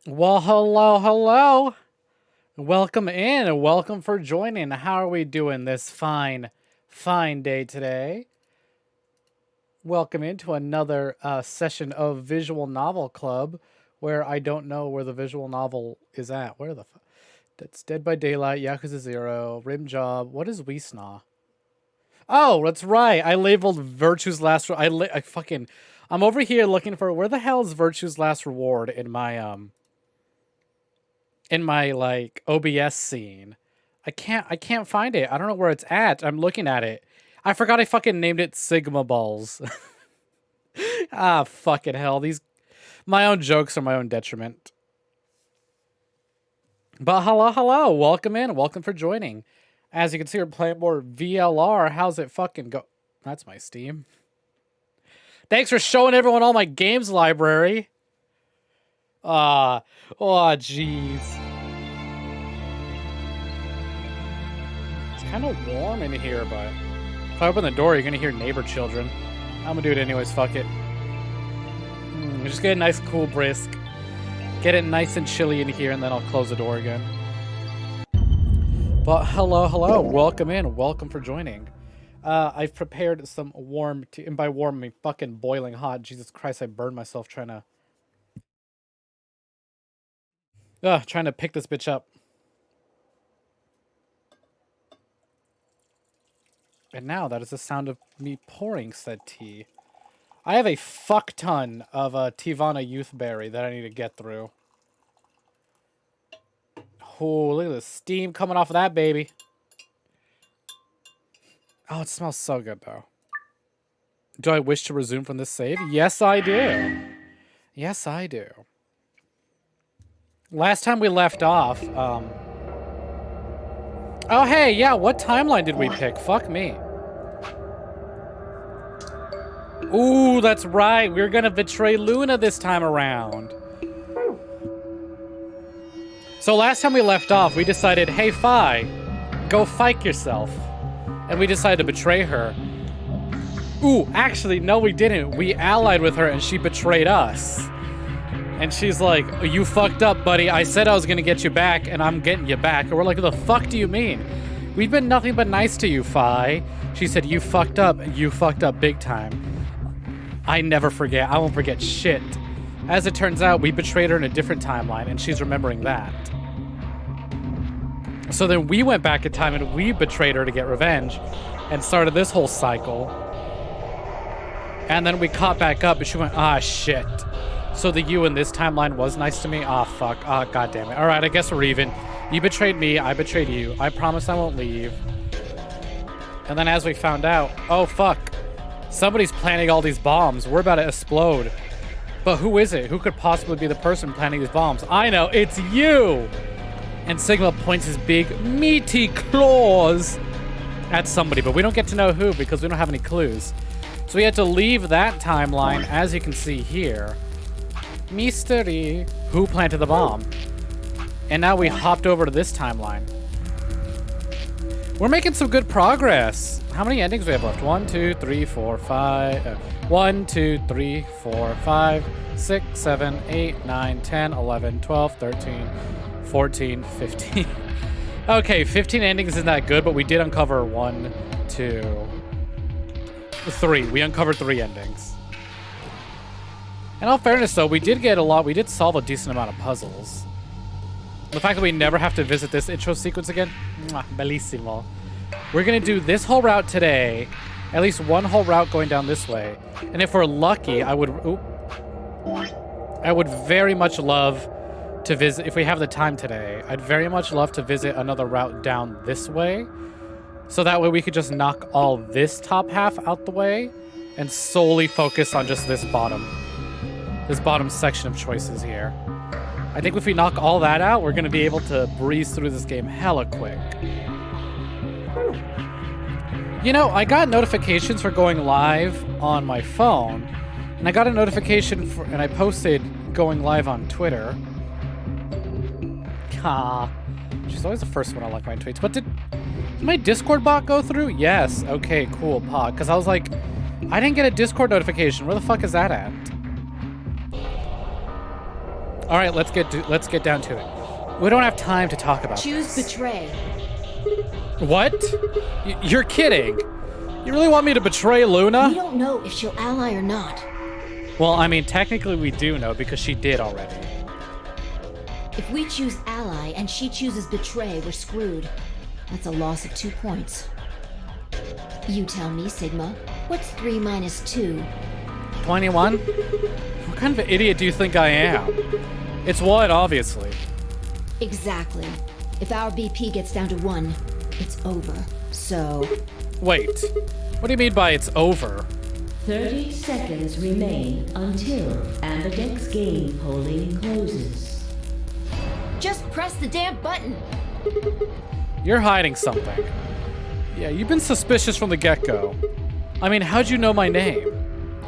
Well, hello, hello. Welcome in and welcome for joining. How are we doing this fine day today? Welcome into another session of Visual Novel Club, where I don't know where the visual novel is at. Where the fuck? That's Dead by Daylight, Yakuza 0, Rim Job. What is Wisna? Oh, that's right. I labeled Virtue's Last. I'm over here looking for where the hell is Virtue's Last Reward in my like OBS scene. I can't find it. I don't know where it's at. I'm looking at it. I forgot I fucking named it Sigma Balls. Ah, fucking hell. These my own jokes are my own detriment. But hello. Welcome in. Welcome for joining. As you can see, we're playing more VLR. How's it fucking go? That's my Steam. Thanks for showing everyone all my games library. Jeez. It's kind of warm in here, but if I open the door, you're gonna hear neighbor children. I'm gonna do it anyways, fuck it. Just get a nice cool brisk. Get it nice and chilly in here, and then I'll close the door again. But hello. Welcome in. Welcome for joining. I've prepared some warm tea, and by warm I mean fucking boiling hot. Jesus Christ, I burned myself trying to pick this bitch up. And now that is the sound of me pouring said tea. I have a fuck ton of Tivana Youthberry that I need to get through. Oh, look at the steam coming off of that baby. Oh, it smells so good though. Do I wish to resume from this save? Yes, I do. Yes, I do. Last time we left off, oh, hey, yeah, what timeline did we pick? Fuck me. Ooh, that's right. We're gonna betray Luna this time around. So last time we left off, we decided, hey, Fi, go fight yourself. And we decided to betray her. Ooh, actually, no, we didn't. We allied with her and she betrayed us. And she's like, you fucked up, buddy. I said I was gonna get you back, and I'm getting you back. And we're like, what the fuck do you mean? We've been nothing but nice to you, Fi. She said, you fucked up. You fucked up big time. I never forget. I won't forget shit. As it turns out, we betrayed her in a different timeline, and she's remembering that. So then we went back in time, and we betrayed her to get revenge, and started this whole cycle. And then we caught back up, and she went, ah, shit. So the you in this timeline was nice to me? Ah, fuck. Ah, god damn it. Alright, I guess we're even. You betrayed me, I betrayed you. I promise I won't leave. And then as we found out, oh, fuck. Somebody's planting all these bombs. We're about to explode. But who is it? Who could possibly be the person planting these bombs? I know, it's you! And Sigma points his big, meaty claws at somebody, but we don't get to know who because we don't have any clues. So we had to leave that timeline, as you can see here. Mystery. Who planted the bomb? And now we hopped over to this timeline. We're making some good progress. How many endings do we have left? 1, 2, 3, 4, 5. 1, 2, 3, 4, 5, 6, 7, 8, 9, 10, 11, 12, 13, 14, 15. Okay, 15 endings isn't that good, but we did uncover 1, 2, 3. We uncovered 3 endings. In all fairness, though, we did get a lot. We did solve a decent amount of puzzles. The fact that we never have to visit this intro sequence again, bellissimo. We're gonna do this whole route today, at least one whole route going down this way. And if we're lucky, I would very much love to visit, if we have the time today, I'd very much love to visit another route down this way. So that way we could just knock all this top half out the way and solely focus on just this bottom section of choices here. I think if we knock all that out, we're going to be able to breeze through this game hella quick. You know, I got notifications for going live on my phone, and I got a notification for, and I posted going live on Twitter. She's always the first one I like my tweets. But did my Discord bot go through? Yes. Okay, cool, pod. Because I was like, I didn't get a Discord notification. Where the fuck is that at? All right, let's get down to it. We don't have time to talk about Choose this. betray. What? You're kidding. You really want me to betray Luna? We don't know if she'll ally or not. Well, I mean, technically we do know because she did already. If we choose ally and she chooses betray, we're screwed. That's a loss of 2 points. You tell me, Sigma. What's 3 minus 2? 21? What kind of an idiot do you think I am? It's 1, obviously. Exactly. If our BP gets down to 1, it's over. So... Wait. What do you mean by it's over? 30 seconds remain until Ambidex game polling closes. just press the damn button. You're hiding something. Yeah, you've been suspicious from the get-go. I mean, how'd you know my name?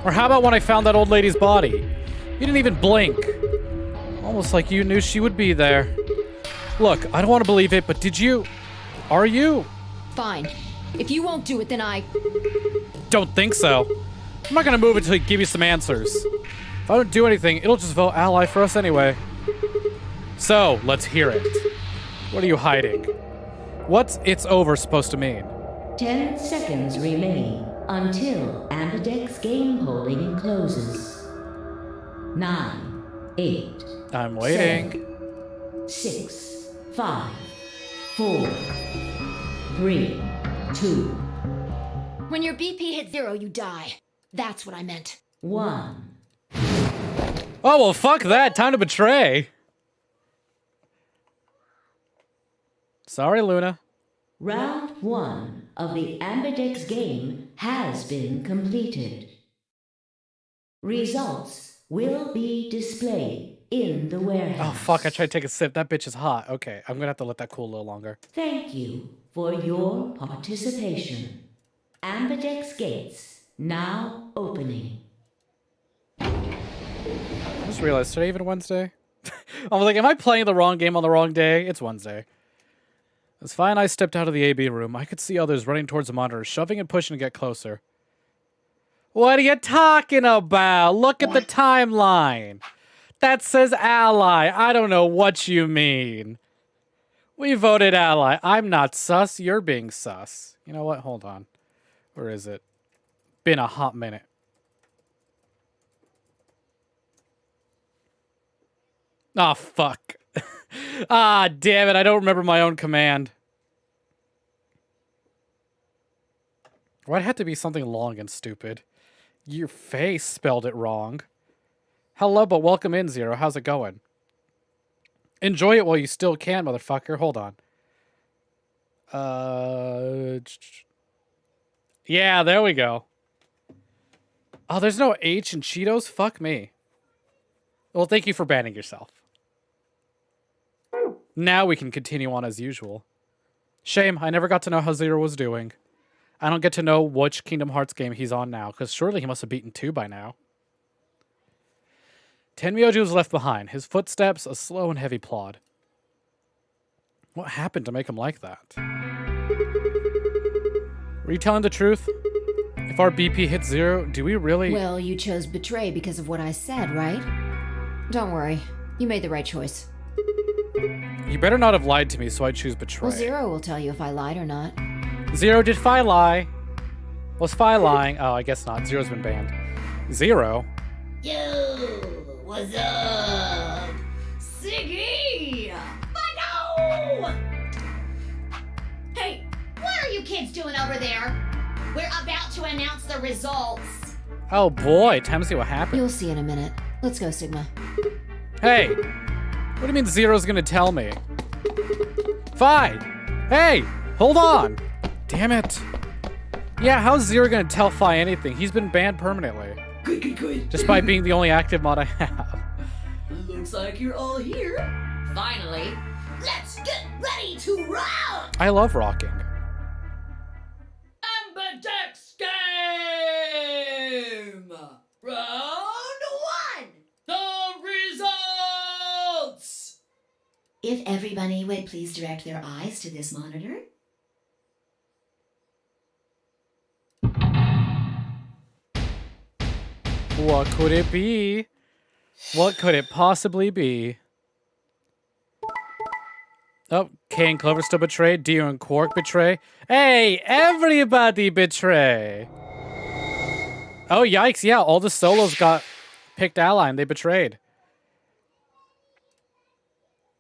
Or how about when I found that old lady's body? You didn't even blink. Almost like you knew she would be there. Look, I don't want to believe it, but did you? Are you? Fine. If you won't do it, then I... Don't think so. I'm not gonna move until you give you some answers. If I don't do anything, it'll just vote ally for us anyway. So, let's hear it. What are you hiding? What's "it's over" supposed to mean? 10 seconds remain until Ambidex game polling closes. 9, 8, I'm waiting. 7, 6, 5, 4, 3, 2, When your BP hits 0, you die. That's what I meant. 1. Oh, well, fuck that. Time to betray. Sorry, Luna. Round 1 of the Ambidex game has been completed. Results will be displayed in the warehouse. Oh, fuck. I tried to take a sip. That bitch is hot. Okay, I'm gonna have to let that cool a little longer. Thank you for your participation. Ambidex gates now opening. I just realized, today even Wednesday? I was like, am I playing the wrong game on the wrong day? It's Wednesday. As Fi and I stepped out of the AB room, I could see others running towards the monitor, shoving and pushing to get closer. What are you talking about? Look at the timeline. That says ally. I don't know what you mean. We voted ally. I'm not sus. You're being sus. You know what? Hold on. Where is it? Been a hot minute. Ah, fuck. Ah, damn it. I don't remember my own command. Why'd it have to be something long and stupid? Your face spelled it wrong. Hello, but welcome in, Zero. How's it going? Enjoy it while you still can, motherfucker. Hold on. Yeah, there we go. Oh, there's no H in Cheetos? Fuck me. Well, thank you for banning yourself. Now we can continue on as usual. Shame, I never got to know how Zero was doing. I don't get to know which Kingdom Hearts game he's on now, because surely he must have beaten 2 by now. Tenmyoji was left behind, his footsteps a slow and heavy plod. What happened to make him like that? Were you telling the truth? If our BP hits 0, do we really... Well, you chose betray because of what I said, right? Don't worry. You made the right choice. You better not have lied to me, so I choose betray. Well, Zero will tell you if I lied or not. Zero, did Fi lie? Was Fi lying? Oh, I guess not. Zero's been banned. Zero? Yo, what's up? Siggy! Michael! Hey, what are you kids doing over there? We're about to announce the results. Oh boy, time to see what happened. You'll see in a minute. Let's go, Sigma. Hey! What do you mean Zero's gonna tell me? Fi! Hey! Hold on! Damn it. Yeah, how's Zero gonna tell Fi anything? He's been banned permanently. Good. Just by being the only active mod I have. Looks like you're all here. Finally, let's get ready to rock! I love rocking. Ambidex game! Round 1! The results! If everybody would please direct their eyes to this monitor. What could it be? What could it possibly be? Oh, Kay and Clover still betray. Dio and Quark betray. Hey, everybody betray. Oh, yikes. Yeah, all the solos got picked ally and they betrayed.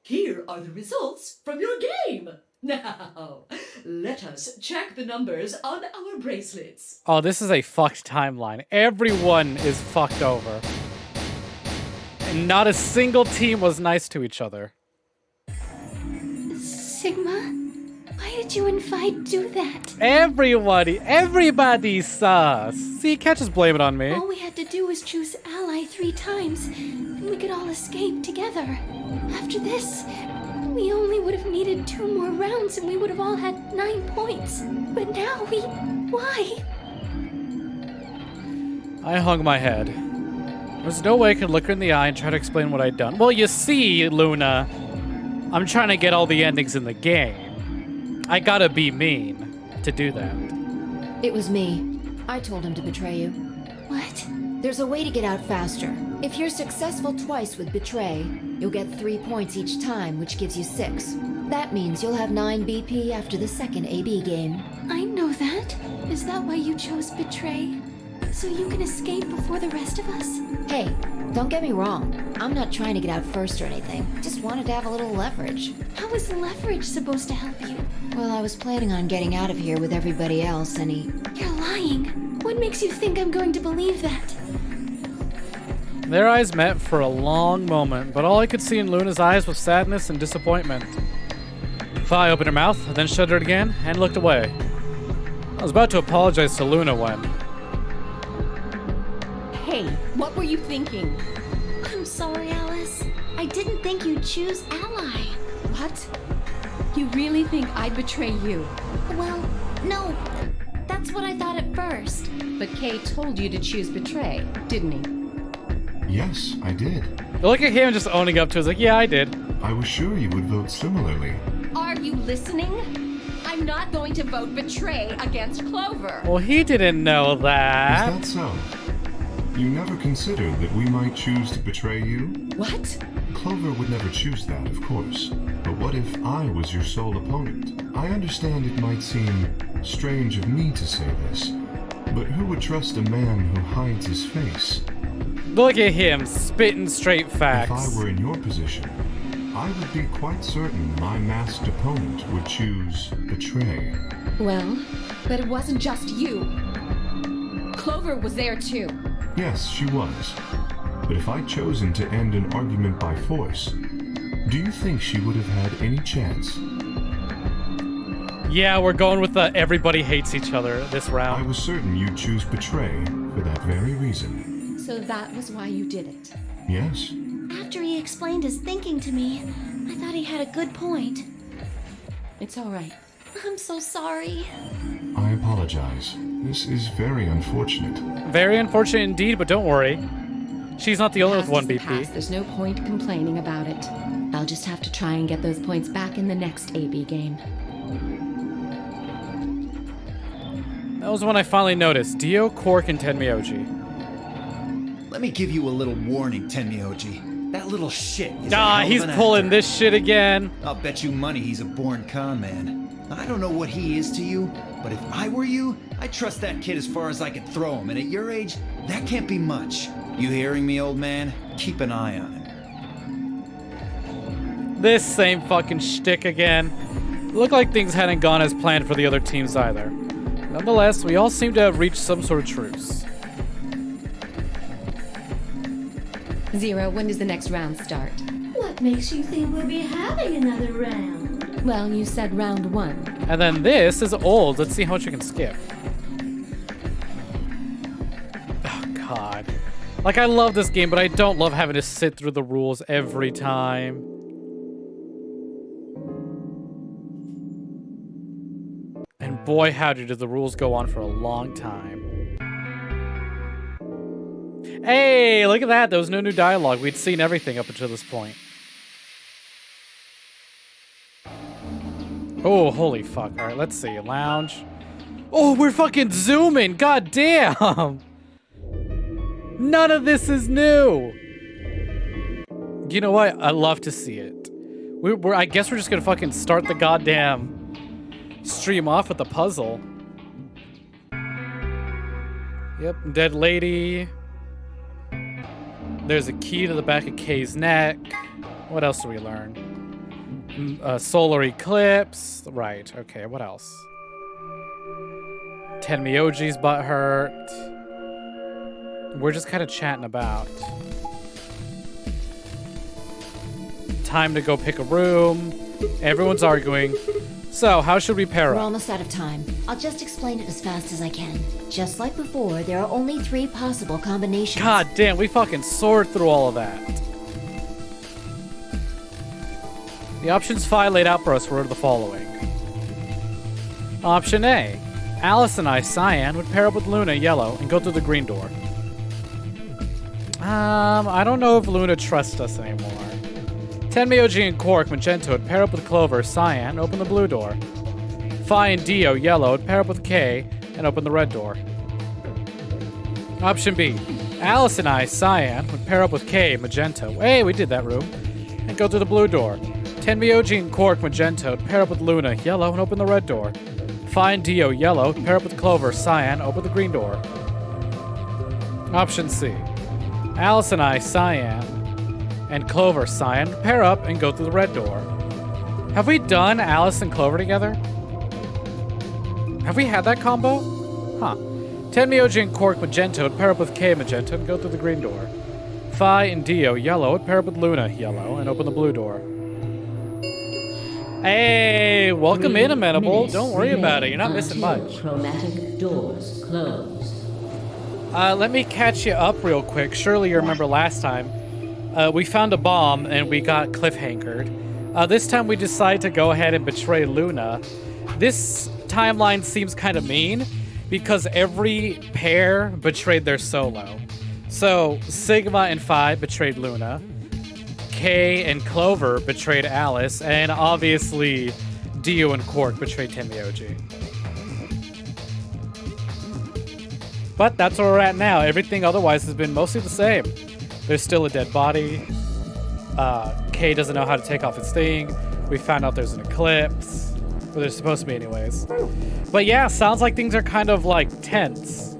Here are the results from your game. Now, let us check the numbers on our bracelets. Oh, this is a fucked timeline. Everyone is fucked over. And not a single team was nice to each other. Sigma, why did you and Vi do that? Everybody sus. See, you can't just blame it on me. All we had to do was choose ally 3 times, and we could all escape together. After this, we only would have needed 2 more rounds and we would have all had 9 points. But now why? I hung my head. There's no way I could look her in the eye and try to explain what I'd done. Well, you see, Luna, I'm trying to get all the endings in the game. I gotta be mean to do that. It was me. I told him to betray you. What? There's a way to get out faster. If you're successful twice with betray, you'll get 3 points each time, which gives you 6. That means you'll have 9 BP after the second AB game. I know that. Is that why you chose betray? So you can escape before the rest of us? Hey, don't get me wrong. I'm not trying to get out first or anything. Just wanted to have a little leverage. How is leverage supposed to help you? Well, I was planning on getting out of here with everybody else, and You're lying. What makes you think I'm going to believe that? Their eyes met for a long moment, but all I could see in Luna's eyes was sadness and disappointment. Vi opened her mouth, then shut it again, and looked away. I was about to apologize to Luna when... Hey, what were you thinking? I'm sorry, Alice. I didn't think you'd choose ally. What? You really think I'd betray you? Well, no. That's what I thought at first. But Kay told you to choose betray, didn't he? Yes, I did. Look at him just owning up to it. He's like, yeah, I did. I was sure you would vote similarly. Are you listening? I'm not going to vote betray against Clover. Well, he didn't know that. Is that so? You never considered that we might choose to betray you? What? Clover would never choose that, of course. But what if I was your sole opponent? I understand it might seem strange of me to say this, but who would trust a man who hides his face? Look at him, spitting straight facts. If I were in your position, I would be quite certain my masked opponent would choose betray. Well, but it wasn't just you. Clover was there too. Yes, she was. But if I'd chosen to end an argument by force, do you think she would have had any chance? Yeah, we're going with the everybody hates each other this I round. was certain you'd choose betray for that very reason. So that was why you did it. Yes? After he explained his thinking to me, I thought he had a good point. It's all right. I'm so sorry. I apologize. This is very unfortunate. Very unfortunate indeed, but don't worry. She's not the only with Past 1 is the BP. past. There's no point complaining about it. I'll just have to try and get those points back in the next AB game. That was when I finally noticed. Dio, Quark, and Tenmyoji. Let me give you a little warning, Tenmyoji. That little shit is a Ah, hell of he's an pulling actor. this shit again. I'll bet you money he's a born con man. I don't know what he is to you, but if I were you, I'd trust that kid as far as I could throw him, and at your age, that can't be much. You hearing me, old man? Keep an eye on him. This same fucking shtick again. Looked like things hadn't gone as planned for the other teams either. Nonetheless, we all seem to have reached some sort of truce. Zero, when does the next round start? What makes you think we'll be having another round? Well, you said round 1. And then this is old. Let's see how much we can skip. Oh, God. Like, I love this game, but I don't love having to sit through the rules every time. And boy, howdy, did the rules go on for a long time. Hey, look at that. There was no new dialogue. We'd seen everything up until this point. Oh, holy fuck. All right, let's see. Lounge. Oh, we're fucking zooming. God damn. None of this is new. You know what? I love to see it. I guess we're just gonna fucking start the goddamn stream off with the puzzle. Yep, dead lady. There's a key to the back of Kay's neck. What else do we learn? Solar eclipse. right, okay, what else? Tenmyoji's butt hurt. We're just kind of chatting about. Time to go pick a room. Everyone's arguing. So, how should we pair We're up? almost out of time. I'll just explain it as fast as I can. Just like before, there are only 3 possible combinations. God damn, we fucking soared through all of that. The options Phi laid out for us were the following. Option A. Alice and I, Cyan, would pair up with Luna, Yellow, and go through the green door. I don't know if Luna trusts us anymore. Tenmyoji and Quark, Magenta, would pair up with Clover, Cyan, and open the blue door. Phi and Dio, Yellow, would pair up with Kay and open the red door. Option B. Alice and I, Cyan, would pair up with Kay, Magenta. Hey, we did that room. And go through the blue door. Tenmyoji and Quark, Magenta, would pair up with Luna, Yellow, and open the red door. Phi and Dio, Yellow, would pair up with Clover, Cyan, open the green door. Option C. Alice and I, Cyan, and Clover, Cyan, pair up and go through the red door. Have we done Alice and Clover together? Have we had that combo? Huh. Tenmyoji and Quark, Magenta, would pair up with Kay, Magenta, and go through the green door. Phi and Dio, Yellow, would pair up with Luna, Yellow, and open the blue door. Hey, welcome in, Amenable. Don't worry about it. You're not missing much. Chromatic doors close. Let me catch you up real quick. Surely you remember last time. We found a bomb and we got cliffhangered. This time we decide to go ahead and betray Luna. This timeline seems kind of mean because every pair betrayed their solo. So Sigma and Phi betrayed Luna. Kay and Clover betrayed Alice, and obviously Dio and Quark betrayed Tenmyoji. But that's where we're at now. Everything otherwise has been mostly the same. There's still a dead body. Kay doesn't know how to take off his thing. We found out there's an eclipse. Well, there's supposed to be anyways. But yeah, sounds like things are kind of like tense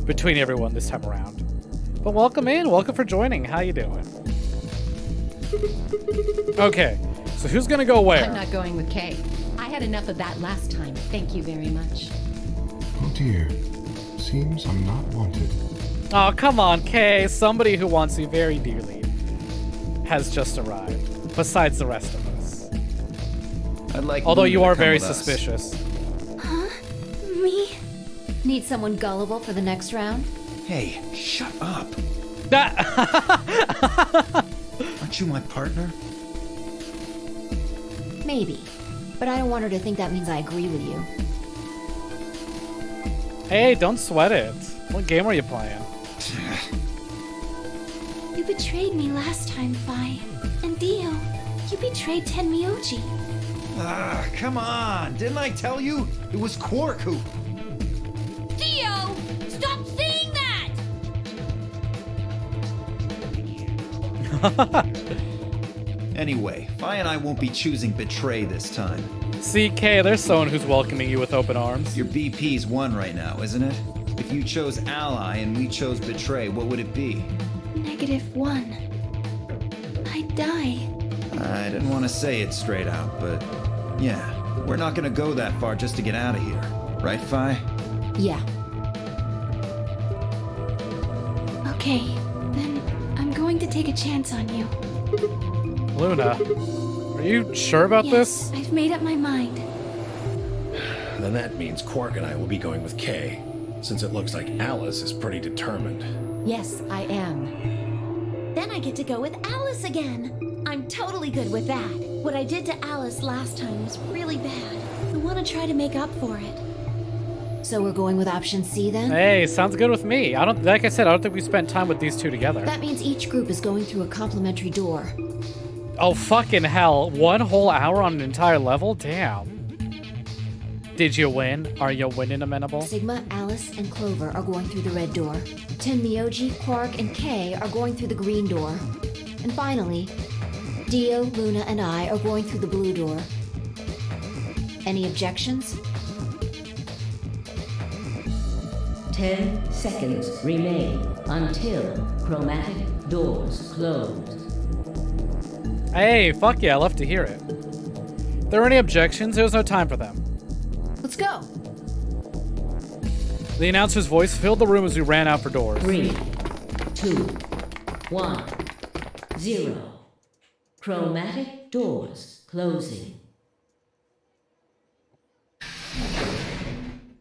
between everyone this time around. But welcome in. Welcome for joining. How you doing? Okay, so who's gonna go where? I'm not going with Kay. I had enough of that last time. Thank you very much. Oh dear. Seems I'm not wanted. Oh, come on, Kay. Somebody who wants you very dearly has just arrived, besides the rest of us. I'd like Although Luna you to are come very with us. suspicious. Me? Need someone gullible for the next round? Hey, shut up. Ah! Aren't you my partner? Maybe. But I don't want her to think that means I agree with you. Hey, don't sweat it. What game are you playing? You betrayed me last time, Phi. And Dio, you betrayed Tenmyoji. Ah, come on. Didn't I tell you? It was Quark who... Dio! Stop saying that! Anyway, Phi and I won't be choosing betray this time. See, Kay, there's someone who's welcoming you with open arms. Your BP's one right now, isn't it? If you chose ally and we chose betray, what would it be? -1. I'd die. I didn't want to say it straight out, but yeah, we're not gonna go that far just to get out of here. Right, Phi? Yeah. Okay, then I'm going to take a chance on you. Luna, are you sure about Yes, this? I've made up my mind. Then that means Quark and I will be going with Kay, since it looks like Alice is pretty determined. Yes, I am. Then I get to go with Alice again. I'm totally good with that. What I did to Alice last time was really bad. I want to try to make up for it. So we're going with option C then? Hey, sounds good with me. Like I said, I don't think we spent time with these two together. That means each group is going through a complementary door. Oh, fucking hell. 1 whole hour on an entire level? Damn. Did you win? Are you winning, Amenable? Sigma, Alice, and Clover are going through the red door. Tenmyoji, Quark, and Kay are going through the green door. And finally, Dio, Luna, and I are going through the blue door. Any objections? 10 seconds remain until chromatic doors close. Hey, fuck yeah, I love to hear it. If there were any objections, there was no time for them. Let's go. The announcer's voice filled the room as we ran out for doors. 3, 2, 1, 0. Chromatic doors closing.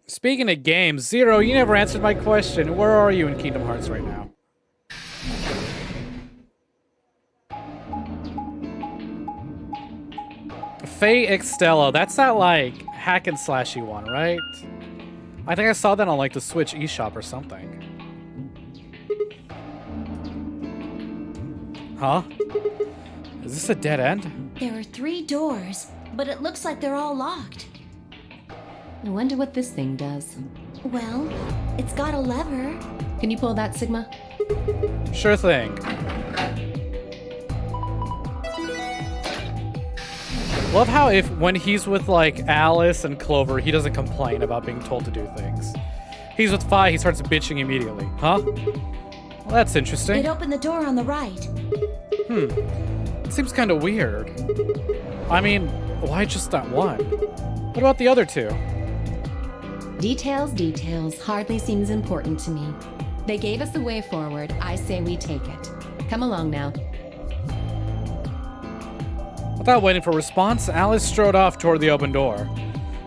Speaking of games, Zero, you never answered my question. Where are you in Kingdom Hearts right now? Faye Extella, that's that like hack and slashy one, right? I think I saw that on like the Switch eShop or something. Huh? Is this a dead end? There are 3 doors, but it looks like they're all locked. I wonder what this thing does. Well, it's got a lever. Can you pull that, Sigma? Sure thing. Love how when he's with like Alice and Clover, he doesn't complain about being told to do things. He's with Fi, he starts bitching immediately. Huh? Well, that's interesting. It opened the door on the right. It seems kind of weird. I mean, why just that one? What about the other 2? Details hardly seems important to me. They gave us the way forward. I say we take it. Come along now. Without waiting for a response, Alice strode off toward the open door.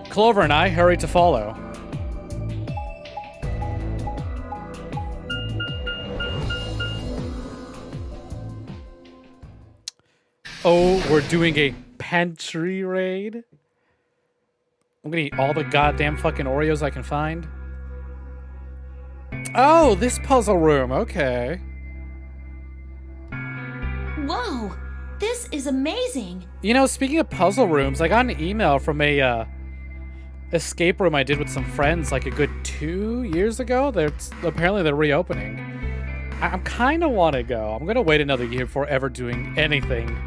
Clover and I hurried to follow. Oh, we're doing a pantry raid? I'm gonna eat all the goddamn fucking Oreos I can find. Oh, this puzzle room, okay. Whoa! This is amazing! You know, speaking of puzzle rooms, I got an email from a escape room I did with some friends like a good 2 years ago. Apparently they're reopening. I kind of want to go. I'm gonna wait another year before ever doing anything.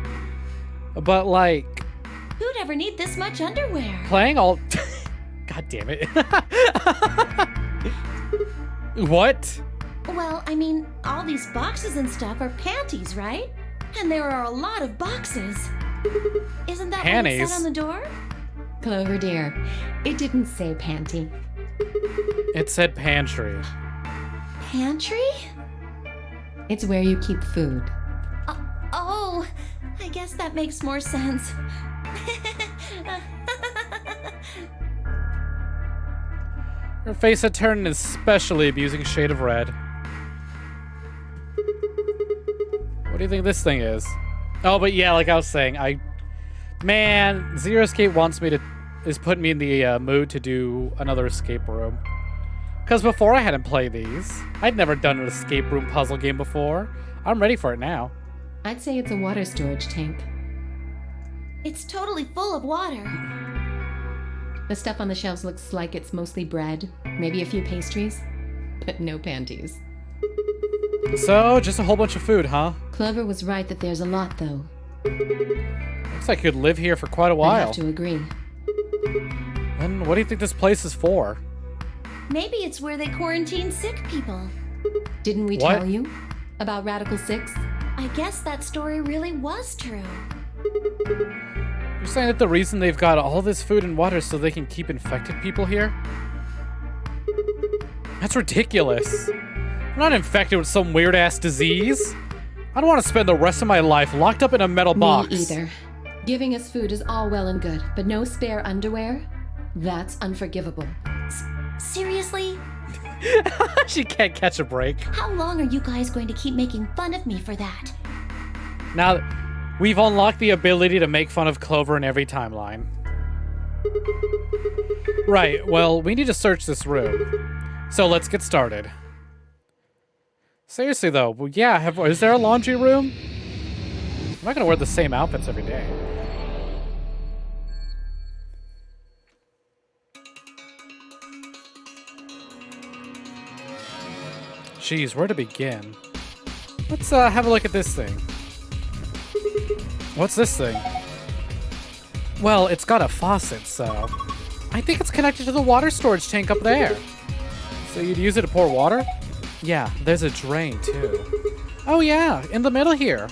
But like, Who'd ever need this much underwear? playing all... God damn it. What? Well, I mean, all these boxes and stuff are panties, right? And there are a lot of boxes. Isn't that what it Panties? said on the door? Clover dear, it didn't say panty. It said pantry. Pantry? It's where you keep food. Oh, I guess that makes more sense. Her face had turned an especially abusing shade of red. What do you think this thing is? Oh, but yeah, like I was saying, man, Zero Escape is putting me in the mood to do another escape room. Because before I hadn't played these. I'd never done an escape room puzzle game before. I'm ready for it now. I'd say it's a water storage tank. It's totally full of water. The stuff on the shelves looks like it's mostly bread, maybe a few pastries, but no panties. So, just a whole bunch of food, huh? Clover was right that there's a lot, though. Looks like you could live here for quite a I while. have to agree. And what do you think this place is for? Maybe it's where they quarantine sick people. Didn't we What? tell you about Radical 6? I guess that story really was true. You're saying that the reason they've got all this food and water is so they can keep infected people here? That's ridiculous. I'm not infected with some weird-ass disease. I don't want to spend the rest of my life locked up in a metal box. Me either. Giving us food is all well and good, but no spare underwear? That's unforgivable. Seriously? She can't catch a break. How long are you guys going to keep making fun of me for that? Now, we've unlocked the ability to make fun of Clover in every timeline. Right, well, we need to search this room. So let's get started. Seriously though, well, yeah, is there a laundry room? I'm not gonna wear the same outfits every day. Jeez, where to begin? Let's have a look at this thing. What's this thing? Well, it's got a faucet, so... I think it's connected to the water storage tank up there. So you'd use it to pour water? Yeah, there's a drain, too. Oh yeah, in the middle here.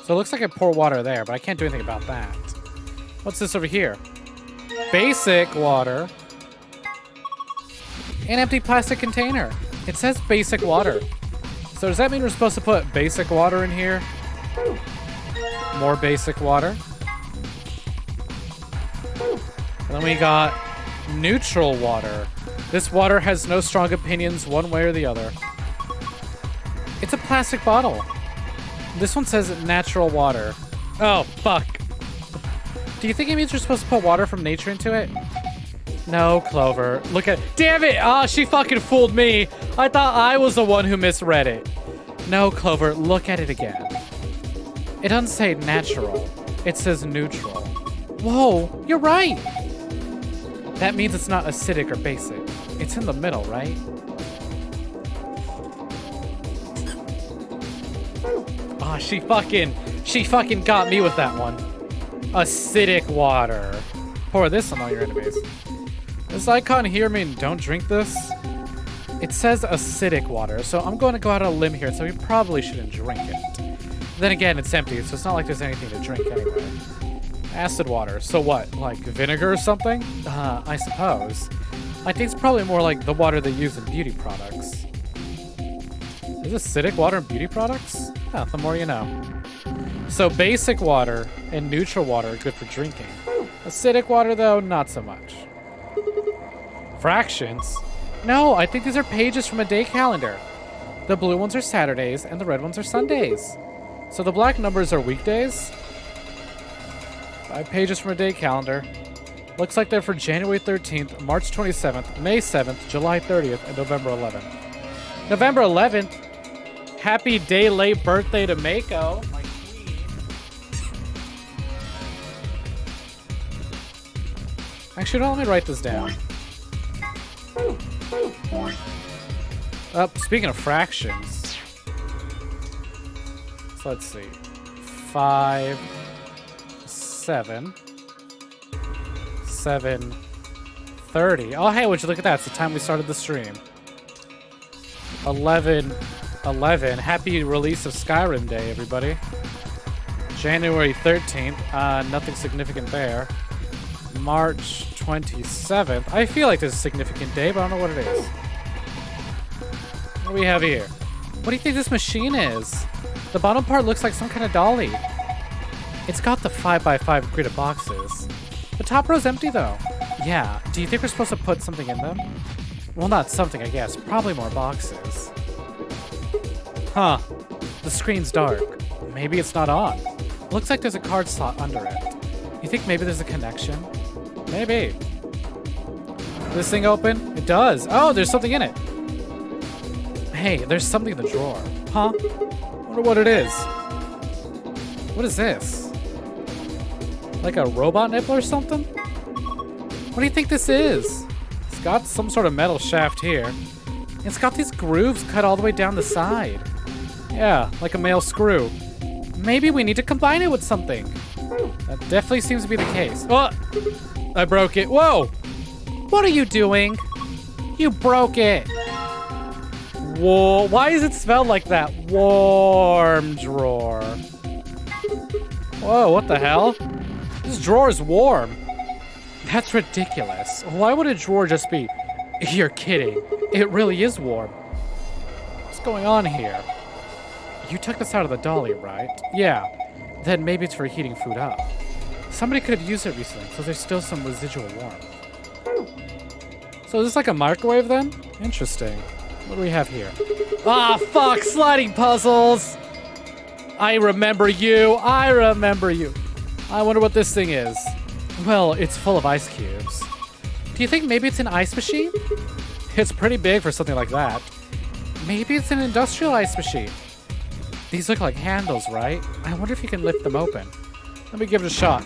So it looks like I pour water there, but I can't do anything about that. What's this over here? Basic water. An empty plastic container. It says basic water. So does that mean we're supposed to put basic water in here? More basic water. And then we got neutral water. This water has no strong opinions one way or the other. It's a plastic bottle. This one says natural water. Oh, fuck. Do you think it means we're supposed to put water from nature into it? No, Clover. Look at... Damn it! Ah, she fucking fooled me. I thought I was the one who misread it. No, Clover, look at it again. It doesn't say natural. It says neutral. Whoa, you're right. That means it's not acidic or basic. It's in the middle, right? Ah, she fucking got me with that one. Acidic water. Pour this on all your enemies. Does this icon here mean don't drink this? It says acidic water, so I'm going to go out on a limb here, so we probably shouldn't drink it. Then again, it's empty, so it's not like there's anything to drink anyway. Acid water. So what? Like vinegar or something? I suppose. I think it's probably more like the water they use in beauty products. Is acidic water in beauty products? Oh, the more you know. So basic water and neutral water are good for drinking. Acidic water, though, not so much. Fractions? No, I think these are pages from a day calendar. The blue ones are Saturdays and the red ones are Sundays. So the black numbers are weekdays? 5 pages from a day calendar. Looks like they're for January 13th, March 27th, May 7th, July 30th, and November 11th. November 11th? Happy day late birthday to Mako. My queen. Actually, don't let me write this down. Speaking of fractions. So let's see. 5, 7, 7:30. Oh, hey, would you look at that? It's the time we started the stream. 11. Happy release of Skyrim Day, everybody. January 13th. Nothing significant there. March 27th. I feel like there's a significant day, but I don't know what it is. What do we have here? What do you think this machine is? The bottom part looks like some kind of dolly. It's got the 5x5 grid of boxes. The top row's empty, though. Yeah, do you think we're supposed to put something in them? Well, not something, I guess. Probably more boxes. Huh. The screen's dark. Maybe it's not on. Looks like there's a card slot under it. You think maybe there's a connection? Maybe. This thing open? It does. Oh, there's something in it. Hey, there's something in the drawer. Huh? Wonder what it is. What is this? Like a robot nipple or something? What do you think this is? It's got some sort of metal shaft here. It's got these grooves cut all the way down the side. Yeah, like a male screw. Maybe we need to combine it with something. That definitely seems to be the case. Oh! I broke it. Whoa! What are you doing? You broke it. Whoa, why does it smell like that? Warm drawer. Whoa, what the hell? This drawer is warm. That's ridiculous. Why would a drawer just be... You're kidding. It really is warm. What's going on here? You took this out of the dolly, right? Yeah. Then maybe it's for heating food up. Somebody could have used it recently, so there's still some residual warmth. So is this like a microwave then? Interesting. What do we have here? Ah, fuck! Sliding puzzles! I remember you! I remember you! I wonder what this thing is. Well, it's full of ice cubes. Do you think maybe it's an ice machine? It's pretty big for something like that. Maybe it's an industrial ice machine. These look like handles, right? I wonder if you can lift them open. Let me give it a shot.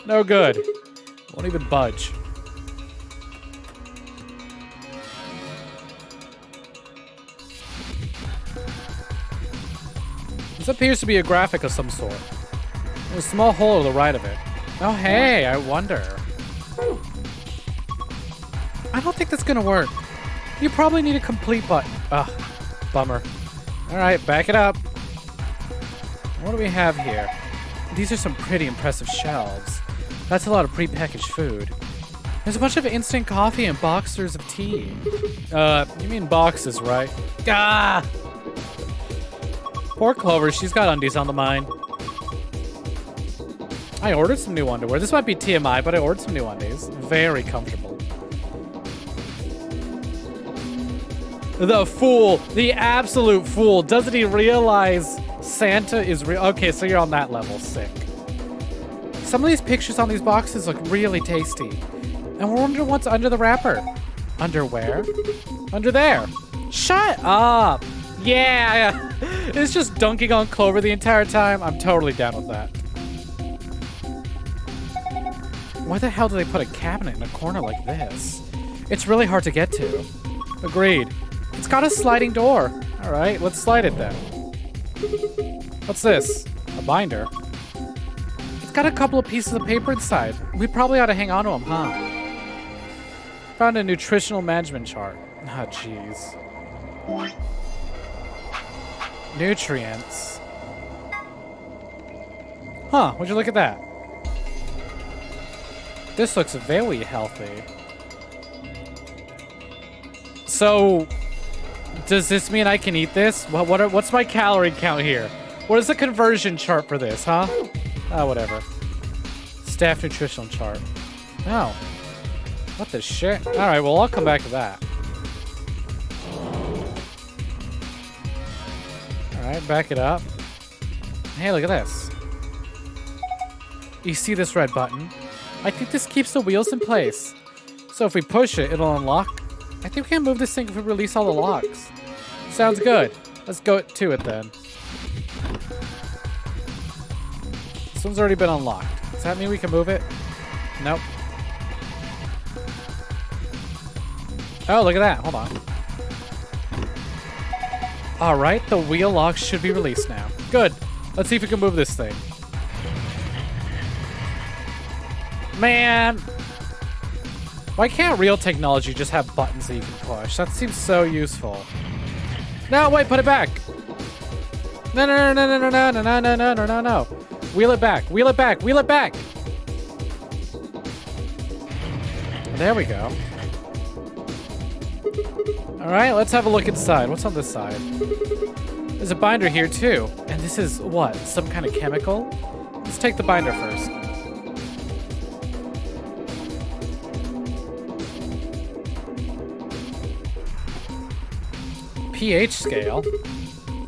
No good. Won't even budge. This appears to be a graphic of some sort. There's a small hole to the right of it. Oh, hey, I wonder. I don't think that's gonna work. You probably need a complete button. Ugh, bummer. Alright, back it up. What do we have here? These are some pretty impressive shelves. That's a lot of prepackaged food. There's a bunch of instant coffee and boxers of tea. You mean boxes, right? Ah! Poor Clover, she's got undies on the mind. I ordered some new underwear. This might be TMI, but I ordered some new undies. Very comfortable. The fool, the absolute fool. Doesn't he realize Santa is real? Okay, so you're on that level. Sick. Some of these pictures on these boxes look really tasty. And we're wondering what's under the wrapper. Underwear? Under there. Shut up. Yeah. It's just dunking on Clover the entire time. I'm totally down with that. Why the hell do they put a cabinet in a corner like this? It's really hard to get to. Agreed. It's got a sliding door. All right, let's slide it then. What's this? A binder. It's got a couple of pieces of paper inside. We probably ought to hang on to them, huh? Found a nutritional management chart. Ah, jeez. Nutrients. Huh, would you look at that? This looks very healthy. So, does this mean I can eat this? What's my calorie count here? What is the conversion chart for this, huh? Oh, whatever. Staff nutritional chart. Oh. What the shit? Alright, well, I'll come back to that. Alright, back it up. Hey, look at this. You see this red button? I think this keeps the wheels in place. So if we push it, it'll unlock. I think we can move this thing if we release all the locks. Sounds good. Let's go to it then. This one's already been unlocked. Does that mean we can move it? Nope. Oh, look at that. Hold on. Alright, the wheel lock should be released now. Good. Let's see if we can move this thing. Man! Why can't real technology just have buttons that you can push? That seems so useful. No, wait, put it back! No, no, no, no, no, no, no, no, no, no, no, no, no. Wheel it back, wheel it back, wheel it back! There we go. Alright, let's have a look inside. What's on this side? There's a binder here too. And this is what? Some kind of chemical? Let's take the binder first. pH scale.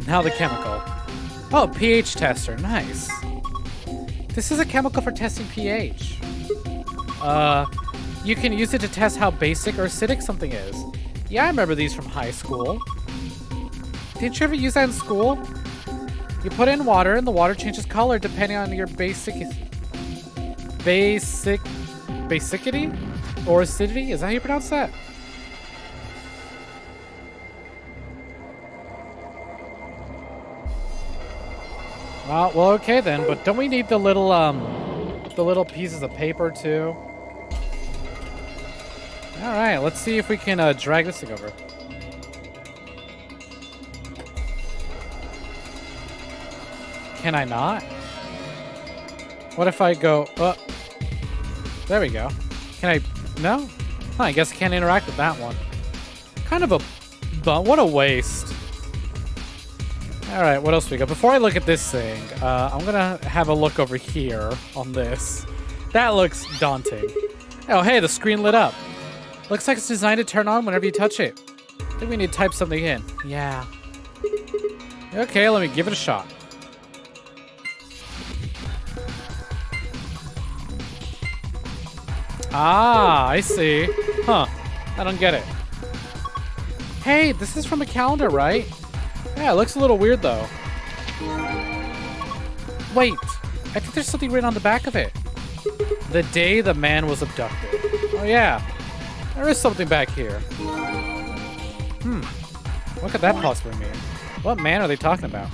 Now the chemical. Oh, pH tester. Nice. This is a chemical for testing pH. You can use it to test how basic or acidic something is. Yeah, I remember these from high school. Didn't you ever use that in school? You put it in water and the water changes color depending on your basicity? Or acidity? Is that how you pronounce that? Well, okay then, but don't we need the little pieces of paper too? Alright, let's see if we can drag this thing over. Can I not? What if I go up? There we go. Can I? No? Huh, I guess I can't interact with that one. Kind of a... But what a waste. Alright, what else we got? Before I look at this thing, I'm gonna have a look over here on this. That looks daunting. Oh, hey, the screen lit up. Looks like it's designed to turn on whenever you touch it. I think we need to type something in. Yeah. Okay, let me give it a shot. Ah, I see. Huh. I don't get it. Hey, this is from a calendar, right? Yeah, it looks a little weird, though. Wait. I think there's something written on the back of it. The day the man was abducted. Oh, yeah. There is something back here. What could that possibly mean? What man are they talking about?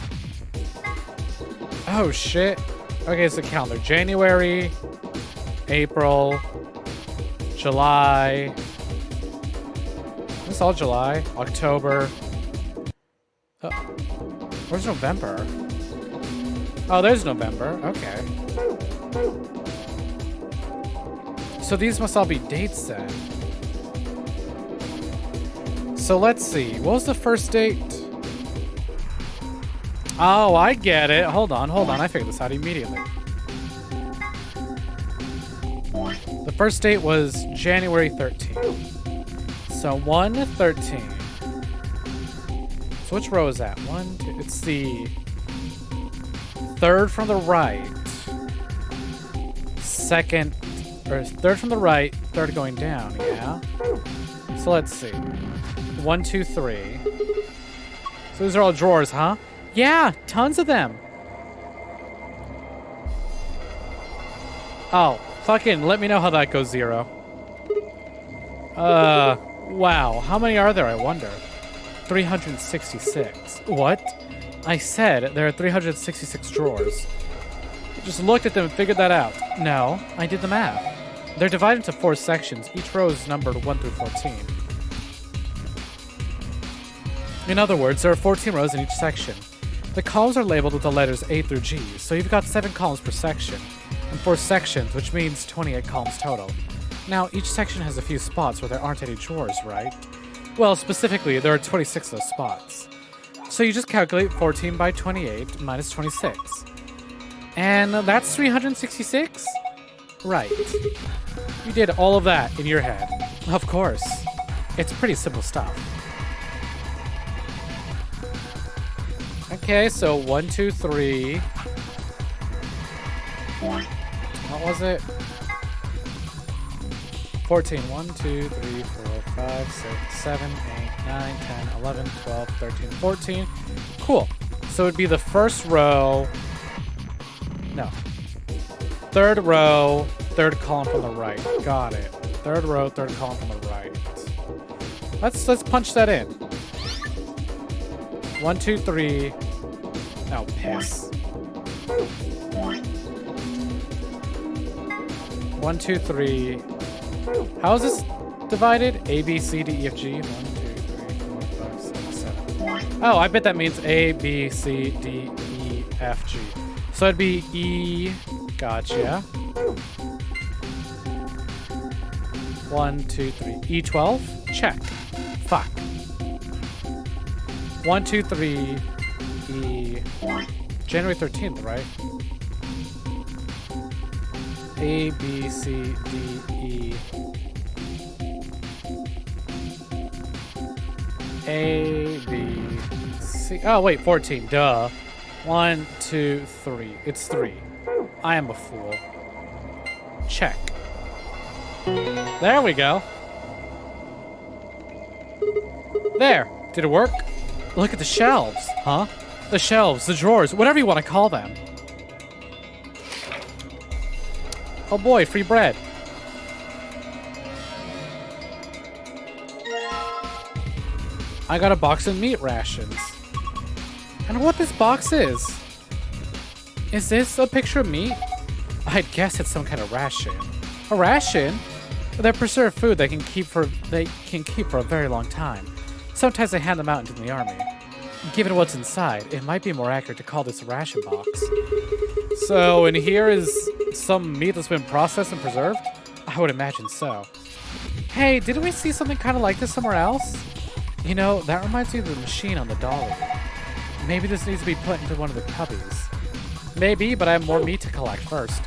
Oh shit. Okay, so calendar. January, April, July. This all July, October. Oh, where's November? Oh, there's November. Okay. So these must all be dates then. So let's see. What was the first date? Oh, I get it. Hold on. I figured this out immediately. The first date was January 13th. So 1/13. So which row is that? 1, 2. It's the third from the right. Second, or third from the right, third going down, yeah? So let's see. 1, 2, 3. So these are all drawers, huh? Yeah, tons of them. Oh, fucking let me know how that goes, Zero. Wow. How many are there, I wonder? 366. What? I said there are 366 drawers. Just looked at them and figured that out. No, I did the math. They're divided into 4 sections. Each row is numbered 1 through 14. In other words, there are 14 rows in each section. The columns are labeled with the letters A through G, so you've got 7 columns per section, and 4 sections, which means 28 columns total. Now, each section has a few spots where there aren't any drawers, right? Well, specifically, there are 26 of those spots. So you just calculate 14 by 28 minus 26. And that's 366? Right. You did all of that in your head. Of course. It's pretty simple stuff. Okay, so 1, 2, 3. What was it? 14. 1, 2, 3, 4, 5, 6, 7, 8, 9, 10, 11, 12, 13, 14. Cool. So it'd be the first row. No. Third row, third column from the right. Got it. Third row, third column from the right. Let's punch that in. 1, 2, 3. Oh, piss. 1, 2, 3. How is this divided? A, B, C, D, E, F, G. 1, 2, 3, 4, 5, 6, 7. Oh, I bet that means A, B, C, D, E, F, G. So it'd be E. Gotcha. 1, 2, 3. E12? Check. Fuck. 1, 2, 3. E. January 13th, right? A, B, C, D, E. A, B, C. Oh, wait, 14. Duh. 1, 2, 3. It's 3. I am a fool. Check. There we go. There. Did it work? Look at the shelves, huh? The shelves, the drawers, whatever you want to call them. Oh boy, free bread. I got a box of meat rations. And what this box is? Is this a picture of meat? I'd guess it's some kind of ration. A ration? They're preserved food they can keep for a very long time. Sometimes they hand them out into the army. Given what's inside, it might be more accurate to call this a ration box. So, in here is some meat that's been processed and preserved? I would imagine so. Hey, didn't we see something kind of like this somewhere else? You know, that reminds me of the machine on the dolly. Maybe this needs to be put into one of the cubbies. Maybe, but I have more meat to collect first.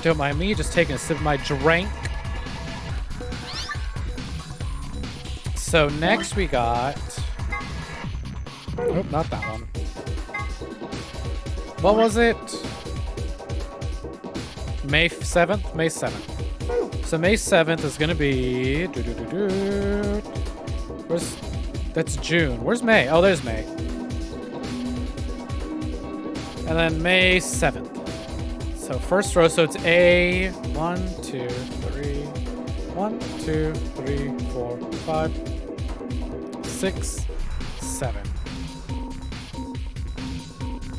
Don't mind me, just taking a sip of my drink. So next we got... Nope, not that one. What was it? May 7th? May 7th. So May 7th is gonna be... Where's... That's June. Where's May? Oh, there's May. And then May 7th. So first row, so it's A, 1, 2, 3, 1, 2, 3, 4, 5, 6, 7.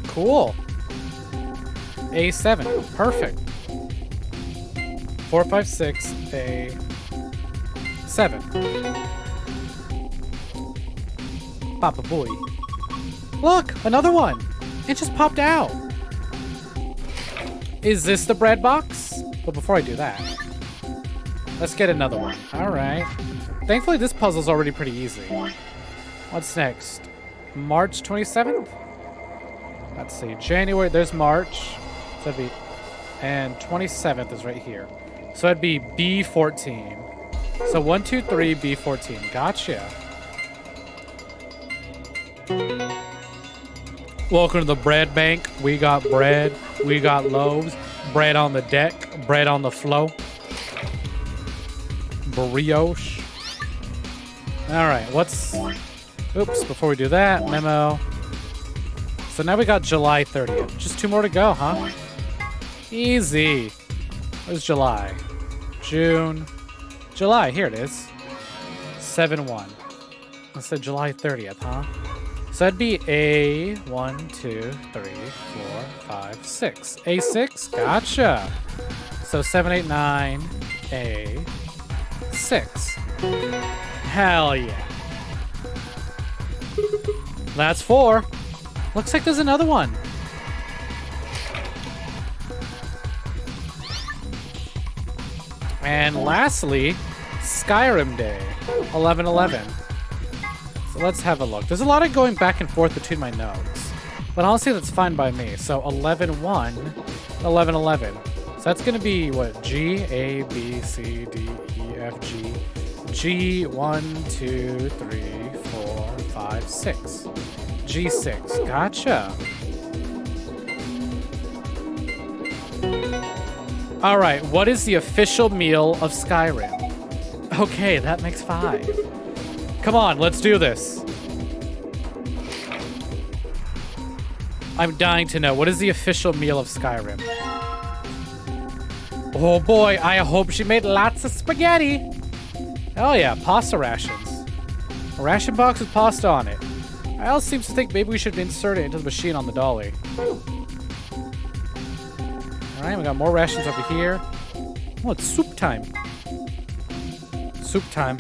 Cool. A7. Perfect. 4, 5, 6, A7. Papa boy. Look, another one. It just popped out. Is this the bread box? But before I do that, let's get another one. All right. Thankfully, this puzzle's already pretty easy. What's next? March 27th? Let's see. January, there's March. So that'd be, and 27th is right here. So that'd be B14. So 1, 2, 3, B14. Gotcha. Welcome to the bread bank. We got bread. We got loaves. Bread on the deck. Bread on the flow. Brioche. All right, what's... Oops, before we do that, memo. So now we got July 30th. Just 2 more to go, huh? Easy. Where's July? June. July, here it is. 7-1. I said July 30th, huh? So that'd be A, 1, 2, 3, 4, 5, 6. A6? Gotcha. So 7, 8, 9, A6. Hell yeah. That's 4. Looks like there's another one. And lastly, Skyrim Day, 11/11. So let's have a look. There's a lot of going back and forth between my notes, but honestly, that's fine by me. So 11/1, 11/11. So that's gonna be what? G, A, B, C, D, E, F, G. G, 1, 2, 3, 4, 5, 6. G6. Gotcha. All right, what is the official meal of Skyrim? Okay, that makes 5. Come on, let's do this. I'm dying to know. What is the official meal of Skyrim? Oh boy, I hope she made lots of spaghetti. Oh yeah, pasta rations. A ration box with pasta on it. Alice seems to think maybe we should insert it into the machine on the dolly. Alright, we got more rations over here. Oh, it's soup time. Soup time.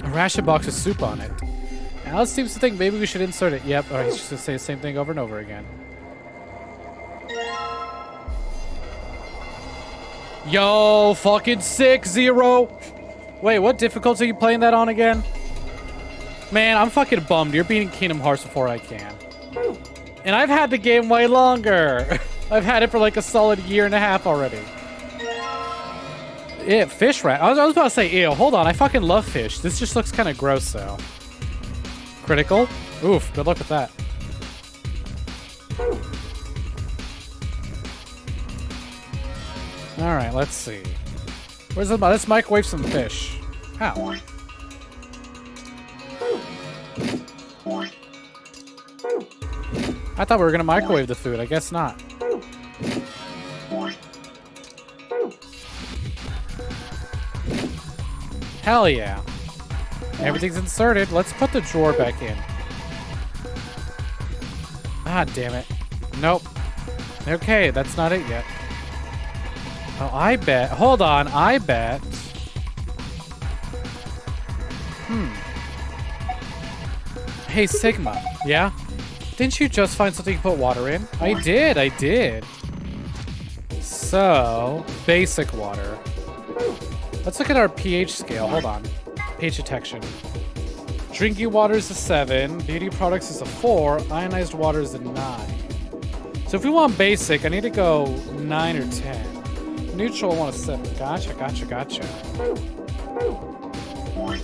A ration box with soup on it. Alice seems to think maybe we should insert it. Yep, alright, he's just gonna say the same thing over and over again. Yo, fucking 6-0. Wait, what difficulty are you playing that on again? Man, I'm fucking bummed. You're beating Kingdom Hearts before I can. And I've had the game way longer. I've had it for like a solid 1.5 years already. Ew, fish rat. I was about to say ew. Hold on, I fucking love fish. This just looks kind of gross though. Critical? Oof, good luck with that. Alright, let's see. Where's the... Let's microwave some fish. How? I thought we were gonna microwave the food. I guess not. Hell yeah. Everything's inserted. Let's put the drawer back in. Ah, damn it. Nope. Okay, that's not it yet. Oh, I bet. Hold on. I bet. Hey, Sigma. Yeah? Didn't you just find something to put water in? I did. So, basic water. Let's look at our pH scale. Hold on. pH detection. Drinking water is a 7. Beauty products is a 4. Ionized water is a 9. So if we want basic, I need to go 9 or 10. Neutral, I want a 7. Gotcha.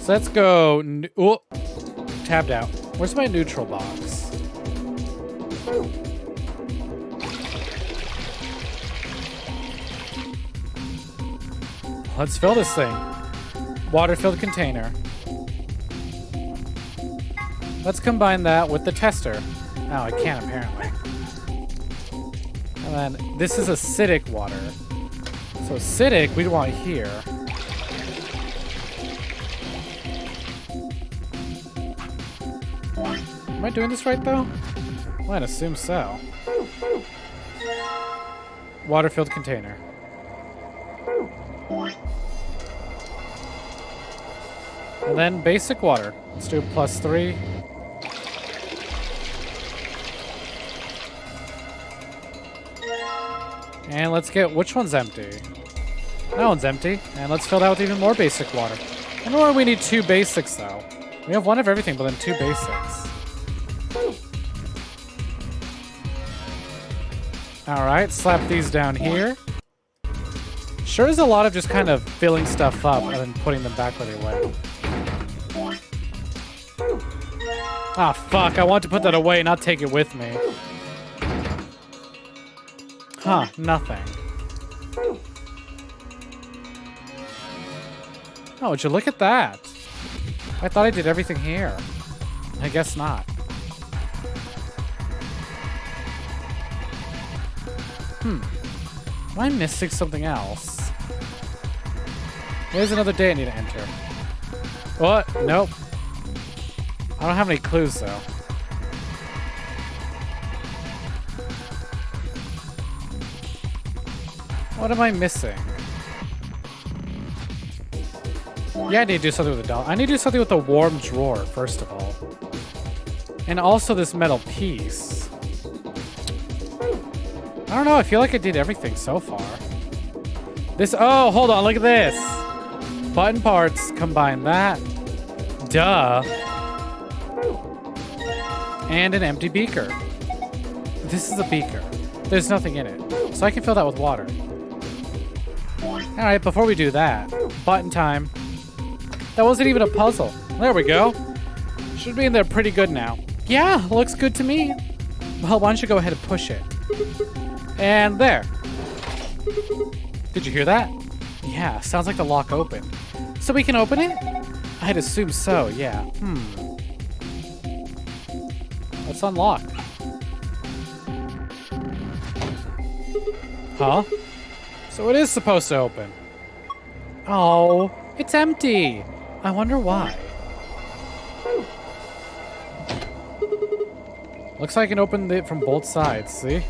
So let's go... Oh, tabbed out. Where's my neutral box? Let's fill this thing. Water-filled container. Let's combine that with the tester. Oh, I can't apparently. And then this is acidic water. So acidic, we'd want here. Am I doing this right, though? Well, I'd assume so. Water-filled container. And then basic water. Let's do +3. And let's get, which one's empty? That one's empty. And let's fill that with even more basic water. I know why we need 2 basics, though. We have 1 of everything, but then 2 basics. Alright, slap these down here. Sure is a lot of just kind of filling stuff up and then putting them back where they went. Ah, fuck. I want to put that away, not take it with me. Huh, nothing. Oh, would you look at that? I thought I did everything here. I guess not. Am I missing something else? There's another day I need to enter. What? Nope. I don't have any clues, though. What am I missing? Yeah, I need to do something with the doll. I need to do something with the warm drawer, first of all. And also this metal piece. I don't know, I feel like I did everything so far. This, oh, hold on, look at this. Button parts, combine that. Duh. And an empty beaker. This is a beaker. There's nothing in it. So I can fill that with water. Alright, before we do that, button time. That wasn't even a puzzle. There we go. Should be in there pretty good now. Yeah, looks good to me. Well, why don't you go ahead and push it? And there. Did you hear that? Yeah, sounds like the lock opened. So we can open it? I'd assume so, yeah. Let's unlock. Huh? So it is supposed to open. Oh, it's empty. I wonder why. Looks like I can open it from both sides, see?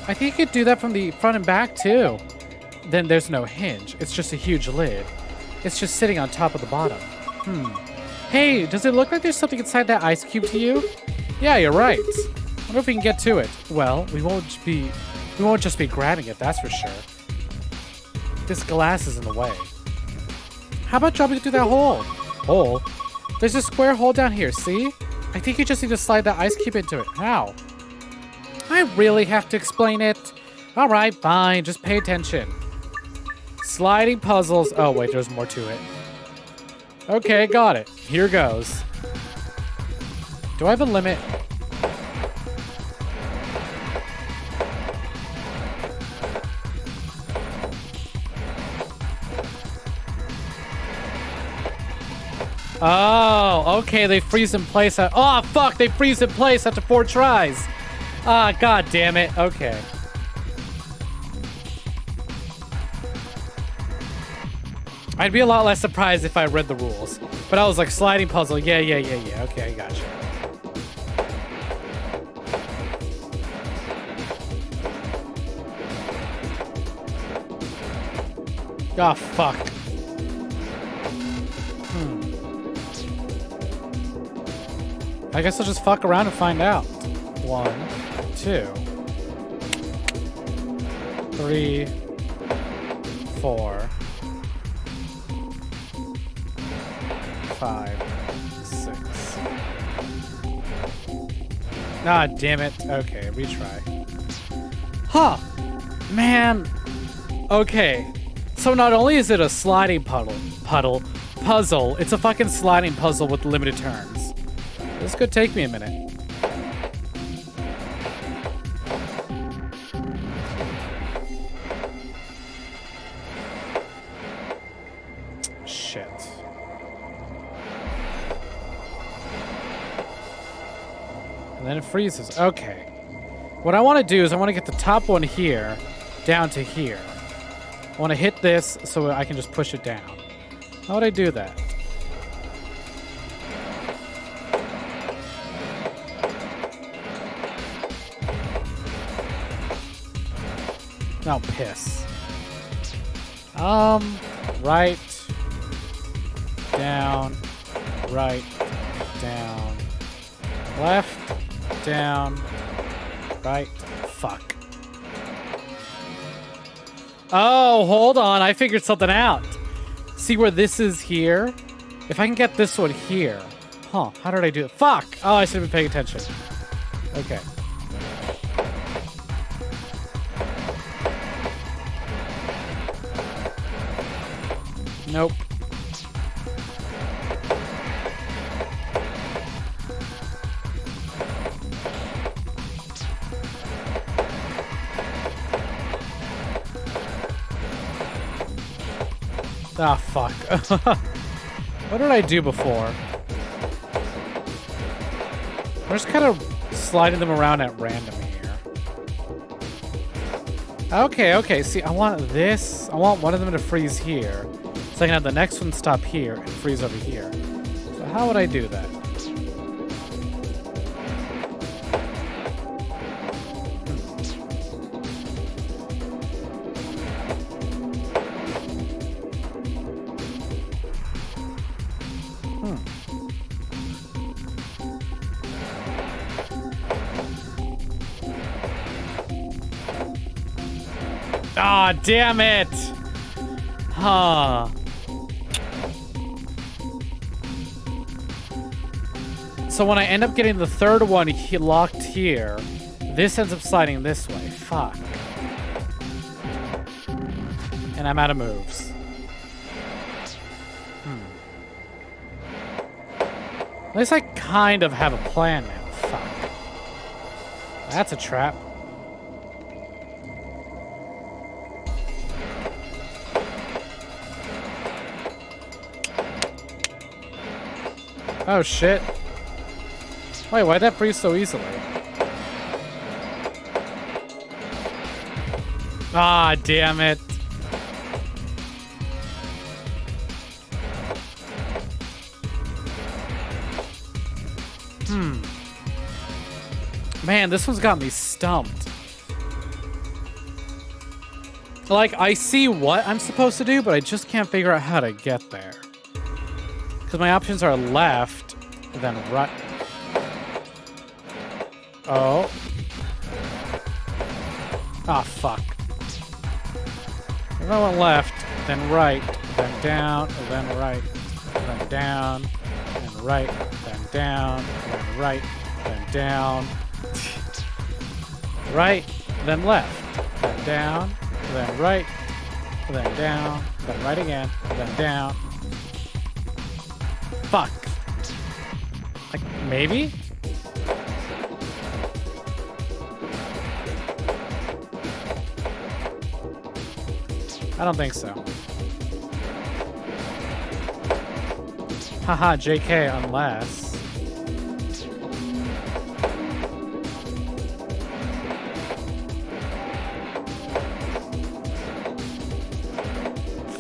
I think you could do that from the front and back, too. Then there's no hinge. It's just a huge lid. It's just sitting on top of the bottom. Hey, does it look like there's something inside that ice cube to you? Yeah, you're right. I wonder if we can get to it. Well, we won't just be grabbing it, that's for sure. This glass is in the way. How about dropping it through that hole? Hole? There's a square hole down here, see? I think you just need to slide that ice cube into it. How? I really have to explain it? Alright, fine, just pay attention. Sliding puzzles. Oh, wait, there's more to it. Okay, got it. Here goes. Do I have a limit? Oh, okay, they freeze in place. Oh, fuck, they freeze in place after 4 tries. Ah, god damn it. Okay. I'd be a lot less surprised if I read the rules. But I was like, sliding puzzle. Yeah. Okay, I gotcha. Oh, fuck. I guess I'll just fuck around and find out. 1, 2, 3, 4, 5, 6. Ah, damn it. Okay, retry. Huh. Man. Okay. So not only is it a sliding puzzle, it's a fucking sliding puzzle with limited turns. This could take me a minute. Shit. And then it freezes. Okay. What I want to do is I want to get the top one here down to here. I want to hit this so I can just push it down. How would I do that? No, piss. Right, down, right, down, left, down, right. Fuck. Oh, hold on. I figured something out. See where this is here? If I can get this one here. Huh, how did I do it? Fuck! Oh, I should have been paying attention. Okay. Nope. Ah, fuck. What did I do before? I'm just kind of sliding them around at random here. Okay. See, I want this. I want one of them to freeze here. So I can have the next one stop here and freeze over here. So how would I do that? Ah, damn it! Huh. So when I end up getting the third one locked here, this ends up sliding this way. Fuck. And I'm out of moves. At least I kind of have a plan now. Fuck. That's a trap. Oh shit. Wait, why'd that freeze so easily? Ah, damn it. Man, this one's got me stumped. Like, I see what I'm supposed to do, but I just can't figure out how to get there. Because my options are left, then right. Oh. Ah, fuck. If I went left, then right, then down, then right, then down, then right, then down, then right, then down. Right, then left, then down, then right, then down, then right again, then down. Fuck. Like, maybe? I don't think so. Haha, JK, unless...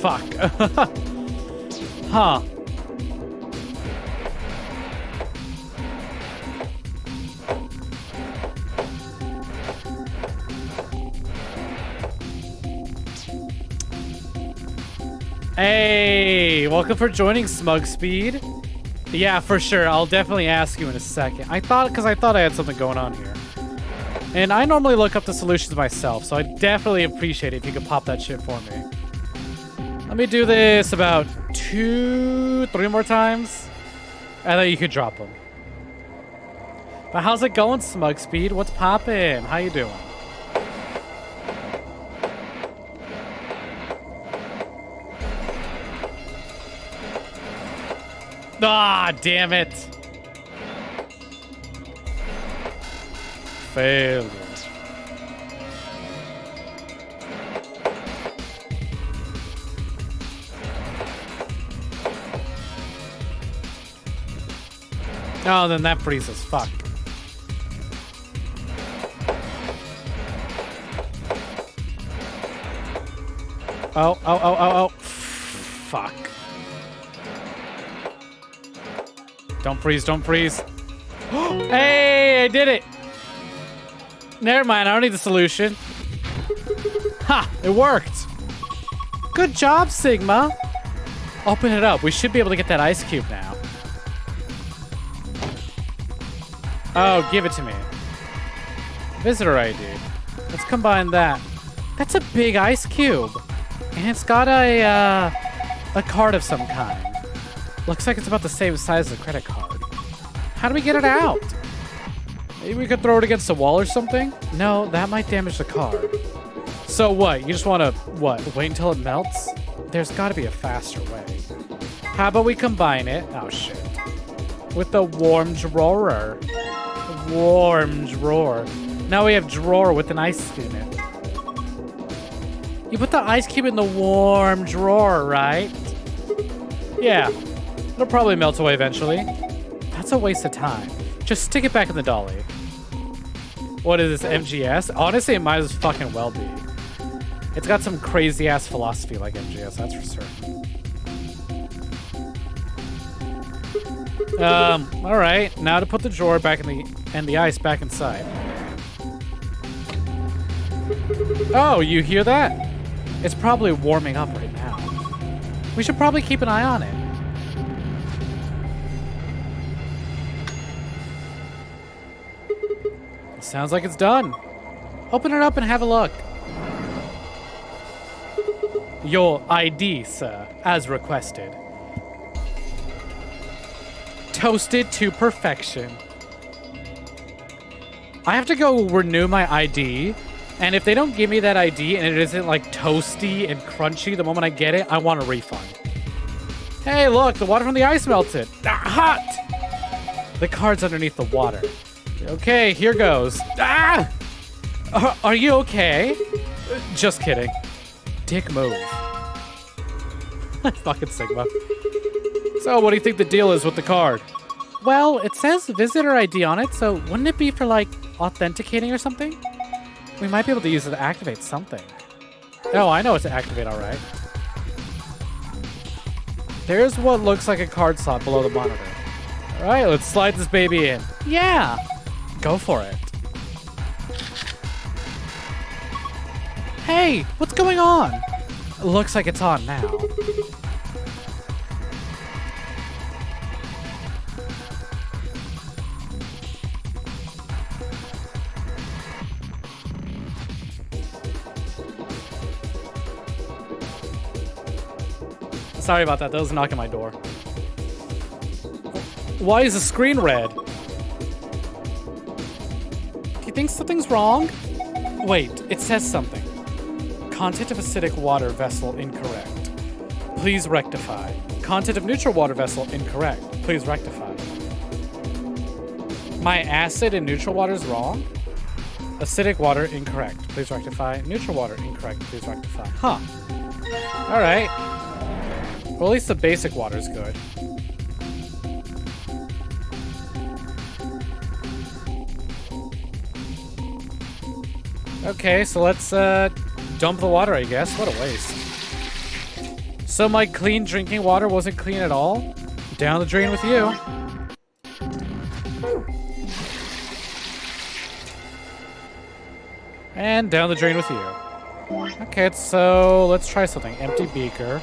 Fuck. Huh. Hey, welcome for joining Smug Speed. Yeah, for sure. I'll definitely ask you in a second. I thought I had something going on here. And I normally look up the solutions myself, so I'd definitely appreciate it if you could pop that shit for me. Let me do this about 2-3 more times, and then you could drop them. But how's it going, Smug Speed? What's poppin'? How you doing? Ah, damn it. Failure. Oh, then that freezes. Fuck. Oh. Fuck. Don't freeze, don't freeze. Hey, I did it. Never mind, I don't need the solution. Ha! It worked! Good job, Sigma! Open it up. We should be able to get that ice cube now. Oh, give it to me. Visitor ID. Let's combine that. That's a big ice cube. And it's got a card of some kind. Looks like it's about the same size as a credit card. How do we get it out? Maybe we could throw it against a wall or something? No, that might damage the card. So what? You just want to, what, wait until it melts? There's got to be a faster way. How about we combine it? Oh, shit. With the warm drawer. Warm drawer. Now we have drawer with an ice in it. You put the ice cube in the warm drawer, right? Yeah. It'll probably melt away eventually. That's a waste of time. Just stick it back in the dolly. What is this, MGS? Honestly, it might as fucking well be. It's got some crazy ass philosophy like MGS, that's for certain. Alright, now to put the drawer back in the ice back inside. Oh, you hear that? It's probably warming up right now. We should probably keep an eye on it. Sounds like it's done. Open it up and have a look. Your ID, sir, as requested. Toasted to perfection. I have to go renew my ID, and if they don't give me that ID and it isn't like toasty and crunchy the moment I get it, I want a refund. Hey, look, the water from the ice melted. Hot! The card's underneath the water. Okay, here goes. Ah! Are you okay? Just kidding. Dick move. Fucking Sigma. So, what do you think the deal is with the card? Well, it says visitor ID on it, so wouldn't it be for, like, authenticating or something? We might be able to use it to activate something. Oh, I know what to activate, alright. There's what looks like a card slot below the monitor. Alright, let's slide this baby in. Yeah! Go for it. Hey, what's going on? Looks like it's on now. Sorry about that. That was a knock on my door. Why is the screen red? Do you think something's wrong? Wait, it says something. Content of acidic water vessel incorrect. Please rectify. Content of neutral water vessel incorrect. Please rectify. My acid in neutral water is wrong? Acidic water incorrect. Please rectify. Neutral water incorrect. Please rectify. Huh. Alright. Well, at least the basic water is good. Okay, so let's dump the water, I guess. What a waste. So my clean drinking water wasn't clean at all? Down the drain with you. And down the drain with you. Okay, so let's try something. Empty beaker.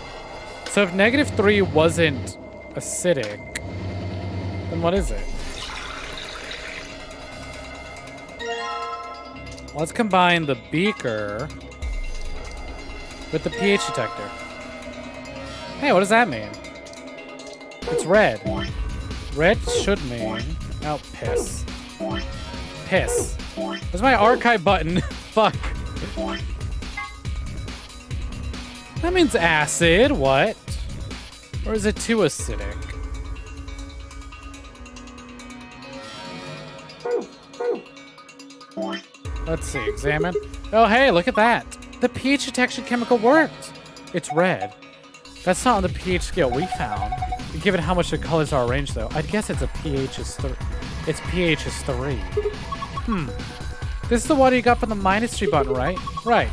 So if -3 wasn't acidic, then what is it? Let's combine the beaker with the pH detector. Hey, what does that mean? It's red. Red should mean... Oh, piss. Piss. Where's my archive button? Fuck. That means acid. What? Or is it too acidic? Let's see. Examine. Oh, hey, look at that. The pH detection chemical worked. It's red. That's not on the pH scale we found. Given how much the colors are arranged, though, I'd guess it's a pH is 3. Its pH is 3. This is the water you got from the -3 button, right? Right.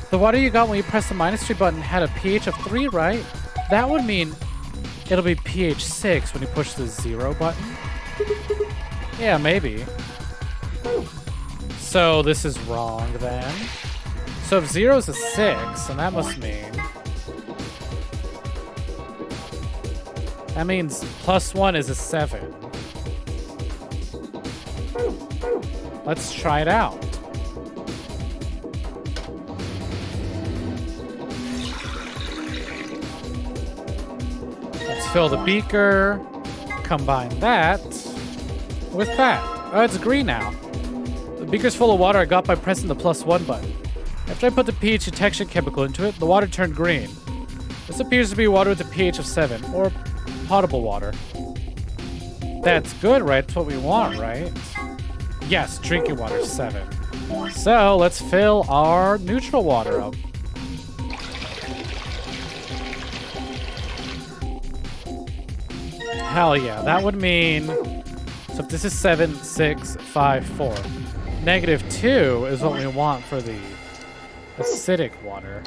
The water you got when you pressed the -3 button had a pH of 3, right? That would mean it'll be pH 6 when you push the 0 button? Yeah, maybe. So this is wrong then. So if 0 is a 6, then that must mean... That means +1 is a 7. Let's try it out. Let's fill the beaker. Combine that with that. Oh, it's green now. The beaker's full of water I got by pressing the +1 button. After I put the pH detection chemical into it, the water turned green. This appears to be water with a pH of 7, or potable water. That's good, right? That's what we want, right? Yes, drinking water, 7. So, let's fill our neutral water up. Hell yeah, that would mean... So if this is 7, 6, 5, 4. -2 is what we want for the acidic water.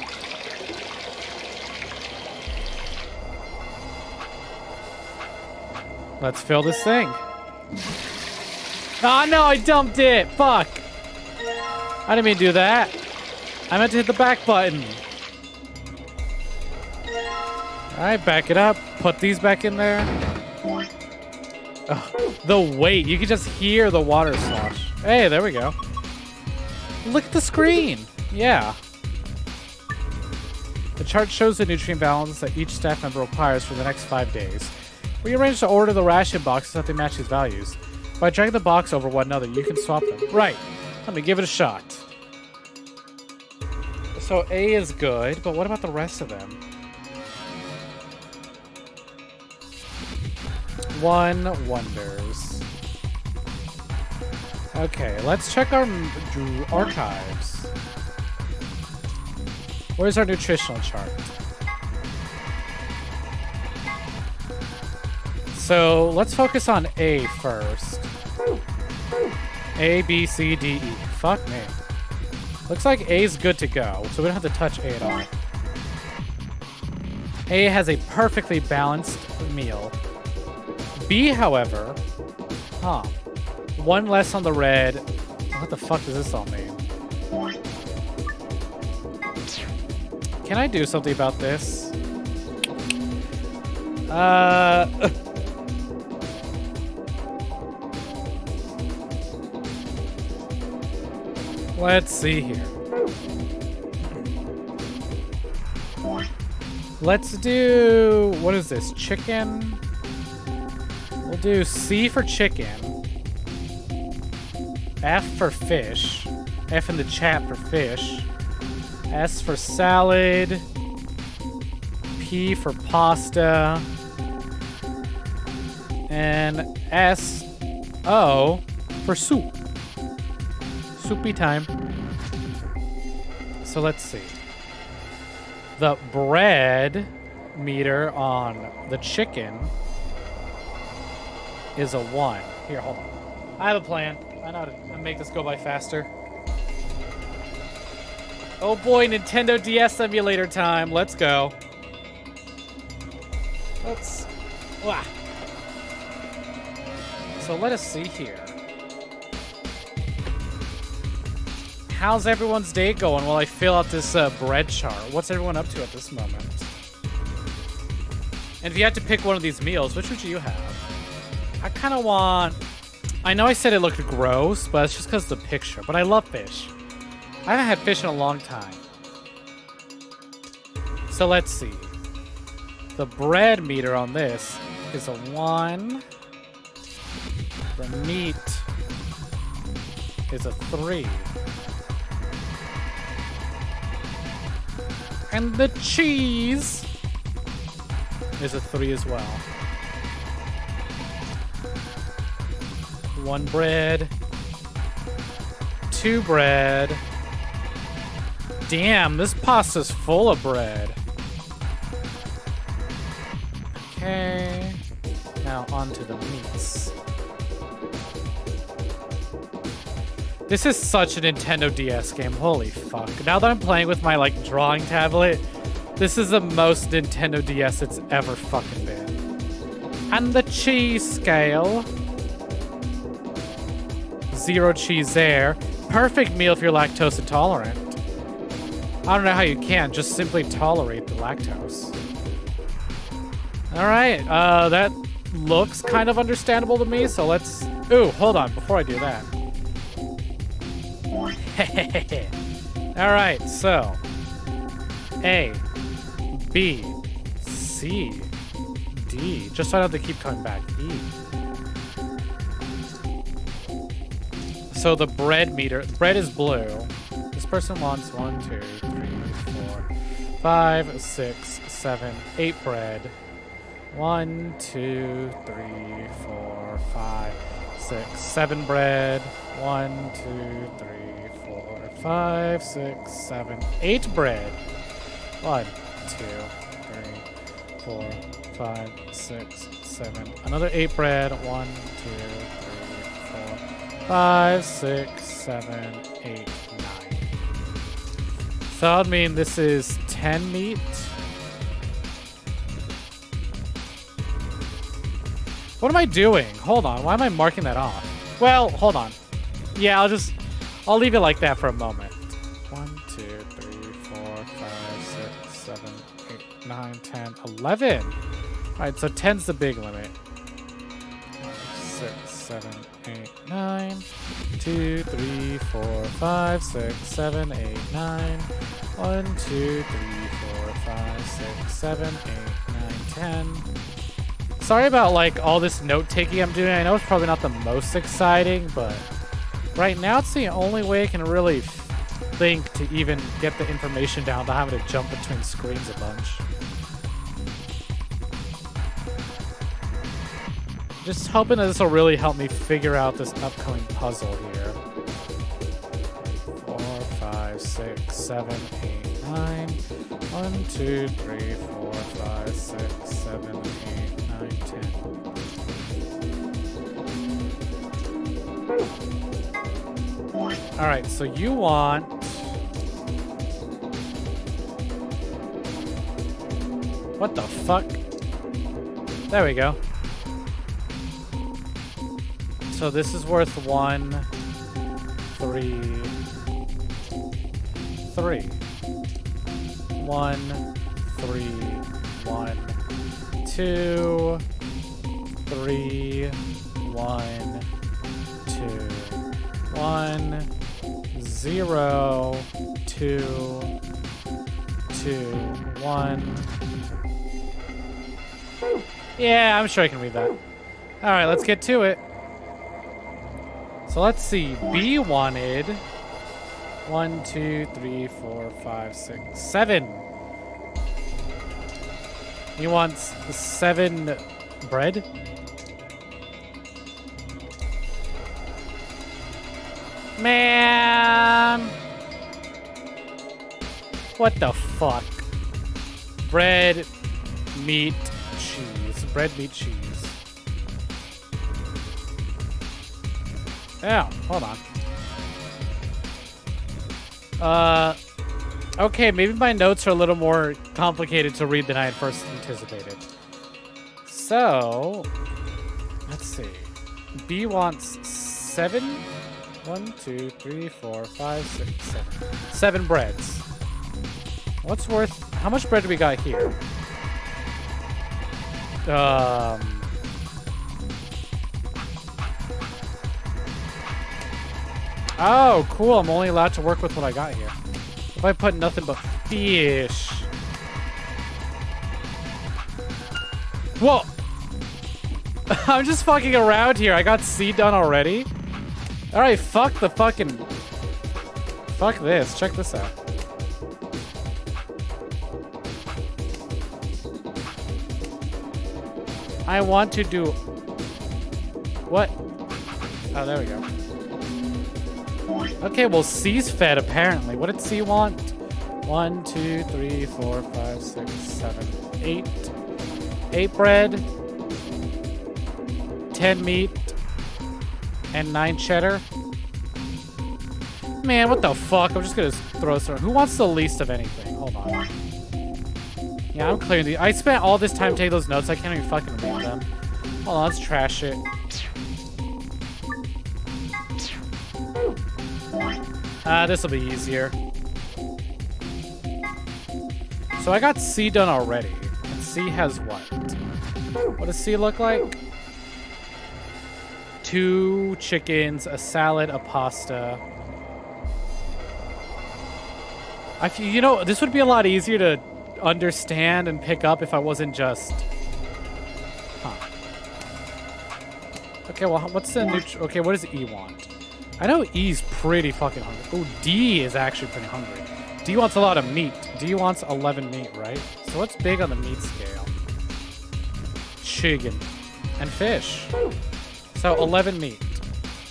Let's fill this thing. Oh no, I dumped it! Fuck! I didn't mean to do that. I meant to hit the back button. Alright, back it up. Put these back in there. Ugh, the weight. You can just hear the water slosh. Hey, there we go. Look at the screen. Yeah. The chart shows the nutrient balance that each staff member requires for the next 5 days. We arranged to order the ration boxes so that they match these values. By dragging the box over one another, you can swap them. Right. Let me give it a shot. So A is good, but what about the rest of them? 1 wonders. Okay, let's check our archives. Where's our nutritional chart? So let's focus on A first. A, B, C, D, E. Fuck me. Looks like A's good to go, so we don't have to touch A at all. A has a perfectly balanced meal. B, however, 1 less on the red. What the fuck does this all mean? Can I do something about this? Let's see here. Let's do... What is this? Chicken? We'll do C for chicken. F for fish. F in the chat for fish. S for salad. P for pasta. And S-O for soup. Soupy time. So let's see. The bread meter on the chicken is a 1. Here, hold on. I have a plan. I know how to make this go by faster. Oh boy, Nintendo DS emulator time. Let's go. Let's... Wow. So let us see here. How's everyone's day going while I fill out this bread chart? What's everyone up to at this moment? And if you had to pick one of these meals, which would you have? I kind of want... I know I said it looked gross, but it's just because of the picture. But I love fish. I haven't had fish in a long time. So let's see. The bread meter on this is a 1. The meat is a 3. And the cheese is a 3 as well. 1 bread. 2 bread. Damn, this pasta's full of bread. Okay. Now onto the meats. This is such a Nintendo DS game. Holy fuck. Now that I'm playing with my, like, drawing tablet, this is the most Nintendo DS it's ever fucking been. And the cheese scale. 0 cheese there. Perfect meal if you're lactose intolerant. I don't know how you can. Just simply tolerate the lactose. All right. That looks kind of understandable to me. So let's. Ooh, hold on. Before I do that. All right. So A, B, C, D. Just so I don't have to keep coming back. E. So the bread meter. Bread is blue. This person wants 1, 2, 3, 4, 5, 6, 7, 8 bread. 1, 2, 3, 4, 5, 6, 7 bread. 1, 2, 3, 4, 5, 6, 7, 8 bread. 1, 2, 3, 4, 5, 6, 7. Another 8 bread. 1, 2, 3, 4, 5, 6, 7, 8, 9. So that would mean this is 10 meat. What am I doing? Hold on. Why am I marking that off? Well, hold on. Yeah, I'll leave it like that for a moment. 1, 2, 3, 4, 5, 6, 7, 8, 9, 10, 11. All right, so 10's the big limit. 6, 7, 8, 9. 2, 3, 4, 5, 6, 7, 8, 9. 1, 2, 3, 4, 5, 6, 7, 8, 9, 10. Sorry about like all this note taking I'm doing. I know it's probably not the most exciting, but right now it's the only way I can really think to even get the information down without having to jump between screens a bunch. Just hoping that this will really help me figure out this upcoming puzzle here. 4, 5, 6, 7, 8, 9. 1, 2, 3, 4, 5, 6, 7, 8, 9, 10. Alright, so you want... What the fuck? There we go. So this is worth 1, 3, 3. 1, 3, 1, 2, 3, 1, 2, 1, 0, 2, 2, 1. Yeah, I'm sure I can read that. All right, let's get to it. So let's see. B wanted 1, 2, 3, 4, 5, 6, 7. He wants 7 bread. Man! What the fuck? Bread, meat, cheese. Bread, meat, cheese. Oh, hold on. Okay, maybe my notes are a little more complicated to read than I had first anticipated. So, let's see. B wants 7. 1, 2, 3, 4, 5, 6, 7. 7 breads. What's worth... How much bread do we got here? Oh, cool. I'm only allowed to work with what I got here. If I put nothing but fish. Whoa. I'm just fucking around here. I got C done already. Alright, fuck the fucking... Fuck this. Check this out. I want to do... What? Oh, there we go. Okay, well, C's fed, apparently. What did C want? 1, 2, 3, 4, 5, 6, 7, 8. 8 bread. 10 meat. And 9 cheddar. Man, what the fuck? I'm just gonna throw this around. Who wants the least of anything? Hold on. Yeah, I'm clearing these. I spent all this time taking those notes. I can't even fucking read them. Hold on, let's trash it. This will be easier. So I got C done already. And C has what? What does C look like? 2 chickens, a salad, a pasta. You know, this would be a lot easier to understand and pick up if I wasn't just... Huh. Okay, well, what's the okay, what does E want? I know E's pretty fucking hungry. Oh, D is actually pretty hungry. D wants a lot of meat. D wants 11 meat, right? So what's big on the meat scale? Chicken. And fish. So 11 meat.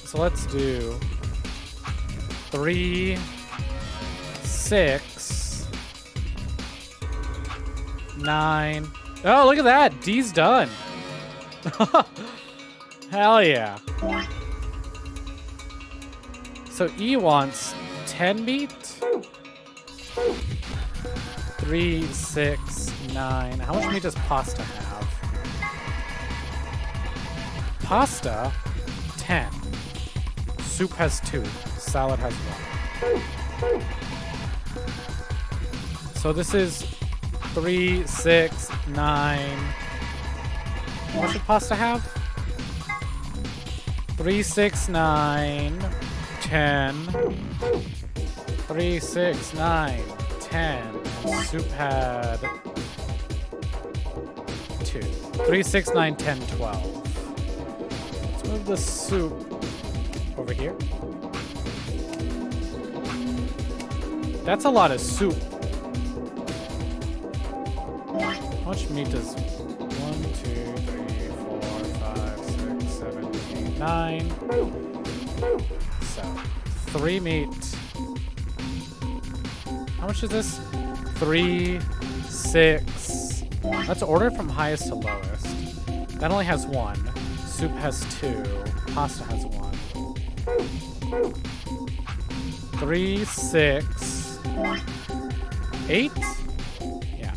So let's do 3, 6, 9. Oh, look at that. D's done. Hell yeah. So E wants 10 meat. 3, 6, 9. How much meat does pasta have? Pasta, 10. Soup has 2. Salad has 1. So this is 3, 6, 9. How much should pasta have? 3, 6, 9, 10. 3, 6, 9, 10. And soup had 2. 3, 6, 9, 10, 12. Let's move the soup over here. That's a lot of soup. How much meat does 1, 2, 3, 4, 5, 6, 7, 8, 9. So 3 meat. How much is this? 3, 6. Let's order from highest to lowest. That only has 1. Soup has 2. Pasta has 1. 3, 6, 8? Yeah.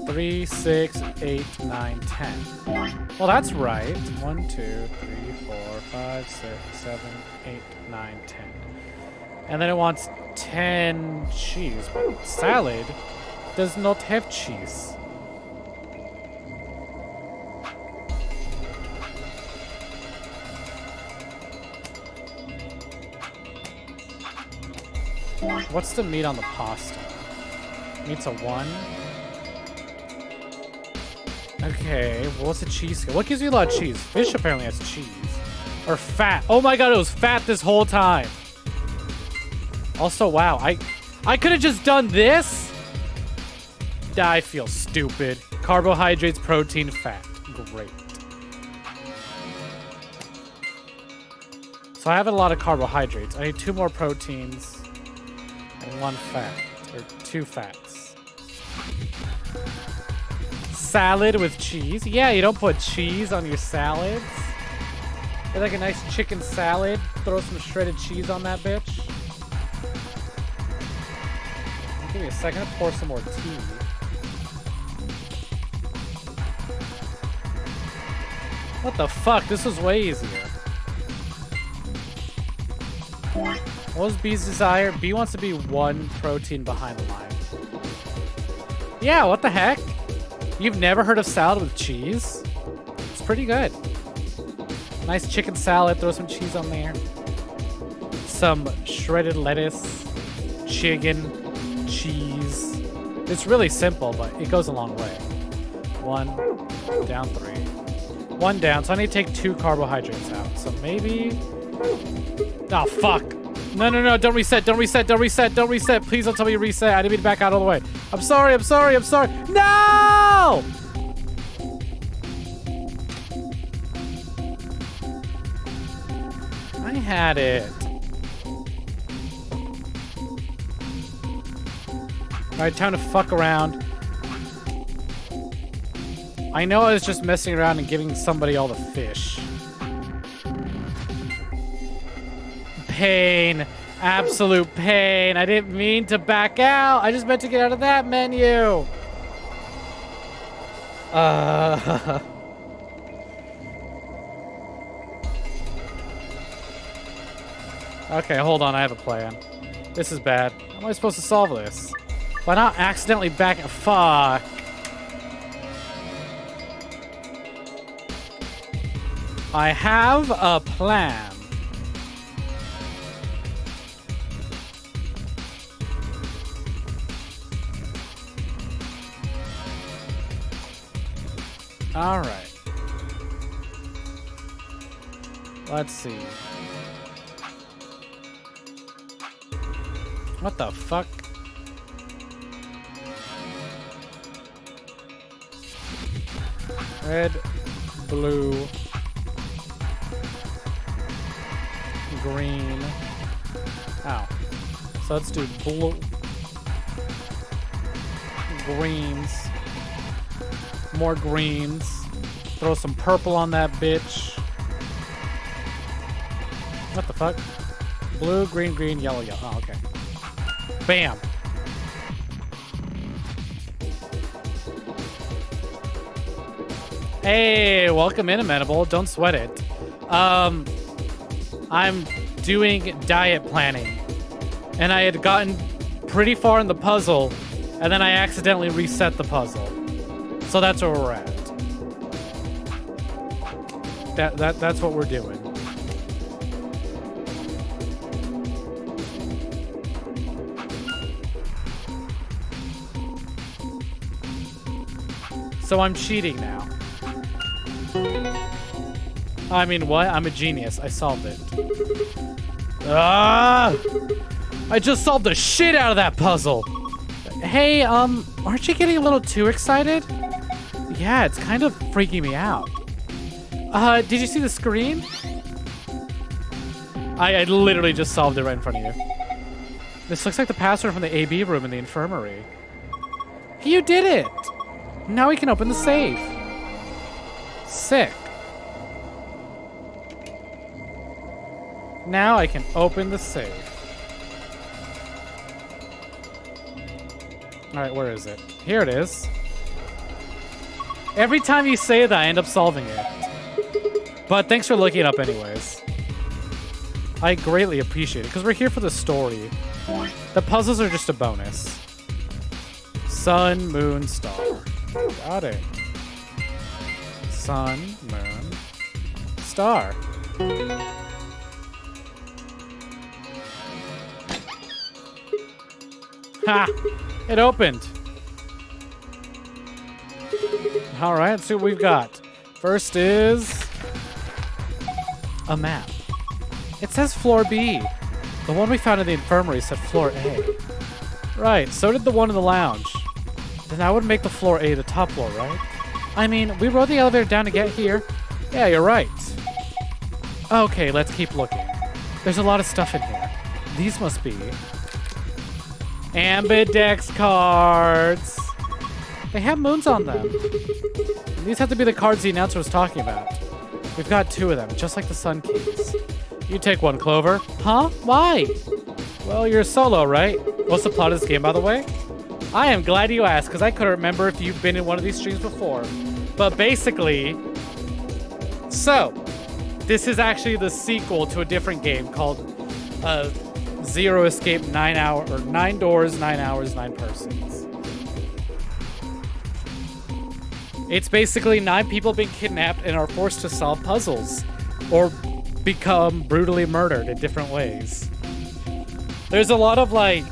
3, 6, 8, 9, 10. Well, that's right. 1, 2, 3, 4, 5, 6, 7, 8, 9, 10. And then it wants 10 cheese, but salad does not have cheese. What's the meat on the pasta? Meat's a 1. Okay, well, what's the cheese scale? What gives you a lot of cheese? Fish apparently has cheese. Or fat. Oh my god, it was fat this whole time. Also, wow, I could have just done this? I feel stupid. Carbohydrates, protein, fat. Great. So I have a lot of carbohydrates. I need 2 more proteins and 1 fat. Or 2 fats. Salad with cheese. Yeah, you don't put cheese on your salads. Get like a nice chicken salad. Throw some shredded cheese on that bitch. Give me a second to pour some more tea. What the fuck? This was way easier. What was B's desire? B wants to be 1 protein behind the line. Yeah, what the heck? You've never heard of salad with cheese? It's pretty good. Nice chicken salad, throw some cheese on there. Some shredded lettuce, chicken, cheese. It's really simple, but it goes a long way. 1, down 3. 1 down, so I need to take 2 carbohydrates out. So maybe... Oh, fuck. No, no, no, don't reset, don't reset, don't reset, don't reset. Please don't tell me you reset. I didn't mean to back out all the way. I'm sorry, I'm sorry, I'm sorry. No! I had it. Alright, time to fuck around. I know I was just messing around and giving somebody all the fish. Pain. Absolute pain. I didn't mean to back out. I just meant to get out of that menu. Okay, hold on. I have a plan. This is bad. How am I supposed to solve this? By not accidentally back... Fuck. I have a plan. All right. Let's see. What the fuck? Red, blue, green. Ow. So let's do blue, greens, more greens. Throw some purple on that bitch. What the fuck? Blue, green, green, yellow, yellow. Oh, okay. Bam. Hey, welcome in, Amenable. Don't sweat it. I'm doing diet planning. And I had gotten pretty far in the puzzle, and then I accidentally reset the puzzle. So that's where we're at. That's what we're doing. So I'm cheating now. I mean, what? I'm a genius. I solved it. Ah! I just solved the shit out of that puzzle. Hey, aren't you getting a little too excited? Yeah, it's kind of freaking me out. Did you see the screen? I literally just solved it right in front of you. This looks like the password from the AB room in the infirmary. You did it! Now we can open the safe. Sick. Now I can open the safe. Alright, where is it? Here it is. Every time you say that, I end up solving it. But thanks for looking it up anyways. I greatly appreciate it, because we're here for the story. The puzzles are just a bonus. Sun, moon, star. Got it. Sun, moon, star. Ha! It opened. Alright, let's see what we've got. First is a map. It says floor B. The one we found in the infirmary said floor A. Right, so did the one in the lounge. Then that would make the floor A the top floor, right? I mean, we rode the elevator down to get here. Yeah, you're right. Okay, let's keep looking. There's a lot of stuff in here. These must be Ambidex cards. They have moons on them. And these have to be the cards the announcer was talking about. We've got 2 of them, just like the Sun Keys. You take one, Clover. Huh? Why? Well, you're solo, right? What's the plot of this game, by the way? I am glad you asked, because I couldn't remember if you've been in one of these streams before. But basically... So, this is actually the sequel to a different game called Zero Escape 9 Doors, 9 Hours, 9 Persons. It's basically 9 people being kidnapped and are forced to solve puzzles. Or become brutally murdered in different ways. There's a lot of, like,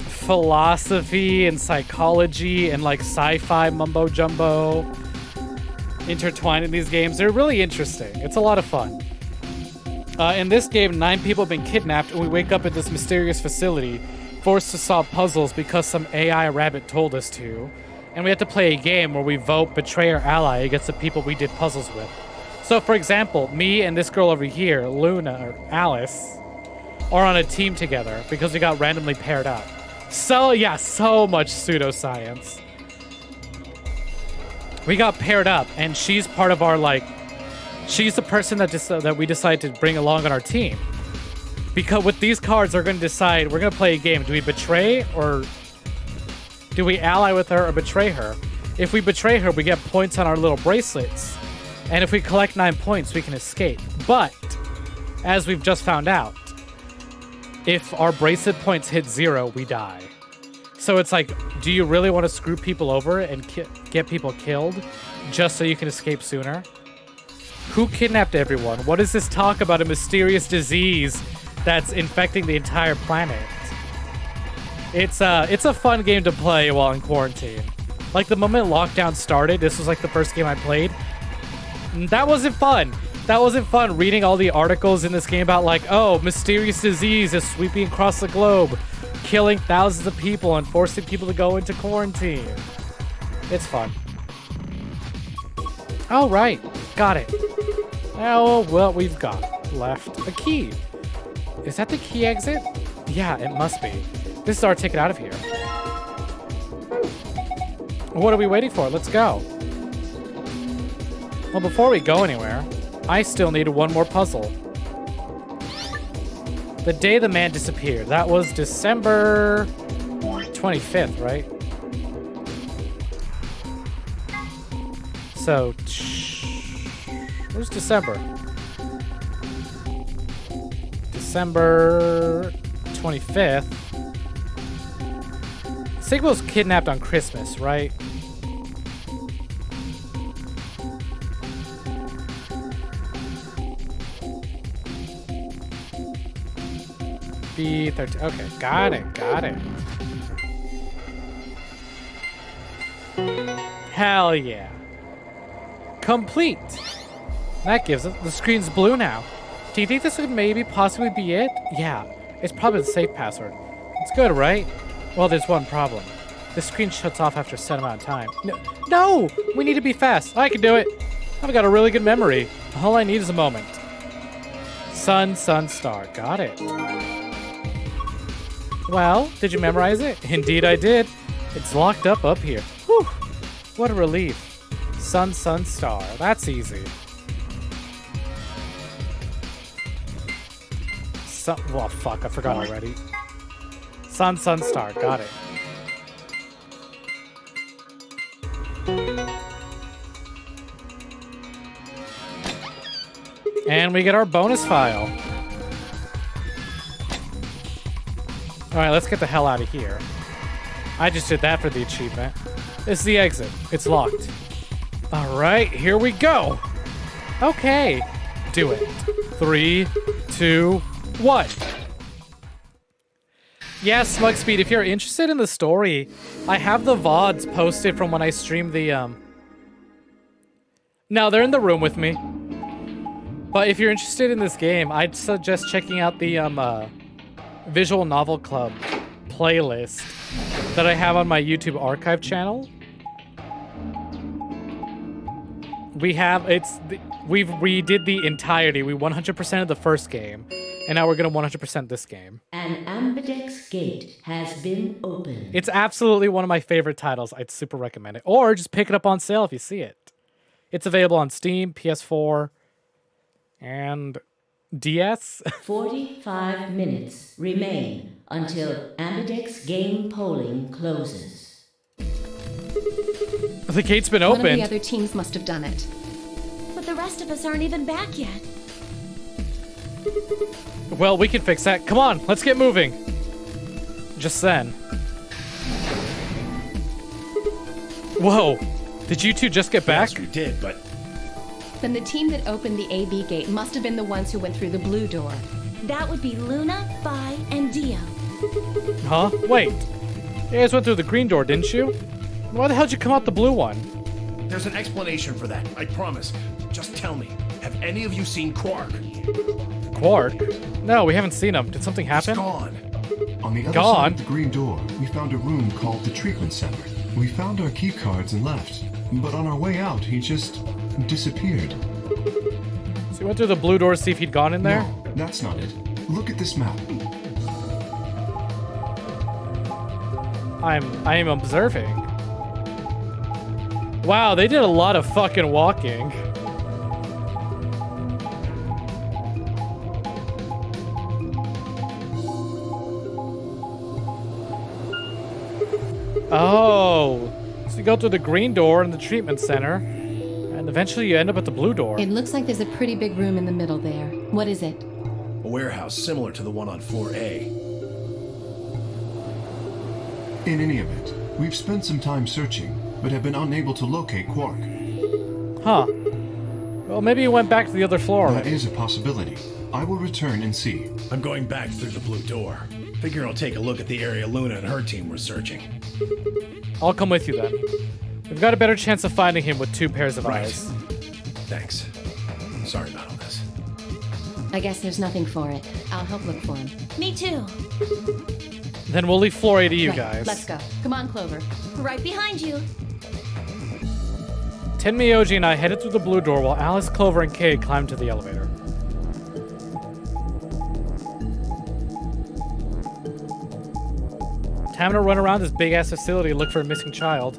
philosophy and psychology and, like, sci-fi mumbo-jumbo intertwined in these games. They're really interesting. It's a lot of fun. In this game, 9 people have been kidnapped, and we wake up at this mysterious facility, forced to solve puzzles because some AI rabbit told us to. And we have to play a game where we vote betray our ally against the people we did puzzles with. So, for example, me and this girl over here, Luna, or Alice, are on a team together because we got randomly paired up. So, yeah, so much pseudoscience. We got paired up, and she's part of our, like... She's the person that we decided to bring along on our team. Because with these cards, we're going to decide, we're going to play a game. Do we betray, or do we ally with her or betray her? If we betray her, we get points on our little bracelets. And if we collect 9 points, we can escape. But, as we've just found out, if our bracelet points hit 0, we die. So it's like, do you really want to screw people over and get people killed just so you can escape sooner? Who kidnapped everyone? What is this talk about a mysterious disease that's infecting the entire planet? It's a fun game to play while in quarantine. Like, the moment lockdown started, this was like the first game I played. That wasn't fun. That wasn't fun reading all the articles in this game about like, oh, mysterious disease is sweeping across the globe, killing thousands of people and forcing people to go into quarantine. It's fun. Oh, right. Got it. Oh, well, we've got left a key. Is that the key exit? Yeah, it must be. This is our ticket out of here. What are we waiting for? Let's go. Well, before we go anywhere, I still need one more puzzle. The day the man disappeared. That was December 25th, right? So, where's December? December 25th. Sigma was kidnapped on Christmas, right? B13. Okay, got it. Hell yeah. Complete. That gives it. The screen's blue now. Do you think this would maybe possibly be it? Yeah, it's probably the safe password. It's good, right? Well, there's one problem. The screen shuts off after a set amount of time. No! We need to be fast. I can do it. I've got a really good memory. All I need is a moment. Sun, star. Got it. Well, did you memorize it? Indeed I did. It's locked up here. Whew. What a relief. Sun, star. That's easy. Well, fuck. I forgot already. Sun, star. Got it. And we get our bonus file. Alright, let's get the hell out of here. I just did that for the achievement. This is the exit. It's locked. Alright, here we go. Okay. Do it. 3, 2, 1. Yeah, Smugspeed, if you're interested in the story, I have the VODs posted from when I streamed the, No, they're in the room with me. But if you're interested in this game, I'd suggest checking out the, Visual Novel Club playlist that I have on my YouTube archive channel. We did the entirety. We 100% of the first game, and now we're gonna 100% this game. An Ambidex gate has been opened. It's absolutely one of my favorite titles. I'd super recommend it. Or just pick it up on sale if you see it. It's available on Steam, PS4, and DS. 45 minutes remain until Ambidex game polling closes. The gate's been opened. One of the other teams must have done it. But the rest of us aren't even back yet. Well, we can fix that. Come on, let's get moving. Just then. Whoa, did you two just get back? Yes, we did, but... Then the team that opened the AB gate must have been the ones who went through the blue door. That would be Luna, Bai, and Dio. Huh? Wait. You guys went through the green door, didn't you? Why the hell did you come out the blue one? There's an explanation for that, I promise. Just tell me, have any of you seen Quark? Quark? No, we haven't seen him. Did something He's happen? gone. On the other Gone? side of the green door, we found a room called the treatment center. We found our key cards and left, but on our way out, he just disappeared. So you went through the blue door to see if he'd gone in there? No, that's not it. Look at this map. I am observing. Wow, they did a lot of fucking walking. Oh, so you go through the green door in the treatment center, and eventually you end up at the blue door. It looks like there's a pretty big room in the middle there. What is it? A warehouse similar to the one on floor A. In any event, we've spent some time searching, but have been unable to locate Quark. Huh. Well, maybe he went back to the other floor. That is a possibility. I will return and see. I'm going back through the blue door. Figure I'll take a look at the area Luna and her team were searching. I'll come with you then. We've got a better chance of finding him with 2 pairs of Right. eyes. Thanks. Sorry about all this. I guess there's nothing for it. I'll help look for him. Me too. Then we'll leave floor A to you Right, guys. Let's go. Come on, Clover. Right behind you. Tenmyoji and I headed through the blue door while Alice, Clover, and Kay climbed to the elevator. Time to run around this big-ass facility and look for a missing child.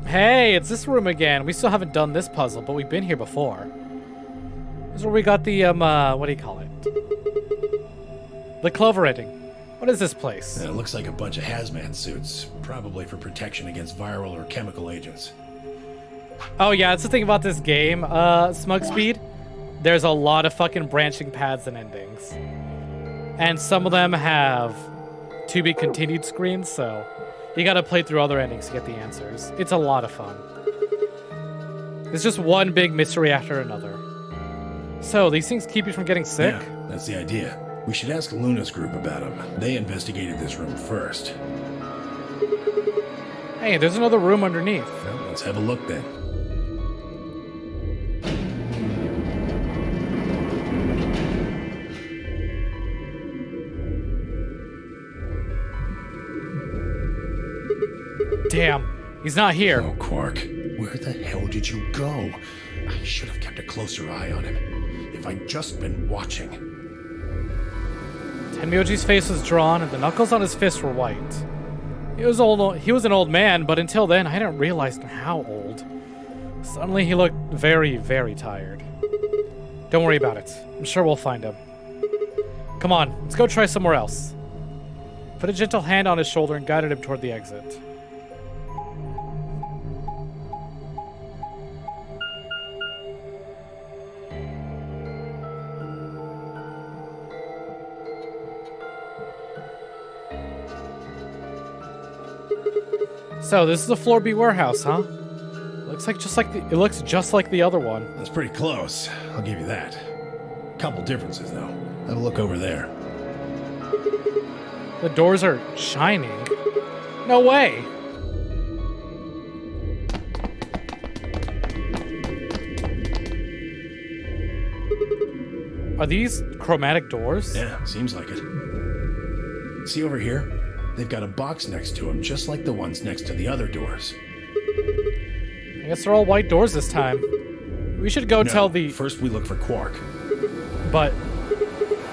Hey, it's this room again. We still haven't done this puzzle, but we've been here before. This is where we got the, what do you call it? The Clover ending. What is this place? It looks like a bunch of hazmat suits, probably for protection against viral or chemical agents. Oh yeah, that's the thing about this game, Smug Speed. There's a lot of fucking branching paths and endings. And some of them have to be continued screens, so you gotta play through other endings to get the answers. It's a lot of fun. It's just one big mystery after another. So, these things keep you from getting sick? Yeah, that's the idea. We should ask Luna's group about them. They investigated this room first. Hey, there's another room underneath. Well, let's have a look then. Damn, he's not here. Oh, Quark, where the hell did you go? I should have kept a closer eye on him. If I'd just been watching. Tenmyoji's face was drawn and the knuckles on his fists were white. He was an old man, but until then I hadn't realized how old. Suddenly he looked very, very tired. Don't worry about it. I'm sure we'll find him. Come on, let's go try somewhere else. Put a gentle hand on his shoulder and guided him toward the exit. So this is the Floor B warehouse, huh? It looks just like the other one. That's pretty close. I'll give you that. Couple differences, though. Have a look over there. The doors are shining. No way. Are these chromatic doors? Yeah, seems like it. See over here? They've got a box next to them, just like the ones next to the other doors. I guess they're all white doors this time. We should go tell the... First we look for Quark. But,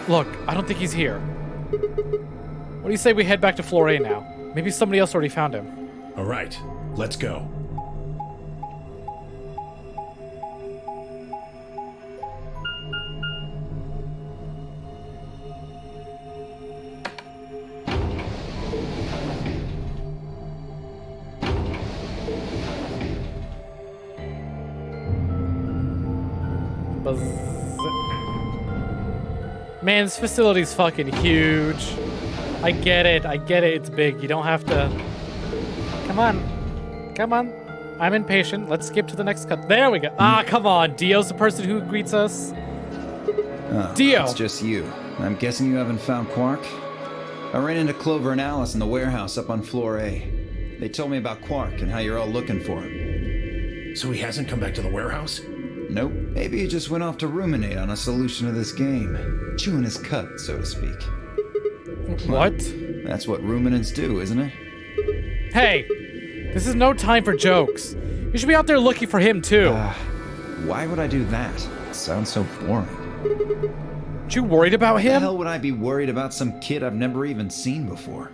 look, I don't think he's here. What do you say we head back to Floor A now? Maybe somebody else already found him. All right, let's go. Man, this facility's fucking huge. I get it, it's big. You don't have to... Come on. I'm impatient. Let's skip to the next cut. There we go. Ah, come on. Dio's the person who greets us. Oh, Dio. It's just you. I'm guessing you haven't found Quark? I ran into Clover and Alice in the warehouse up on Floor A. They told me about Quark and how you're all looking for him. So he hasn't come back to the warehouse? Nope. Maybe he just went off to ruminate on a solution to this game. Chewing his cud, so to speak. What? That's what ruminants do, isn't it? Hey, this is no time for jokes. You should be out there looking for him, too. Why would I do that? It sounds so boring. Aren't you worried about Why the him? hell would I be worried about some kid I've never even seen before?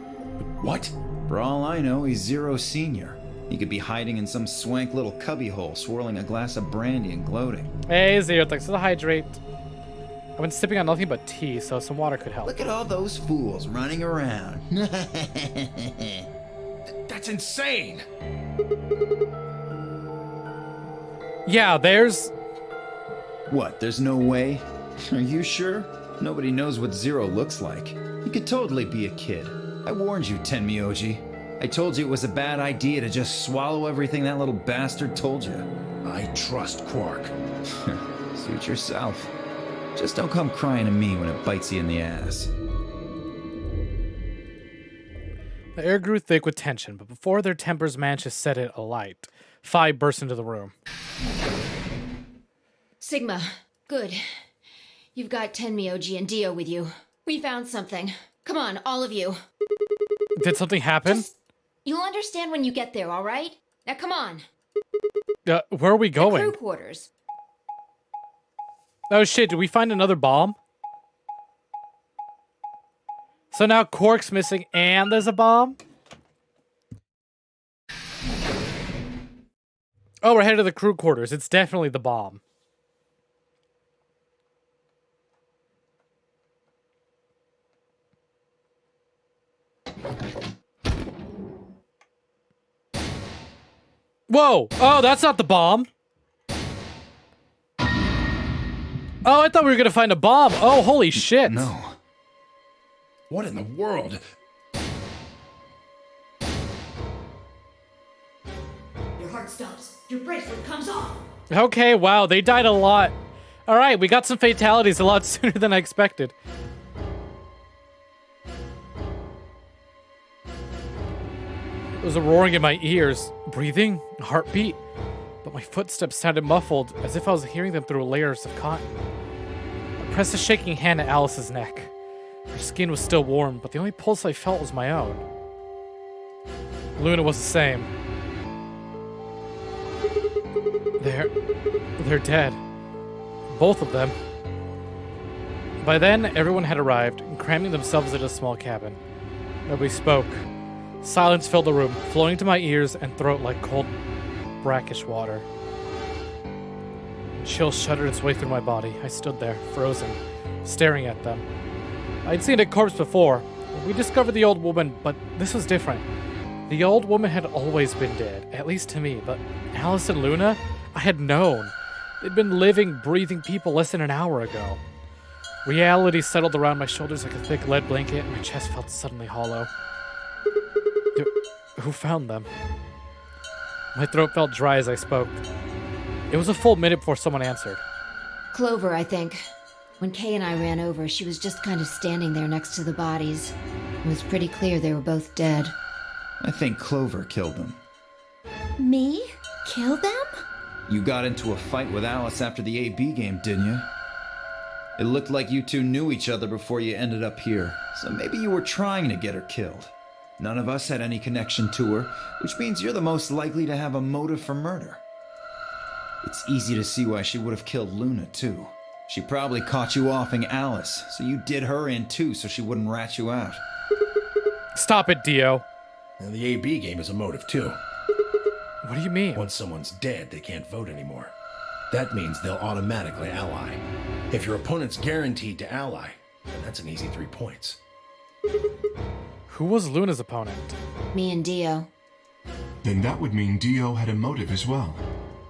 What? For all I know, he's Zero Senior. He could be hiding in some swank little cubbyhole, swirling a glass of brandy and gloating. Hey, Zero, thanks for the hydrate. I've been sipping on nothing but tea, so some water could help. Look at all those fools running around. That's insane! Yeah, there's... What, there's no way? Are you sure? Nobody knows what Zero looks like. He could totally be a kid. I warned you, Tenmyoji. I told you it was a bad idea to just swallow everything that little bastard told you. I trust Quark. Suit yourself. Just don't come crying to me when it bites you in the ass. The air grew thick with tension, but before their tempers managed to set it alight, Phi burst into the room. Sigma, good. You've got Tenmyoji and Dio with you. We found something. Come on, all of you. Did something happen? You'll understand when you get there, all right? Now come on. Where are we The going? crew quarters. Oh shit, did we find another bomb? So now Quark's missing and there's a bomb? Oh, we're headed to the crew quarters. It's definitely the bomb. Whoa! Oh, that's not the bomb. Oh, I thought we were gonna find a bomb. Oh, holy shit. No. What in the world? Your heart stops. Your bracelet comes off. Okay, wow, they died a lot. Alright, we got some fatalities a lot sooner than I expected. There was a roaring in my ears, breathing, a heartbeat, but my footsteps sounded muffled, as if I was hearing them through layers of cotton. I pressed a shaking hand at Alice's neck. Her skin was still warm, but the only pulse I felt was my own. Luna was the same. They're dead. Both of them. By then, everyone had arrived, cramming themselves into a small cabin. Nobody spoke. Silence filled the room, flowing to my ears and throat like cold, brackish water. A chill shuddered its way through my body. I stood there, frozen, staring at them. I'd seen a corpse before. We discovered the old woman, but this was different. The old woman had always been dead, at least to me, but Alice and Luna, I had known. They'd been living, breathing people less than an hour ago. Reality settled around my shoulders like a thick lead blanket, and my chest felt suddenly hollow. Who found them? My throat felt dry as I spoke. It was a full minute before someone answered. Clover, I think. When Kay and I ran over, she was just kind of standing there next to the bodies. It was pretty clear they were both dead. I think Clover killed them. Me? Kill them? You got into a fight with Alice after the AB game, didn't you? It looked like you two knew each other before you ended up here, so maybe you were trying to get her killed. None of us had any connection to her, which means you're the most likely to have a motive for murder. It's easy to see why she would have killed Luna, too. She probably caught you offing Alice, so you did her in too so she wouldn't rat you out. Stop it, Dio. And the AB game is a motive, too. What do you mean? Once someone's dead, they can't vote anymore. That means they'll automatically ally. If your opponent's guaranteed to ally, then that's an easy 3 points. Who was Luna's opponent? Me and Dio. Then that would mean Dio had a motive as well.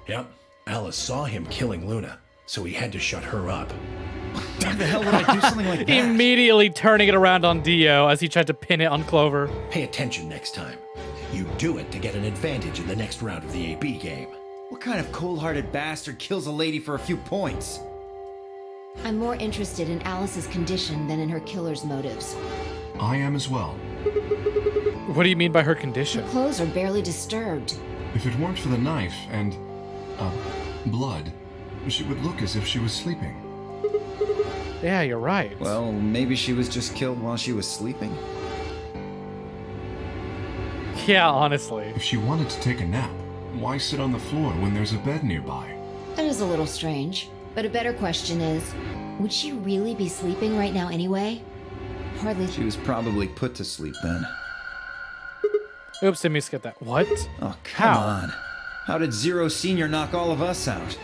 Yep, Alice saw him killing Luna, so he had to shut her up. Why the hell would I do something like that? Immediately turning it around on Dio as he tried to pin it on Clover. Pay attention next time. You do it to get an advantage in the next round of the AB game. What kind of cold-hearted bastard kills a lady for a few points? I'm more interested in Alice's condition than in her killer's motives. I am as well. What do you mean by her Her condition? clothes are barely disturbed. If it weren't for the knife and, blood, she would look as if she was sleeping. Yeah, you're right. Well, maybe she was just killed while she was sleeping. Yeah, honestly. If she wanted to take a nap, why sit on the floor when there's a bed nearby? That is a little strange. But a better question is, would she really be sleeping right now anyway? Hardly. She was probably put to sleep then. Oops, didn't mean to skip that. What? Oh, come How? on. How did Zero Senior knock all of us out?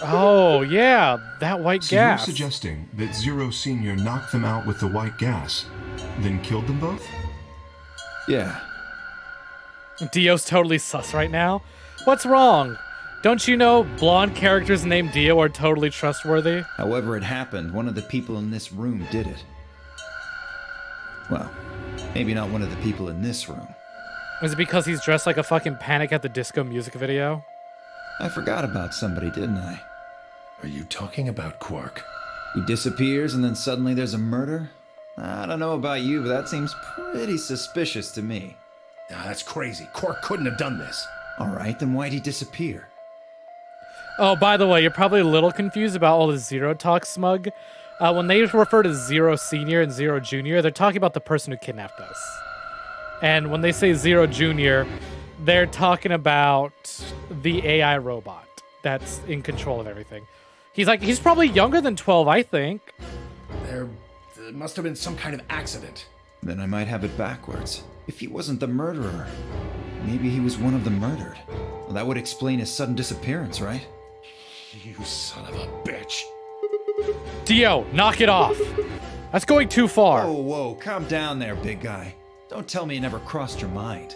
Oh, yeah, that white So gas. you're suggesting that Zero Senior knocked them out with the white gas, then killed them both? Yeah. Dio's totally sus right now. What's wrong? Don't you know blonde characters named Dio are totally trustworthy? However it happened, one of the people in this room did it. Well, maybe not one of the people in this room. Is it because he's dressed like a fucking Panic at the Disco music video? I forgot about somebody, didn't I? Are you talking about Quark? He disappears and then suddenly there's a murder? I don't know about you, but that seems pretty suspicious to me. Nah, that's crazy. Quark couldn't have done this. Alright, then why'd he disappear? Oh, by the way, you're probably a little confused about all the Zero talk, Smug. When they refer to Zero Senior and Zero Junior, they're talking about the person who kidnapped us. And when they say Zero Junior, they're talking about the AI robot that's in control of everything. He's probably younger than 12, I think. There must have been some kind of accident. Then I might have it backwards. If he wasn't the murderer, maybe he was one of the murdered. Well, that would explain his sudden disappearance, right? You son of a bitch. Dio, knock it off. That's going too far. Whoa, calm down there, big guy. Don't tell me it never crossed your mind.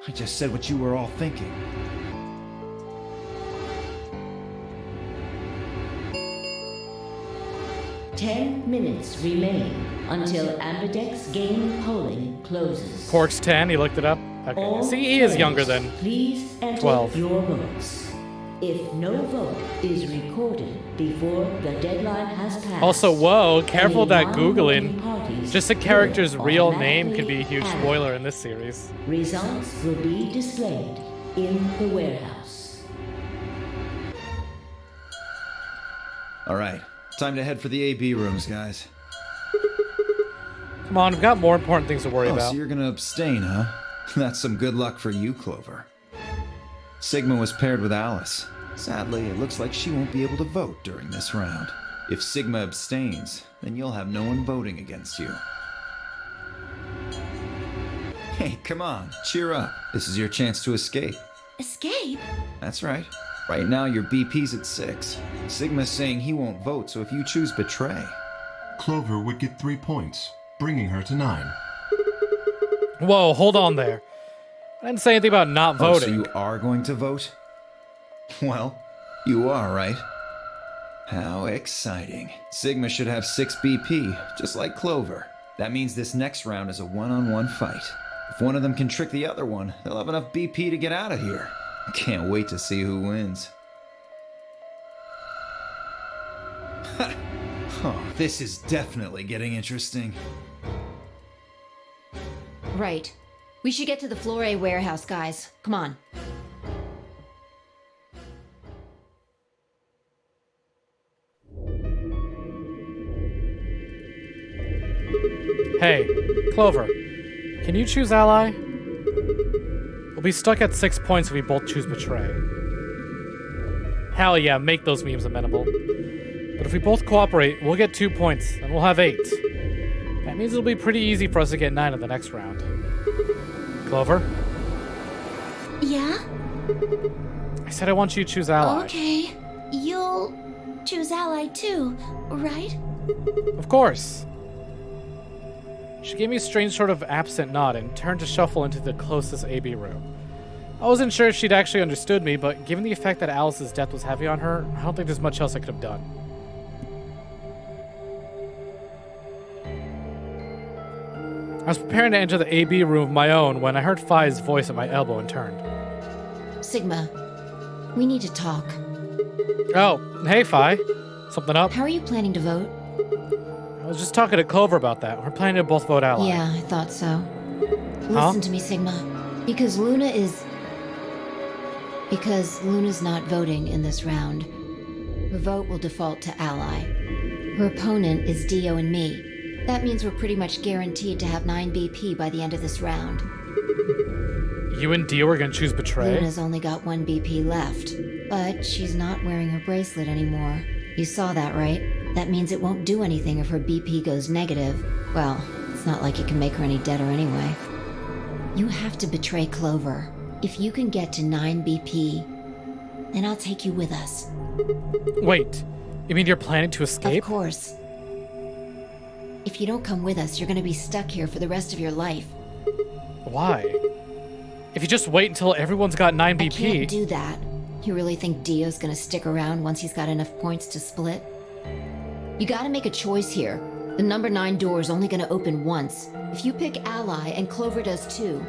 I just said what you were all thinking. Ten minutes remain until Ambidex game polling closes. Quark's 10, he looked it up. Okay. All See, he is younger players, than please enter 12. your votes. If no vote is recorded before the deadline has passed. Also, whoa, careful any that non-voting Googling. parties Just a will character's real name could be a automatically huge added. spoiler in this series. Results will be displayed in the warehouse. Alright, time to head for the AB rooms, guys. Come on, we've got more important things to worry Oh, about. so you're gonna abstain, huh? That's some good luck for you, Clover. Sigma was paired with Alice. Sadly, it looks like she won't be able to vote during this round. If Sigma abstains, then you'll have no one voting against you. Hey, come on, cheer up. This is your chance to escape. Escape? That's right. Right now, your BP's at 6. Sigma's saying he won't vote, so if you choose Betray... Clover would get 3 points, bringing her to 9. Whoa, hold on there. I didn't say anything about not Oh, so voting. you are going to vote? Well, you are, right? How exciting. Sigma should have 6 BP, just like Clover. That means this next round is a one-on-one fight. If one of them can trick the other one, they'll have enough BP to get out of here. Can't wait to see who wins. Oh, this is definitely getting interesting. Right. We should get to the Floor A warehouse, guys. Come on. Hey, Clover, can you choose Ally? We'll be stuck at 6 points if we both choose Betray. Hell yeah, make those memes amenable. But if we both cooperate, we'll get 2 points, and we'll have 8. That means it'll be pretty easy for us to get 9 in the next round. Clover? Yeah? I said I want you to choose Ally. Okay. You'll choose Ally too, right? Of course. She gave me a strange sort of absent nod and turned to shuffle into the closest AB room. I wasn't sure if she'd actually understood me, but given the effect that Alice's death was heavy on her, I don't think there's much else I could have done. I was preparing to enter the AB room of my own when I heard Phi's voice at my elbow and turned. Sigma, we need to talk. Oh, hey Phi. Something up? How are you planning to vote? I was just talking to Clover about that. We're planning to both vote Ally. Yeah, I thought so. Listen to me, Sigma. Because Luna's not voting in this round, her vote will default to Ally. Her opponent is Dio and me. That means we're pretty much guaranteed to have 9 BP by the end of this round. You and Dio are gonna choose Betray? Luna's only got 1 BP left, but she's not wearing her bracelet anymore. You saw that, right? That means it won't do anything if her BP goes negative. Well, it's not like it can make her any deader anyway. You have to betray Clover. If you can get to 9 BP, then I'll take you with us. Wait, you mean you're planning to escape? Of course. If you don't come with us, you're gonna be stuck here for the rest of your life. Why? If you just wait until everyone's got 9 I can't BP. do that. You really think Dio's gonna stick around once he's got enough points to split? You gotta make a choice here. The number 9 door is only gonna open once. If you pick Ally and Clover does too,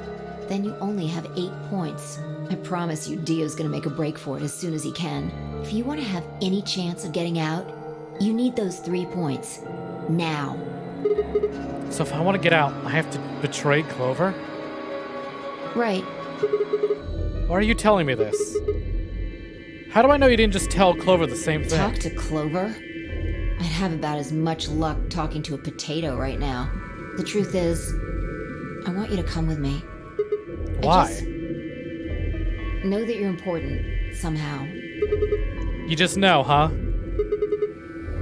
then you only have 8 points. I promise you Dio's gonna make a break for it as soon as he can. If you want to have any chance of getting out, you need those 3 points. Now. So if I want to get out, I have to betray Clover? Right. Why are you telling me this? How do I know you didn't just tell Clover the same thing? Talk to Clover? I'd have about as much luck talking to a potato right now. The truth is, I want you to come with me. Why? I just know that you're important, somehow. You just know, huh?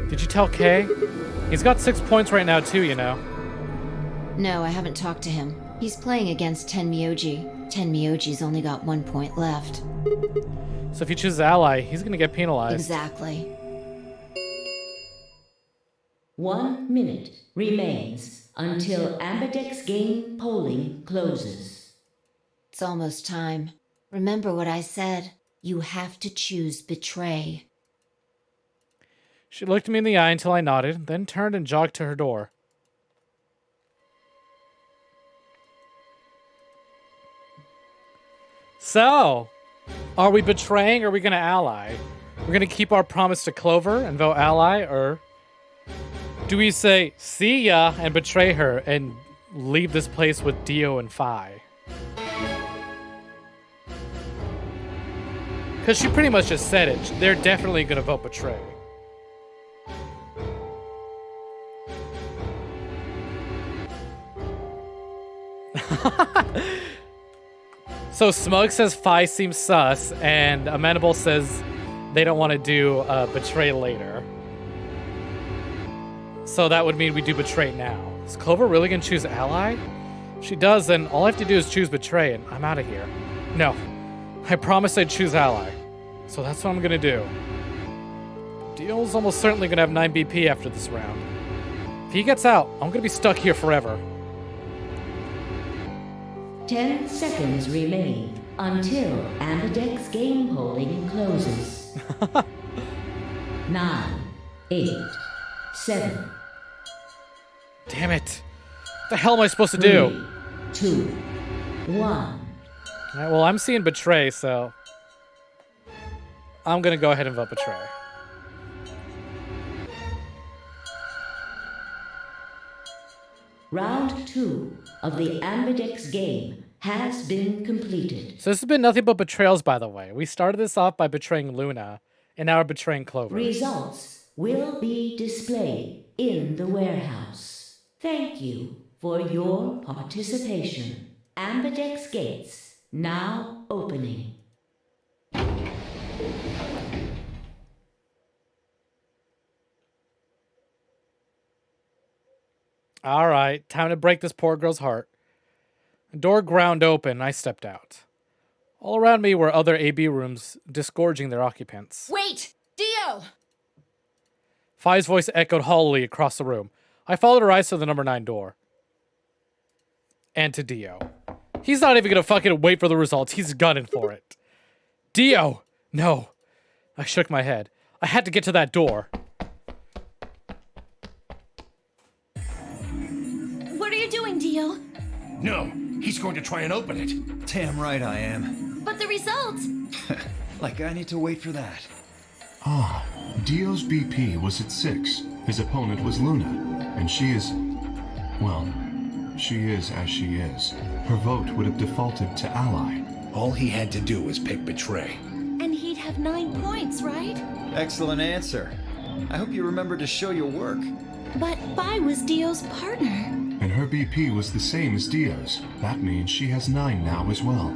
Did you tell Kay? He's got 6 points right now too, you know. No, I haven't talked to him. He's playing against Tenmyoji. Tenmyoji's only got 1 point left. So if he chooses Ally, he's gonna get penalized. Exactly. 1 minute remains until Ambidex game polling closes. It's almost time. Remember what I said. You have to choose Betray. She looked me in the eye until I nodded, then turned and jogged to her door. So, are we betraying or are we going to ally? We're going to keep our promise to Clover and vote ally, or do we say, see ya, and betray her and leave this place with Dio and Phi? Because she pretty much just said it. They're definitely going to vote betray. So Smug says Phi seems sus, and Amenable says they don't want to do betray later. So that would mean we do betray now. Is Clover really gonna choose ally? If she does, then all I have to do is choose betray, and I'm out of here. No, I promised I'd choose ally, so that's what I'm gonna do. Dio's almost certainly gonna have 9 BP after this round. If he gets out, I'm gonna be stuck here forever. 10 seconds remain until Ambidex game polling closes. 9, 8, 7. Damn it! What the hell am I supposed to do? 3, 2, 1. Alright, well, I'm seeing betray, so I'm gonna go ahead and vote betray. Round 2 of the Ambidex game has been completed. So this has been nothing but betrayals, by the way. We started this off by betraying Luna, and now we're betraying Clover. Results will be displayed in the warehouse. Thank you for your participation. Ambidex gates now opening. Alright, time to break this poor girl's heart. The door ground open, and I stepped out. All around me were other AB rooms disgorging their occupants. Wait! Dio! Phi's voice echoed hollowly across the room. I followed her eyes to the number 9 door. And to Dio. He's not even gonna fucking wait for the results. He's gunning for it. Dio! No. I shook my head. I had to get to that door. What are you doing, Dio? No, he's going to try and open it. Damn right I am. But the results! Like I need to wait for that. Ah, Dio's BP was at 6. His opponent was Luna, and she is... well, she is as she is. Her vote would have defaulted to ally. All he had to do was pick betray. And he'd have 9 points, right? Excellent answer. I hope you remember to show your work. But Phi was Dio's partner. And her BP was the same as Dio's. That means she has 9 now as well.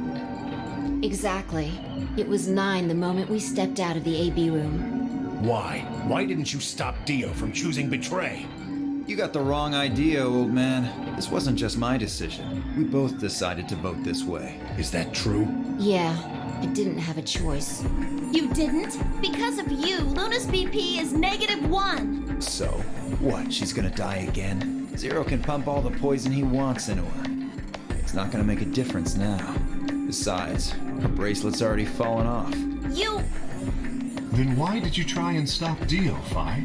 Exactly. It was 9 the moment we stepped out of the AB room. Why? Why didn't you stop Dio from choosing betray? You got the wrong idea, old man. This wasn't just my decision. We both decided to vote this way. Is that true? Yeah, I didn't have a choice. You didn't? Because of you, Luna's BP is -1. So, what, she's gonna die again? Zero can pump all the poison he wants into her. It's not gonna make a difference now. Besides, her bracelet's already fallen off. You... Then why did you try and stop Dio, Phi?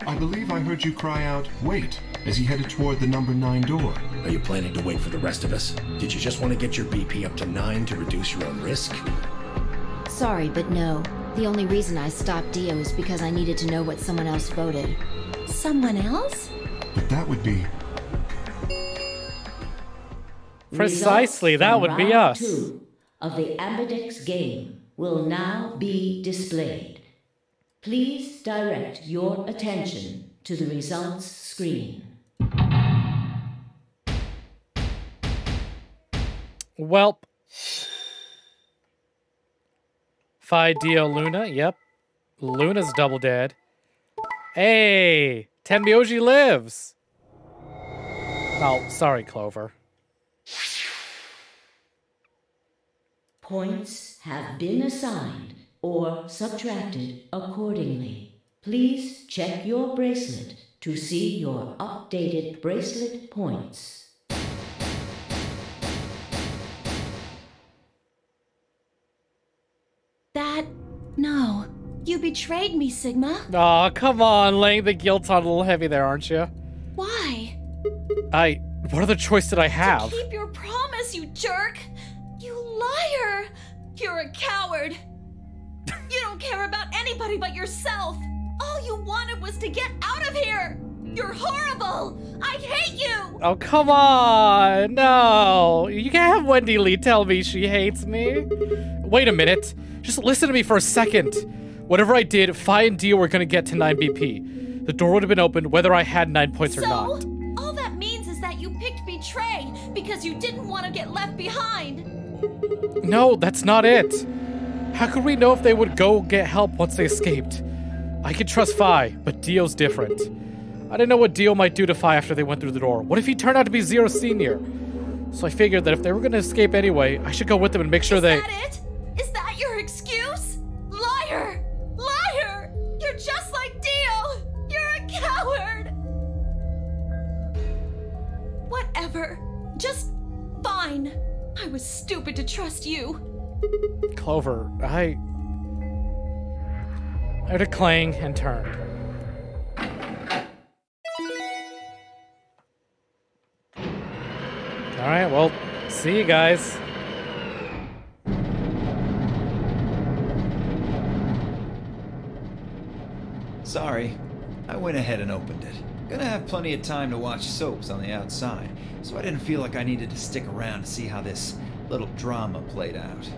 I believe I heard you cry out, "Wait," as he headed toward the number 9 door. Are you planning to wait for the rest of us? Did you just want to get your BP up to 9 to reduce your own risk? Sorry, but no. The only reason I stopped Dio is because I needed to know what someone else voted. Someone else? But that would be... Precisely, that would be Round us. 2 of the Ambidex game will now be displayed. Please direct your attention to the results screen. Welp. Phi, Dio, Luna. Yep. Luna's double dead. Hey! Tenmyoji lives! Oh, sorry, Clover. Points have been assigned or subtracted accordingly. Please check your bracelet to see your updated bracelet points. No. You betrayed me, Sigma. Aw, come on, laying the guilt on a little heavy there, aren't you? Why? What other choice did I have? Keep your promise, you jerk! You liar! You're a coward! You don't care about anybody but yourself! All you wanted was to get out of here! You're horrible! I hate you! Oh, come on! No! You can't have Wendy Lee tell me she hates me. Wait a minute. Just listen to me for a second. Whatever I did, Phi and Dio were gonna get to 9 BP. The door would have been opened whether I had 9 points or not. So, all that means is that you picked Betray because you didn't want to get left behind. No, that's not it. How could we know if they would go get help once they escaped? I could trust Phi, but Dio's different. I didn't know what Dio might do to Phi after they went through the door. What if he turned out to be Zero Senior? So I figured that if they were gonna escape anyway, I should go with them and make sure they... Is that it? Is that your excuse? Liar! Liar! You're just like Dio! You're a coward! Whatever. Just fine. I was stupid to trust you. Clover, I heard a clang and turned. Alright, well, see you guys. Sorry, I went ahead and opened it. Gonna have plenty of time to watch soaps on the outside, so I didn't feel like I needed to stick around to see how this little drama played out.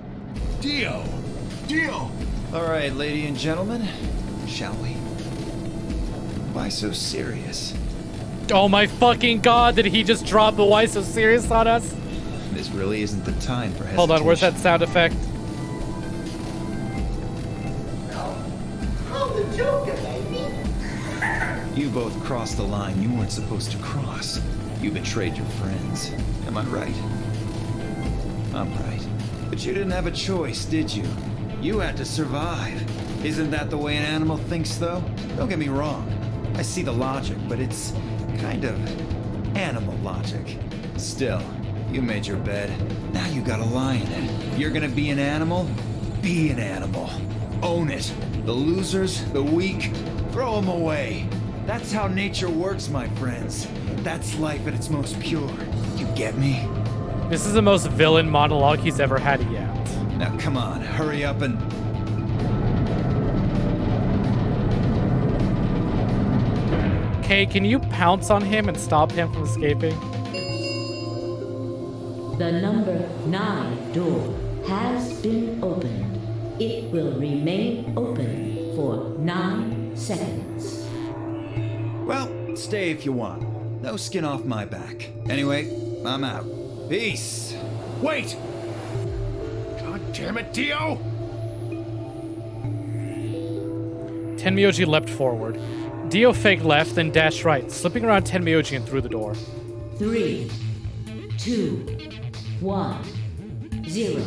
Dio! Dio! Alright, lady and gentlemen, shall we? Why so serious? Oh my fucking god, did he just drop the why so serious on us? This really isn't the time for hesitation. Hold on, where's that sound effect? You both crossed the line you weren't supposed to cross. You betrayed your friends. Am I right? I'm right. But you didn't have a choice, did you? You had to survive. Isn't that the way an animal thinks, though? Don't get me wrong. I see the logic, but it's kind of animal logic. Still, you made your bed. Now you gotta lie in it. You're gonna be an animal? Be an animal. Own it. The losers, the weak, throw them away. That's how nature works, my friends. That's life at its most pure. You get me? This is the most villain monologue he's ever had yet. Now come on, hurry up and... Okay, can you pounce on him and stop him from escaping? The number 9 door has been opened. It will remain open for 9 seconds. Well, stay if you want. No skin off my back. Anyway, I'm out. Peace. Wait! God damn it, Dio! Tenmyoji leapt forward. Dio faked left, then dashed right, slipping around Tenmyoji and through the door. 3, 2, 1, 0.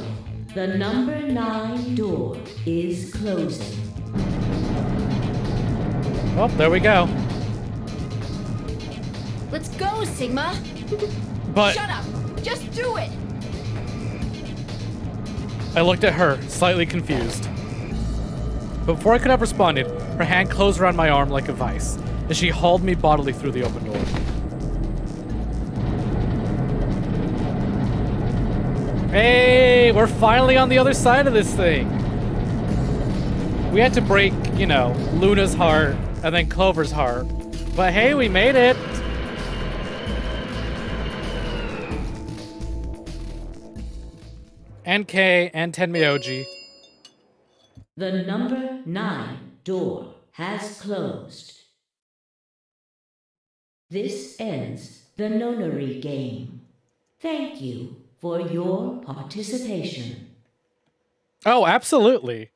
The number 9 door is closing. Well, there we go. Let's go, Sigma! But Shut up! Just do it! I looked at her, slightly confused. But before I could have responded, her hand closed around my arm like a vice, and she hauled me bodily through the open door. Hey, we're finally on the other side of this thing. We had to break, you know, Luna's heart and then Clover's heart. But hey, we made it. NK and Tenmyoji. The number 9 door has closed. This ends the Nonary game. Thank you for your participation. Oh, absolutely.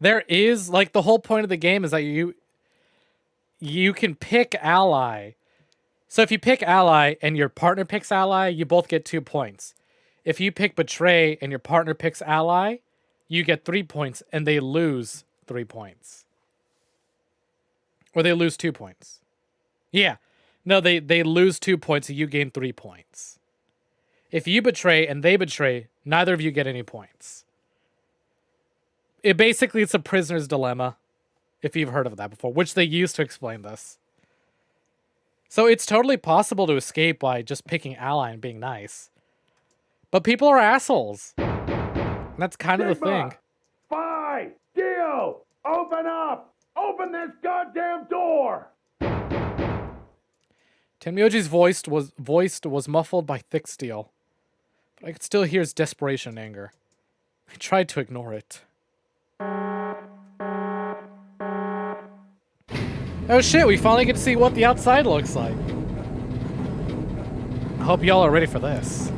There is, like, the whole point of the game is that you can pick ally. So if you pick ally and your partner picks ally, you both get 2 points. If you pick betray and your partner picks ally, you get 3 points and they lose 3 points. Or they lose 2 points. Yeah. No, they lose 2 points and you gain 3 points. If you betray and they betray, neither of you get any points. It's a prisoner's dilemma, if you've heard of that before, which they used to explain this. So it's totally possible to escape by just picking ally and being nice. But people are assholes. And that's kind of the thing. Spy! Dio! Open up! Open this goddamn door! Tenmyoji's voice was muffled by thick steel. But I could still hear his desperation and anger. I tried to ignore it. Oh shit, we finally get to see what the outside looks like. I hope y'all are ready for this.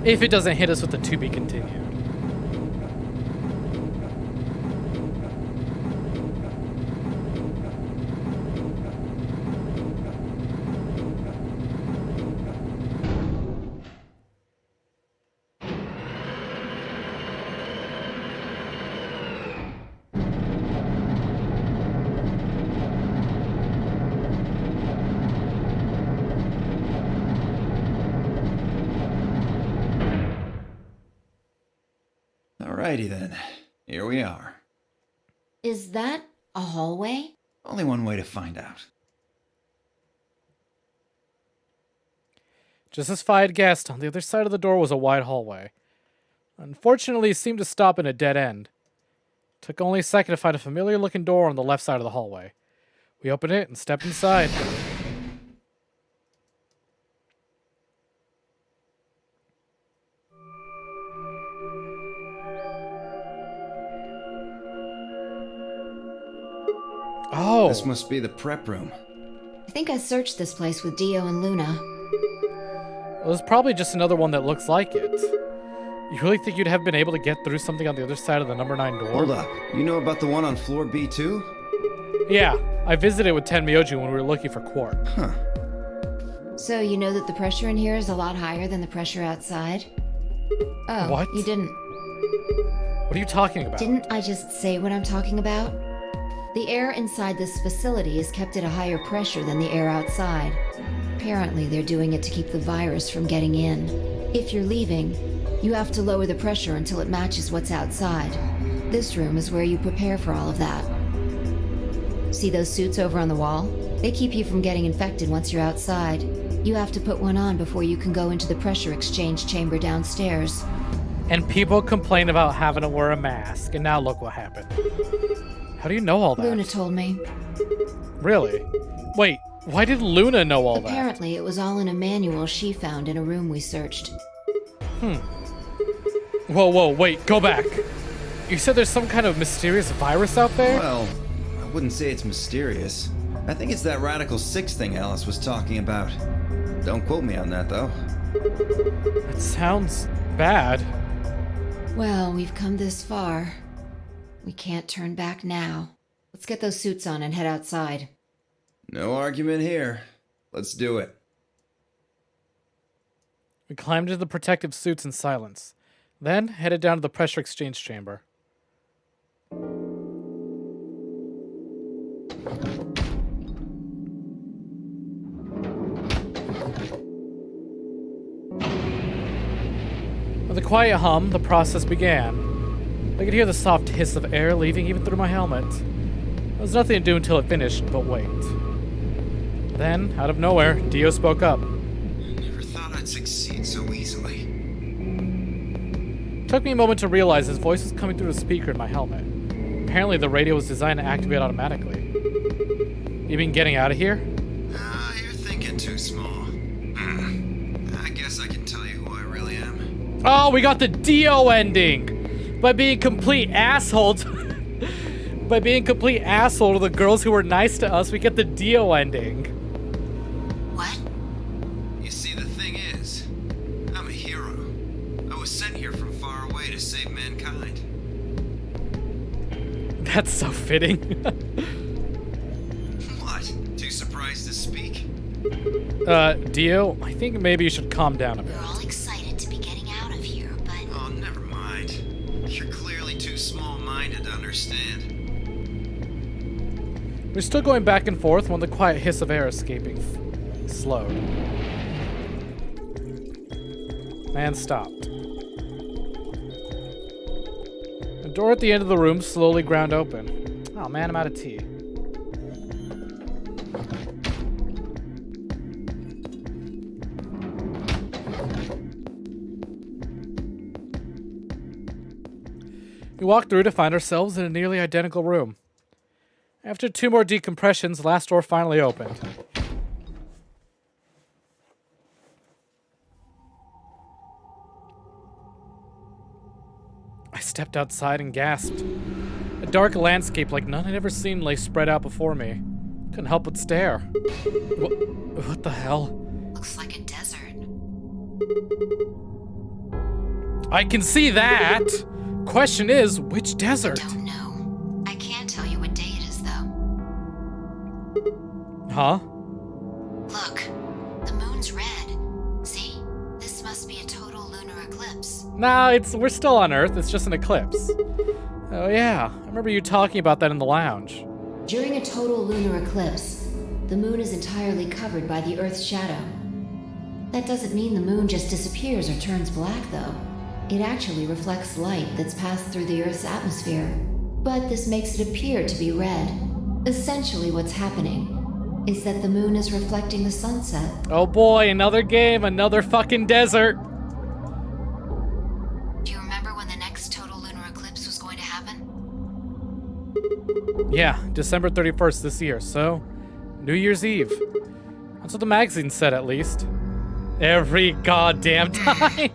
If it doesn't hit us with the to be continued. Alrighty then, here we are. Is that a hallway? Only one way to find out. Just as Fi had guessed, on the other side of the door was a wide hallway. Unfortunately, it seemed to stop in a dead end. Took only a second to find a familiar-looking door on the left side of the hallway. We opened it and stepped inside. Oh. This must be the prep room. I think I searched this place with Dio and Luna. Well, there's probably just another one that looks like it. You really think you'd have been able to get through something on the other side of the number 9 door? Hold up. You know about the one on floor B2? Yeah, I visited with Tenmyoji when we were looking for Quark. Huh. So you know that the pressure in here is a lot higher than the pressure outside? Oh, What? You didn't. What are you talking about? Didn't I just say what I'm talking about? The air inside this facility is kept at a higher pressure than the air outside. Apparently, they're doing it to keep the virus from getting in. If you're leaving, you have to lower the pressure until it matches what's outside. This room is where you prepare for all of that. See those suits over on the wall? They keep you from getting infected once you're outside. You have to put one on before you can go into the pressure exchange chamber downstairs. And people complain about having to wear a mask, and now look what happened. How do you know all that? Luna told me. Really? Wait, why did Luna know all that? Apparently, it was all in a manual she found in a room we searched. Whoa, wait, go back. You said there's some kind of mysterious virus out there? Well, I wouldn't say it's mysterious. I think it's that Radical 6 thing Alice was talking about. Don't quote me on that, though. It sounds bad. Well, we've come this far. We can't turn back now. Let's get those suits on and head outside. No argument here. Let's do it. We climbed into the protective suits in silence, then headed down to the pressure exchange chamber. quiet hum, the process began. I could hear the soft hiss of air leaving even through my helmet. There was nothing to do until it finished, but wait. Then, out of nowhere, Dio spoke up. Never thought I'd succeed so easily. It took me a moment to realize his voice was coming through the speaker in my helmet. Apparently the radio was designed to activate automatically. You mean getting out of here? You're thinking too small. I guess I can tell you who I really am. Oh, we got the Dio ending! By being complete assholes. By being complete asshole to the girls who were nice to us, we get the Dio ending. What? You see, the thing is, I'm a hero. I was sent here from far away to save mankind. That's so fitting. What? Too surprised to speak? Dio, I think maybe you should calm down a bit. We're all excited to be getting out of here, but... Oh, never mind. You're clearly too small-minded to understand. We're still going back and forth when the quiet hiss of air escaping slowed. And stopped. The door at the end of the room slowly ground open. Oh man, I'm out of tea. We walked through to find ourselves in a nearly identical room. After 2 more decompressions, the last door finally opened. I stepped outside and gasped. A dark landscape like none I'd ever seen lay spread out before me. Couldn't help but stare. What the hell? Looks like a desert. I can see that! Question is, which desert? Don't know. I can't tell you what day it is, though. Huh? Look, the moon's red. See? This must be a total lunar eclipse. No, we're still on Earth. It's just an eclipse. Oh yeah, I remember you talking about that in the lounge. During a total lunar eclipse, the moon is entirely covered by the Earth's shadow. That doesn't mean the moon just disappears or turns black, though. It actually reflects light that's passed through the Earth's atmosphere. But this makes it appear to be red. Essentially what's happening is that the moon is reflecting the sunset. Oh boy, another game, another fucking desert. Do you remember when the next total lunar eclipse was going to happen? Yeah, December 31st this year, so New Year's Eve. That's what the magazine said, at least. Every goddamn time.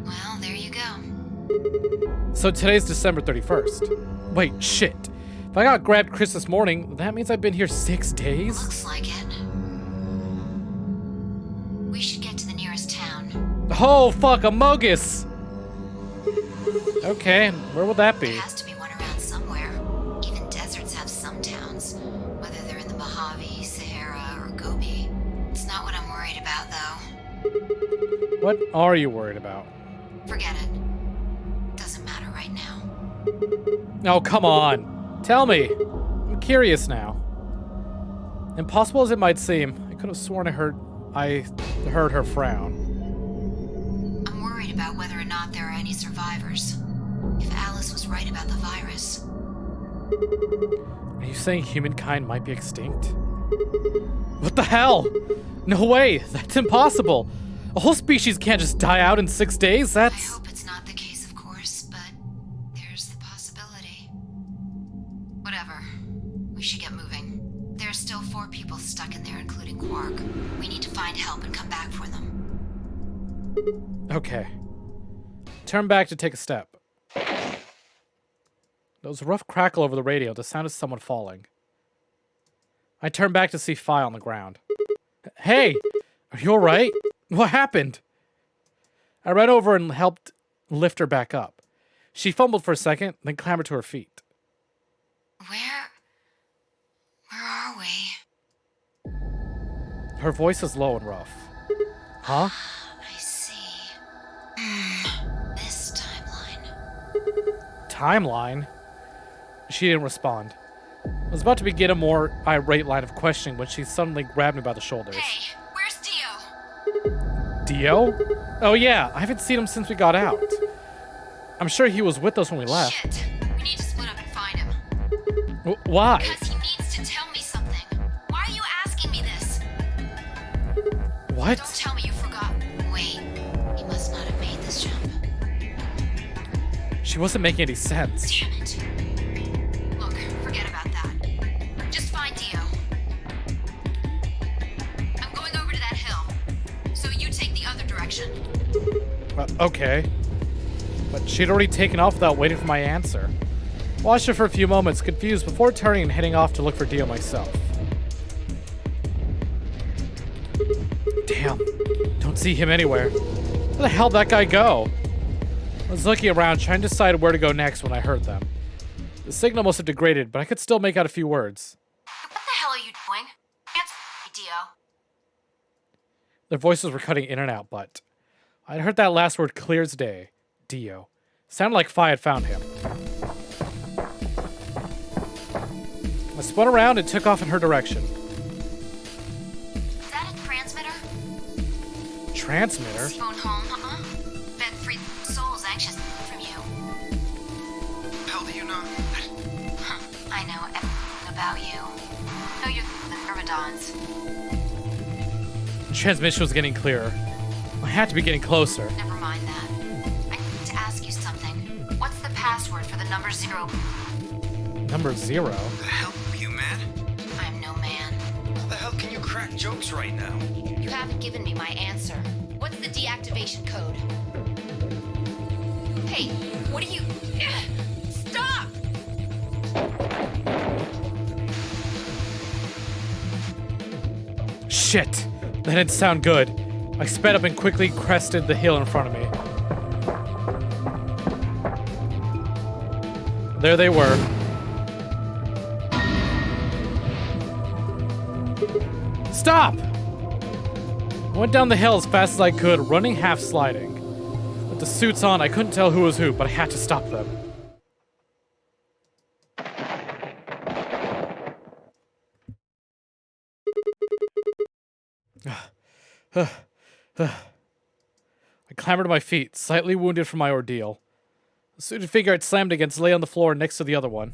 Well, there you go. So today's December 31st. Wait, shit. If I got grabbed Christmas morning, that means I've been here 6 days? Looks like it. We should get to the nearest town. Oh, fuck, Amogus! Okay, where will that be? There has to be one around somewhere. Even deserts have some towns, whether they're in the Mojave, Sahara, or Gobi. It's not what I'm worried about, though. What are you worried about? Forget it. Doesn't matter right now. Oh, come on. Tell me. I'm curious now. Impossible as it might seem, I could have sworn I heard her frown. I'm worried about whether or not there are any survivors. If Alice was right about the virus. Are you saying humankind might be extinct? What the hell? No way, that's impossible. A whole species can't just die out in 6 days, I that's... hope it's not the case, of course, but there's the possibility. Whatever. We should get moving. There are still 4 people stuck in there, including Quark. We need to find help and come back for them. Okay. Turn back to take a step. There was a rough crackle over the radio, the sound of someone falling. I turned back to see Phi on the ground. Hey! Are you alright? What happened? I ran over and helped lift her back up. She fumbled for a second, then clambered to her feet. Where are we? Her voice was low and rough. Huh? I see. This timeline. Timeline? She didn't respond. I was about to begin a more irate line of questioning when she suddenly grabbed me by the shoulders. Hey, where's Dio? Dio? Oh yeah, I haven't seen him since we got out. I'm sure he was with us when we left. Shit. We need to split up and find him. Why? Because he needs to tell me something. Why are you asking me this? What? Don't tell me you forgot. Wait. He must not have made this jump. She wasn't making any sense. Damn it. Look, forget about that. Just find Dio. I'm going over to that hill. So you take the other direction. Okay. But she'd already taken off without waiting for my answer. Watched her for a few moments, confused, before turning and heading off to look for Dio myself. Damn. Don't see him anywhere. Where the hell did that guy go? I was looking around, trying to decide where to go next when I heard them. The signal must have degraded, but I could still make out a few words. What the hell are you doing? Answer me, Dio. Their voices were cutting in and out, but I'd heard that last word clear as day. Dio. Sounded like Fi had found him. I spun around and took off in her direction. Is that a transmitter? Transmitter? Phone home, Bet free souls anxious from you. How do you know? I know everything about you. Know you're the Myrmidons. The transmission was getting clearer. I had to be getting closer. Never mind that. I need to ask you something. What's the password for the number 0? Number 0? The hell? Are you mad? I'm no man. How the hell can you crack jokes right now? You haven't given me my answer. What's the deactivation code? Hey, what are you... Stop! Shit! That didn't sound good. I sped up and quickly crested the hill in front of me. There they were. Stop! I went down the hill as fast as I could, running half sliding. With the suits on, I couldn't tell who was who, but I had to stop them. I clambered to my feet, slightly wounded from my ordeal. The suited figure I'd slammed against lay on the floor next to the other one.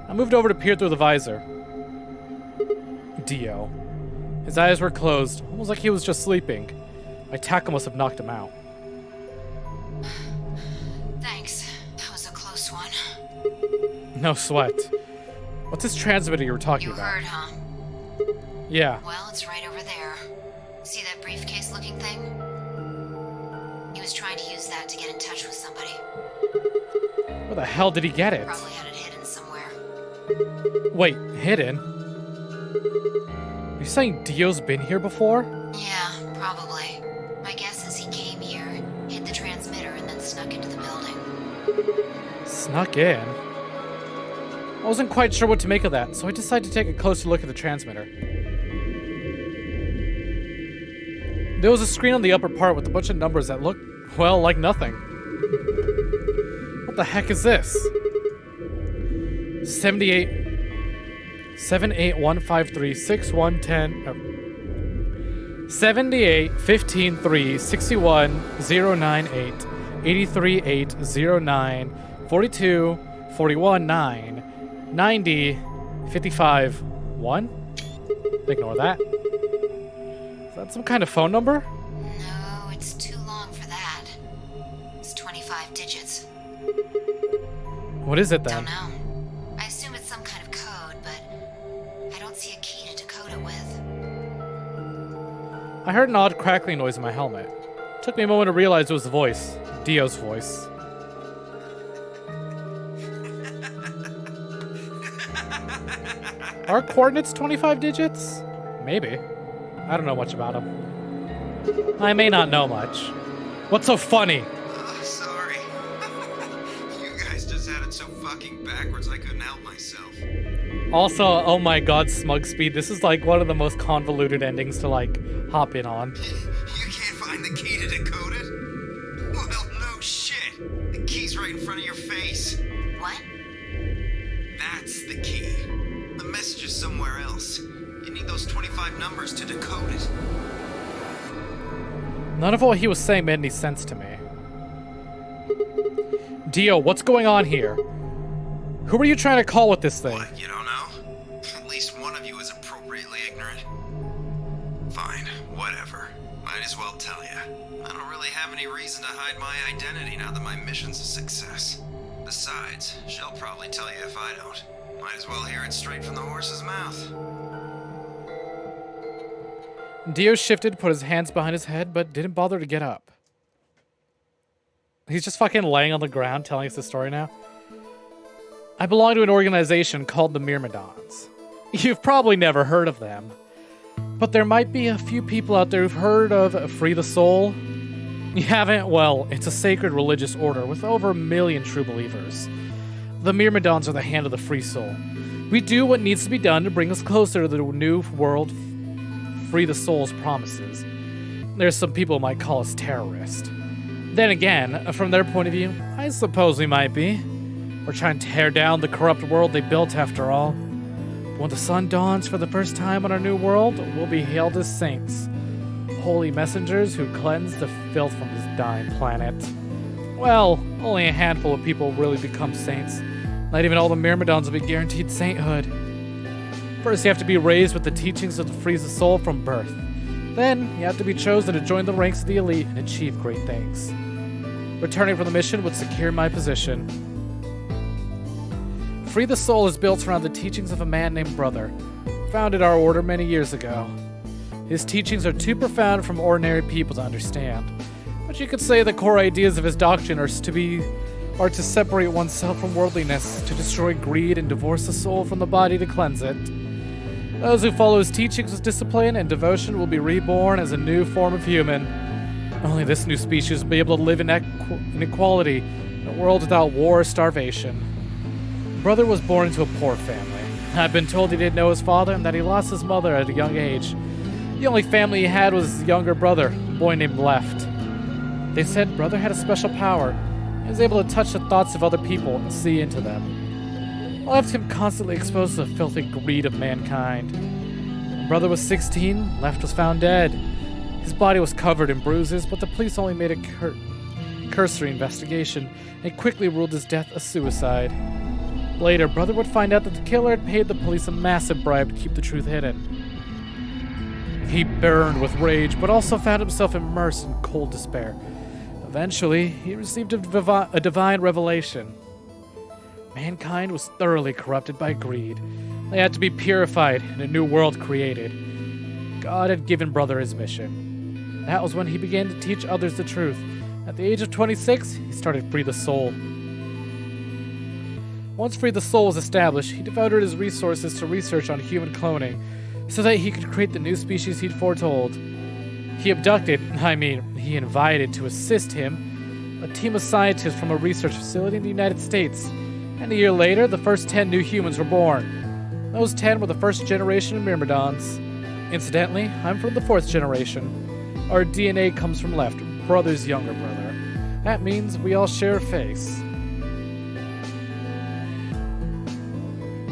I moved over to peer through the visor. Dio. His eyes were closed, almost like he was just sleeping. My tackle must have knocked him out. Thanks. That was a close one. No sweat. What's this transmitter you were talking You about? heard, huh? Yeah. Well, it's right over there. See that briefcase-looking thing? He was trying to use that to get in touch with somebody. Where the hell did he get it? Probably had it hidden somewhere. Wait, hidden? Are you saying Dio's been here before? Yeah, probably. My guess is he came here, hid the transmitter, and then snuck into the building. Snuck in? I wasn't quite sure what to make of that, so I decided to take a closer look at the transmitter. There was a screen on the upper part with a bunch of numbers that looked, well, like nothing. What the heck is this? 78153 6110 78 15 3 61 098 83 809 42 41 9 90 55 1. Ignore that. Is that some kind of phone number? No, it's too long for that. It's 25 digits. What is it then? Don't know. I assume it's some kind of code, but I don't see a key to decode it with. I heard an odd crackling noise in my helmet. It took me a moment to realize it was the voice. Dio's voice. Are coordinates 25 digits? Maybe. I don't know much about them. I may not know much. What's so funny? Sorry. You guys just had it so fucking backwards I couldn't help myself. Also, oh my god, Smug Speed. This is like one of the most convoluted endings to like hop in on. You can't find the key to decode it? Well, no shit. The key's right in front of your face. What? That's the key. The message is somewhere else. You need those 25 numbers to decode it. None of what he was saying made any sense to me. Dio, what's going on here? Who are you trying to call with this thing? What, you don't know? At least one of you is appropriately ignorant. Fine, whatever. Might as well tell you. I don't really have any reason to hide my identity now that my mission's a success. Besides, she'll probably tell you if I don't. Might as well hear it straight from the horse's mouth. Dio shifted, put his hands behind his head, but didn't bother to get up. He's just fucking laying on the ground telling us the story now. I belong to an organization called the Myrmidons. You've probably never heard of them. But there might be a few people out there who've heard of Free the Soul. You haven't? Well, it's a sacred religious order with over 1 million true believers. The Myrmidons are the hand of the free soul. We do what needs to be done to bring us closer to the new world Free the Soul's promises. There's some people who might call us terrorists. Then again, from their point of view, I suppose we might be. We're trying to tear down the corrupt world they built after all. But when the sun dawns for the first time on our new world, we'll be hailed as saints. Holy messengers who cleanse the filth from this dying planet. Well, only a handful of people will really become saints. Not even all the Myrmidons will be guaranteed sainthood. First, you have to be raised with the teachings of the Free the Soul from birth. Then, you have to be chosen to join the ranks of the elite and achieve great things. Returning from the mission would secure my position. Free the Soul is built around the teachings of a man named Brother, who founded our order many years ago. His teachings are too profound for ordinary people to understand, but you could say the core ideas of his doctrine are to separate oneself from worldliness, to destroy greed and divorce the soul from the body to cleanse it. Those who follow his teachings with discipline and devotion will be reborn as a new form of human. Only this new species will be able to live in equality in a world without war or starvation. Brother was born into a poor family. I've been told he didn't know his father and that he lost his mother at a young age. The only family he had was his younger brother, a boy named Left. They said Brother had a special power. He was able to touch the thoughts of other people and see into them. Left him constantly exposed to the filthy greed of mankind. When Brother was 16, Left was found dead. His body was covered in bruises, but the police only made a cursory investigation and quickly ruled his death a suicide. Later, Brother would find out that the killer had paid the police a massive bribe to keep the truth hidden. He burned with rage, but also found himself immersed in cold despair. Eventually, he received a divine revelation. Mankind was thoroughly corrupted by greed. They had to be purified and a new world created. God had given Brother his mission. That was when he began to teach others the truth. At the age of 26, he started Free the Soul. Once Free the Soul was established, he devoted his resources to research on human cloning so that he could create the new species he'd foretold. He he invited to assist him a team of scientists from a research facility in the United States. And a year later, the first 10 new humans were born. Those 10 were the first generation of Myrmidons. Incidentally, I'm from the 4th generation. Our DNA comes from Left, Brother's younger brother. That means we all share a face.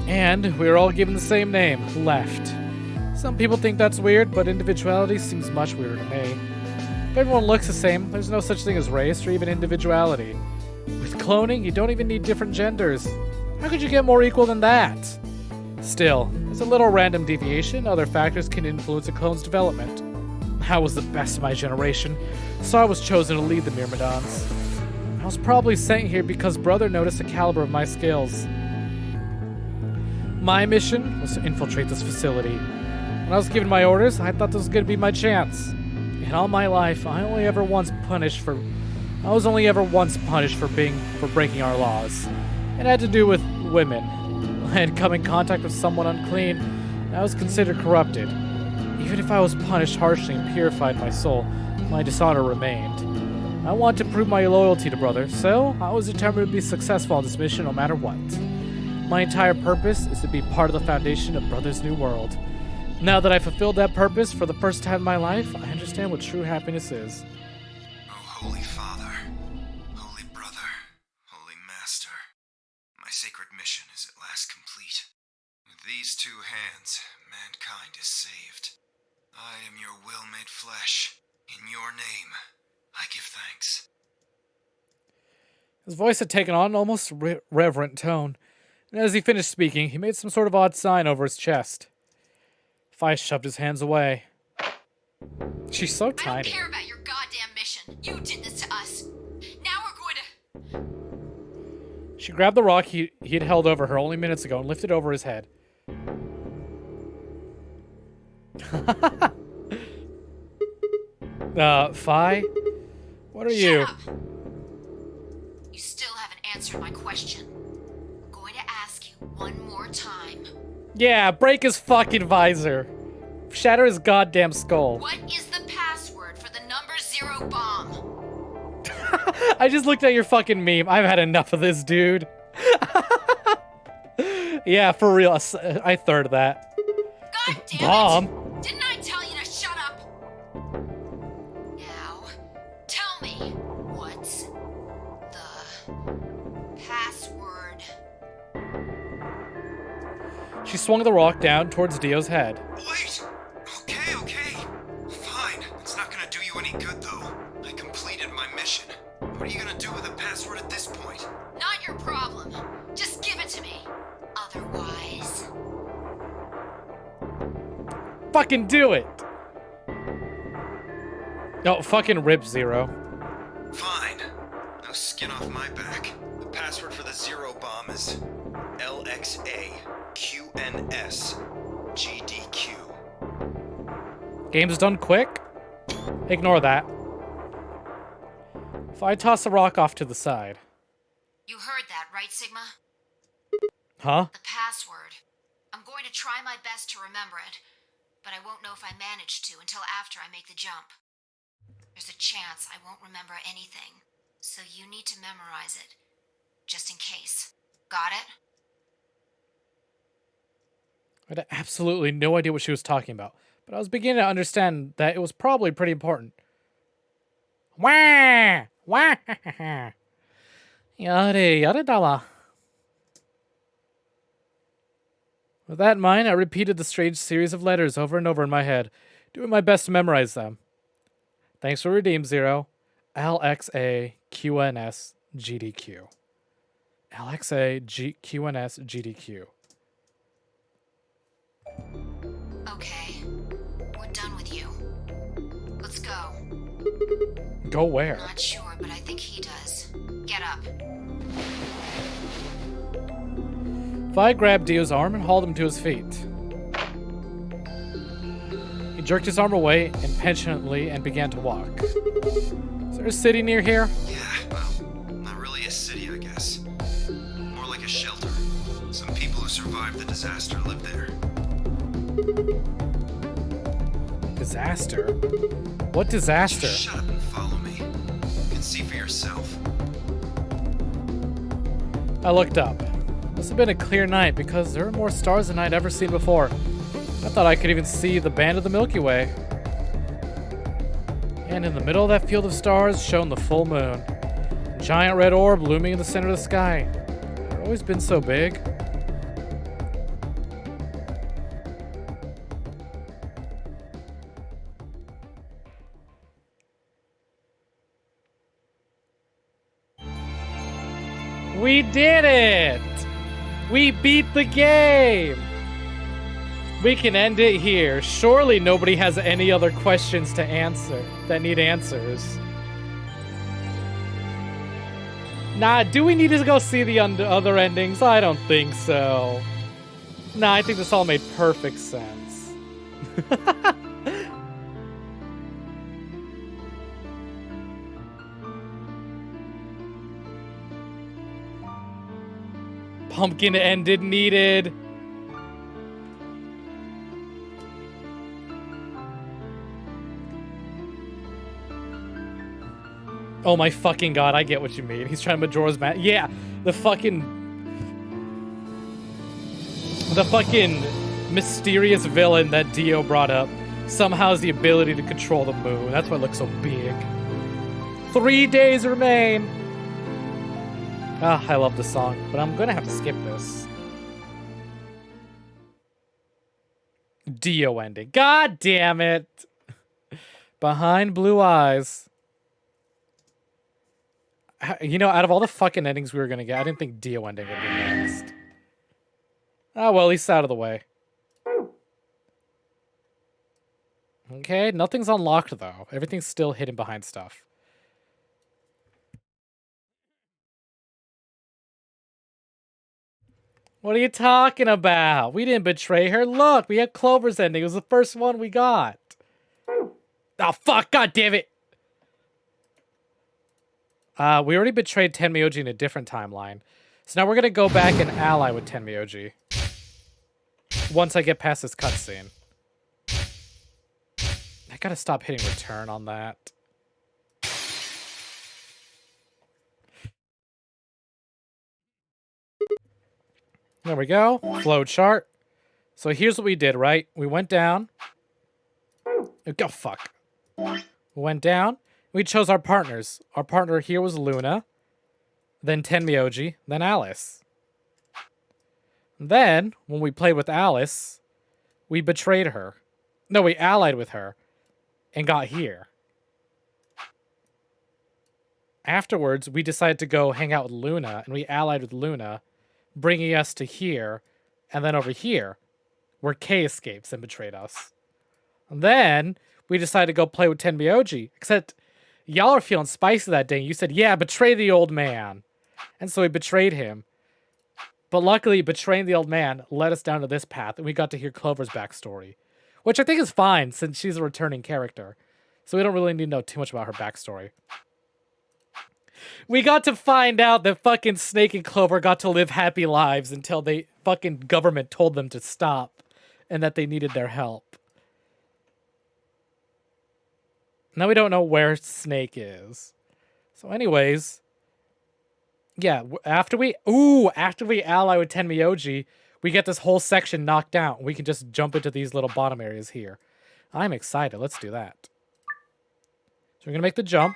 And we're all given the same name, Left. Some people think that's weird, but individuality seems much weirder to me. If everyone looks the same, there's no such thing as race or even individuality. With cloning, you don't even need different genders. How could you get more equal than that? Still, there's a little random deviation. Other factors can influence a clone's development. I was the best of my generation, so I was chosen to lead the Myrmidons. I was probably sent here because Brother noticed the caliber of my skills. My mission was to infiltrate this facility. When I was given my orders, I thought this was going to be my chance. In all my life, I was only ever once punished for breaking our laws. It had to do with women. I had come in contact with someone unclean, and I was considered corrupted. Even if I was punished harshly and purified my soul, my dishonor remained. I wanted to prove my loyalty to Brother, so I was determined to be successful on this mission no matter what. My entire purpose is to be part of the foundation of Brother's new world. Now that I've fulfilled that purpose for the first time in my life, I understand what true happiness is. Oh, Holy Father, Holy Brother, Holy Master, my sacred mission is at last complete. With these two hands, mankind is saved. I am your will made flesh. In your name, I give thanks. His voice had taken on an almost reverent tone, and as he finished speaking, he made some sort of odd sign over his chest. Fi shoved his hands away. She's so I don't tiny. care about your goddamn mission. You did this to us. Now we're going to... She grabbed the rock he had held over her only minutes ago and lifted over his head. Fi? What are you? Shut up. You still haven't answered my question. I'm going to ask you one more time. Yeah, break his fucking visor. Shatter his goddamn skull. What is the password for the number 0 bomb? I just looked at your fucking meme. I've had enough of this, dude. Yeah, for real. I third that. God damn Bomb? it! Didn't I tell you to shut up? Now, tell me, what's the password? She swung the rock down towards Dio's head. Wait! Okay. Fine. It's not gonna do you any good, though. I completed my mission. What are you gonna do with the password at this point? Not your problem. Just give it to me. Otherwise... Fucking do it! No, fucking rip Zero. Fine. No skin off my back. The password for the 0 bomb is LXAQNSGDQ. Game's done quick? Ignore that. If I toss the rock off to the side. You heard that, right, Sigma? Huh? The password. I'm going to try my best to remember it, but I won't know if I manage to until after I make the jump. There's a chance I won't remember anything, so you need to memorize it, just in case. Got it? I had absolutely no idea what she was talking about, but I was beginning to understand that it was probably pretty important. Wah! Wah! Yare, yare dawa. With that in mind, I repeated the strange series of letters over and over in my head, doing my best to memorize them. Thanks for Redeem Zero. LXAQNS GDQ. LXAQNS GDQ. Okay. We're done with you. Let's go. Go where? Not sure, but I think he does. Get up. Vi grabbed Dio's arm and hauled him to his feet. He jerked his arm away impatiently and began to walk. Is there a city near here? Yeah, well, not really a city, I guess. More like a shelter. Some people who survived the disaster live there. Disaster? What disaster? Just shut up and follow me. You can see for yourself. I looked up. Must have been a clear night because there were more stars than I'd ever seen before. I thought I could even see the band of the Milky Way. And in the middle of that field of stars shone the full moon. A giant red orb looming in the center of the sky. They've always been so big. We did it! We beat the game! We can end it here. Surely nobody has any other questions to answer that need answers. Nah, do we need to go see the other endings? I don't think so. Nah, I think this all made perfect sense. Pumpkin ended needed. Oh my fucking god, I get what you mean. He's trying to Majora's Mask. Yeah, the fucking mysterious villain that Dio brought up somehow has the ability to control the moon. That's why it looks so big. 3 days remain. Ah, I love this song, but I'm gonna have to skip this. Dio ending. God damn it. Behind blue eyes. You know, out of all the fucking endings we were gonna get, I didn't think Dio ending would be next. Oh, well, at least out of the way. Okay, nothing's unlocked, though. Everything's still hidden behind stuff. What are you talking about? We didn't betray her. Look, we had Clover's ending. It was the first one we got. Oh, fuck. God damn it. We already betrayed Tenmyoji in a different timeline. So now we're going to go back and ally with Tenmyoji. Once I get past this cutscene. I gotta stop hitting return on that. There we go. Flow chart. So here's what we did, right? We went down. Oh, fuck. We went down. We chose our partners. Our partner here was Luna. Then Tenmyoji. Then Alice. Then, when we played with Alice, we betrayed her. No, we allied with her. And got here. Afterwards, we decided to go hang out with Luna. And we allied with Luna. Bringing us to here, and then over here, where Kay escapes and betrayed us. And then, we decided to go play with Tenmyoji, except y'all are feeling spicy that day, and you said, yeah, betray the old man. And so we betrayed him. But luckily, betraying the old man led us down to this path, and we got to hear Clover's backstory. Which I think is fine, since she's a returning character. So we don't really need to know too much about her backstory. We got to find out that fucking Snake and Clover got to live happy lives until the fucking government told them to stop and that they needed their help. Now we don't know where Snake is. So anyways, yeah, after we ally with Tenmyoji, we get this whole section knocked out. We can just jump into these little bottom areas here. I'm excited. Let's do that. So we're going to make the jump.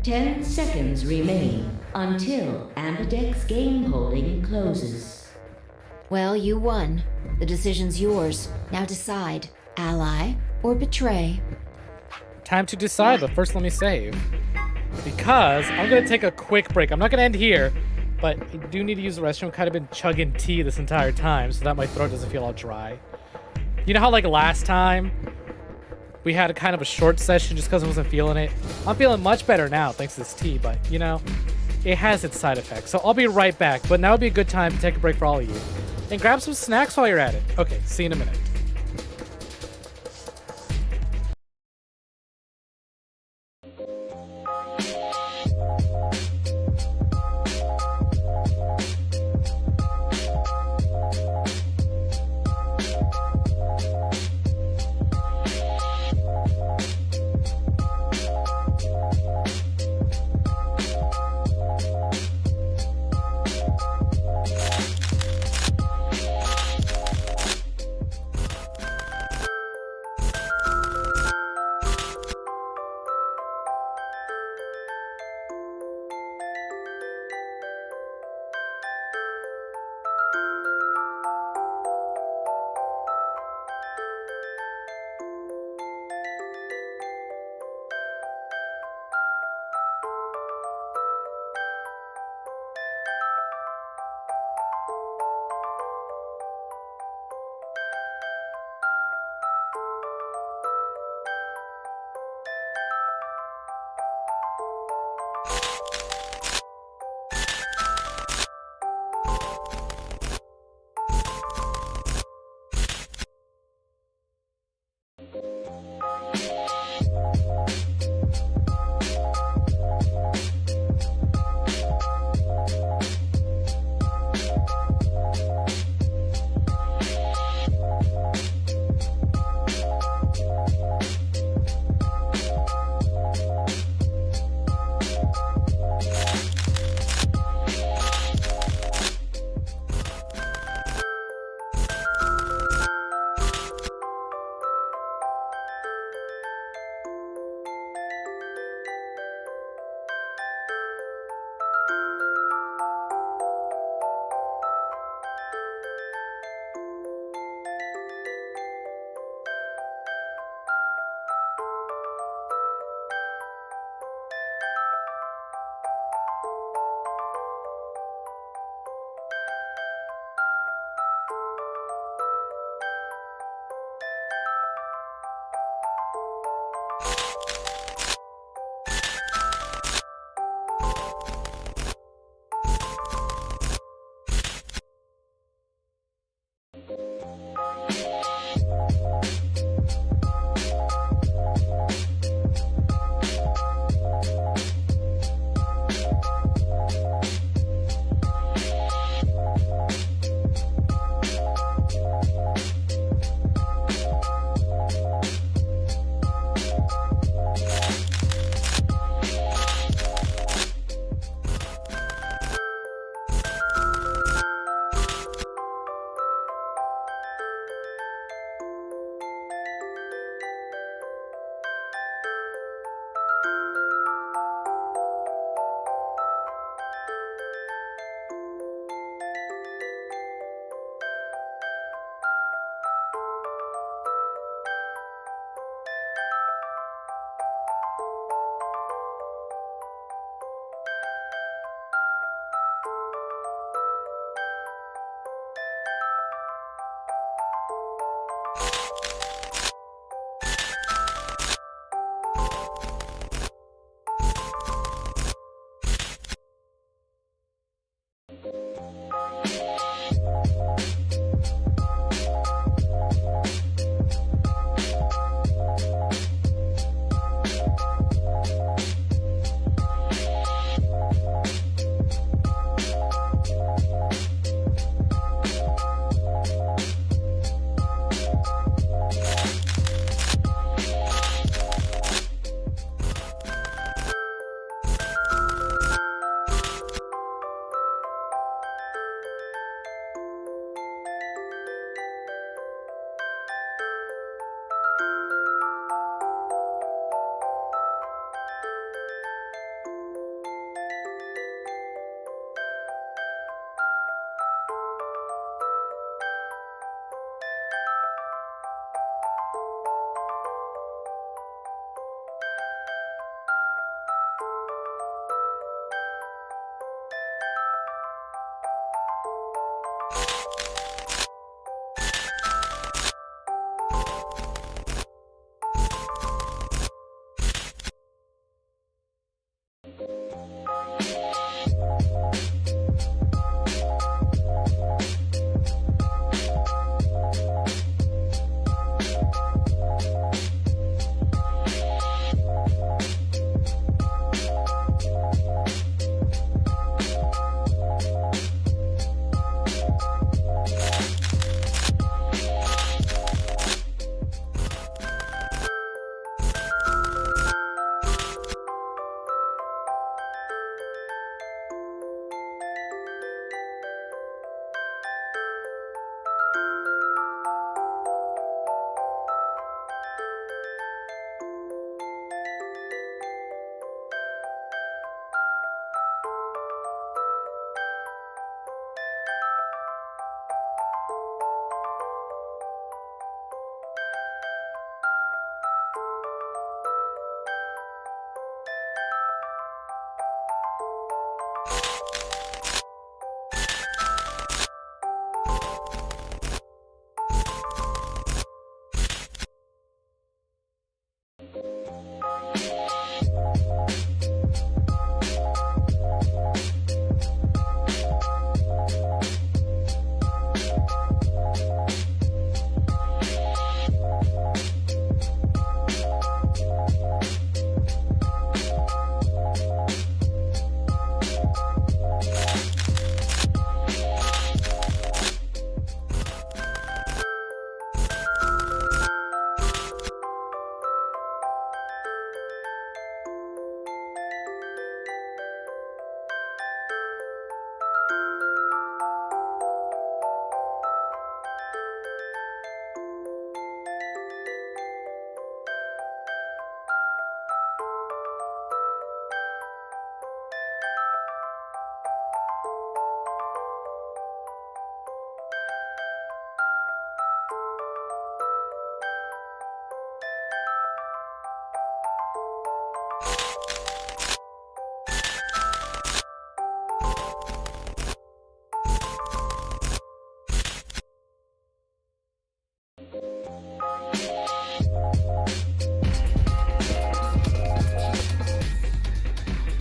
10 seconds remain until Ambidex game holding closes. Well, you won. The decision's yours. Now decide. Ally or betray? Time to decide, but first let me save. Because I'm going to take a quick break. I'm not going to end here, but I do need to use the restroom. I've kind of been chugging tea this entire time so that my throat doesn't feel all dry. You know how like last time we had a kind of a short session just because I wasn't feeling it? I'm feeling much better now thanks to this tea, but you know, it has its side effects. So I'll be right back, but now would be a good time to take a break for all of you. And grab some snacks while you're at it. Okay, see you in a minute.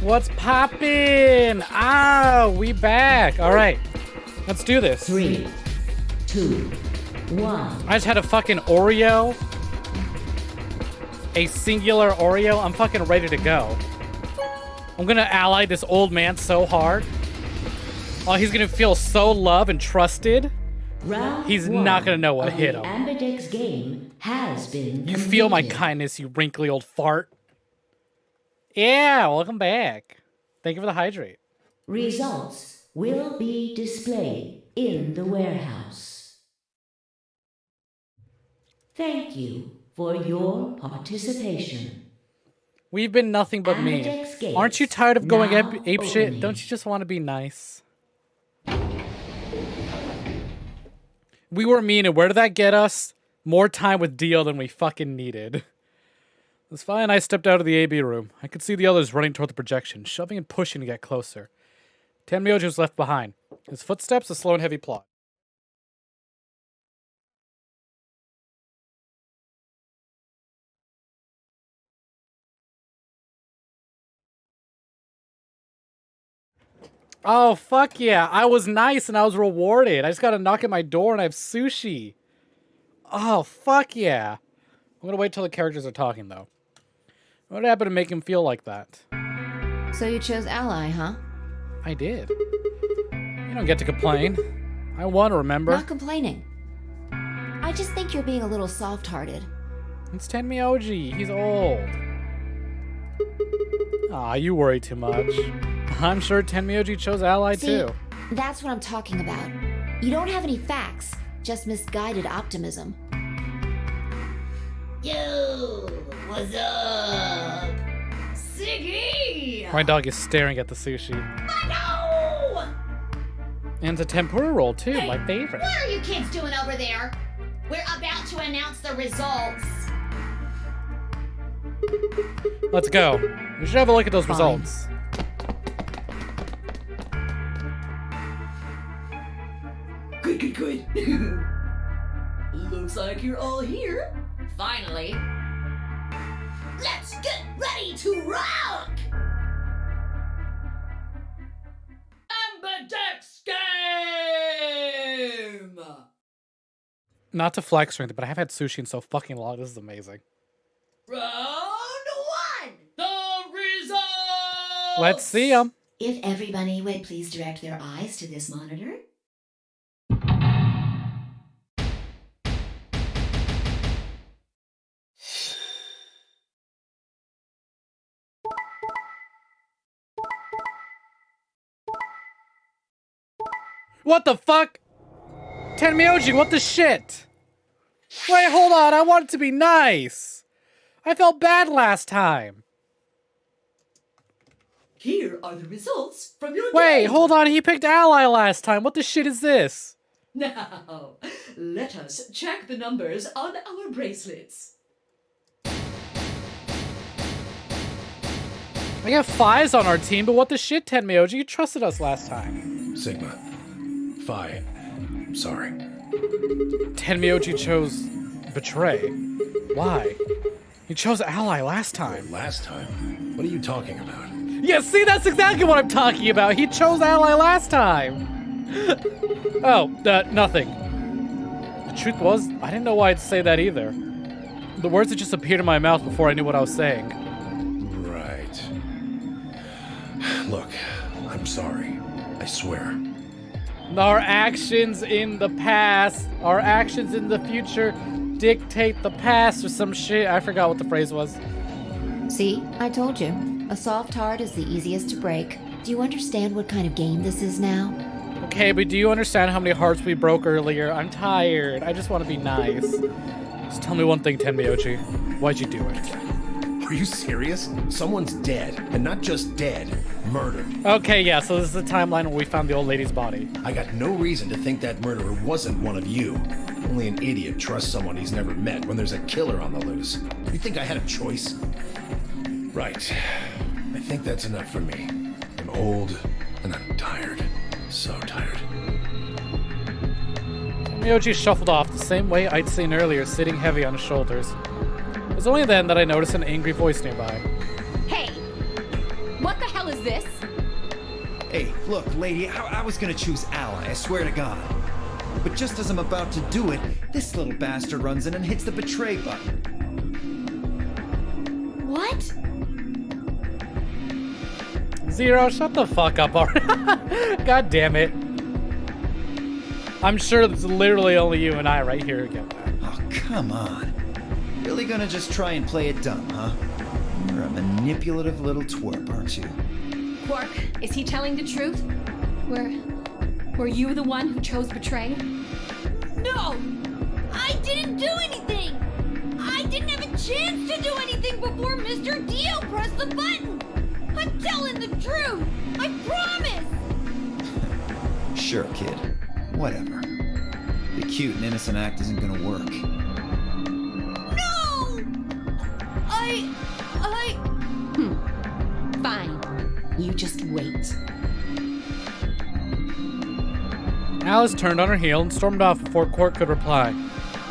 What's poppin'? Ah, we back. All right, let's do this. 3, 2, 1. I just had a fucking Oreo. A singular Oreo. I'm fucking ready to go. I'm gonna ally this old man so hard. Oh, he's gonna feel so loved and trusted. Round He's 1 not gonna know what of hit the him. Ambidex game has been You feel my completed. kindness, you wrinkly old fart. Yeah, welcome back. Thank you for the hydrate. Results will be displayed in the warehouse. Thank you for your participation. We've been nothing but mean. Ambidex gates Aren't you tired of going now ape shit? opening. Don't you just want to be nice? We were mean, and where did that get us? More time with Dio than we fucking needed. It's fine. I stepped out of the AB room. I could see the others running toward the projection, shoving and pushing to get closer. Tenmyoji was left behind. His footsteps a slow and heavy plod. Oh, fuck yeah. I was nice and I was rewarded. I just gotta knock at my door and I have sushi. Oh, fuck yeah. I'm gonna wait till the characters are talking, though. What happened to make him feel like that? So you chose Ally, huh? I did. You don't get to complain. I won, remember? Not complaining. I just think you're being a little soft-hearted. It's Tenmyoji. He's old. Aw, you worry too much. I'm sure Tenmyoji chose Ally, See, too. that's what I'm talking about. You don't have any facts, just misguided optimism. Yo, what's up? Siggy! My dog is staring at the sushi. No! And it's a tempura roll, too, my favorite. What are you kids doing over there? We're about to announce the results. Let's go. We should have a look at those Fine. results. Good. Looks like you're all here. Finally. Let's get ready to rock! Ambidex game! Not to flex or anything, but I haven't had sushi in so fucking long. This is amazing. Round 1! The results! Let's see them. If everybody would please direct their eyes to this monitor. What the fuck? Tenmyoji, what the shit? Wait, hold on. I want it to be nice. I felt bad last time. Here are the results from your Wait, game. hold on. He picked Ally last time. What the shit is this? Now, let us check the numbers on our bracelets. I got 5s on our team, but what the shit, Tenmyoji? You trusted us last time. Sigma. Phi. Sorry. Tenmyoji chose Betray. Why? He chose Ally last time. Last time? What are you talking about? Yeah, see, that's exactly what I'm talking about. He chose Ally last time. Oh, nothing. The truth was, I didn't know why I'd say that either. The words had just appeared in my mouth before I knew what I was saying. Right. Look, I'm sorry. I swear. Our actions in the past, our actions in the future dictate the past or some shit. I forgot what the phrase was. See, I told you. A soft heart is the easiest to break. Do you understand what kind of game this is now? Okay, but do you understand how many hearts we broke earlier? I'm tired. I just want to be nice. Just tell me one thing, Tenmyoji. Why'd you do it? Are you serious? Someone's dead. And not just dead. Murdered. Okay, yeah, so this is the timeline where we found the old lady's body. I got no reason to think that murderer wasn't one of you. Only an idiot trusts someone he's never met when there's a killer on the loose. You think I had a choice? Right. I think that's enough for me. I'm old, and I'm tired. So tired. Tenmyoji shuffled off the same way I'd seen earlier, sitting heavy on his shoulders. It was only then that I noticed an angry voice nearby. Hey, what the hell is this? Hey, look, lady, I was gonna choose Ally, I swear to God. But just as I'm about to do it, this little bastard runs in and hits the betray button. What? Zero, shut the fuck up already. God damn it. I'm sure it's literally only you and I right here who get that. Oh, come on. Really gonna just try and play it dumb, huh? You're a manipulative little twerp, aren't you? Quark, is he telling the truth? Were you the one who chose betray? No! I didn't do anything! I didn't have a chance to do anything before Mr. Dio pressed the button! I'm telling the truth! I promise! Sure, kid. Whatever. The cute and innocent act isn't gonna work. No! Fine. You just wait. Alice turned on her heel and stormed off before Quark could reply,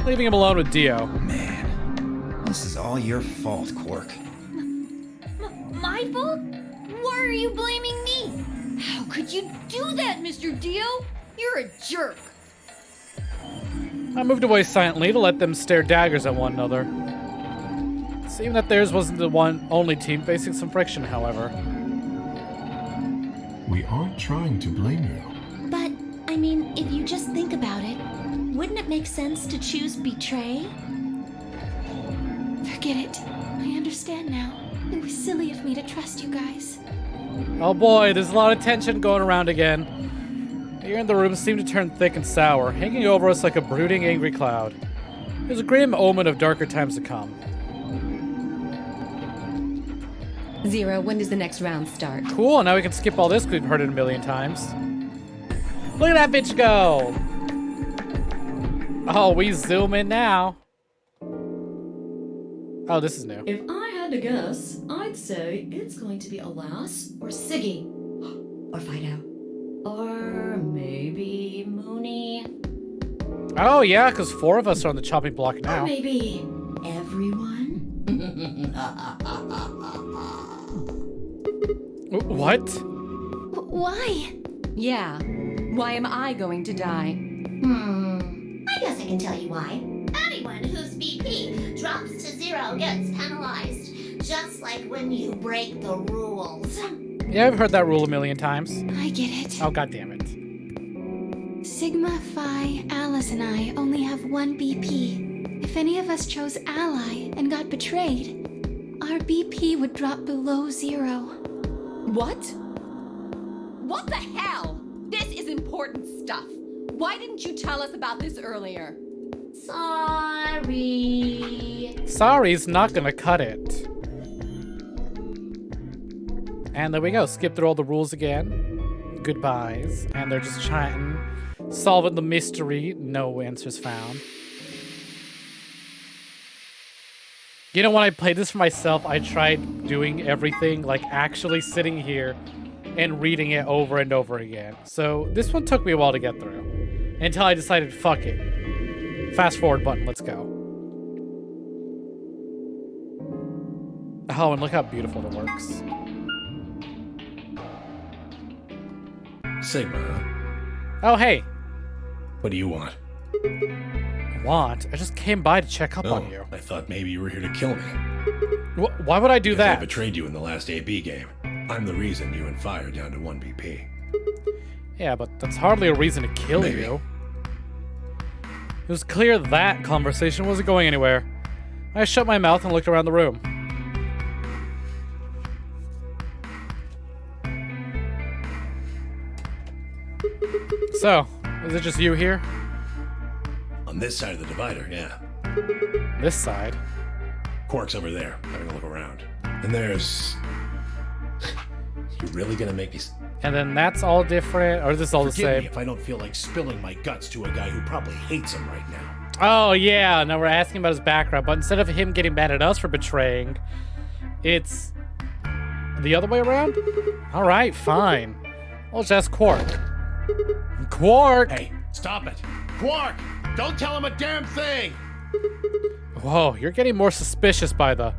leaving him alone with Dio. Man, this is all your fault, Quark. My fault? Why are you blaming me? How could you do that, Mr. Dio? You're a jerk. I moved away silently to let them stare daggers at one another. Seemed that theirs wasn't the only team facing some friction, however. We aren't trying to blame you. But, I mean, if you just think about it, wouldn't it make sense to choose betray? Forget it. I understand now. It was silly of me to trust you guys. Oh boy, there's a lot of tension going around again. The air in the room seemed to turn thick and sour, hanging over us like a brooding, angry cloud. It was a grim omen of darker times to come. Zero, when does the next round start? Cool, now we can skip all this because we've heard it a million times. Look at that bitch go! Oh, we zoom in now. Oh, this is new. If I had to guess, I'd say it's going to be Alas or Siggy. Or Fido. Or maybe Mooney. Oh yeah, because 4 of us are on the chopping block now. Or maybe everyone? What? Why? Yeah. Why am I going to die? I guess I can tell you why. Anyone whose BP drops to 0 gets penalized. Just like when you break the rules. Yeah, I've heard that rule a million times. I get it. Oh, god damn it. Sigma, Phi, Alice, and I only have 1 BP. If any of us chose Ally and got betrayed, our BP would drop below 0. What? What the hell? This is important stuff. Why didn't you tell us about this earlier? Sorry. Sorry's not gonna cut it. And there we go. Skip through all the rules again. Goodbyes. And they're just chatting, solving the mystery. No answers found. You know, when I played this for myself, I tried doing everything, like actually sitting here and reading it over and over again. So this one took me a while to get through. Until I decided, fuck it. Fast forward button, let's go. Oh, and look how beautiful it works. Sigma, Oh, hey. what do you want? Want? I just came by to check up Oh, on you. I thought maybe you were here to kill me. Why would I do Because I that? betrayed you in the last AB game. I'm the reason you and Phi are down to 1 BP. Yeah, but that's hardly a reason to kill Maybe. you. It was clear that conversation wasn't going anywhere. I shut my mouth and looked around the room. So, is it just you here? On this side of the divider, yeah. This side? Quark's over there, having a look around. And there's... You really gonna make me... And then that's all different, or is this all the Forgive same? me if I don't feel like spilling my guts to a guy who probably hates him right now. Oh, yeah, now we're asking about his background, but instead of him getting mad at us for betraying, it's the other way around? Alright, fine. I'll just ask Quark. Quark! Hey, stop it! Quark! Don't tell him a damn thing! Whoa, you're getting more suspicious by the...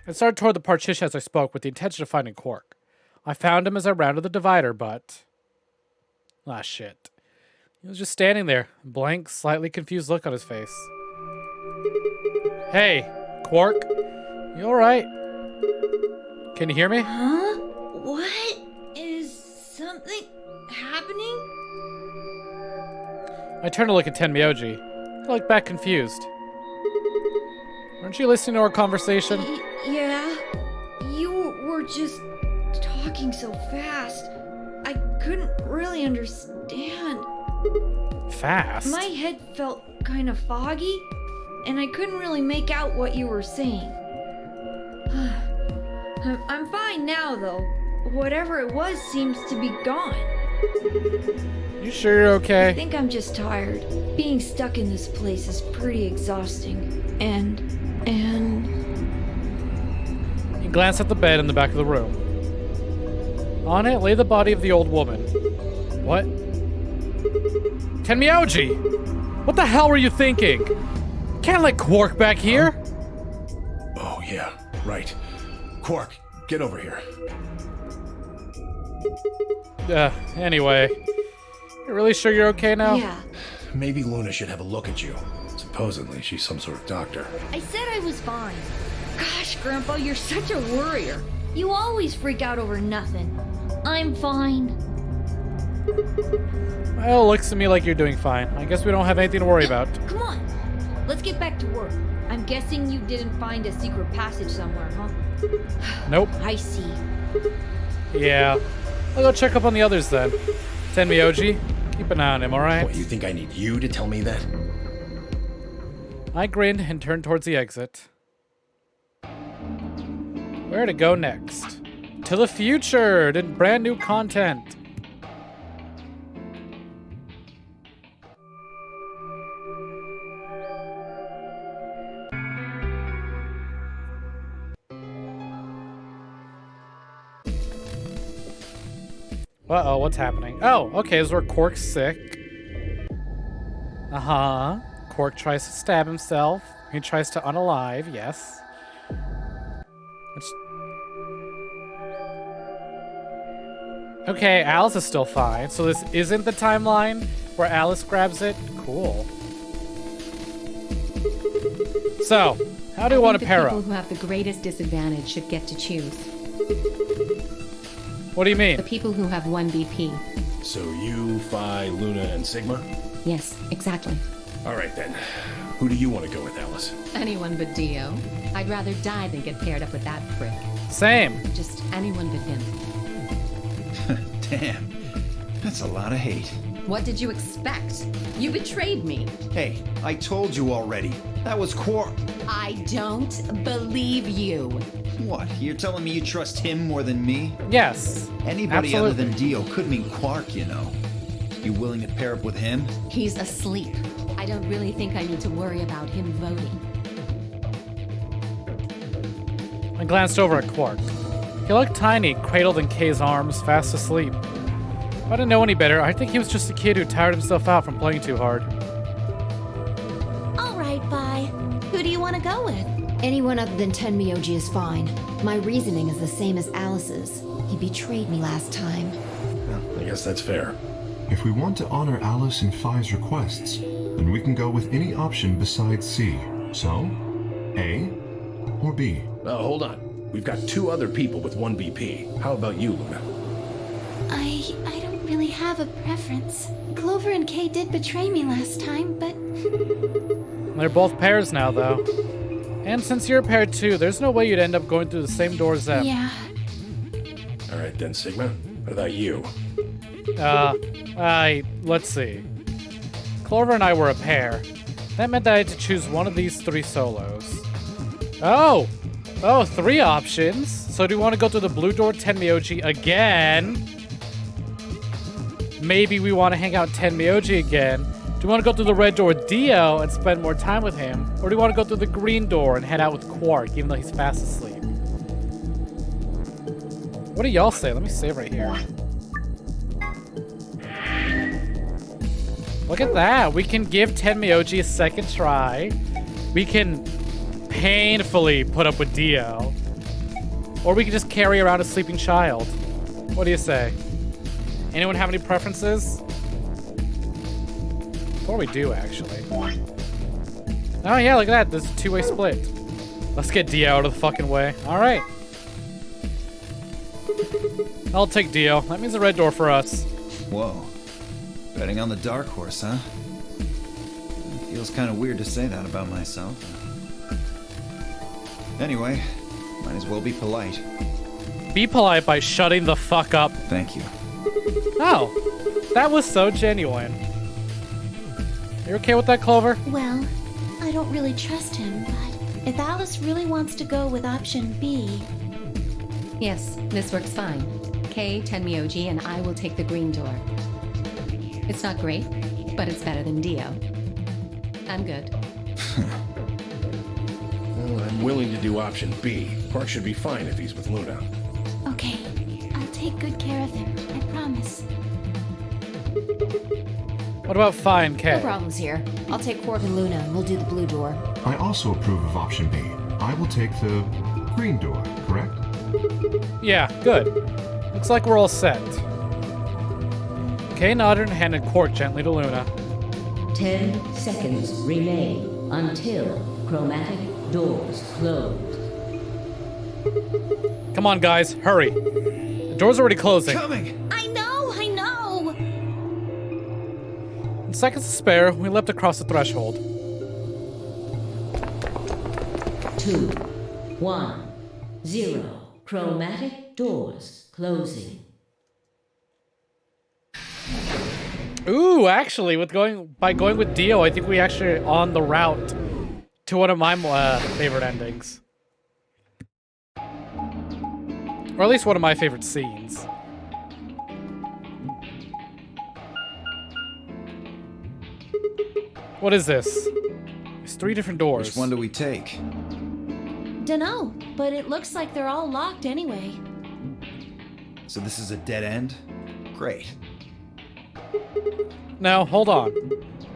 I started toward the partition as I spoke with the intention of finding Quark. I found him as I rounded the divider, but... Ah, shit. He was just standing there, a blank, slightly confused look on his face. Hey, Quark. You alright? Can you hear me? Huh? What? Is something happening? I turned to look at Tenmyoji. He looked back confused. Weren't you listening to our conversation? Yeah. You were just talking so fast. I couldn't really understand. Fast? My head felt kind of foggy, and I couldn't really make out what you were saying. I'm fine now, though. Whatever it was seems to be gone. You sure you're okay? I think I'm just tired. Being stuck in this place is pretty exhausting. And... He glanced at the bed in the back of the room. On it lay the body of the old woman. What? Tenmyoji! What the hell were you thinking? Can't let Quark back here! Oh, yeah, right. Quark, get over here. Anyway. You're really sure you're okay now? Yeah. Maybe Luna should have a look at you. Supposedly, she's some sort of doctor. I said I was fine. Gosh, Grandpa, you're such a worrier. You always freak out over nothing. I'm fine. Well, it looks to me like you're doing fine. I guess we don't have anything to worry about. Come on. Let's get back to work. I'm guessing you didn't find a secret passage somewhere, huh? Nope. I see. Yeah. I'll go check up on the others then. Tenmyoji, keep an eye on him, alright? What, you think I need you to tell me that? I grinned and turned towards the exit. Where to go next? To the future! To brand new content! Uh-oh, what's happening? Oh, okay, this is where Quark's sick. Uh-huh. Quark tries to stab himself. He tries to unalive, yes. Okay, Alice is still fine. So this isn't the timeline where Alice grabs it? Cool. So, how do you want to pair The people up? who have the greatest disadvantage should get to choose. What do you mean? The people who have 1 BP. So you, Phi, Luna, and Sigma? Yes, exactly. All right, then. Who do you want to go with, Alice? Anyone but Dio. I'd rather die than get paired up with that prick. Same. Just anyone but him. Damn. That's a lot of hate. What did you expect? You betrayed me. Hey, I told you already. That was Quark. I don't believe you. What? You're telling me you trust him more than me? Yes. Anybody absolutely. other than Dio could mean Quark, you know. You willing to pair up with him? He's asleep. I don't really think I need to worry about him voting. I glanced over at Quark. He looked tiny, cradled in Kay's arms, fast asleep. If I didn't know any better, I think he was just a kid who tired himself out from playing too hard. All right, bye. Who do you want to go with? Anyone other than Tenmyoji is fine. My reasoning is the same as Alice's. He betrayed me last time. I guess that's fair. If we want to honor Alice and Phi's requests, then we can go with any option besides C. So, A or B? Hold on. We've got 2 other people with 1 BP. How about you, Luna? I don't really have a preference. Clover and Kay did betray me last time, but... They're both pairs now, though. And since you're a pair too, there's no way you'd end up going through the same door as them. Yeah. All right, then, Sigma. What about you? Let's see. Clover and I were a pair. That meant that I had to choose one of these 3 solos. Oh, 3 options. So do you want to go through the blue door, Tenmyoji again? Maybe we want to hang out Tenmyoji again. Do you want to go through the red door with Dio and spend more time with him? Or do you want to go through the green door and head out with Quark, even though he's fast asleep? What do y'all say? Let me save right here. Look at that. We can give Tenmyoji a second try. We can painfully put up with Dio. Or we can just carry around a sleeping child. What do you say? Anyone have any preferences? Or we do, actually. Oh yeah, look at that. There's a two-way split. Let's get Dio out of the fucking way. Alright. I'll take Dio. That means a red door for us. Whoa. Betting on the dark horse, huh? Feels kind of weird to say that about myself. Anyway, might as well be polite. Be polite by shutting the fuck up. Thank you. Oh, that was so genuine. You okay with that, Clover? Well, I don't really trust him, but if Alice really wants to go with option B... Yes, this works fine. Kay, Tenmyoji, and I will take the green door. It's not great, but it's better than Dio. I'm good. Well, I'm willing to do option B. Quark should be fine if he's with Luna. Okay, I'll take good care of him, I promise. What about fine, Kay? No problems here. I'll take Quark and Luna, and we'll do the blue door. I also approve of option B. I will take the green door, correct? Yeah, good. Looks like we're all set. Kay nodded and handed Quark gently to Luna. 10 seconds remain until chromatic doors close. Come on, guys, hurry. The door's already closing. Coming! I know! In seconds to spare, we leapt across the threshold. 2, 1, 0. Chromatic doors closing. Ooh, actually, by going with Dio, I think we actually are on the route to one of my favorite endings. Or at least one of my favorite scenes. What is this? There's 3 different doors. Which one do we take? Dunno, but it looks like they're all locked anyway. So this is a dead end? Great. No, hold on.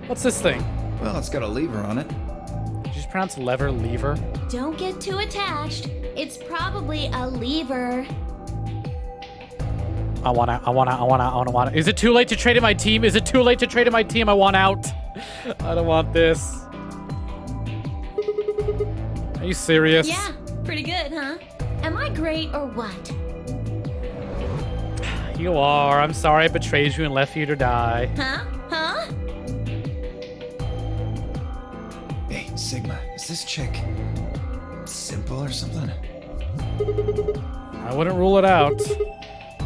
What's this thing? Well, it's got a lever on it. Did you just pronounce lever? Don't get too attached. It's probably a lever. I wanna. Is it too late to trade in my team? Is it too late to trade in my team? I want out. I don't want this. Are you serious? Yeah, pretty good, huh? Am I great or what? You are. I'm sorry I betrayed you and left you to die. Huh? Hey, Sigma, is this chick simple or something? I wouldn't rule it out.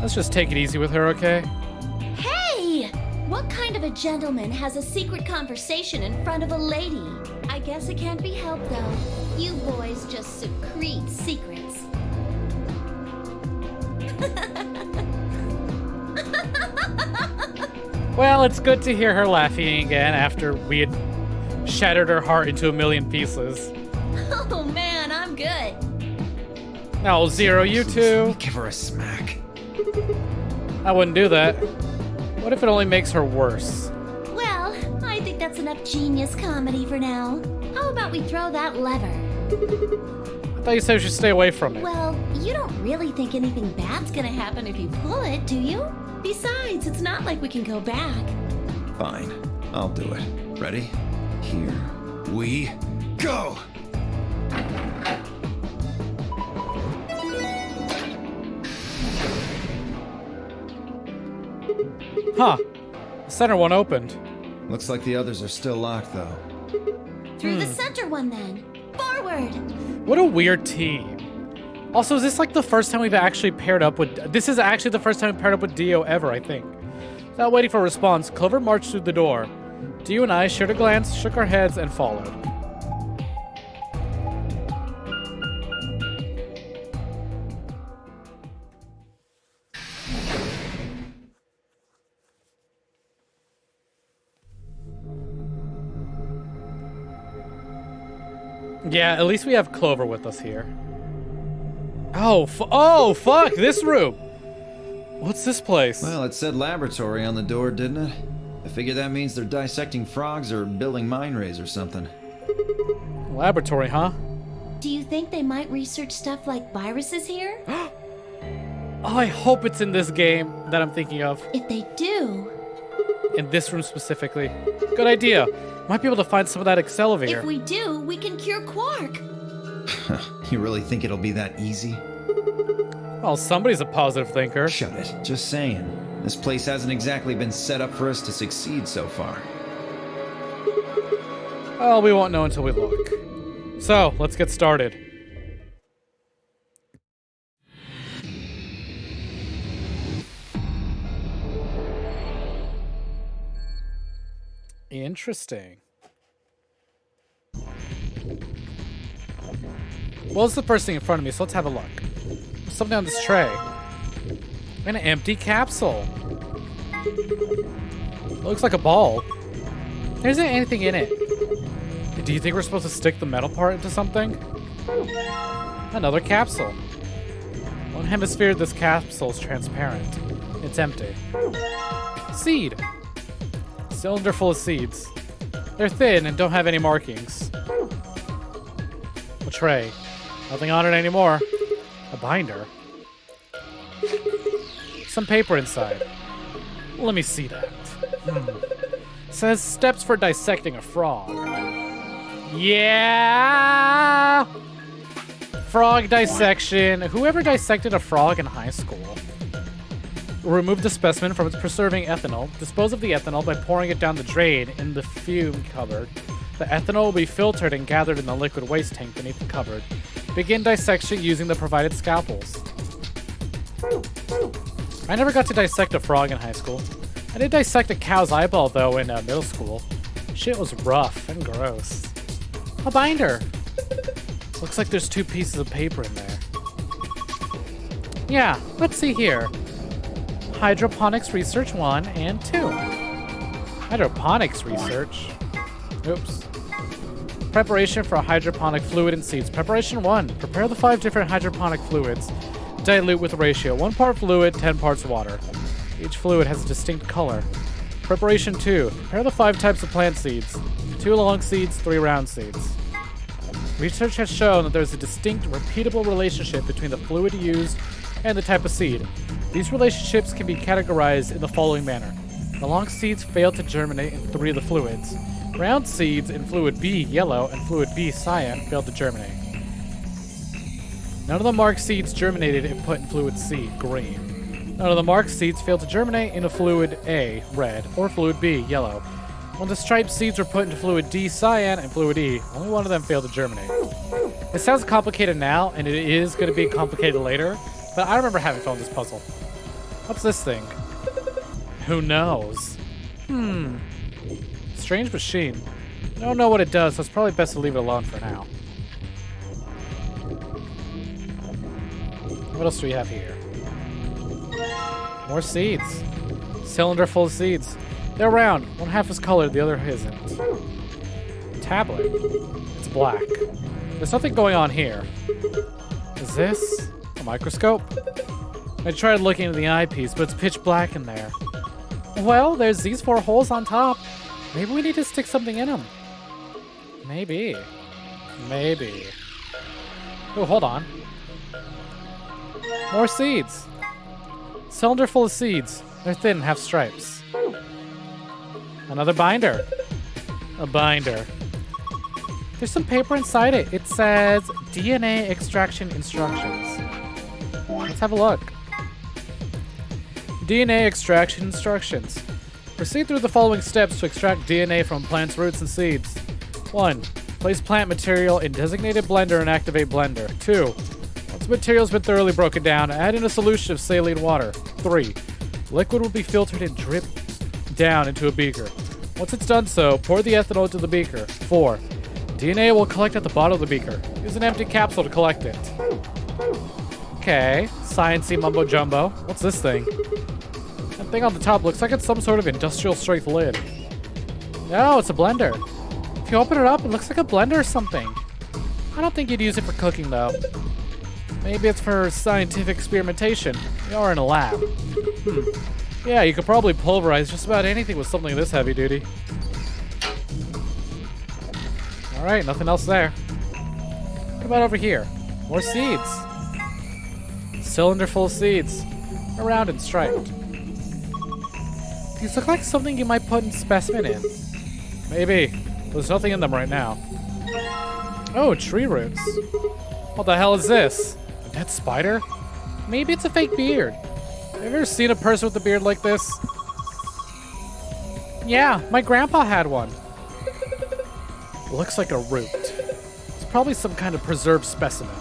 Let's just take it easy with her, okay? Hey! What kind of a gentleman has a secret conversation in front of a lady? I guess it can't be helped, though. You boys just secrete secrets. Well, it's good to hear her laughing again after we had shattered her heart into a million pieces. Oh man, I'm good. No, Zero, you too. Give her a smack. I wouldn't do that. What if it only makes her worse? Well, I think that's enough genius comedy for now. How about we throw that lever? I thought you said we should stay away from it. Well, you don't really think anything bad's gonna happen if you pull it, do you? Besides, it's not like we can go back. Fine, I'll do it. Ready? Here we go! Huh. The center one opened. Looks like the others are still locked, though. Through the center one, then. Forward! What a weird team. Also, is this like the first time we've actually paired up with... This is actually the first time we paired up with Dio ever, I think. Without waiting for a response, Clover marched through the door. Dio and I shared a glance, shook our heads, and followed. Yeah, at least we have Clover with us here. Oh, fuck, this room. What's this place? Well, it said laboratory on the door, didn't it? I figure that means they're dissecting frogs or building mine rays or something. Laboratory, huh? Do you think they might research stuff like viruses here? Oh, I hope it's in this game that I'm thinking of. If they do... In this room specifically. Good idea. Might be able to find some of that Accelevator. If we do, we can cure Quark. You really think it'll be that easy? Well, somebody's a positive thinker. Shut it. Just saying. This place hasn't exactly been set up for us to succeed so far. Well, we won't know until we look. So, let's get started. Interesting. Well, it's the first thing in front of me, so let's have a look. There's something on this tray. An empty capsule. It looks like a ball. There isn't anything in it. Do you think we're supposed to stick the metal part into something? Another capsule. One hemisphere of this capsule is transparent. It's empty. Seed. Cylinder full of seeds. They're thin and don't have any markings. A tray. Nothing on it anymore. A binder. Some paper inside. Let me see that. Says steps for dissecting a frog. Yeah! Frog dissection. Whoever dissected a frog in high school. Remove the specimen from its preserving ethanol. Dispose of the ethanol by pouring it down the drain in the fume cupboard. The ethanol will be filtered and gathered in the liquid waste tank beneath the cupboard. Begin dissection using the provided scalpels. I never got to dissect a frog in high school. I did dissect a cow's eyeball, though, in middle school. Shit was rough and gross. A binder. Looks like there's 2 pieces of paper in there. Yeah, let's see here. Hydroponics Research 1 and 2. Hydroponics Research? Oops. Preparation for a hydroponic fluid and seeds. Preparation 1. Prepare the 5 different hydroponic fluids. Dilute with a ratio 1 part fluid, 10 parts water. Each fluid has a distinct color. Preparation 2. Prepare the 5 types of plant seeds. 2 long seeds, 3 round seeds. Research has shown that there's a distinct, repeatable relationship between the fluid used and the type of seed. These relationships can be categorized in the following manner. The long seeds fail to germinate in 3 of the fluids. Round seeds in fluid B, yellow, and fluid B, cyan, failed to germinate. None of the marked seeds germinated if put in fluid C, green. None of the marked seeds failed to germinate in a fluid A, red, or fluid B, yellow. When the striped seeds were put into fluid D, cyan, and fluid E, only one of them failed to germinate. It sounds complicated now, and it is going to be complicated later, but I remember having fun with this puzzle. What's this thing? Who knows? Strange machine. I don't know what it does, so it's probably best to leave it alone for now. What else do we have here? More seeds. Cylinder full of seeds. They're round. One half is colored, the other isn't. Tablet. It's black. There's nothing going on here. Is this a microscope? I tried looking into the eyepiece, but it's pitch black in there. Well, there's these 4 holes on top. Maybe we need to stick something in them. Maybe. Maybe. Oh, hold on. More seeds. Cylinder full of seeds. They're thin and have stripes. Another binder. A binder. There's some paper inside it. It says DNA extraction instructions. Let's have a look. DNA extraction instructions. Proceed through the following steps to extract DNA from plants, roots, and seeds. 1. Place plant material in designated blender and activate blender. 2. Once the material has been thoroughly broken down, add in a solution of saline water. 3. Liquid will be filtered and dripped down into a beaker. Once it's done so, pour the ethanol into the beaker. 4. DNA will collect at the bottom of the beaker. Use an empty capsule to collect it. Okay, sciencey mumbo jumbo. What's this thing? That thing on the top looks like it's some sort of industrial strength lid. No, it's a blender. If you open it up, it looks like a blender or something. I don't think you'd use it for cooking though. Maybe it's for scientific experimentation. We are in a lab. Yeah, you could probably pulverize just about anything with something this heavy duty. Alright, nothing else there. What about over here? More seeds. Cylinder full of seeds. Around and striped. These look like something you might put in specimen in. Maybe. There's nothing in them right now. Oh, tree roots. What the hell is this? A dead spider? Maybe it's a fake beard. Have you ever seen a person with a beard like this? Yeah, my grandpa had one. It looks like a root. It's probably some kind of preserved specimen.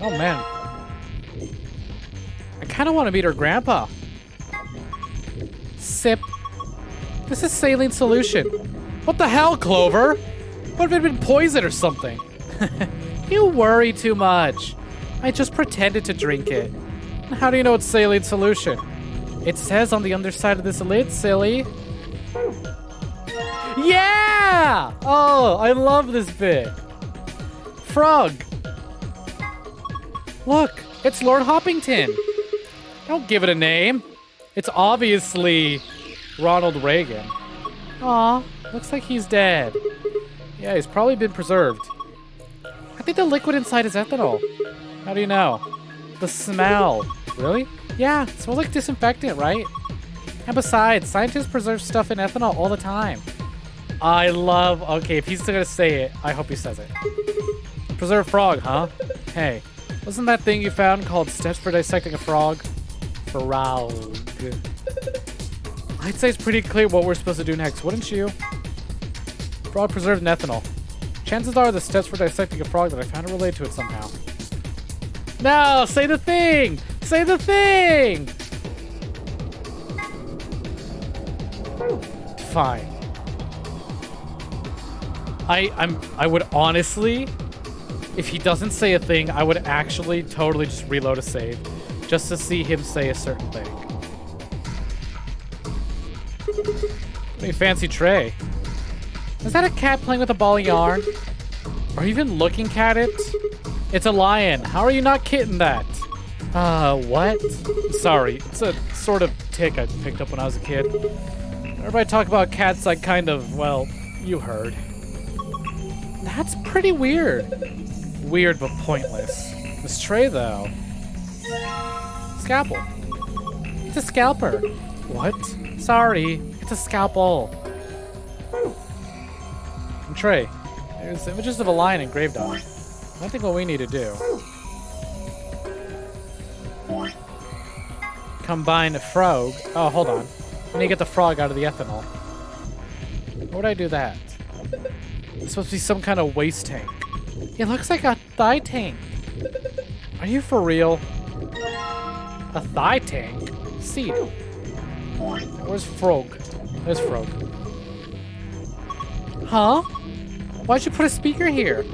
Oh man. I kind of want to meet her grandpa. Sip. This is saline solution. What the hell, Clover? What if it had been poison or something? You worry too much. I just pretended to drink it. How do you know it's saline solution? It says on the underside of this lid, silly. Yeah! Oh, I love this bit. Frog. Look, it's Lord Hoppington. Don't give it a name. It's obviously Ronald Reagan. Aw, looks like he's dead. Yeah, he's probably been preserved. I think the liquid inside is ethanol. How do you know? The smell. Really? Yeah, it smells like disinfectant, right? And besides, scientists preserve stuff in ethanol all the time. I love... Okay, if he's gonna say it, I hope he says it. Preserved frog, huh? Hey, wasn't that thing you found called Steps for Dissecting a Frog? Frog. I'd say it's pretty clear what we're supposed to do next, wouldn't you? Frog preserved in ethanol. Chances are the steps for dissecting a frog that I found are related to it somehow. No! Say the thing! Say the thing! Fine. I would honestly, if he doesn't say a thing, I would actually totally just reload a save. Just to see him say a certain thing. What a fancy tray. Is that a cat playing with a ball of yarn? Are you even looking at it? It's a lion. How are you not kidding that? What? Sorry, it's a sort of tick I picked up when I was a kid. Whenever I talk about cats, I kind of, well, you heard. That's pretty weird. Weird but pointless. This tray, though. Scalpel. It's a scalper. What? Sorry, it's a scalpel. And tray. There's images of a lion engraved on it. I think what we need to do. Combine a frog. Oh, hold on. I need to get the frog out of the ethanol. How would I do that? It's supposed to be some kind of waste tank. It looks like a thigh tank. Are you for real? A thigh tank? Seed. Where's frog? There's frog. Huh? Why'd you put a speaker here?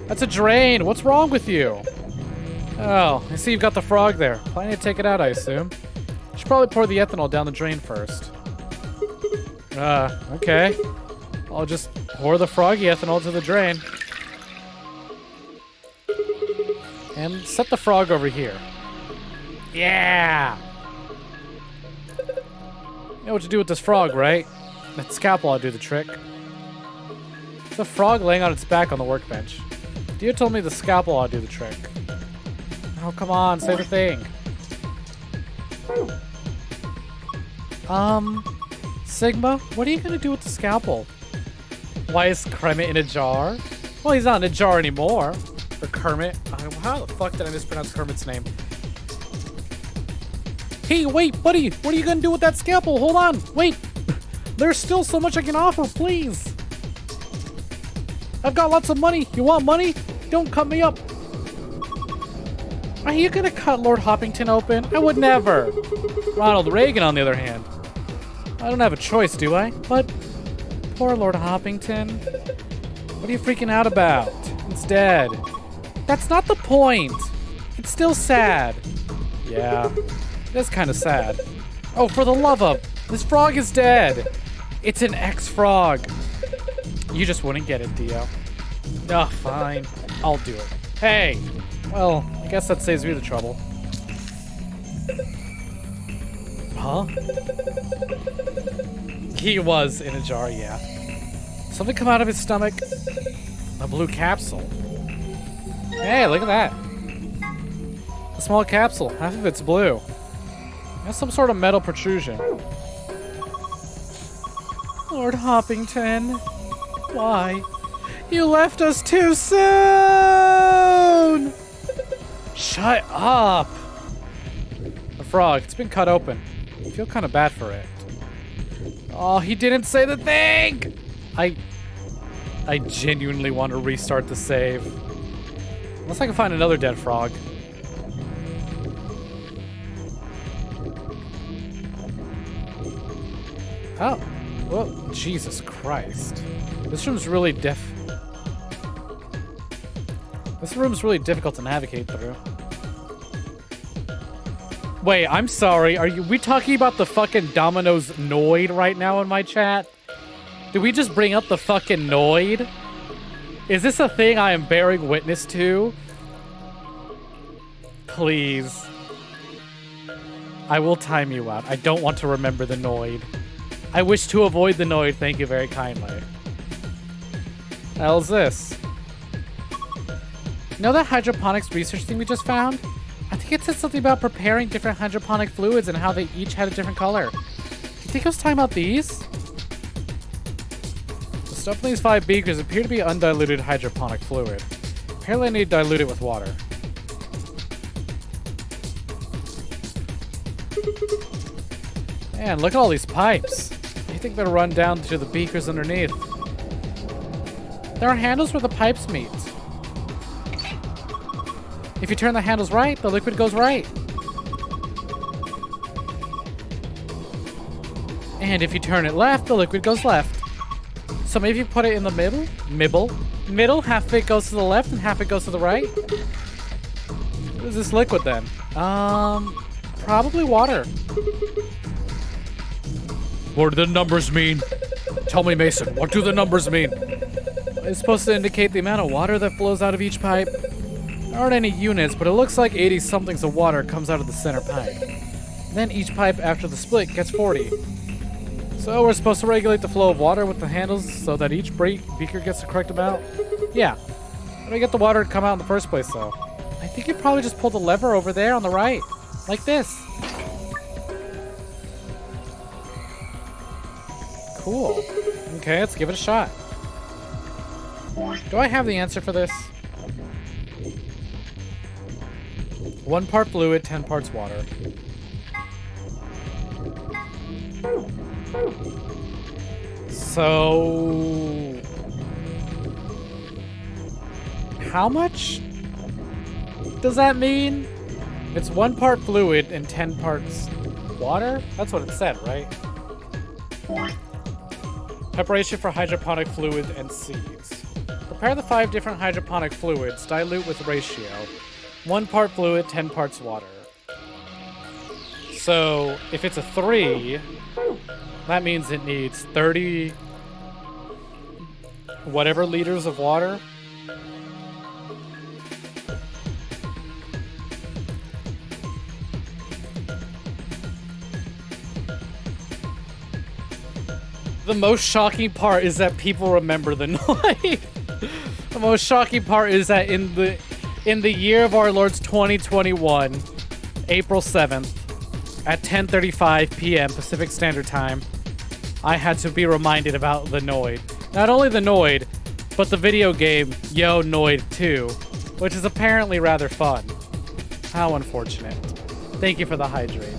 That's a drain. What's wrong with you? Oh, I see you've got the frog there. Planning to take it out, I assume. You should probably pour the ethanol down the drain first. Okay. I'll just pour the froggy ethanol to the drain. And set the frog over here. Yeah! You know what to do with this frog, right? That scalpel ought to do the trick. The frog laying on its back on the workbench. Dio told me the scalpel ought to do the trick. Oh, come on, say the thing. Sigma, what are you gonna do with the scalpel? Why is Kermit in a jar? Well, he's not in a jar anymore. Or Kermit. How the fuck did I mispronounce Kermit's name? Hey, wait, buddy, what are you gonna do with that scalpel? Hold on, wait. There's still so much I can offer, please. I've got lots of money. You want money? Don't cut me up. Are you gonna cut Lord Hoppington open? I would never. Ronald Reagan, on the other hand. I don't have a choice, do I? But poor Lord Hoppington. What are you freaking out about? It's dead. That's not the point. It's still sad. Yeah, it is kind of sad. Oh, for the love of, this frog is dead. It's an ex-frog. You just wouldn't get it, Dio. Oh, fine. I'll do it. Hey! Well, I guess that saves me the trouble. Huh? He was in a jar, yeah. Something come out of his stomach. A blue capsule. Hey, look at that. A small capsule. Half of it's blue. That's some sort of metal protrusion. Lord Hoppington. Why? You left us too soon! Shut up! The frog, it's been cut open. I feel kind of bad for it. Oh, he didn't say the thing! I genuinely want to restart the save. Unless I can find another dead frog. Oh. Well, Jesus Christ. This room's really This room's really difficult to navigate through. Wait, I'm sorry. Are we talking about the fucking Domino's Noid right now in my chat? Did we just bring up the fucking Noid? Is this a thing I am bearing witness to? Please. I will time you out. I don't want to remember the Noid. I wish to avoid the Noid, thank you very kindly. The hell's this? You know that hydroponics research thing we just found? I think it said something about preparing different hydroponic fluids and how they each had a different color. Do you think it was talking about these? The stuff in these 5 beakers appear to be undiluted hydroponic fluid. Apparently I need to dilute it with water. Man, look at all these pipes. I think they'll run down to the beakers underneath. There are handles where the pipes meet. If you turn the handles right, the liquid goes right. And if you turn it left, the liquid goes left. So maybe you put it in the middle, half of it goes to the left and half it goes to the right. What is this liquid then? Probably water. What do the numbers mean? Tell me, Mason, what do the numbers mean? It's supposed to indicate the amount of water that flows out of each pipe. There aren't any units, but it looks like 80 somethings of water comes out of the center pipe. Then each pipe after the split gets 40. So we're supposed to regulate the flow of water with the handles so that each beaker gets the correct amount? Yeah. How do I get the water to come out in the first place, though? I think you probably just pull the lever over there on the right. Like this. Cool. Okay, let's give it a shot. Do I have the answer for this? 1 part fluid, 10 parts water. So... how much does that mean? It's 1 part fluid and 10 parts water? That's what it said, right? Preparation for hydroponic fluid and seeds. Prepare the 5 different hydroponic fluids, dilute with ratio. 1 part fluid, 10 parts water. So, if it's a 3, that means it needs 30 whatever liters of water. The most shocking part is that people remember the Noid. The most shocking part is that in the year of our Lord's 2021, April 7th, at 10:35 p.m. Pacific Standard Time, I had to be reminded about the Noid. Not only the Noid, but the video game Yo Noid 2, which is apparently rather fun. How unfortunate. Thank you for the hydrate.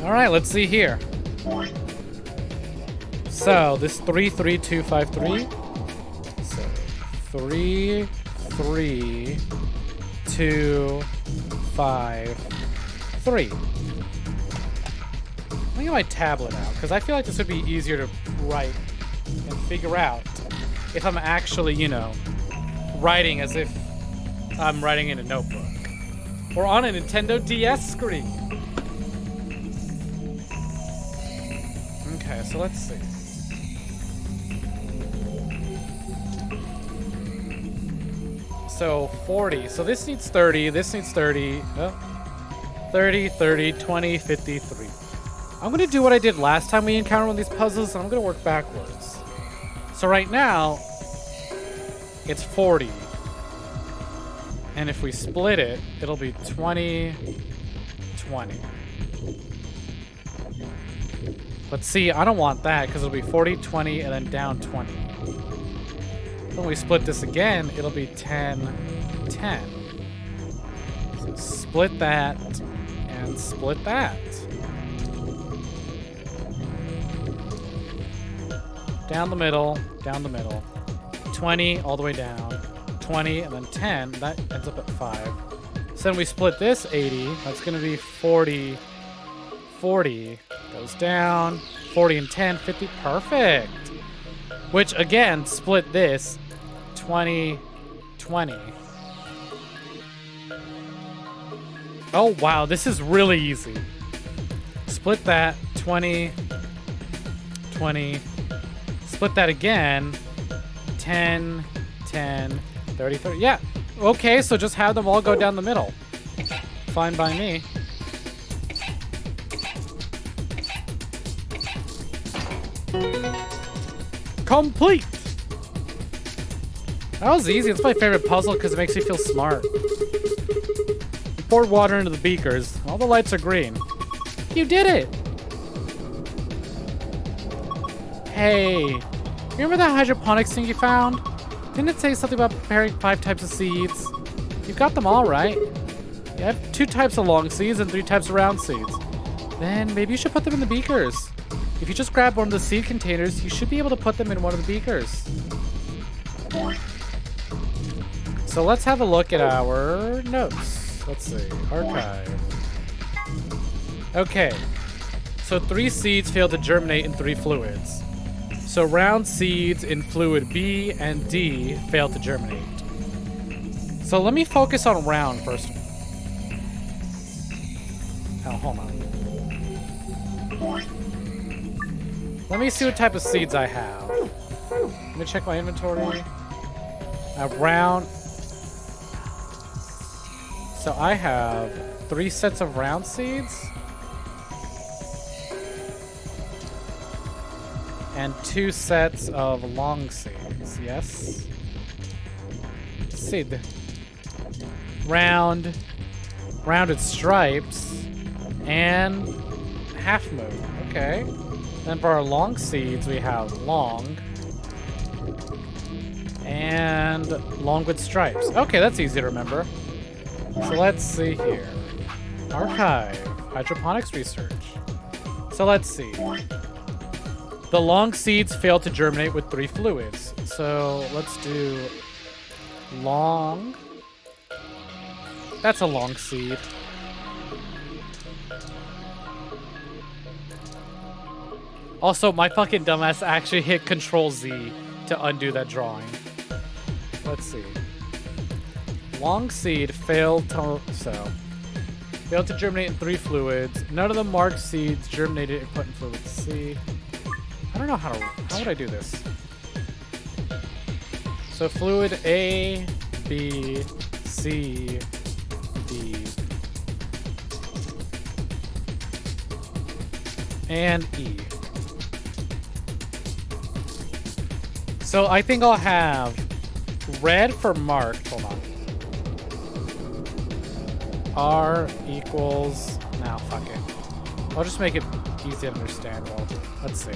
Alright, let's see here. So, this 33253. So, 3, 3, 2, 5, 3. Let me get my tablet out, because I feel like this would be easier to write and figure out if I'm actually, you know, writing as if I'm writing in a notebook. Or on a Nintendo DS screen. Okay, so let's see. So 40. So this needs 30. This needs 30. 30, 30, 20, 53. I'm going to do what I did last time we encountered one of these puzzles, and I'm going to work backwards. So right now, it's 40. And if we split it, it'll be 20, 20. But see, I don't want that because it'll be 40, 20, and then down 20. When we split this again, it'll be 10, 10. So split that and split that. Down the middle, down the middle. 20 all the way down. 20 and then 10. That ends up at 5. So then we split this 80. That's going to be 40. 40 goes down. 40 and 10, 50. Perfect. Which again, split this 20, 20. Oh wow, this is really easy. Split that 20, 20. Split that again. 10, 10, 30, 30. Yeah. Okay, so just have them all go down the middle. Fine by me. Complete! That was easy. It's my favorite puzzle because it makes you feel smart. You poured water into the beakers. All the lights are green. You did it! Hey, remember that hydroponics thing you found? Didn't it say something about preparing 5 types of seeds? You've got them all, right? You have 2 types of long seeds and 3 types of round seeds. Then maybe you should put them in the beakers. If you just grab one of the seed containers, you should be able to put them in one of the beakers. So let's have a look at our notes. Let's see, archive. Okay, so 3 seeds failed to germinate in 3 fluids. So round seeds in fluid B and D failed to germinate. So let me focus on round first. Oh, hold on. Let me see what type of seeds I have. Let me check my inventory. I have round. So I have 3 sets of round seeds. And 2 sets of long seeds, yes? Seed. Round. Rounded stripes. And half moon. Okay. Then for our long seeds, we have long. And long with stripes. Okay, that's easy to remember. So let's see here. Archive. Hydroponics research. So let's see. The long seeds failed to germinate with 3 fluids. So let's do long. That's a long seed. Also, my fucking dumbass actually hit Control Z to undo that drawing. Let's see. Long seed failed to germinate in 3 fluids. None of the marked seeds germinated and put in fluids C. I don't know how would I do this? So fluid A, B, C, D, and E. So I think I'll have red for marked. Hold on. R equals. Now, fuck it. I'll just make it easy to understand. Well, let's see.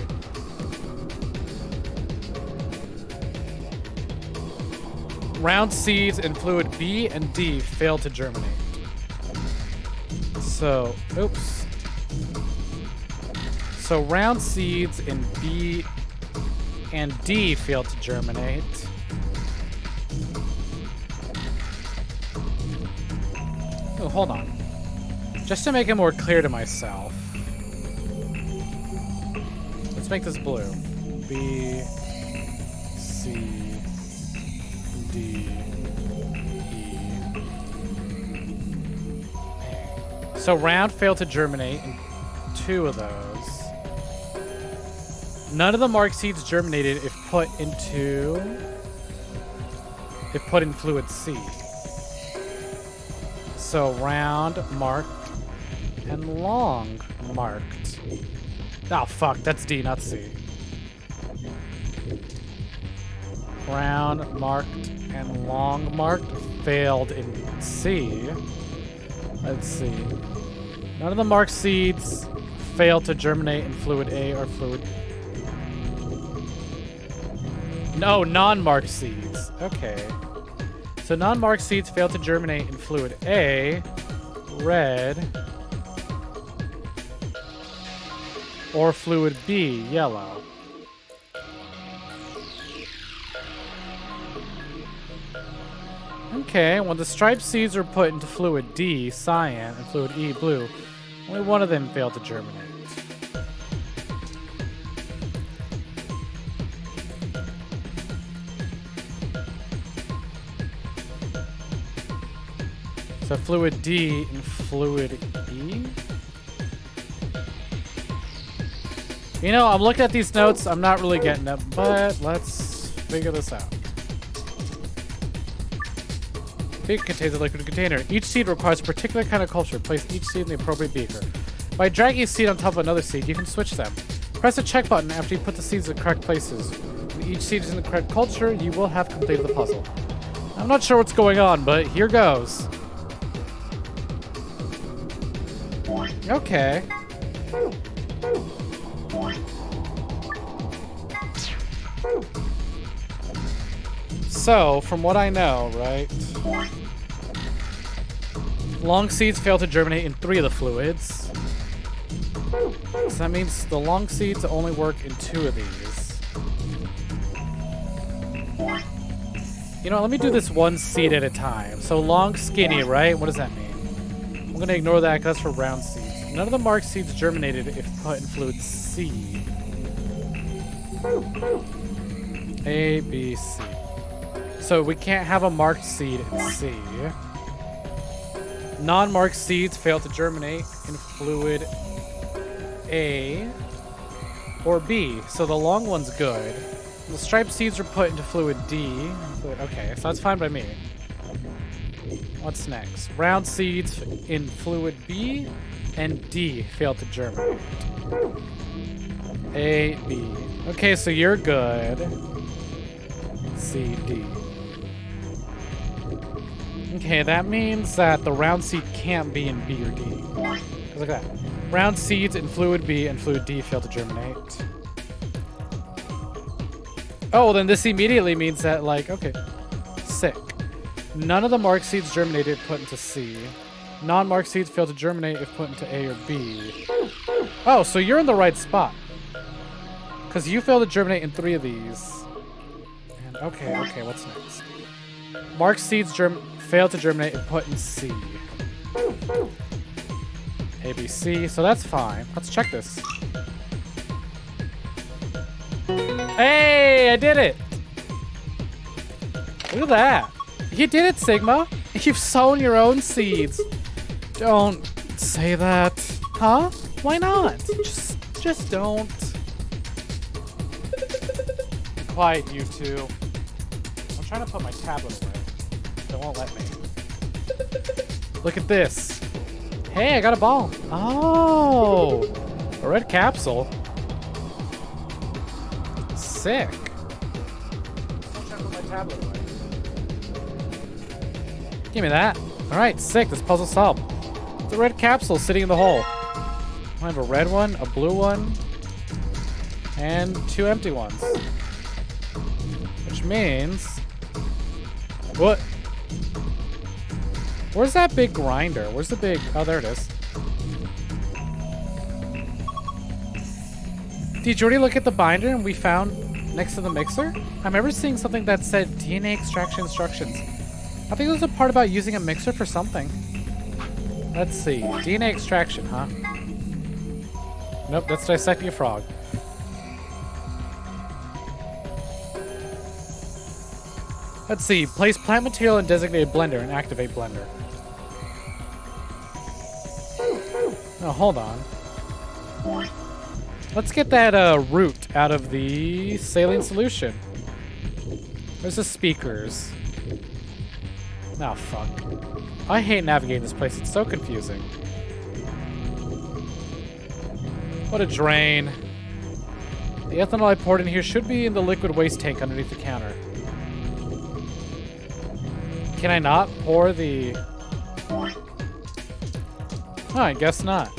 Round seeds in fluid B and D failed to germinate. So, oops. So round seeds in B and D failed to germinate. Oh, hold on. Just to make it more clear to myself. Let's make this blue. B, C, D, E, A. So round failed to germinate in 2 of those. None of the marked seeds germinated if put in fluid C. So round marked and long marked. Oh fuck, that's D, not C. Round marked and long marked failed in C. Let's see. None of the marked seeds failed to germinate in fluid A or fluid... No, non-marked seeds. Okay. So non-marked seeds failed to germinate in fluid A, red, or fluid B, yellow. Okay, when the striped seeds were put into fluid D, cyan, and fluid E, blue, only one of them failed to germinate. So fluid D and fluid E? You know, I'm looking at these notes, I'm not really getting them, but let's figure this out. Beaker contains a liquid container. Each seed requires a particular kind of culture. Place each seed in the appropriate beaker. By dragging a seed on top of another seed, you can switch them. Press the check button after you put the seeds in the correct places. When each seed is in the correct culture, you will have completed the puzzle. I'm not sure what's going on, but here goes. Okay. So, from what I know, right? Long seeds fail to germinate in 3 of the fluids. So that means the long seeds only work in 2 of these. You know, let me do this one seed at a time. So long, skinny, right? What does that mean? I'm going to ignore that because that's for round seeds. None of the marked seeds germinated if put in fluid C. A, B, C. So we can't have a marked seed in C. Non-marked seeds fail to germinate in fluid A or B. So the long one's good. The striped seeds are put into fluid D. Okay, so that's fine by me. What's next? Round seeds in fluid B and D fail to germinate. A, B. Okay, so you're good. C, D. Okay, that means that the round seed can't be in B or D. Look at that. Round seeds in fluid B and fluid D fail to germinate. Oh, well then this immediately means that, like, okay. Sick. None of the marked seeds germinated if put into C. Non-marked seeds fail to germinate if put into A or B. Oh, so you're in the right spot. Because you fail to germinate in 3 of these. And okay, what's next? Marked seeds fail to germinate if put in C. A, B, C, so that's fine. Let's check this. Hey, I did it! Look at that. You did it, Sigma. You've sown your own seeds. Don't say that. Huh? Why not? Just don't. Be quiet, you two. I'm trying to put my tablet away. They won't let me. Look at this. Hey, I got a ball. Oh, a red capsule. Sick. I'm trying to put my tablet away. Give me that. All right, sick. This puzzle solved. It's a red capsule sitting in the hole. I have a red one, a blue one, and 2 empty ones. Which means... What? Where's that big grinder? Where's the big... Oh, there it is. Did you already look at the binder and we found next to the mixer? I remember seeing something that said DNA extraction instructions. I think there's a part about using a mixer for something. Let's see. DNA extraction, huh? Nope, that's dissecting a frog. Let's see. Place plant material in designated blender and activate blender. Oh, hold on. Let's get that root out of the saline solution. Where's the speakers? Oh, fuck. I hate navigating this place. It's so confusing. What a drain. The ethanol I poured in here should be in the liquid waste tank underneath the counter. Can I not pour the... Oh, I guess not.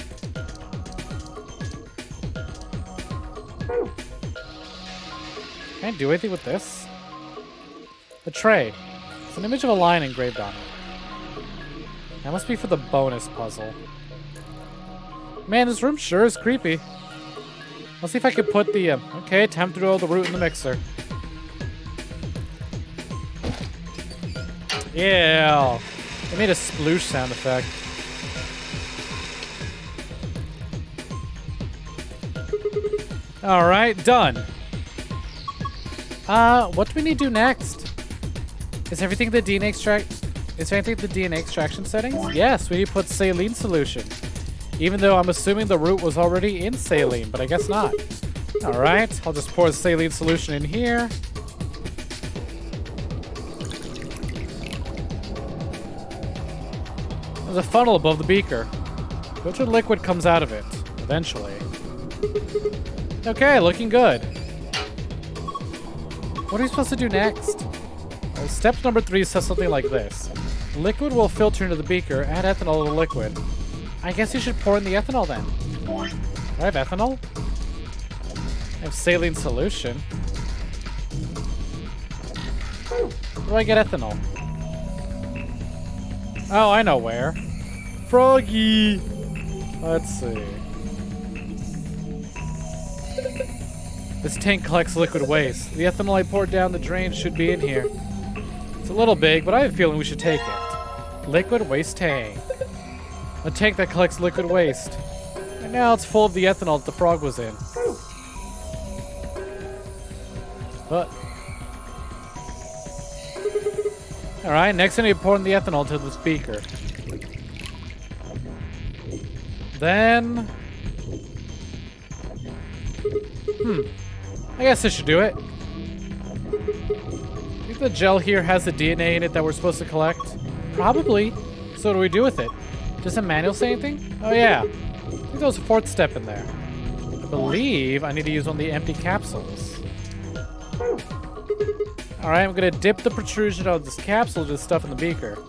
Can I do anything with this? A tray. It's an image of a lion engraved on it. That must be for the bonus puzzle. Man, this room sure is creepy. Let's see if I can put the... okay, time to throw the root in the mixer. Yeah. It made a sploosh sound effect. Alright, done. What do we need to do next? Is everything the DNA extraction settings? Yes, we need to put saline solution. Even though I'm assuming the root was already in saline, but I guess not. Alright, I'll just pour the saline solution in here. There's a funnel above the beaker. Filtered liquid comes out of it, eventually. Okay, looking good. What are you supposed to do next? Well, step number 3 says something like this. Liquid will filter into the beaker, add ethanol to the liquid. I guess you should pour in the ethanol then. Do I have ethanol? I have saline solution. Where do I get ethanol? Oh, I know where. Froggy! Let's see. This tank collects liquid waste. The ethanol I poured down the drain should be in here. It's a little big, but I have a feeling we should take it. Liquid waste tank. A tank that collects liquid waste. And now it's full of the ethanol that the frog was in. But... alright, next I need to pour in the ethanol to this beaker. Then... I guess this should do it. I think the gel here has the DNA in it that we're supposed to collect. Probably. So what do we do with it? Does the manual say anything? Oh yeah. I think there was a 4th step in there. I believe I need to use one of the empty capsules. Alright, I'm gonna dip the protrusion of this capsule to the stuff in the beaker.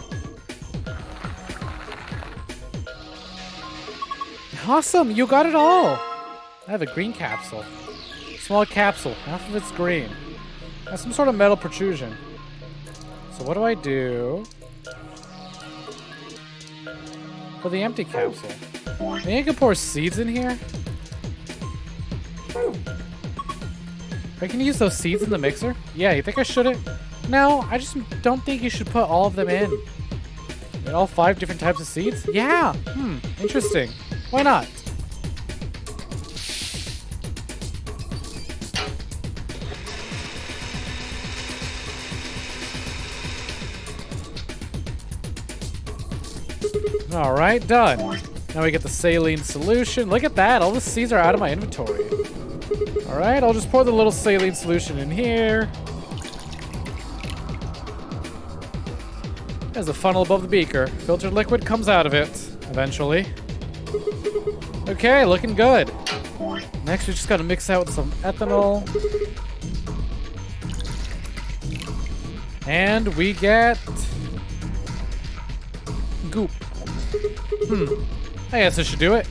Awesome, you got it all! I have a green capsule. Small capsule, half of it's green. Has some sort of metal protrusion. So what do I do for the empty capsule? Maybe I can pour seeds in here? I can use those seeds in the mixer? Yeah, you think I shouldn't? No, I just don't think you should put all of them in. All 5 different types of seeds? Yeah! Interesting. Why not? Alright, done. Now we get the saline solution. Look at that, all the seeds are out of my inventory. Alright, I'll just pour the little saline solution in here. There's a funnel above the beaker. Filtered liquid comes out of it, eventually. Okay, looking good. Next, we just gotta mix out some ethanol. And we get... goop. I guess this should do it.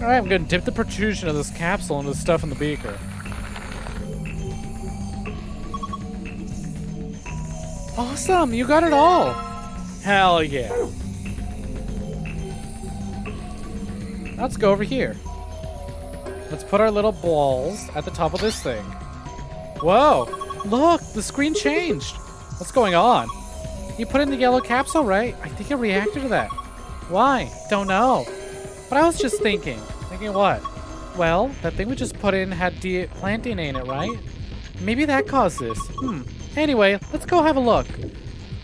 Alright, I'm gonna dip the protrusion of this capsule into the stuff in the beaker. Awesome, you got it all! Hell yeah. Let's go over here. Let's put our little balls at the top of this thing. Whoa! Look, the screen changed! What's going on? You put in the yellow capsule, right? I think it reacted to that. Why? Don't know. But I was just thinking. Thinking what? Well, that thing we just put in had plant DNA in it, right? Maybe that caused this. Anyway, let's go have a look.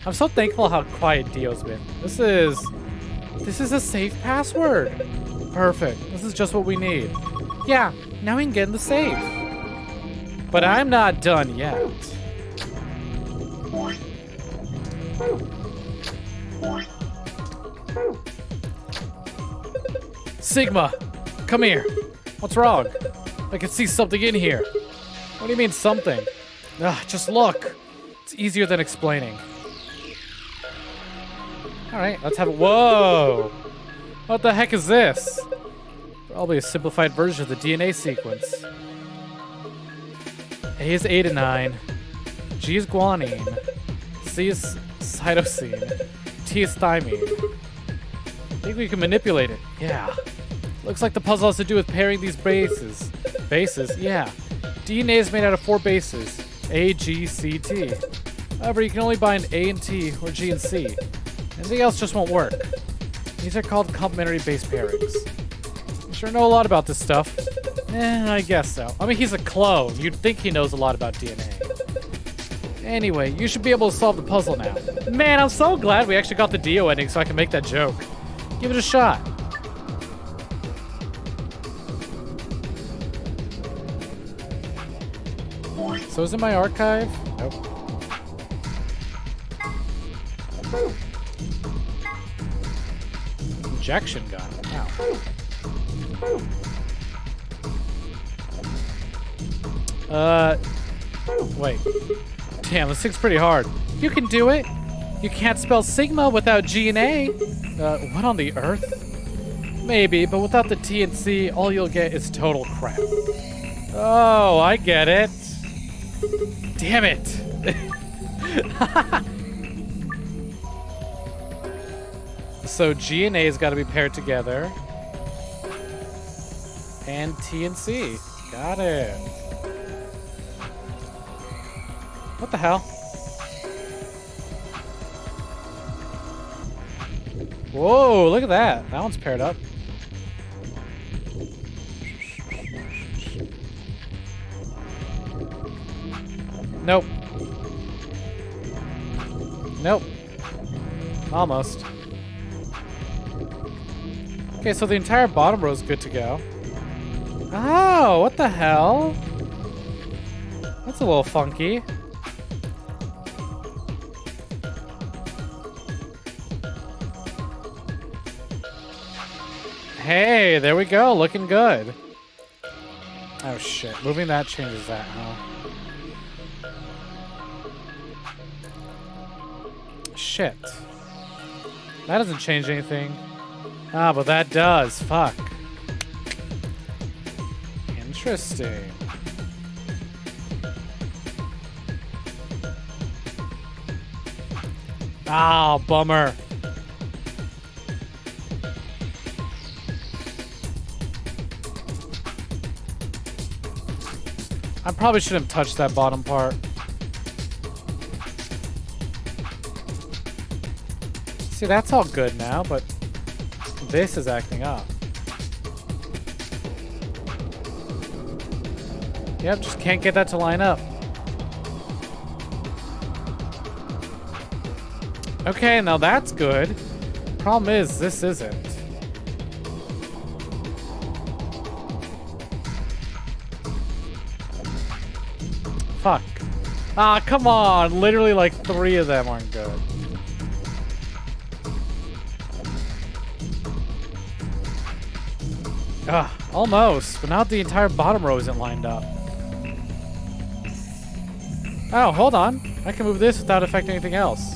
I'm so thankful how quiet Dio's been. This is a safe password. Perfect. This is just what we need. Yeah, now we can get in the safe. But I'm not done yet. Sigma, come here. What's wrong? I can see something in here. What do you mean something? Ugh, just look. It's easier than explaining. Alright, let's have it. Whoa! What the heck is this? Probably a simplified version of the DNA sequence. A is adenine. G is guanine. C is cytosine. T is thymine. I think we can manipulate it. Yeah. Looks like the puzzle has to do with pairing these bases. Bases? Yeah. DNA is made out of 4 bases. A, G, C, T. However, you can only bind A and T or G and C. Anything else just won't work. These are called complementary base pairings. You sure know a lot about this stuff. I guess so. I mean, he's a clone. You'd think he knows a lot about DNA. Anyway, you should be able to solve the puzzle now. Man, I'm so glad we actually got the Dio ending so I can make that joke. Give it a shot. So is it my archive? Nope. Injection gun. Ow. Wait. Damn, this thing's pretty hard. You can do it. You can't spell Sigma without G and A. What on the earth? Maybe, but without the T and C, all you'll get is total crap. Oh, I get it. Damn it. So G and A's got to be paired together. And T and C. Got it. What the hell? Whoa, look at that. That one's paired up. Nope. Nope. Almost. Okay, so the entire bottom row is good to go. Oh, what the hell? That's a little funky. Hey, there we go. Looking good. Oh, shit. Moving that changes that, huh? Shit. That doesn't change anything. Ah, but that does. Fuck. Interesting. Ah, bummer. I probably shouldn't have touched that bottom part. See, that's all good now, but this is acting up. Yep, just can't get that to line up. Okay, now that's good. Problem is, this isn't. Fuck. Ah, come on. Literally like 3 of them aren't good. Ah, almost. But now the entire bottom row isn't lined up. Oh, hold on. I can move this without affecting anything else.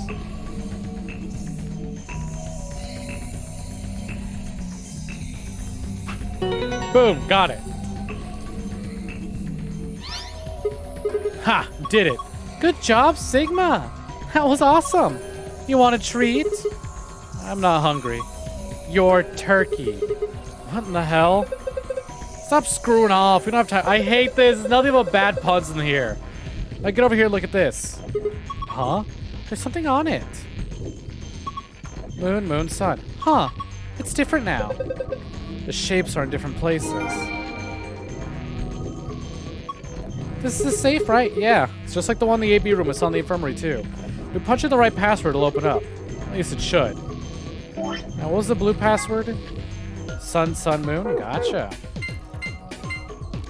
Boom, got it. Ha, did it. Good job, Sigma. That was awesome. You want a treat? I'm not hungry. You're turkey. What in the hell? Stop screwing off. We don't have time. I hate this. There's nothing but bad puns in here. Now get over here and look at this. Huh? There's something on it. Moon, moon, sun. Huh. It's different now. The shapes are in different places. This is a safe, right? Yeah. It's just like the one in the AB room. It's on the infirmary, too. We punch in the right password, it'll open up. At least it should. Now, what was the blue password? Sun, sun, moon. Gotcha.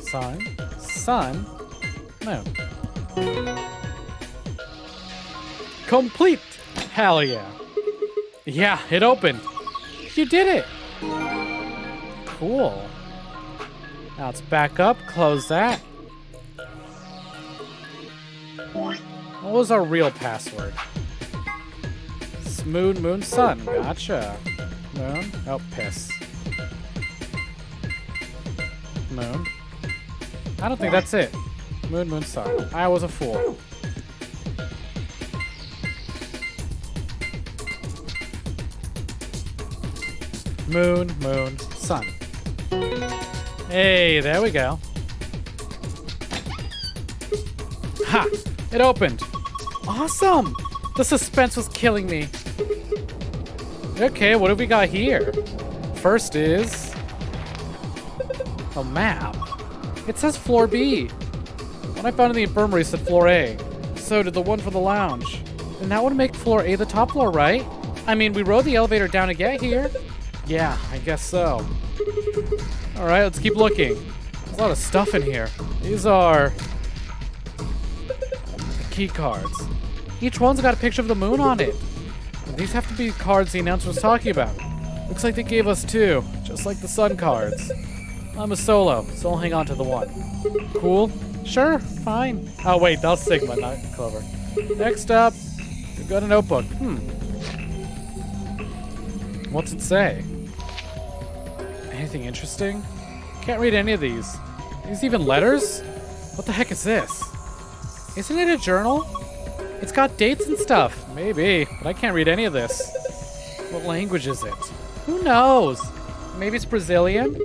Sun, sun, moon. Complete! Hell yeah. Yeah, it opened. You did it! Cool. Now let's back up, close that. What was our real password? Moon, moon, sun. Gotcha. Moon. Oh, piss. Moon. I don't think that's it. Moon, moon, sun. I was a fool. Moon, moon, sun. Hey, there we go. Ha! It opened. Awesome! The suspense was killing me. Okay, what have we got here? First is a map. It says floor B. When I found in the infirmary, it said floor A. So did the one for the lounge. And that would make floor A the top floor, right? I mean, we rode the elevator down to get here. Yeah, I guess so. Alright, let's keep looking. There's a lot of stuff in here. These are key cards. Each one's got a picture of the moon on it. And these have to be cards the announcer was talking about. Looks like they gave us two, just like the sun cards. I'm a solo, so I'll hang on to the one. Cool? Sure, fine. Oh wait, that was Sigma, not Clover. Next up, we've got a notebook. What's it say? Anything interesting? Can't read any of these. These even letters? What the heck is this? Isn't it a journal? It's got dates and stuff. Maybe, but I can't read any of this. What language is it? Who knows? Maybe it's Brazilian?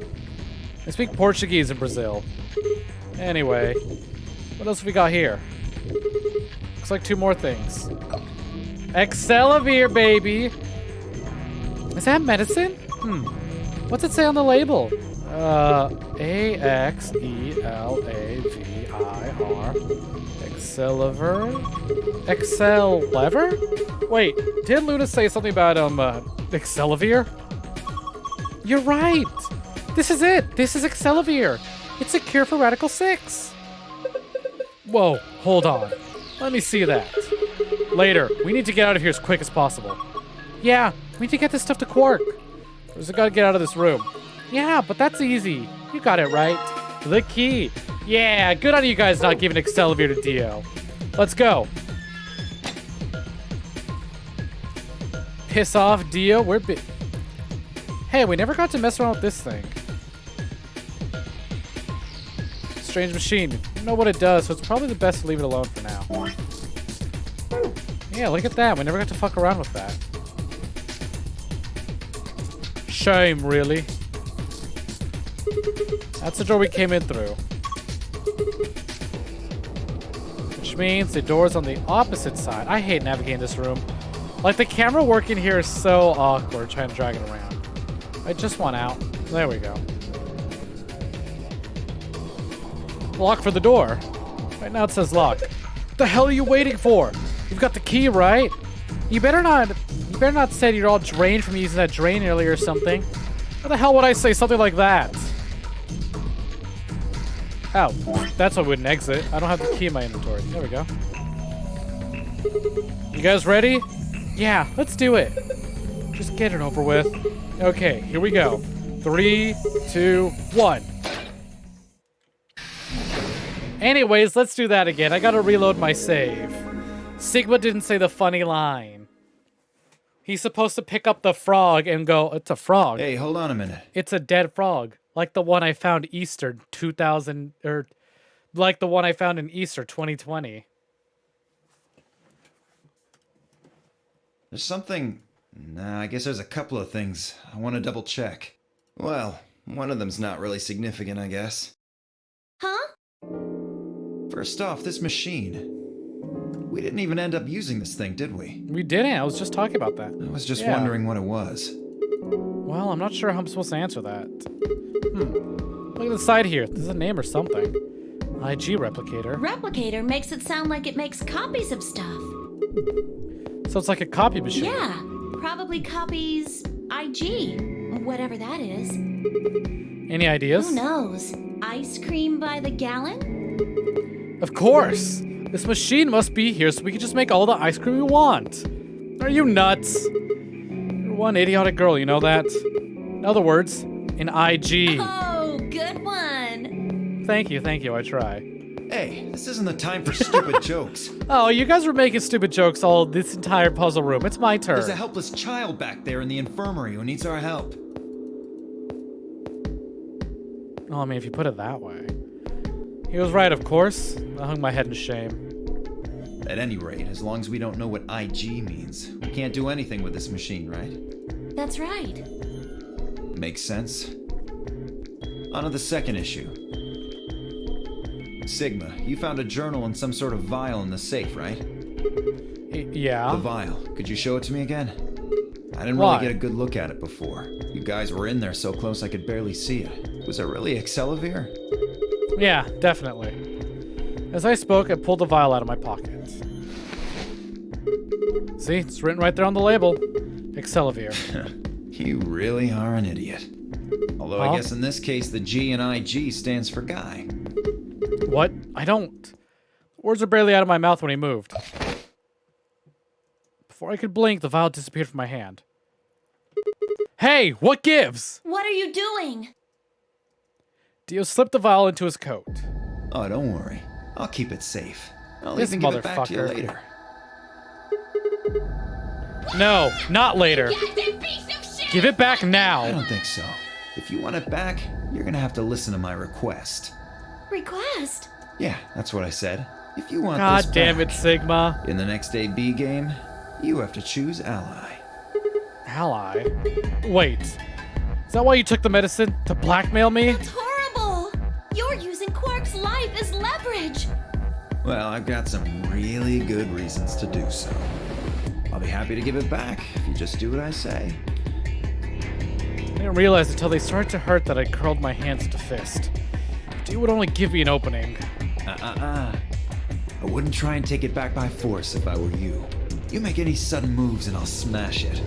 They speak Portuguese in Brazil. Anyway, what else have we got here? Looks like two more things. Excelavir, baby! Is that medicine? What's it say on the label? A-X-E-L-A-V-I-R. Excelavir? Excel-lever? Wait, didn't Luna say something about, Excelavir? You're right! This is it! This is Excelavir! It's a cure for Radical 6! Whoa, hold on. Let me see that. Later, we need to get out of here as quick as possible. Yeah, we need to get this stuff to Quark. We just gotta get out of this room. Yeah, but that's easy. You got it right. The key. Yeah, good on you guys not giving Excelavir to Dio. Let's go. Piss off, Dio. We're Hey, we never got to mess around with this thing. Strange machine. You don't know what it does, so it's probably the best to leave it alone for now. Yeah, look at that. We never got to fuck around with that. Shame, really. That's the door we came in through. Which means the door's on the opposite side. I hate navigating this room. Like, the camera work in here is so awkward trying to drag it around. I just want out. There we go. Lock for the door. Right now it says lock. What the hell are you waiting for? You've got the key, right? You better not say you're all drained from using that drain earlier or something. How the hell would I say something like that? Oh, that's why we wouldn't exit. I don't have the key in my inventory. There we go. You guys ready? Yeah, let's do it. Just get it over with. Okay, here we go. 3, 2, 1. Anyways, let's do that again. I gotta reload my save. Sigma didn't say the funny line. He's supposed to pick up the frog and go, it's a frog. Hey, hold on a minute. It's a dead frog. Like the one I found Easter 2000, or like the one I found in Easter 2020. There's something... Nah, I guess there's a couple of things I want to double check. Well, one of them's not really significant, I guess. Huh? First off, this machine. We didn't even end up using this thing, did we? We didn't. I was just talking about that. I was just wondering what it was. Well, I'm not sure how I'm supposed to answer that. Look at the side here. There's a name or something. IG replicator. Replicator makes it sound like it makes copies of stuff. So it's like a copy machine. Yeah, probably copies IG, whatever that is. Any ideas? Who knows? Ice cream by the gallon? Of course! This machine must be here so we can just make all the ice cream we want. Are you nuts? You're one idiotic girl, you know that? In other words, an IG. Oh, good one. Thank you, I try. Hey, Hey, this isn't the time for stupid jokes. Oh, you guys were making stupid jokes all this entire puzzle room. It's my turn. There's a helpless child back there in the infirmary who needs our help. Oh, I mean, if you put it that way. He was right, of course. I hung my head in shame. At any rate, as long as we don't know what IG means, we can't do anything with this machine, right? That's right. Makes sense. On to the second issue. Sigma, you found a journal and some sort of vial in the safe, right? Yeah. The vial. Could you show it to me again? I didn't Why? really get a good look at it before. You guys were in there so close I could barely see it. Was it really Excelivir? Yeah, definitely. As I spoke, I pulled the vial out of my pocket. See, it's written right there on the label. Excelivir. You really are an idiot. Although I guess in this case the G in IG stands for guy. What? I don't. The words were barely out of my mouth when he moved. Before I could blink, the vial disappeared from my hand. Hey, what gives? What are you doing? Dio slipped the vial into his coat. Oh, don't worry. I'll keep it safe. I'll This even give it back to you motherfucker. later. No, not later. Give it back I now. don't think so. If you want it back, you're gonna have to listen to my request. Request? Yeah, that's what I said. If you want God this damn back, it, Sigma. in the next AB game, you have to choose ally. Ally? Wait. Is that why you took the medicine? To blackmail me? That's horrible! You're using Quark's life as leverage! Well, I've got some really good reasons to do so. I'll be happy to give it back if you just do what I say. I didn't realize until they started to hurt that I curled my hands into fist. Dio would only give me an opening. I wouldn't try and take it back by force if I were you. You make any sudden moves and I'll smash it.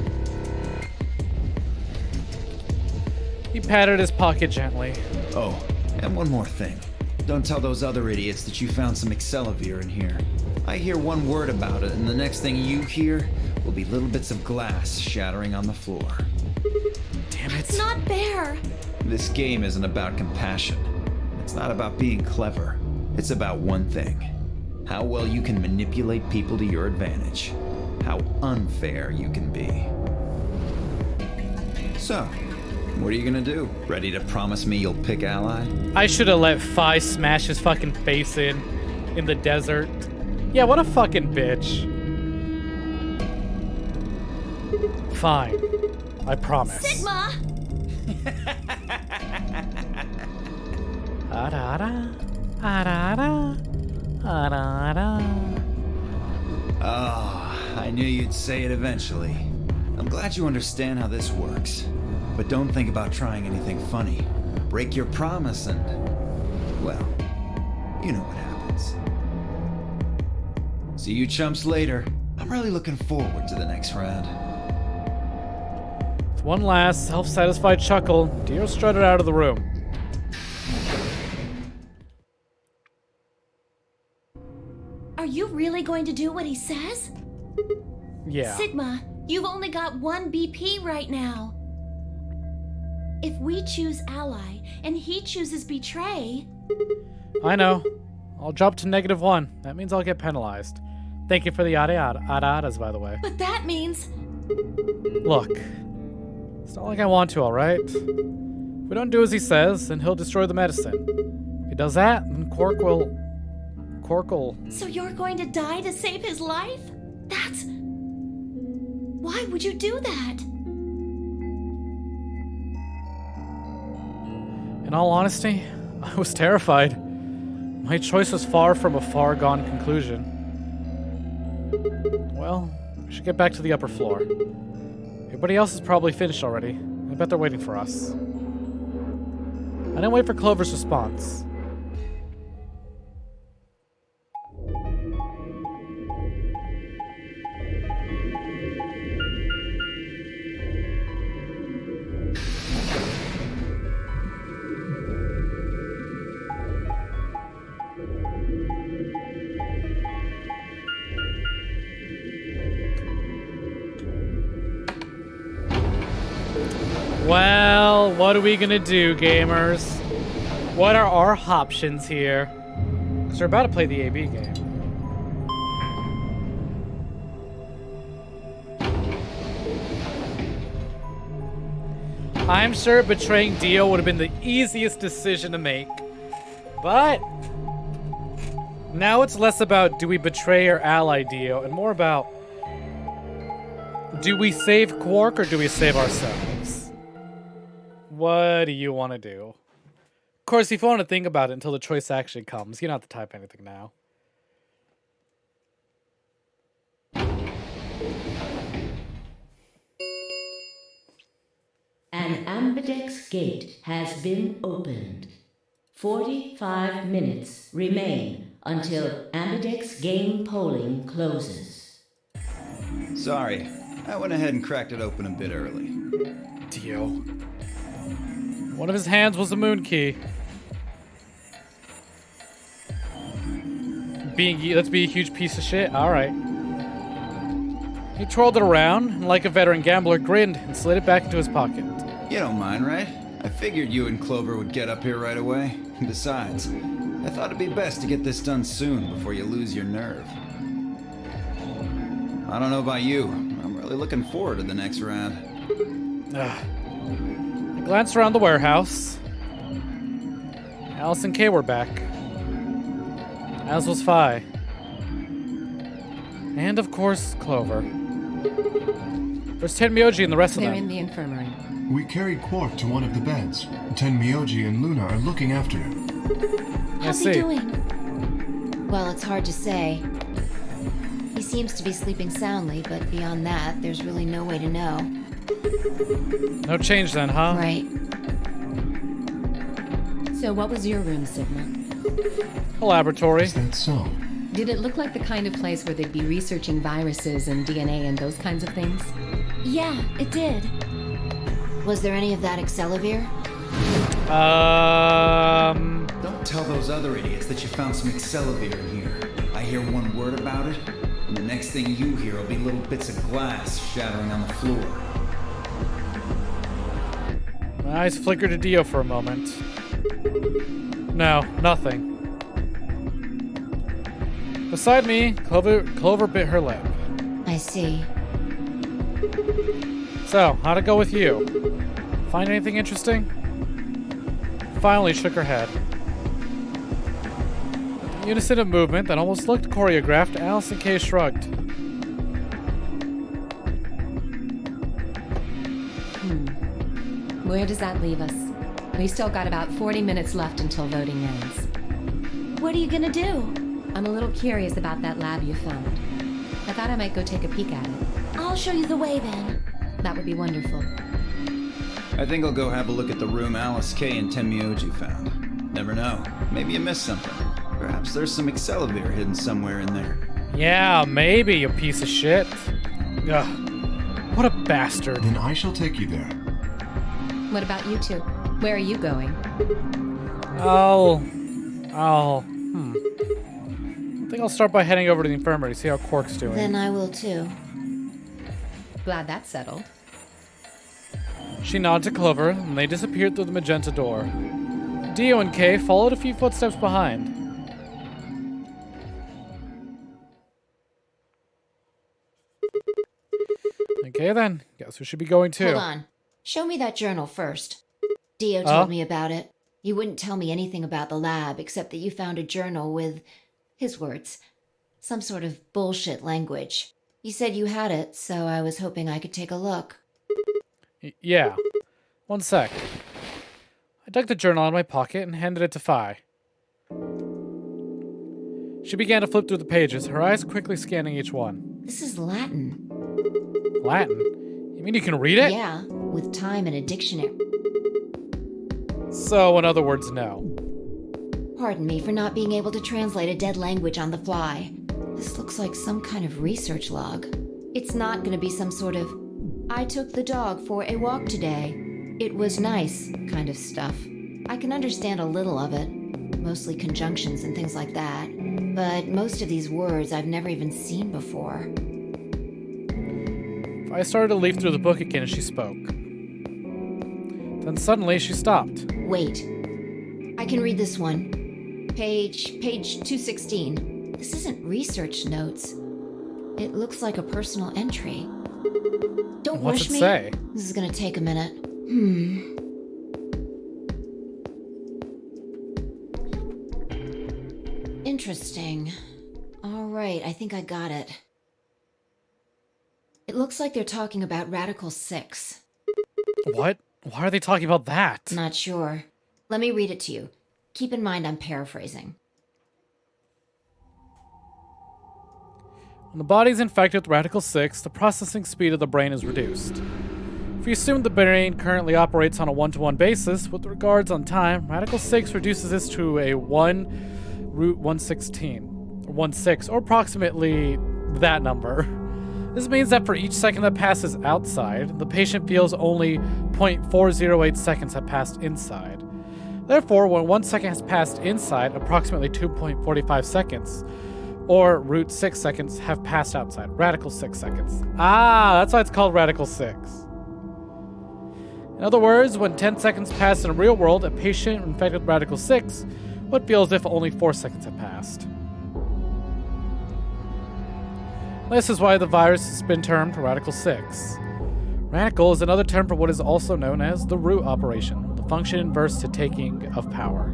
He patted his pocket gently. Oh, and one more thing. Don't tell those other idiots that you found some Excelivir in here. I hear one word about it, and the next thing you hear will be little bits of glass shattering on the floor. Damn it. It's not fair! This game isn't about compassion. It's not about being clever. It's about one thing. How well you can manipulate people to your advantage. How unfair you can be. So, what are you gonna do? Ready to promise me you'll pick ally? I should have let Phi smash his fucking face in the desert. Yeah, what a fucking bitch. Fine. I promise. Sigma! Arara, arara, arara. Ah, I knew you'd say it eventually. I'm glad you understand how this works. But don't think about trying anything funny. Break your promise and, well, you know what happens. See you chumps later. I'm really looking forward to the next round. With one last self-satisfied chuckle, Dio strutted out of the room. Are you really going to do what he says? Yeah. Sigma, you've only got one BP right now. If we choose ally and he chooses betray, I know. I'll drop to -1. That means I'll get penalized. Thank you for the yada-yadas, by the way. but that means Look, it's not like I want to, alright? If we don't do as he says, then he'll destroy the medicine. If he does that, then Quark will... So you're going to die to save his life? That's... Why would you do that? In all honesty, I was terrified. My choice was far from a far-gone conclusion. Well, we should get back to the upper floor. Everybody else is probably finished already. I bet they're waiting for us. I didn't wait for Clover's response. Well, what are we gonna do, gamers? What are our options here? they're about to play the AB game. I'm sure betraying Dio would have been the easiest decision to make. But now it's less about do we betray our ally Dio and more about do we save Quark or do we save ourselves? What do you want to do? Of course, if you want to think about it until the choice actually comes, you don't have to type anything now. An ambidex gate has been opened. 45 minutes remain until ambidex game polling closes. Sorry, I went ahead and cracked it open a bit early. Dio. One of his hands was the moon key. Let's be a huge piece of shit. All right. He twirled it around and, like a veteran gambler, grinned and slid it back into his pocket. You don't mind, right? I figured you and Clover would get up here right away. Besides, I thought it'd be best to get this done soon before you lose your nerve. I don't know about you. I'm really looking forward to the next round. I glanced around the warehouse. Alice and Kay were back. As was Phi. And of course, Clover. Where's Tenmyoji and the rest of them? They're in the infirmary. We carried Quark to one of the beds. Tenmyoji and Luna are looking after him. How's he doing? Well, it's hard to say. He seems to be sleeping soundly, but beyond that, there's really no way to know. No change then, huh? Right. So what was your room, Sigma? A laboratory. Is that so? Did it look like the kind of place where they'd be researching viruses and DNA and those kinds of things? Yeah, it did. Was there any of that Excelivir? Don't tell those other idiots that you found some Excelivir in here. I hear one word about it, and the next thing you hear will be little bits of glass shattering on the floor. My eyes flickered to Dio for a moment. No, nothing. Beside me, Clover bit her lip. I see. So, how'd it go with you? Find anything interesting? Finally shook her head. In unison of movement that almost looked choreographed, Alice and Kay shrugged. Where does that leave us? We've still got about 40 minutes left until voting ends. What are you gonna do? I'm a little curious about that lab you found. I thought I might go take a peek at it. I'll show you the way then. That would be wonderful. I think I'll go have a look at the room Alice, Kay, and Tenmyoji found. Never know. Maybe you missed something. Perhaps there's some Excelivir hidden somewhere in there. Yeah, maybe, you piece of shit. Ugh. What a bastard. Then I shall take you there. What about you two? Where are you going? I think I'll start by heading over to the infirmary to see how Quark's doing. Then I will too. Glad that's settled. She nodded to Clover, and they disappeared through the magenta door. Dio and Kay followed a few footsteps behind. Okay then, guess we should be going too. Hold on. Show me that journal first. Dio told me about it. He wouldn't tell me anything about the lab except that you found a journal with, his words, some sort of bullshit language. You said you had it, so I was hoping I could take a look. Yeah. One sec. I dug the journal out of my pocket and handed it to Phi. She began to flip through the pages, her eyes quickly scanning each one. This is Latin. Latin? You mean you can read it? Yeah, with time and a dictionary. So, in other words, no. Pardon me for not being able to translate a dead language on the fly. This looks like some kind of research log. It's not going to be some sort of, I took the dog for a walk today. It was nice kind of stuff. I can understand a little of it, mostly conjunctions and things like that. But most of these words I've never even seen before. I started to leaf through the book again as she spoke. Then suddenly she stopped. Wait. I can read this one. Page 216. This isn't research notes. It looks like a personal entry. Don't What's rush it me. say? This is gonna take a minute. Interesting. All right, I think I got it. It looks like they're talking about Radical 6. What? Why are they talking about that? Not sure. Let me read it to you. Keep in mind I'm paraphrasing. When the body is infected with Radical 6, the processing speed of the brain is reduced. If you assume the brain currently operates on a 1-to-1 basis, with regards on time, Radical 6 reduces this to a 1/116, or 1/6, or approximately that number. This means that for each second that passes outside, the patient feels only 0.408 seconds have passed inside. Therefore, when 1 second has passed inside, approximately 2.45 seconds, or √6 seconds, have passed outside. Radical 6 seconds. Ah, that's why it's called Radical 6. In other words, when 10 seconds pass in the real world, a patient infected with Radical 6 would feel as if only 4 seconds have passed. This is why the virus has been termed Radical 6. Radical is another term for what is also known as the root operation, the function inverse to taking of power.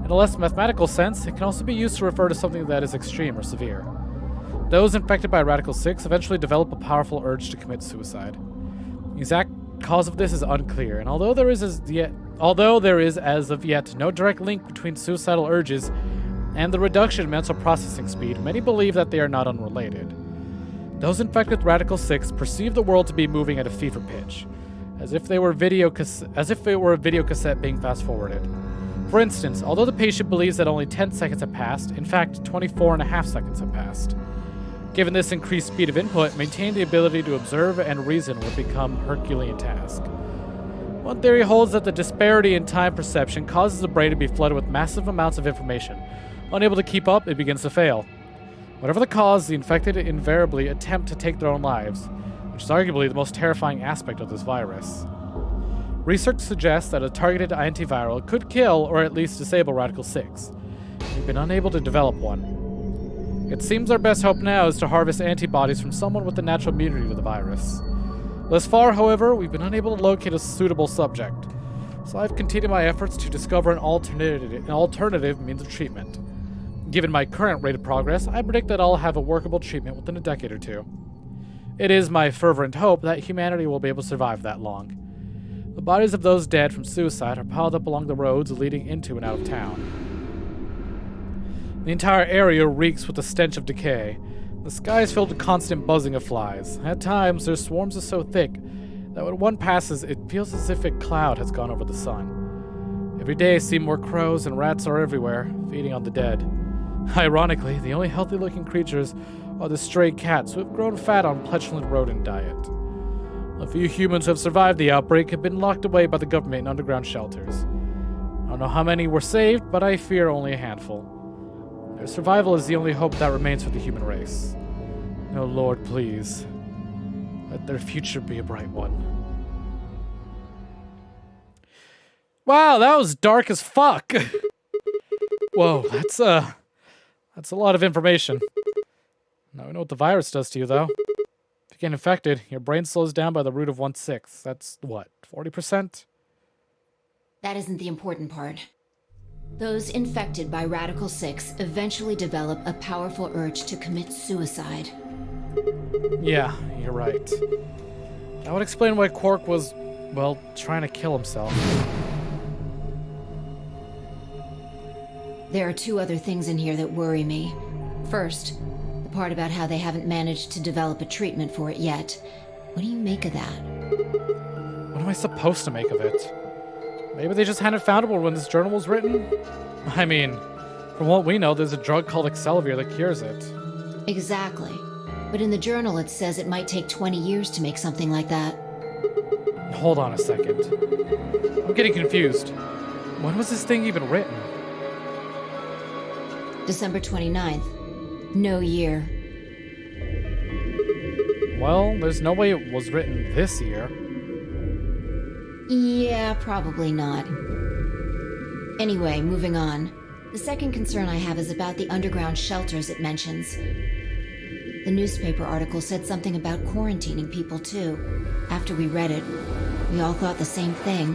In a less mathematical sense, it can also be used to refer to something that is extreme or severe. Those infected by Radical 6 eventually develop a powerful urge to commit suicide. The exact cause of this is unclear, and although there is as of yet no direct link between suicidal urges and the reduction in mental processing speed, many believe that they are not unrelated. Those infected with Radical 6 perceive the world to be moving at a fever pitch, as if it were a video cassette being fast-forwarded. For instance, although the patient believes that only 10 seconds have passed, in fact, 24.5 seconds have passed. Given this increased speed of input, maintaining the ability to observe and reason would become a Herculean task. One theory holds that the disparity in time perception causes the brain to be flooded with massive amounts of information. Unable to keep up, it begins to fail. Whatever the cause, the infected invariably attempt to take their own lives, which is arguably the most terrifying aspect of this virus. Research suggests that a targeted antiviral could kill or at least disable Radical 6. We've been unable to develop one. It seems our best hope now is to harvest antibodies from someone with a natural immunity to the virus. Thus far, however, we've been unable to locate a suitable subject, so I've continued my efforts to discover an alternative means of treatment. Given my current rate of progress, I predict that I'll have a workable treatment within a decade or two. It is my fervent hope that humanity will be able to survive that long. The bodies of those dead from suicide are piled up along the roads leading into and out of town. The entire area reeks with the stench of decay. The sky is filled with constant buzzing of flies. At times, their swarms are so thick that when one passes, it feels as if a cloud has gone over the sun. Every day I see more crows and rats are everywhere, feeding on the dead. Ironically, the only healthy-looking creatures are the stray cats who have grown fat on petulant rodent diet. A few humans who have survived the outbreak have been locked away by the government in underground shelters. I don't know how many were saved, but I fear only a handful. Their survival is the only hope that remains for the human race. Oh Lord, please, let their future be a bright one. Wow, that was dark as fuck. Whoa, that's a lot of information. Now we know what the virus does to you, though. If you get infected, your brain slows down by the root of 1/6. That's what, 40%? That isn't the important part. Those infected by Radical 6 eventually develop a powerful urge to commit suicide. Yeah, you're right. That would explain why Quark was, well, trying to kill himself. There are two other things in here that worry me. First, the part about how they haven't managed to develop a treatment for it yet. What do you make of that? What am I supposed to make of it? Maybe they just hadn't found it when this journal was written? I mean, from what we know, there's a drug called Excelivir that cures it. Exactly. But in the journal it says it might take 20 years to make something like that. Hold on a second. I'm getting confused. When was this thing even written? December 29th. No year. Well, there's no way it was written this year. Yeah, probably not. Anyway, moving on. The second concern I have is about the underground shelters it mentions. The newspaper article said something about quarantining people too. After we read it, we all thought the same thing.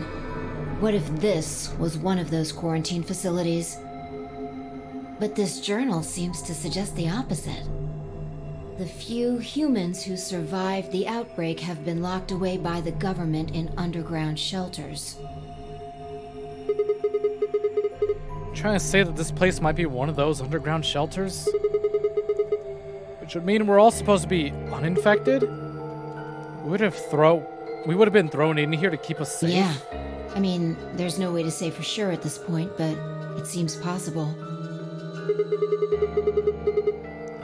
What if this was one of those quarantine facilities? But this journal seems to suggest the opposite. The few humans who survived the outbreak have been locked away by the government in underground shelters. Trying to say that this place might be one of those underground shelters? Which would mean we're all supposed to be uninfected? We would have been thrown in here to keep us safe. Yeah. I mean, there's no way to say for sure at this point, but it seems possible.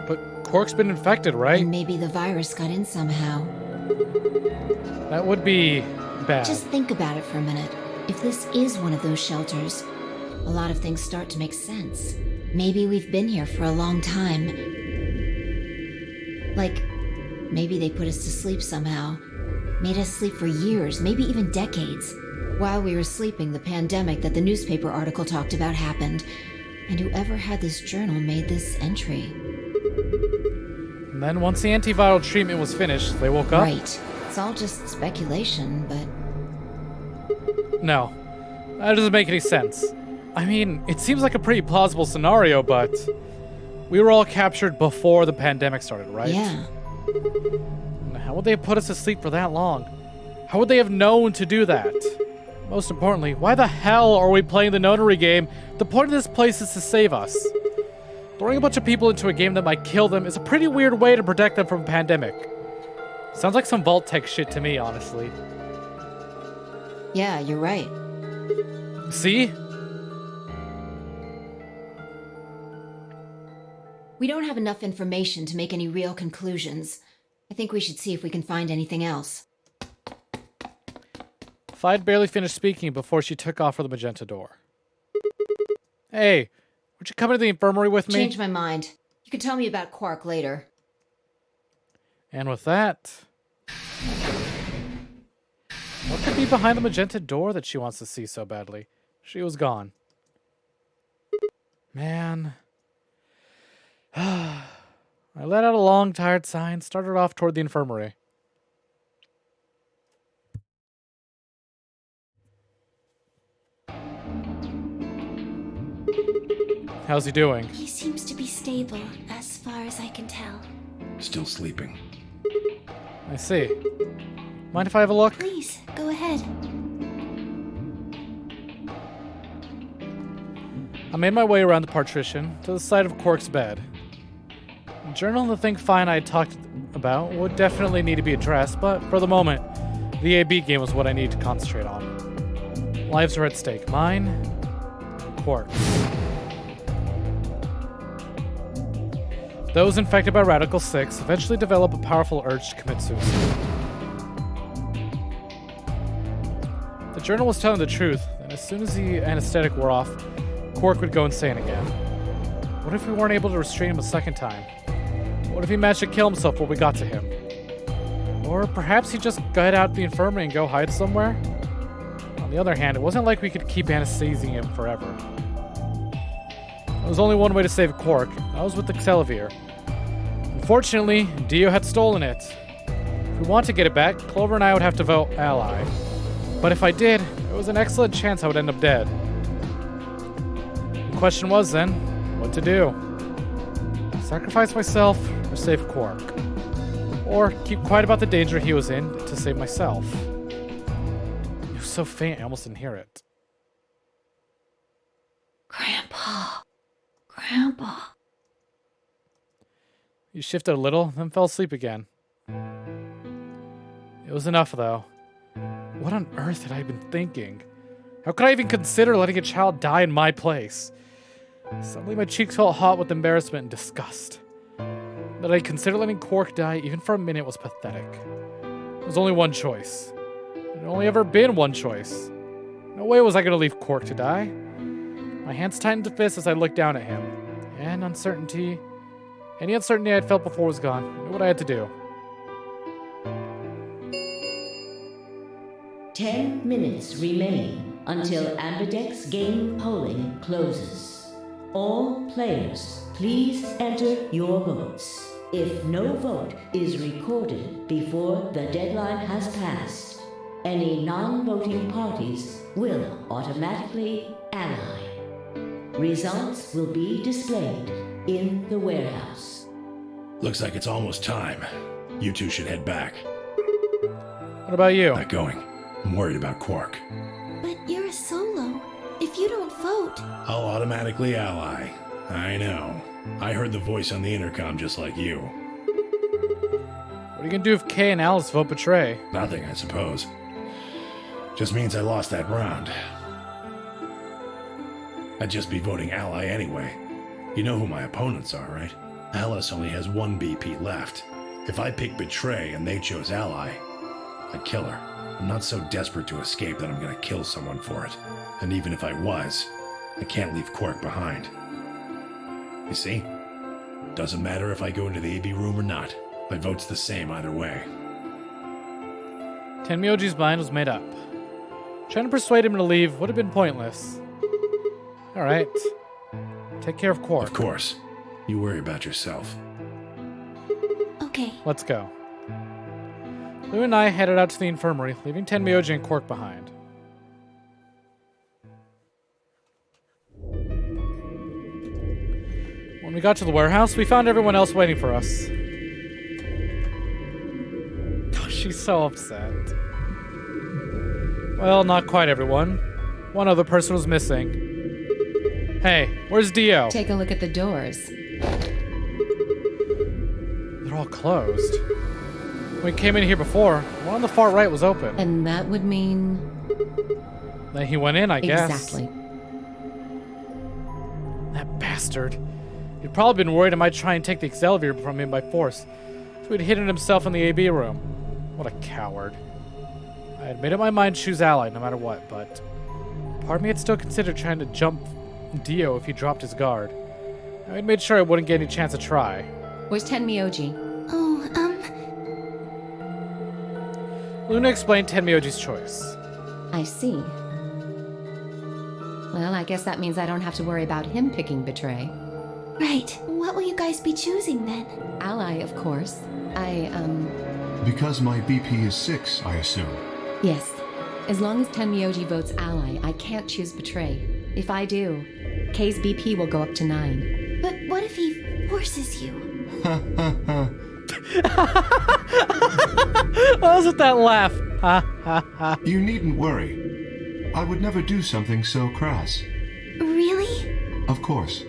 But Cork's been infected, right? And maybe the virus got in somehow. That would be bad. Just think about it for a minute. If this is one of those shelters, a lot of things start to make sense. Maybe we've been here for a long time. Like, maybe they put us to sleep somehow. Made us sleep for years, maybe even decades. While we were sleeping, the pandemic that the newspaper article talked about happened. And whoever had this journal made this entry. And then once the antiviral treatment was finished, they woke up? Right. It's all just speculation, but... No. That doesn't make any sense. I mean, it seems like a pretty plausible scenario, but... we were all captured before the pandemic started, right? Yeah. How would they have put us to sleep for that long? How would they have known to do that? Most importantly, why the hell are we playing the notary game? The point of this place is to save us. Throwing a bunch of people into a game that might kill them is a pretty weird way to protect them from a pandemic. Sounds like some Vault-Tec shit to me, honestly. Yeah, you're right. See? We don't have enough information to make any real conclusions. I think we should see if we can find anything else. I'd barely finished speaking before she took off for the magenta door. Hey, would you come into the infirmary with me? Changed my mind. You can tell me about Quark later. And with that... what could be behind the magenta door that she wants to see so badly? She was gone. Man... I let out a long, tired sigh and started off toward the infirmary. How's he doing? He seems to be stable, as far as I can tell. Still sleeping. I see. Mind if I have a look? Please, go ahead. I made my way around the partition to the side of Quark's bed. The journal and the thing Fine I had talked about would definitely need to be addressed, but for the moment, the AB game was what I need to concentrate on. Lives are at stake. Mine, Quark. Those infected by Radical 6 eventually develop a powerful urge to commit suicide. The journal was telling the truth, and as soon as the anesthetic wore off, Quark would go insane again. What if we weren't able to restrain him a second time? What if he managed to kill himself before we got to him? Or perhaps he just got out of the infirmary and go hide somewhere? On the other hand, it wasn't like we could keep anesthesizing him forever. There was only one way to save Quark. That was with the Xelavir. Unfortunately, Dio had stolen it. If we want to get it back, Clover and I would have to vote ally. But if I did, there was an excellent chance I would end up dead. The question was then, what to do? Sacrifice myself or save Quark? Or keep quiet about the danger he was in to save myself? It was so faint I almost didn't hear it. Grandpa. He shifted a little, then fell asleep again. It was enough, though. What on earth had I been thinking? How could I even consider letting a child die in my place? Suddenly my cheeks felt hot with embarrassment and disgust. That I consider letting Quark die even for a minute was pathetic. There was only one choice. There had only ever been one choice. No way was I going to leave Quark to die. My hands tightened to fists as I looked down at him. And any uncertainty I had felt before was gone. I knew what I had to do. 10 minutes remain until Ambidex game polling closes. All players, please enter your votes. If no vote is recorded before the deadline has passed, any non-voting parties will automatically ally. Results will be displayed in the warehouse. Looks like it's almost time. You two should head back. What about you? Not going. I'm worried about Quark. But you're a solo. If you don't vote... I'll automatically ally. I know. I heard the voice on the intercom just like you. What are you gonna do if Kay and Alice vote betray? Nothing, I suppose. Just means I lost that round. I'd just be voting ally anyway. You know who my opponents are, right? Alice only has one BP left. If I pick betray and they chose ally, I'd kill her. I'm not so desperate to escape that I'm gonna kill someone for it. And even if I was, I can't leave Quark behind. You see? Doesn't matter if I go into the AB room or not. My vote's the same either way. Tenmyoji's mind was made up. Trying to persuade him to leave would have been pointless. Alright. Take care of Quark. Of course. You worry about yourself. Okay. Let's go. Lou and I headed out to the infirmary, leaving Tenmyoji and Quark behind. When we got to the warehouse, we found everyone else waiting for us. Oh, she's so upset. Well, not quite everyone. One other person was missing. Hey, where's Dio? Take a look at the doors. They're all closed. We came in here before. The one on the far right was open. And that would mean... Then he went in, I guess. Exactly. That bastard. He'd probably been worried I might try and take the Excelsior from him by force. So he'd hidden himself in the AB room. What a coward. I had made up my mind to choose ally no matter what, but part of me had still considered trying to jump Dio if he dropped his guard. I had made sure I wouldn't get any chance to try. Where's Tenmyoji? Oh, Luna explained Tenmyoji's choice. I see. Well, I guess that means I don't have to worry about him picking betray. Right. What will you guys be choosing then? Ally, of course. Because my BP is 6, I assume. Yes. As long as Tenmyoji votes ally, I can't choose betray. If I do, Kay's BP will go up to 9. But what if he forces you? What was with that laugh? You needn't worry. I would never do something so crass. Really? Of course.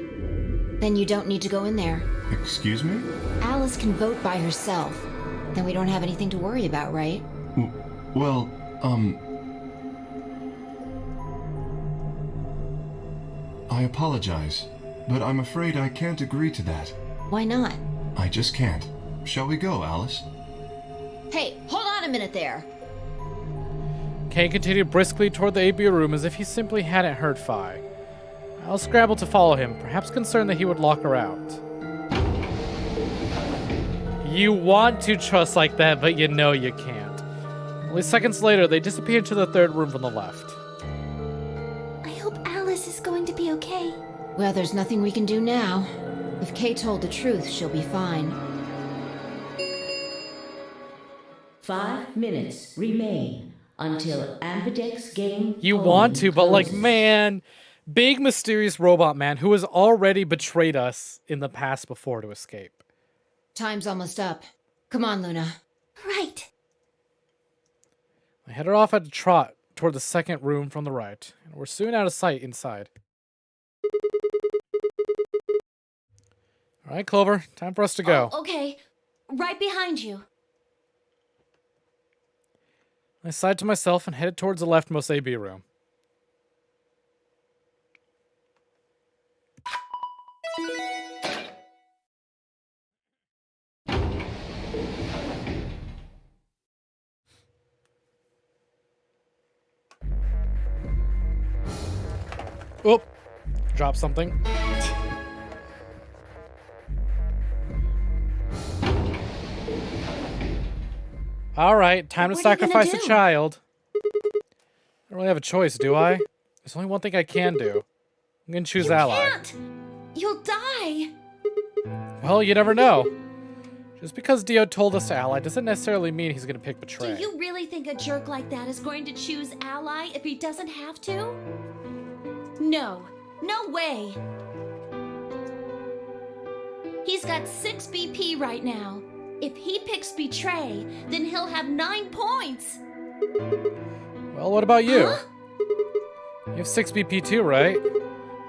Then you don't need to go in there. Excuse me? Alice can vote by herself. Then we don't have anything to worry about, right? Well, I apologize, but I'm afraid I can't agree to that. Why not? I just can't. Shall we go, Alice? Hey, hold on a minute there. Kay continued briskly toward the AB room as if he simply hadn't heard Phi. Alice scrambled to follow him, perhaps concerned that he would lock her out. You want to trust like that, but you know you can't. Only seconds later, they disappeared to the third room from the left. I hope Alice is going to be okay. Well, there's nothing we can do now. If Kay told the truth, she'll be fine. 5 minutes remain until Ambidex game. You want to, but like, man, big mysterious robot man who has already betrayed us in the past before to escape. Time's almost up. Come on, Luna. Right. I headed off at a trot toward the second room from the right, and we're soon out of sight inside. All right, Clover, time for us to go. Oh, okay. Right behind you. I sighed to myself and headed towards the leftmost AB room. Oh, drop something. All right, time to sacrifice a child. I don't really have a choice, do I? There's only one thing I can do. I'm gonna choose ally. Can't. You'll die. Well, you never know. Just because Dio told us to ally doesn't necessarily mean he's gonna pick Betray. Do you really think a jerk like that is going to choose ally if he doesn't have to? No. No way. He's got 6 BP right now. If he picks Betray, then he'll have 9 points. Well, what about you? Huh? You have 6 BP too, right?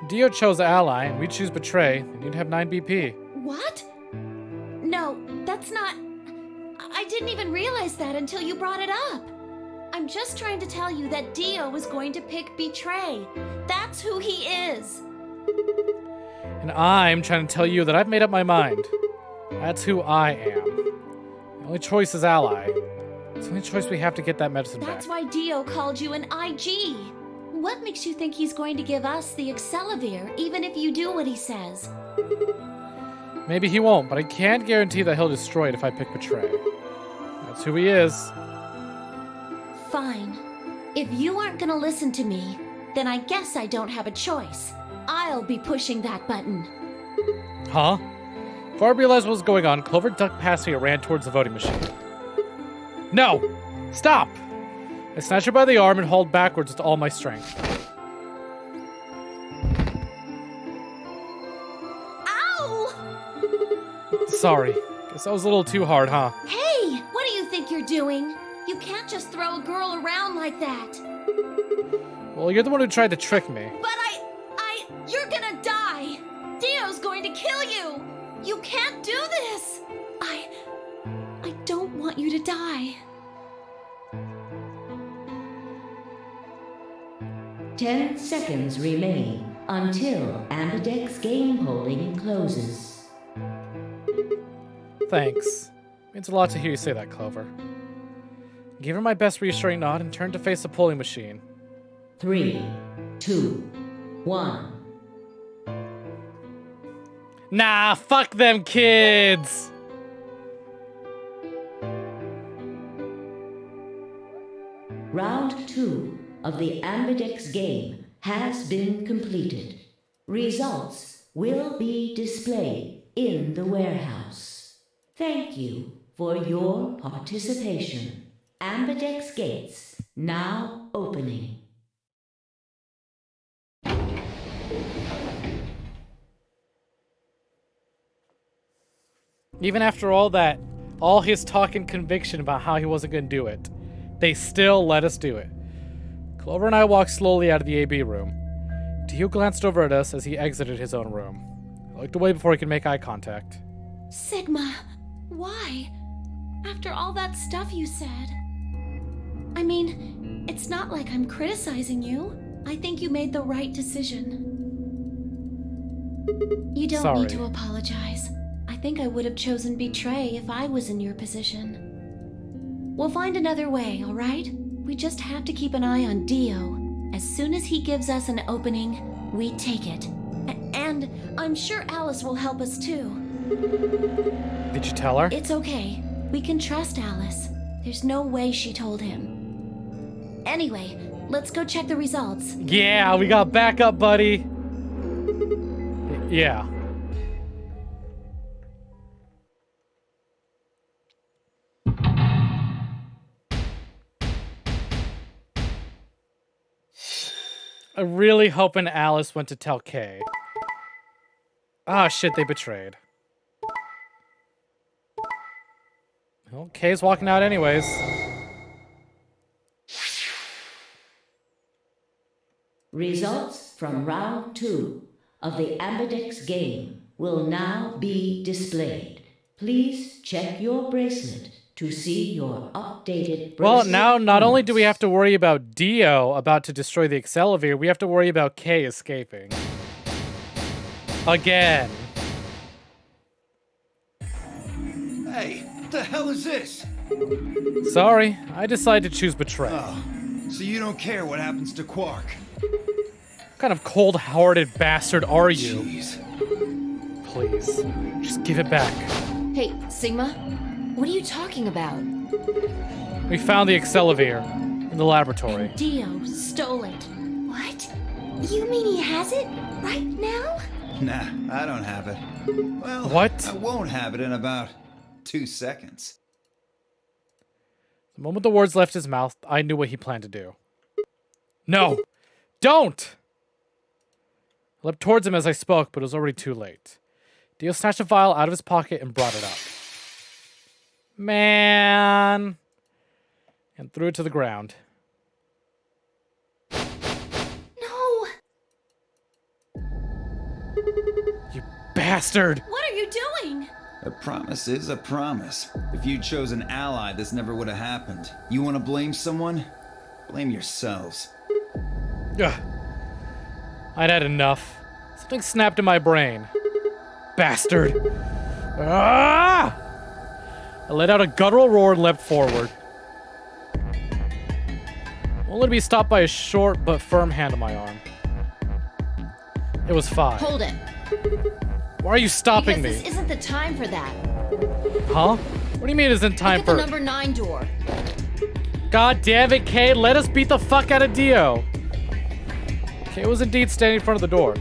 Dio chose ally, and we choose Betray, and you'd have 9 BP. What? No, that's not... I didn't even realize that until you brought it up. I'm just trying to tell you that Dio is going to pick Betray. That's who he is. And I'm trying to tell you that I've made up my mind. That's who I am. The only choice is ally. It's the only choice we have to get that medicine back. That's why Dio called you an IG. What makes you think he's going to give us the Excelivir, even if you do what he says? Maybe he won't, but I can't guarantee that he'll destroy it if I pick Betray. That's who he is. Fine. If you aren't gonna listen to me, then I guess I don't have a choice. I'll be pushing that button. Huh? Before I realized what was going on, Clover ducked past me and ran towards the voting machine. No! Stop! I snatched her by the arm and hauled backwards with all my strength. Ow! Sorry. Guess that was a little too hard, huh? Hey! What do you think you're doing? You can't just throw a girl around like that. Well, you're the one who tried to trick me. But you're gonna die! Dio's going to kill you! You can't do this! I don't want you to die. 10 seconds remain until Ambidex game polling closes. Thanks. Means a lot to hear you say that, Clover. Gave her my best reassuring nod and turned to face the polling machine. 3, 2, 1. Nah, fuck them kids! Round 2 of the Ambidex game has been completed. Results will be displayed in the warehouse. Thank you for your participation. Ambidex gates now opening. Even after all that, all his talk and conviction about how he wasn't going to do it, they still let us do it. Clover and I walked slowly out of the AB room. Dio glanced over at us as he exited his own room. I looked away before he could make eye contact. Sigma, why? After all that stuff you said. I mean, it's not like I'm criticizing you. I think you made the right decision. You don't need to apologize. I think I would have chosen Betray if I was in your position. We'll find another way, all right? We just have to keep an eye on Dio. As soon as he gives us an opening, we take it. And I'm sure Alice will help us too. Did you tell her? It's okay. We can trust Alice. There's no way she told him. Anyway, let's go check the results. Yeah, we got backup, buddy. Yeah. I'm really hoping Alice went to tell Kay. Ah, shit, they betrayed. Well, Kay's walking out anyways. Results from round 2 of the Ambidex game will now be displayed. Please check your bracelet to see your updated bracelet. Well, now not only do we have to worry about Dio about to destroy the Excelivir, we have to worry about Kay escaping. Again. Hey, what the hell is this? Sorry, I decided to choose Betray. Oh, so you don't care what happens to Quark? What kind of cold-hearted bastard are you? Jeez. Please, just give it back. Hey, Sigma, what are you talking about? We found the Excelivir in the laboratory. Dio stole it. What? You mean he has it right now? Nah, I don't have it. Well, What? I won't have it in about 2 seconds. The moment the words left his mouth, I knew what he planned to do. No! Don't! I leapt towards him as I spoke, but it was already too late. Dio snatched a vial out of his pocket and brought it up. Man! And threw it to the ground. No! You bastard! What are you doing? A promise is a promise. If you'd chosen ally, this never would have happened. You want to blame someone? Blame yourselves. Ugh. I'd had enough. Something snapped in my brain. Bastard! Ah! I let out a guttural roar and leapt forward. Only to be stopped by a short but firm hand on my arm. It was 5. Hold it. Why are you stopping Because me? this isn't the time for that. Huh? What do you mean isn't time Look at for... the number 9 door. God damn it, Kay, let us beat the fuck out of Dio. Kay was indeed standing in front of the door.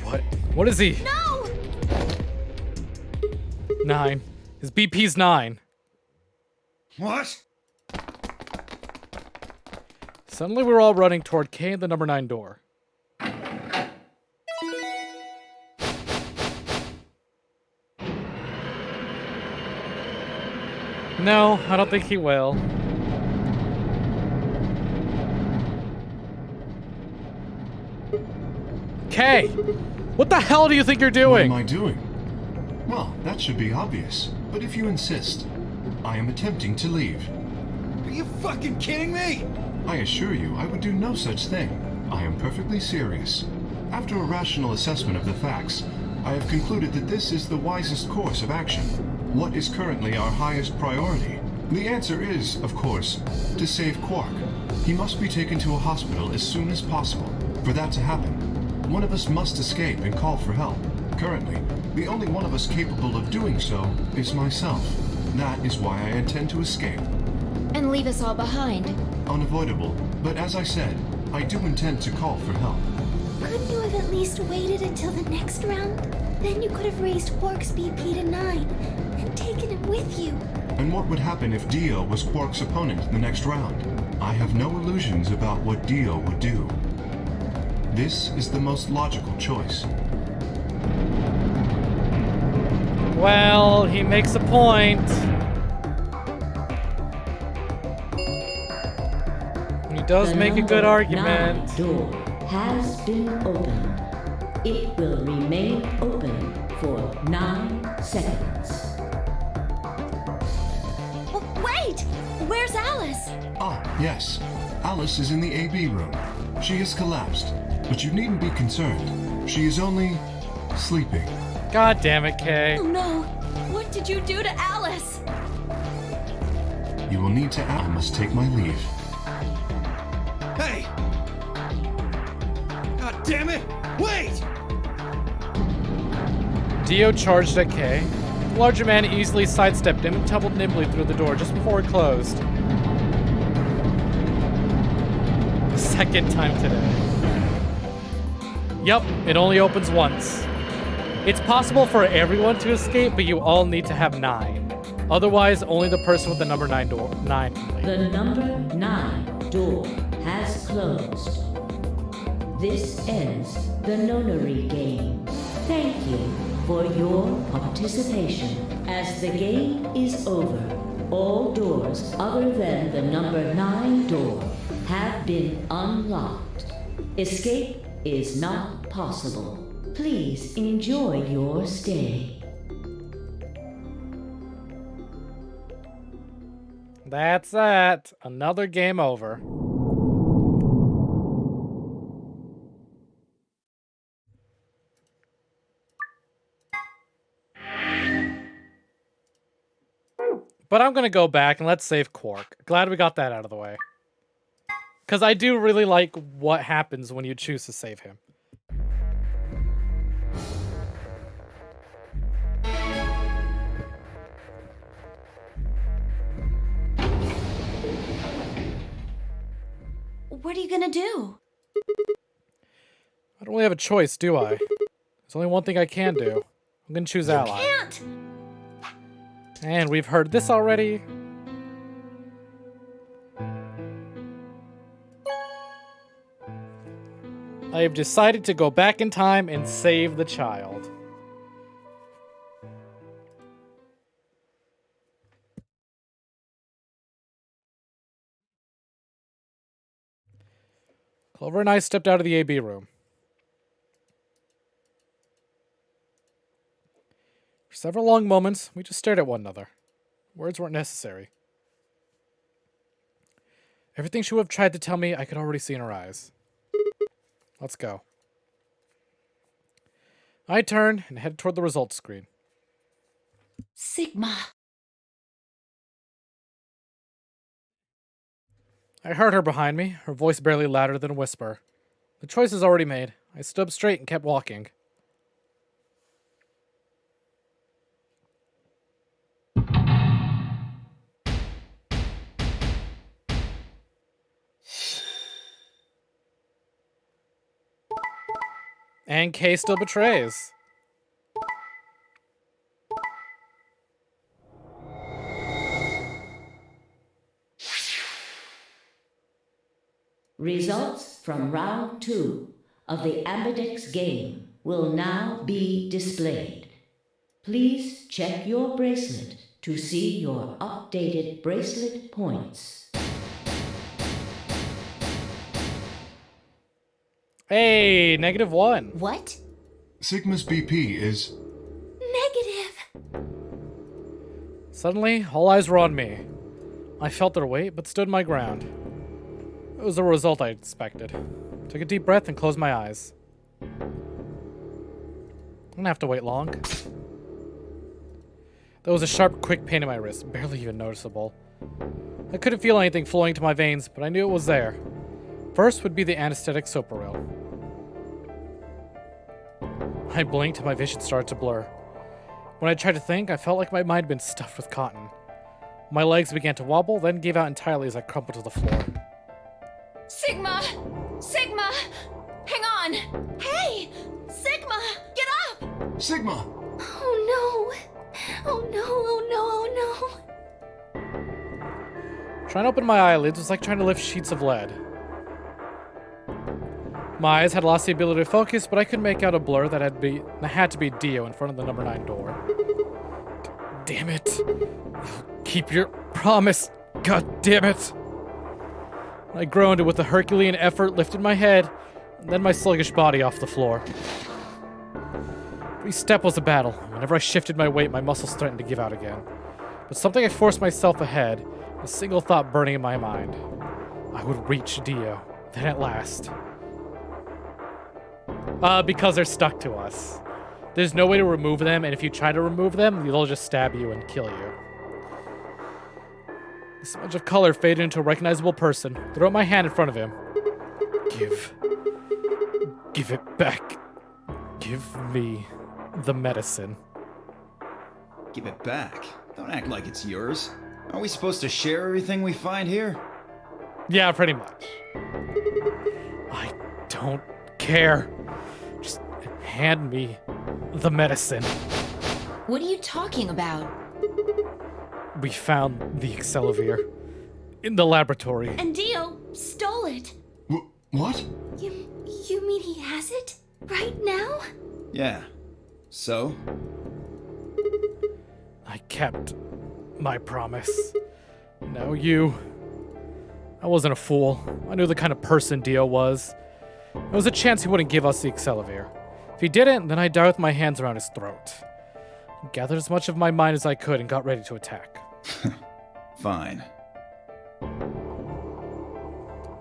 What? What is he? No! 9. His BP's 9. What? Suddenly we were all running toward Kay and the number 9 door. No, I don't think he will. Kay! What the hell do you think you're What doing? am I doing? Well, that should be obvious. But if you insist, I am attempting to leave. Are you fucking kidding me? I assure you, I would do no such thing. I am perfectly serious. After a rational assessment of the facts, I have concluded that this is the wisest course of action. What is currently our highest priority? The answer is, of course, to save Quark. He must be taken to a hospital as soon as possible. For that to happen, one of us must escape and call for help. Currently, the only one of us capable of doing so is myself. That is why I intend to escape. And leave us all behind. Unavoidable, but as I said, I do intend to call for help. Couldn't you have at least waited until the next round? Then you could have raised Quark's BP to 9 and taken him with you. And what would happen if Dio was Quark's opponent in the next round? I have no illusions about what Dio would do. This is the most logical choice. Well, he makes a point. He does The make a good number argument. 9 door has been opened. It will remain open for 9 seconds. Wait! Where's Alice? Ah, yes. Alice is in the AB room. She has collapsed, but you needn't be concerned. She is only sleeping. God damn it, Kay. Oh no! What did you do to Alice? You will need to I must take my leave. Hey! God damn it! Wait! Dio charged at Kay. The larger man easily sidestepped him and tumbled nimbly through the door just before it closed. The second time today. Yup, it only opens once. It's possible for everyone to escape, but you all need to have 9. Otherwise, only the person with the number 9 door 9 can leave. The number 9 door has closed. This ends the nonary game. Thank you for your participation. As the game is over, all doors other than the number 9 door have been unlocked. Escape is not possible. Please enjoy your stay. That's it. Another game over. But I'm gonna go back and let's save Quark. Glad we got that out of the way. Because I do really like what happens when you choose to save him. What are you gonna do? don't really have a choice, do I? There's only one thing I can do. I'm gonna choose ally. Can't! And we've heard this already. I have decided to go back in time and save the child. Clover and I stepped out of the AB room. For several long moments, we just stared at one another. Words weren't necessary. Everything she would have tried to tell me, I could already see in her eyes. Let's go. I turned and headed toward the results screen. Sigma. I heard her behind me, her voice barely louder than a whisper. The choice is already made. I stood up straight and kept walking. And K still betrays. Results from round 2 of the Ambidex game will now be displayed. Please check your bracelet to see your updated bracelet points. Hey, -1. What? Sigma's BP is... Negative. Suddenly, all eyes were on me. I felt their weight, but stood my ground. It was the result I expected. Took a deep breath and closed my eyes. I didn't have to wait long. There was a sharp, quick pain in my wrist, barely even noticeable. I couldn't feel anything flowing to my veins, but I knew it was there. First would be the anesthetic Soparil. I blinked and my vision started to blur. When I tried to think, I felt like my mind had been stuffed with cotton. My legs began to wobble, then gave out entirely as I crumpled to the floor. Sigma! Sigma! Hang on! Hey! Sigma! Get up! Sigma! Oh no! Oh no, oh no, oh no! Trying to open my eyelids was like trying to lift sheets of lead. My eyes had lost the ability to focus, but I could make out a blur that had to be Dio in front of the number 9 door. Damn it. Keep your promise. God damn it. I groaned and with a Herculean effort lifted my head, and then my sluggish body off the floor. Every step was a battle. Whenever I shifted my weight, my muscles threatened to give out again. But something I forced myself ahead, a single thought burning in my mind. I would reach Dio. Then at last. Because they're stuck to us. There's no way to remove them, and if you try to remove them, they'll just stab you and kill you. The smudge of color faded into a recognizable person. Threw up my hand in front of him. Give it back. Give me the medicine. Give it back? Don't act like it's yours. Are we supposed to share everything we find here? Yeah, pretty much. I don't care. Just hand me the medicine. What are you talking about? We found the Excelivir in the laboratory. And Dio stole it. What? You mean he has it? Right now? Yeah. So? I kept my promise. Now I wasn't a fool. I knew the kind of person Dio was. There was a chance he wouldn't give us the Excelivir. If he didn't, then I'd die with my hands around his throat. I gathered as much of my mind as I could and got ready to attack. Fine.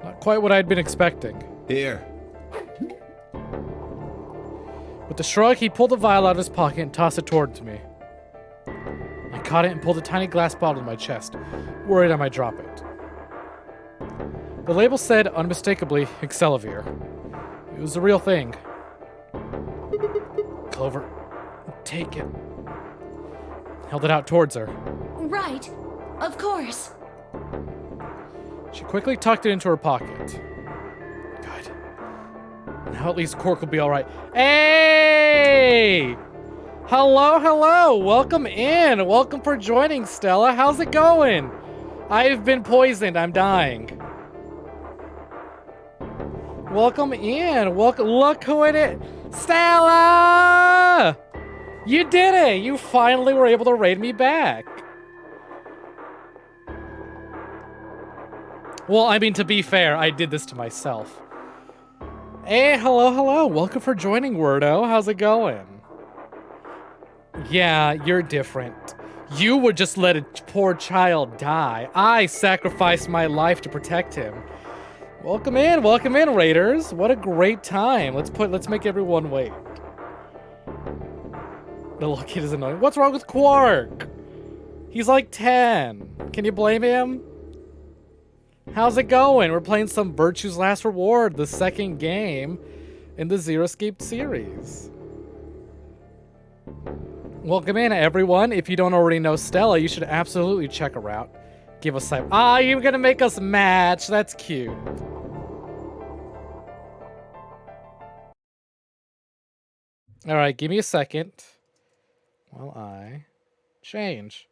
Not quite what I'd been expecting. Here. With a shrug, he pulled the vial out of his pocket and tossed it towards me. I caught it and pulled a tiny glass bottle to my chest, worried I might drop it. The label said, unmistakably, Excelivir. It was the real thing. Clover, take it. Held it out towards her. Right. Of course. She quickly tucked it into her pocket. Good. Now at least Cork will be alright. Hey! Hello, hello! Welcome in! Welcome for joining, Stella. How's it going? I've been poisoned. I'm dying. Welcome in. Welcome. Look who it is. Stella! You did it! You finally were able to raid me back. Well, I mean, to be fair, I did this to myself. Hey, hello, hello. Welcome for joining, Wordo. How's it going? Yeah, you're different. You would just let a poor child die. I sacrificed my life to protect him. Welcome in, Raiders. What a great time. Let's make everyone wait. The little kid is annoying. What's wrong with Quark? He's like 10. Can you blame him? How's it going? We're playing some Virtue's Last Reward, the second game in the Zero Escape series. Welcome in, everyone. If you don't already know Stella, you should absolutely check her out. Give us a... Ah, you're gonna make us match. That's cute. Alright, give me a second while I change.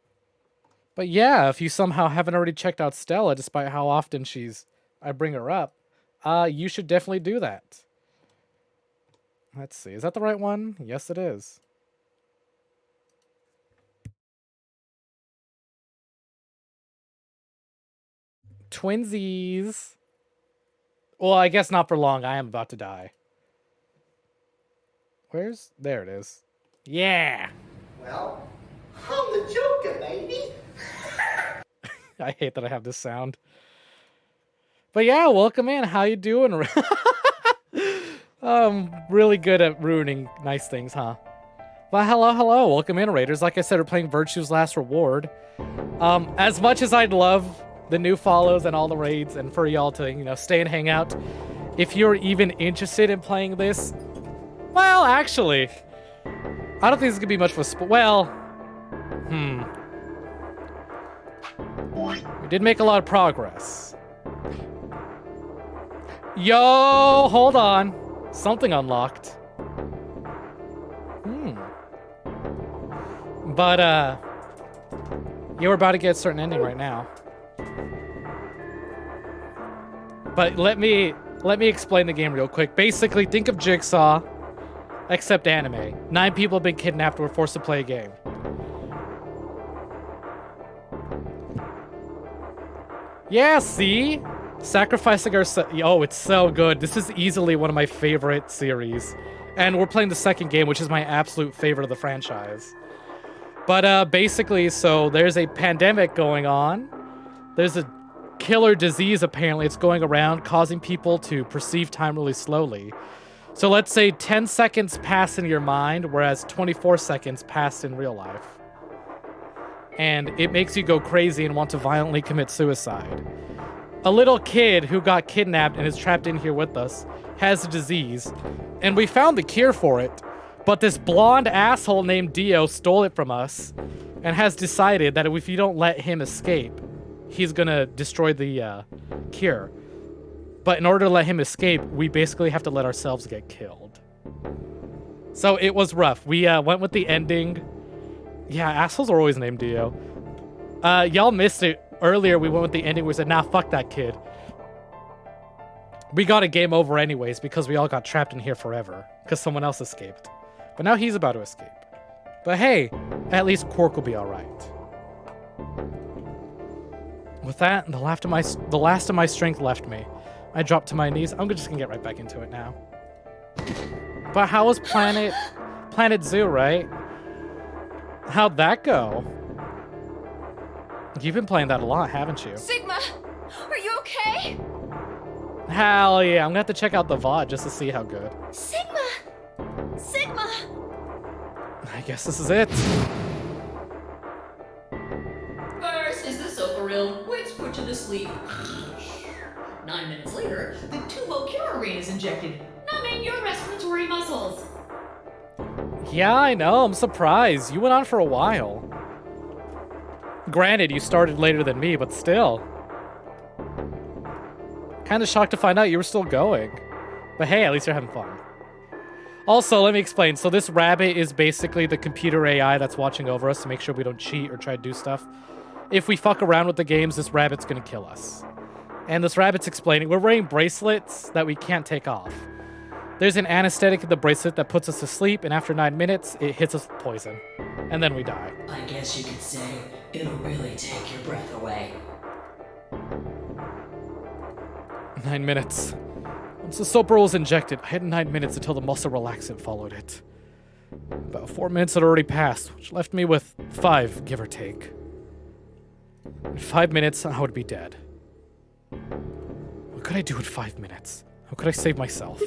But yeah, if you somehow haven't already checked out Stella, despite how often I bring her up, you should definitely do that. Let's see, is that the right one? Yes, it is. Twinsies. Well, I guess not for long. I am about to die. There it is. Yeah. Well, I'm the Joker, baby. I hate that I have this sound. But yeah, welcome in. How you doing? Really good at ruining nice things, huh? Well, hello. Welcome in, Raiders. Like I said, we're playing Virtue's Last Reward. As much as I'd love the new follows and all the raids and for y'all to, stay and hang out, if you're even interested in playing this, well, actually, I don't think this is gonna be much of a we did make a lot of progress. Yo, hold on. Something unlocked. But, yeah, we're about to get a certain ending right now. But let me explain the game real quick. Basically, think of Jigsaw, except anime. 9 people have been kidnapped and were forced to play a game. Yeah, see? Sacrificing ourselves. Oh, it's so good. This is easily one of my favorite series. And we're playing the second game, which is my absolute favorite of the franchise. But basically, so there's a pandemic going on. There's a killer disease, apparently. It's going around, causing people to perceive time really slowly. So let's say 10 seconds pass in your mind, whereas 24 seconds pass in real life. And it makes you go crazy and want to violently commit suicide. A little kid who got kidnapped and is trapped in here with us has a disease, and we found the cure for it, but this blonde asshole named Dio stole it from us and has decided that if you don't let him escape, he's gonna destroy the cure. But in order to let him escape, we basically have to let ourselves get killed. So it was rough. We went with the ending. Yeah, assholes are always named Dio. Y'all missed it. Earlier, we went with the ending where we said, nah, fuck that kid. We got a game over anyways because we all got trapped in here forever because someone else escaped. But now he's about to escape. But hey, at least Quark will be alright. With that, the last of my strength left me. I dropped to my knees. I'm just gonna get right back into it now. But how was Planet Zoo, right? How'd that go? You've been playing that a lot, haven't you? Sigma, are you okay? Hell yeah, I'm gonna have to check out the VOD just to see how good. Sigma! I guess this is it. First is the Socoril, which put you to sleep. 9 minutes later, the tubocurarine is injected, numbing your respiratory muscles. Yeah, I know. I'm surprised. You went on for a while. Granted, you started later than me, but still. Kind of shocked to find out you were still going. But hey, at least you're having fun. Also, let me explain. So this rabbit is basically the computer AI that's watching over us to make sure we don't cheat or try to do stuff. If we fuck around with the games, this rabbit's gonna kill us. And this rabbit's explaining, we're wearing bracelets that we can't take off. There's an anesthetic in the bracelet that puts us to sleep, and after 9 minutes, it hits us with poison. And then we die. I guess you could say it'll really take your breath away. 9 minutes. Once the Soap Roll was injected, I had 9 minutes until the muscle relaxant followed it. About 4 minutes had already passed, which left me with 5, give or take. In 5 minutes, I would be dead. What could I do in 5 minutes? How could I save myself?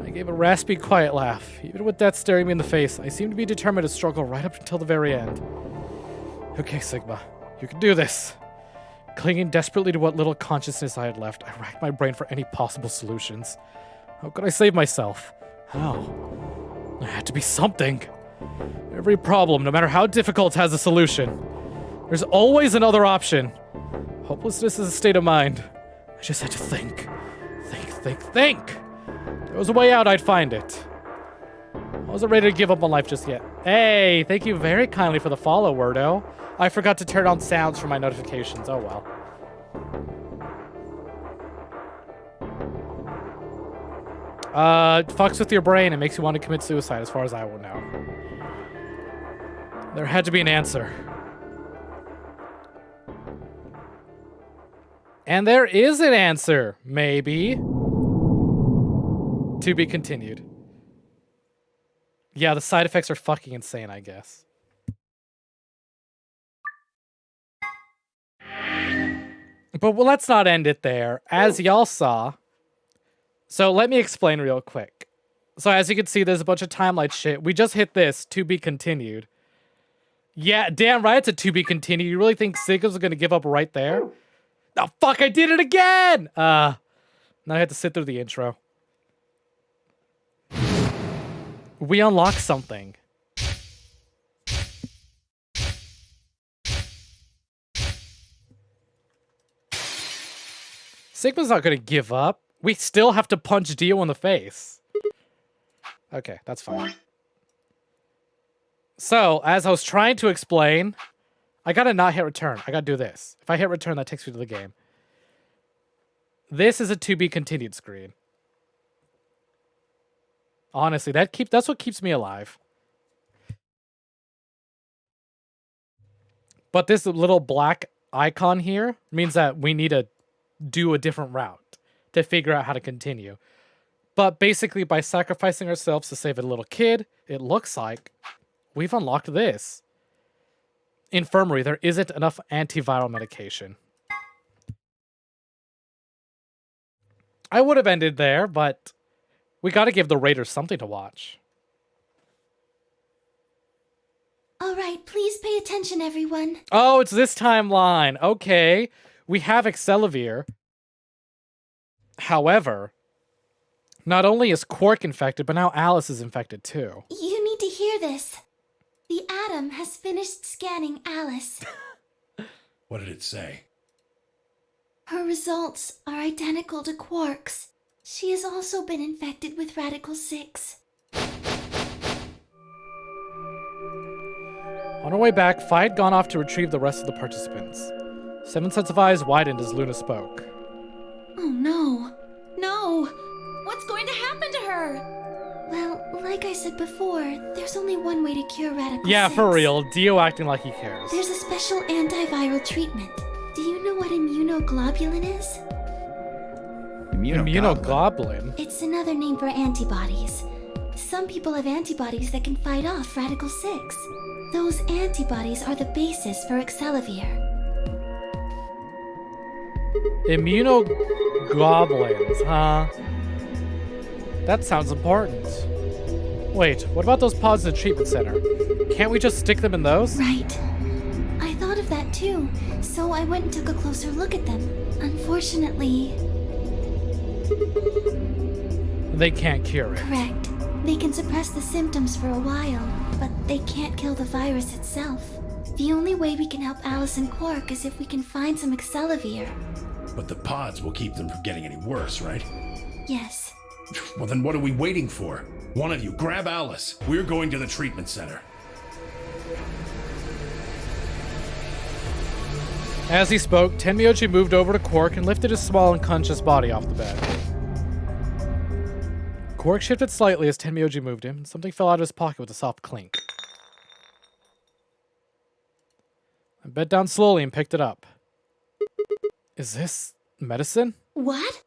I gave a raspy, quiet laugh. Even with death staring me in the face, I seemed to be determined to struggle right up until the very end. Okay, Sigma, you can do this. Clinging desperately to what little consciousness I had left, I racked my brain for any possible solutions. How could I save myself? How? There had to be something. Every problem, no matter how difficult, has a solution. There's always another option. Hopelessness is a state of mind. I just had to think. Think. If there was a way out, I'd find it. I wasn't ready to give up on life just yet. Hey, thank you very kindly for the follow, Wordo. I forgot to turn on sounds for my notifications. Oh well. Fucks with your brain and makes you want to commit suicide, as far as I will know. There had to be an answer. And there is an answer, maybe. To be continued. Yeah, the side effects are fucking insane, I guess. But well, let's not end it there. As y'all saw... So let me explain real quick. So as you can see, there's a bunch of timeline shit. We just hit this, to be continued. Yeah, damn right it's a to be continued. You really think Sigma's gonna give up right there? Oh, fuck, I did it again! Now I have to sit through the intro. We unlock something. Sigma's not gonna give up. We still have to punch Dio in the face. Okay, that's fine. So, as I was trying to explain, I gotta not hit return. I gotta do this. If I hit return, that takes me to the game. This is a to be continued screen. Honestly, that's what keeps me alive. But this little black icon here means that we need to do a different route to figure out how to continue. But basically, by sacrificing ourselves to save a little kid, it looks like we've unlocked this. Infirmary, there isn't enough antiviral medication. I would have ended there, but we gotta give the Raiders something to watch. Alright, please pay attention, everyone. Oh, it's this timeline. Okay. We have Excelivir. However, not only is Quark infected, but now Alice is infected too. You need to hear this. The Atom has finished scanning Alice. What did it say? Her results are identical to Quark's. She has also been infected with Radical 6. On our way back, Fi had gone off to retrieve the rest of the participants. Seven sets of eyes widened as Luna spoke. Oh no. No! What's going to happen to her? Well, like I said before, there's only one way to cure Radical 6. Yeah, for real. Dio acting like he cares. There's a special antiviral treatment. Do you know what immunoglobulin is? Immunoglobulin? It's another name for antibodies. Some people have antibodies that can fight off Radical 6. Those antibodies are the basis for Excelivir. Immunoglobulins, huh? That sounds important. Wait, what about those pods in the treatment center? Can't we just stick them in those? Right. I thought of that too, so I went and took a closer look at them. Unfortunately... They can't cure it. Correct. They can suppress the symptoms for a while, but they can't kill the virus itself. The only way we can help Alice and Quark is if we can find some Excelivir. But the pods will keep them from getting any worse, right? Yes. Well, then what are we waiting for? One of you, grab Alice. We're going to the treatment center. As he spoke, Tenmyoji moved over to Quark and lifted his small unconscious body off the bed. Quark shifted slightly as Tenmyoji moved him, and something fell out of his pocket with a soft clink. I bent down slowly and picked it up. Is this medicine? What?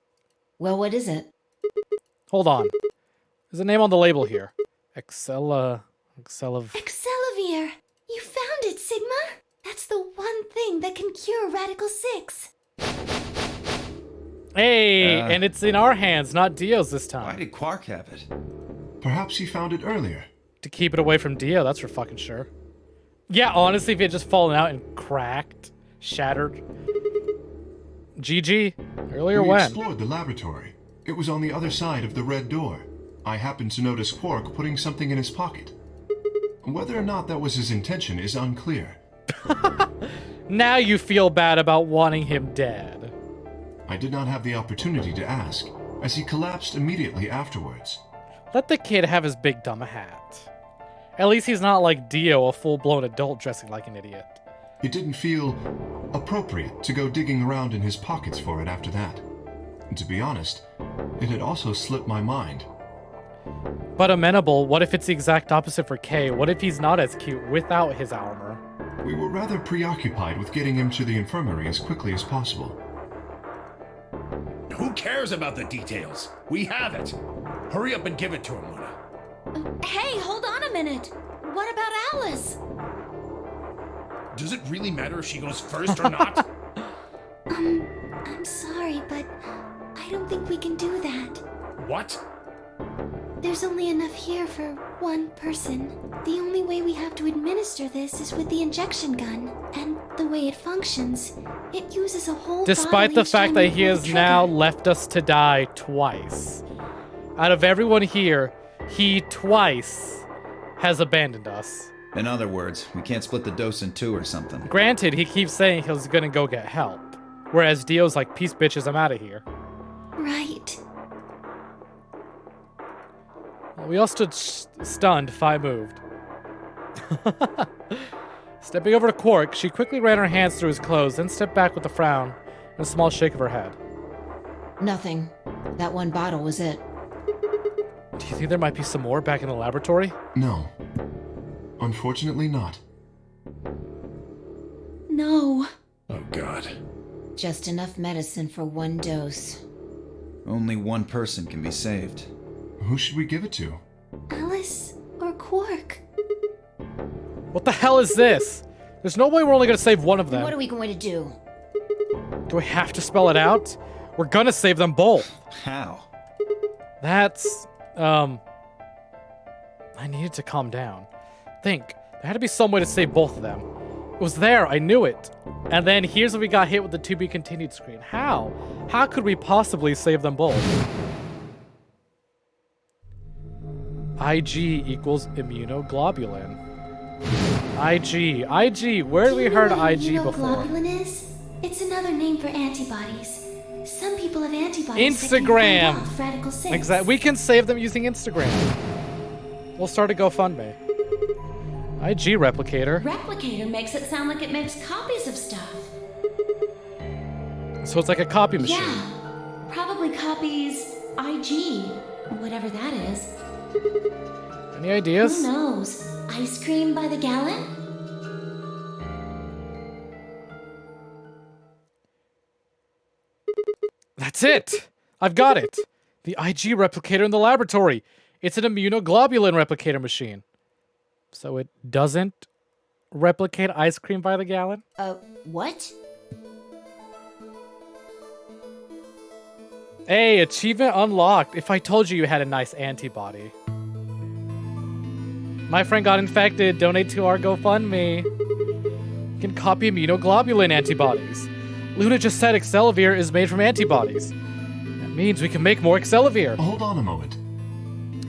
Well, what is it? Hold on. There's a name on the label here. Excelavir. You found it, Sigma! That's the one thing that can cure Radical 6. Hey, and it's in our hands, not Dio's this time. Why did Quark have it? Perhaps he found it earlier. To keep it away from Dio, that's for fucking sure. Yeah, honestly, if it had just fallen out and cracked, shattered. GG. Earlier we when? explored the laboratory. It was on the other side of the red door. I happened to notice Quark putting something in his pocket. Whether or not that was his intention is unclear. Now you feel bad about wanting him dead. I did not have the opportunity to ask, as he collapsed immediately afterwards. Let the kid have his big dumb hat. At least he's not like Dio, a full-blown adult dressing like an idiot. It didn't feel appropriate to go digging around in his pockets for it after that. And to be honest, it had also slipped my mind. But amenable, what if it's the exact opposite for K? What if he's not as cute without his armor? We were rather preoccupied with getting him to the infirmary as quickly as possible. Who cares about the details? We have it. Hurry up and give it to him, Luna. Hey, hold on a minute. What about Alice? Does it really matter if she goes first or not? I'm sorry, but I don't think we can do that. What? There's only enough here for one person. The only way we have to administer this is with the injection gun. And the way it functions, it uses a whole Despite bottle the each fact time that you he pull the has trigger. now left us to die twice. Out of everyone here, he twice has abandoned us. In other words, we can't split the dose in two or something. Granted, he keeps saying he's gonna go get help. Whereas Dio's like, peace bitches, I'm out of here. Right. We all stood stunned. Phi moved. Stepping over to Quark, she quickly ran her hands through his clothes, then stepped back with a frown and a small shake of her head. Nothing. That one bottle was it. Do you think there might be some more back in the laboratory? No. Unfortunately not. No. Oh, God. Just enough medicine for one dose. Only one person can be saved. Who should we give it to? Alice or Quark? What the hell is this? There's no way we're only gonna save one of them. What are we going to do? Do we have to spell it out? We're gonna save them both. How? That's, I needed to calm down. Think. There had to be some way to save both of them. It was there, I knew it. And then here's when we got hit with the to be continued screen. How? How could we possibly save them both? IG equals immunoglobulin. IG, where have we heard IG before? Immunoglobulin is? It's another name for antibodies. Some people have antibodies Instagram. that can fight off Radical 6. Exactly. We can save them using Instagram. We'll start a GoFundMe. IG replicator. Replicator makes it sound like it makes copies of stuff. So it's like a copy machine. Yeah, probably copies IG, whatever that is. Any ideas? Who knows? Ice cream by the gallon? That's it! I've got it! The IG replicator in the laboratory. It's an immunoglobulin replicator machine. So it doesn't replicate ice cream by the gallon? What? Hey, achievement unlocked. If I told you you had a nice antibody. My friend got infected. Donate to our GoFundMe. You can copy immunoglobulin antibodies. Luna just said Excelavir is made from antibodies. That means we can make more Excelavir. Hold on a moment.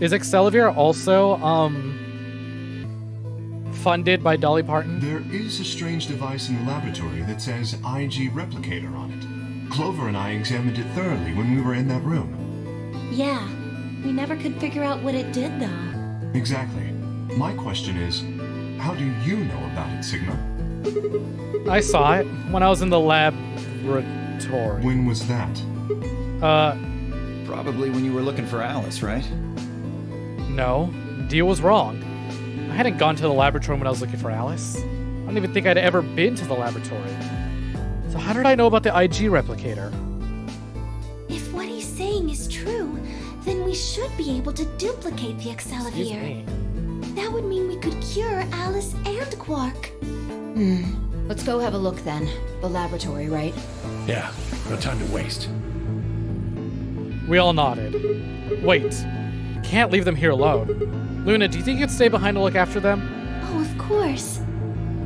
Is Excelavir also, funded by Dolly Parton? There is a strange device in the laboratory that says IG replicator on it. Clover and I examined it thoroughly when we were in that room. Yeah, we never could figure out what it did, though. Exactly. My question is, how do you know about it, Sigma? I saw it when I was in the laboratory. When was that? Probably when you were looking for Alice, right? No. Dio was wrong. I hadn't gone to the laboratory when I was looking for Alice. I don't even think I'd ever been to the laboratory. So how did I know about the IG replicator? If what he's saying is true, then we should be able to duplicate the Excuse Excellivier. me. That would mean we could cure Alice and Quark. Let's go have a look then. The laboratory, right? Yeah, no time to waste. We all nodded. Wait. Can't leave them here alone. Luna, do you think you could stay behind to look after them? Oh, of course.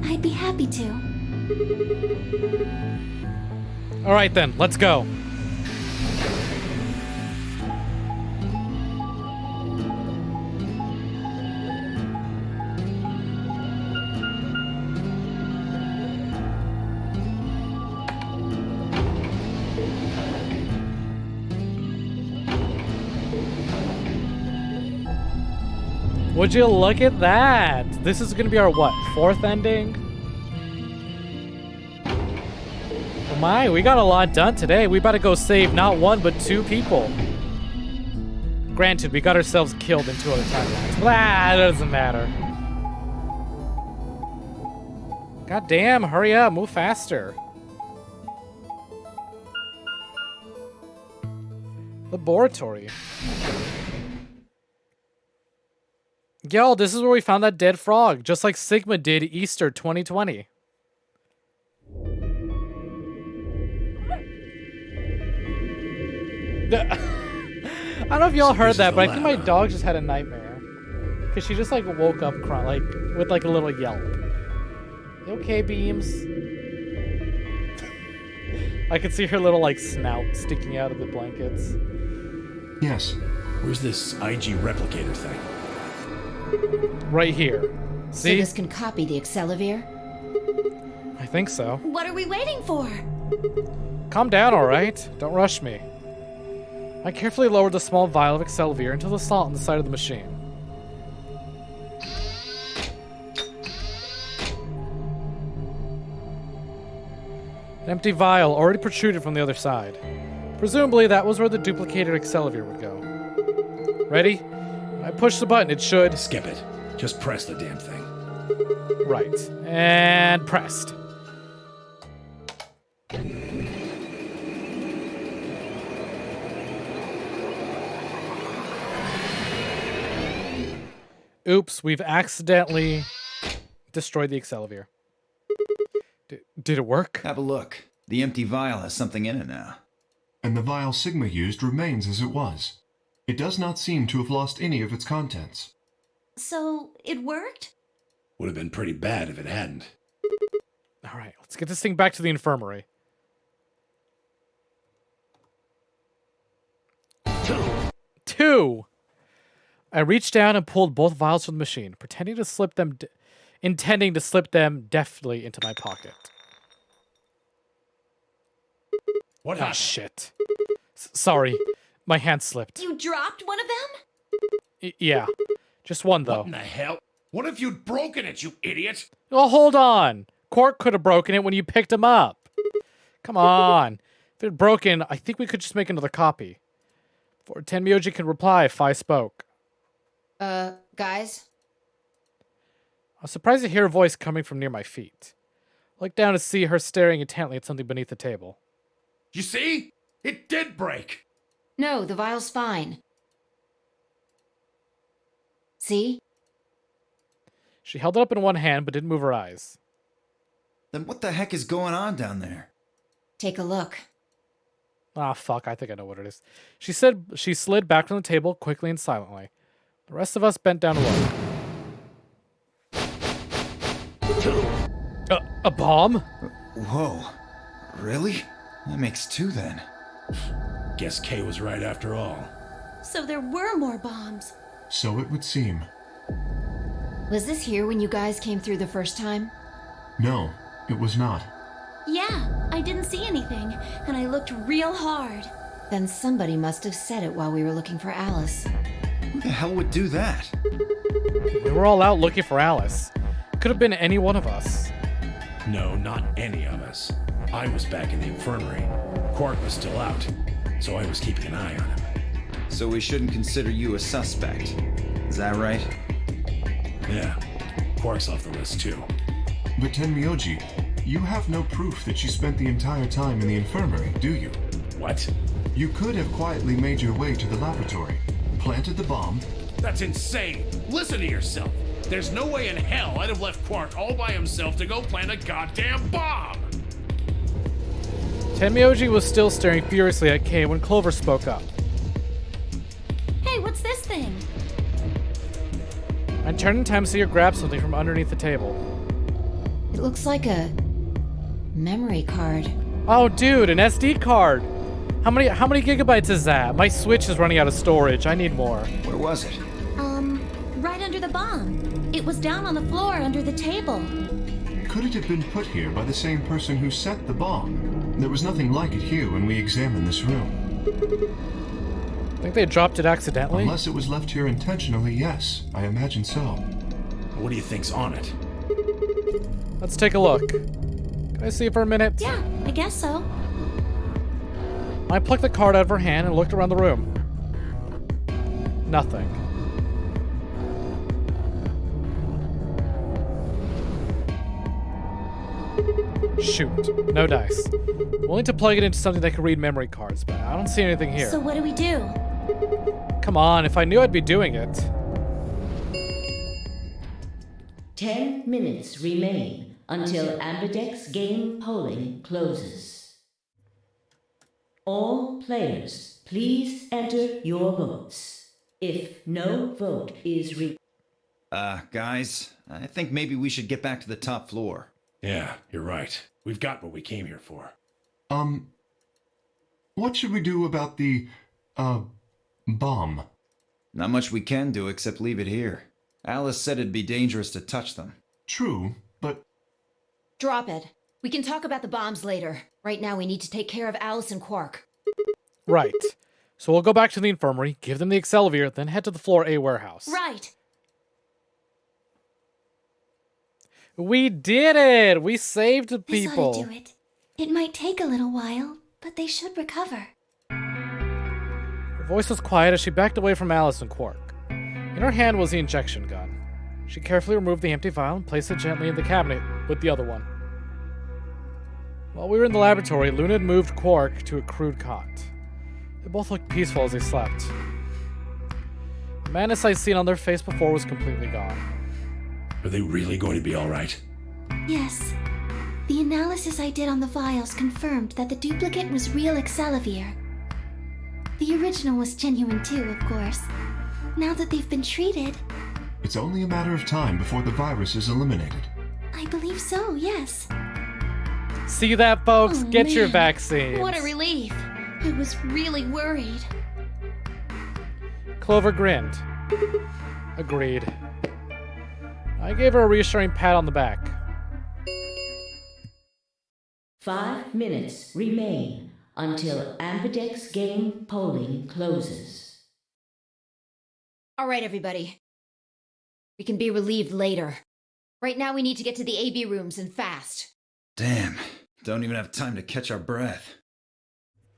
I'd be happy to. Alright then, let's go. Would you look at that? This is gonna be our what, 4th ending? Oh my, we got a lot done today. We better go save not 1 but 2 people. Granted, we got ourselves killed in 2 other timelines. But that doesn't matter. God damn, hurry up, move faster. Laboratory. Yo, this is where we found that dead frog, just like Sigma did Easter 2020. I don't know if y'all heard that, but I think my dog just had a nightmare. Because she just like woke up crying, like with like a little yelp. You okay, Beams? I could see her little like snout sticking out of the blankets. Yes. Where's this IG replicator thing? Right here. So See? this can copy the Excellivier? I think so. What are we waiting for? Calm down, alright? Don't rush me. I carefully lowered the small vial of Excellivier into the slot on the side of the machine. An empty vial already protruded from the other side. Presumably that was where the duplicated Excellivier would go. Ready? When I push the button, it should... Skip it. Just press the damn thing. Right. And pressed. Oops, we've accidentally destroyed the Excellivier. Did it work? Have a look. The empty vial has something in it now. And the vial Sigma used remains as it was. It does not seem to have lost any of its contents. So, it worked? Would have been pretty bad if it hadn't. Alright, let's get this thing back to the infirmary. Two! I reached down and pulled both vials from the machine, intending to slip them deftly into my pocket. What Oh, happened? shit. Sorry, my hand slipped. You dropped one of them? Yeah, just one, though. What in the hell? What if you'd broken it, you idiot? Oh, hold on. Quark could have broken it when you picked him up. Come on. If it had broken, I think we could just make another copy. Before Tenmyoji can reply if I spoke. Guys? I was surprised to hear a voice coming from near my feet. I looked down to see her staring intently at something beneath the table. You see? It did break. No, the vial's fine. See? She held it up in one hand, but didn't move her eyes. Then what the heck is going on down there? Take a look. Ah, fuck, I think I know what it is. She said she slid back from the table quickly and silently. The rest of us bent down to look. A bomb? Whoa. Really? That makes 2 then. Guess Kay was right after all. So there were more bombs. So it would seem. Was this here when you guys came through the first time? No, it was not. Yeah, I didn't see anything, and I looked real hard. Then somebody must have said it while we were looking for Alice. Who the hell would do that? We were all out looking for Alice. Could have been any one of us. No, not any of us. I was back in the infirmary. Quark was still out, so I was keeping an eye on him. So we shouldn't consider you a suspect. Is that right? Yeah, Quark's off the list too. But Tenmyoji, you have no proof that you spent the entire time in the infirmary, do you? What? You could have quietly made your way to the laboratory, planted the bomb. That's insane! Listen to yourself! There's no way in hell I'd have left Quark all by himself to go plant a goddamn bomb! Tenmyoji was still staring furiously at Kay when Clover spoke up. Hey, what's this thing? I turned in time to see her grab something from underneath the table. It looks like a memory card. Oh, dude, an SD card. How many gigabytes is that? My Switch is running out of storage. I need more. Where was it? Right under the bomb. It was down on the floor under the table. Could it have been put here by the same person who set the bomb? There was nothing like it here when we examined this room. Think they dropped it accidentally? Unless it was left here intentionally, yes. I imagine so. What do you think's on it? Let's take a look. Can I see it for a minute? Yeah, I guess so. I plucked the card out of her hand and looked around the room. Nothing. Shoot. No dice. We'll need to plug it into something that can read memory cards, but I don't see anything here. So what do we do? Come on, if I knew I'd be doing it. 10 minutes remain until Ambidex game polling closes. All players, please enter your votes. If no vote is Guys, I think maybe we should get back to the top floor. Yeah, you're right. We've got what we came here for. What should we do about the, bomb? Not much we can do except leave it here. Alice said it'd be dangerous to touch them. True, but... Drop it. We can talk about the bombs later. Right now we need to take care of Alice and Quark. Right. So we'll go back to the infirmary, give them the Accelavir, then head to the Floor A warehouse. Right. We did it! We saved the This people. ought to do it. It might take a little while, but they should recover. Her voice was quiet as she backed away from Alice and Quark. In her hand was the injection gun. She carefully removed the empty vial and placed it gently in the cabinet with the other one. While we were in the laboratory, Luna had moved Quark to a crude cot. They both looked peaceful as they slept. The madness I'd seen on their face before was completely gone. Are they really going to be all right? Yes. The analysis I did on the vials confirmed that the duplicate was real Accelavir. The original was genuine too, of course. Now that they've been treated... It's only a matter of time before the virus is eliminated. I believe so, yes. See that, folks? Oh, Get your man. vaccines. What a relief. I was really worried. Clover grinned. Agreed. I gave her a reassuring pat on the back. 5 minutes remain until Ambidex game polling closes. All right, everybody. We can be relieved later. Right now we need to get to the AB rooms and fast. Damn, don't even have time to catch our breath.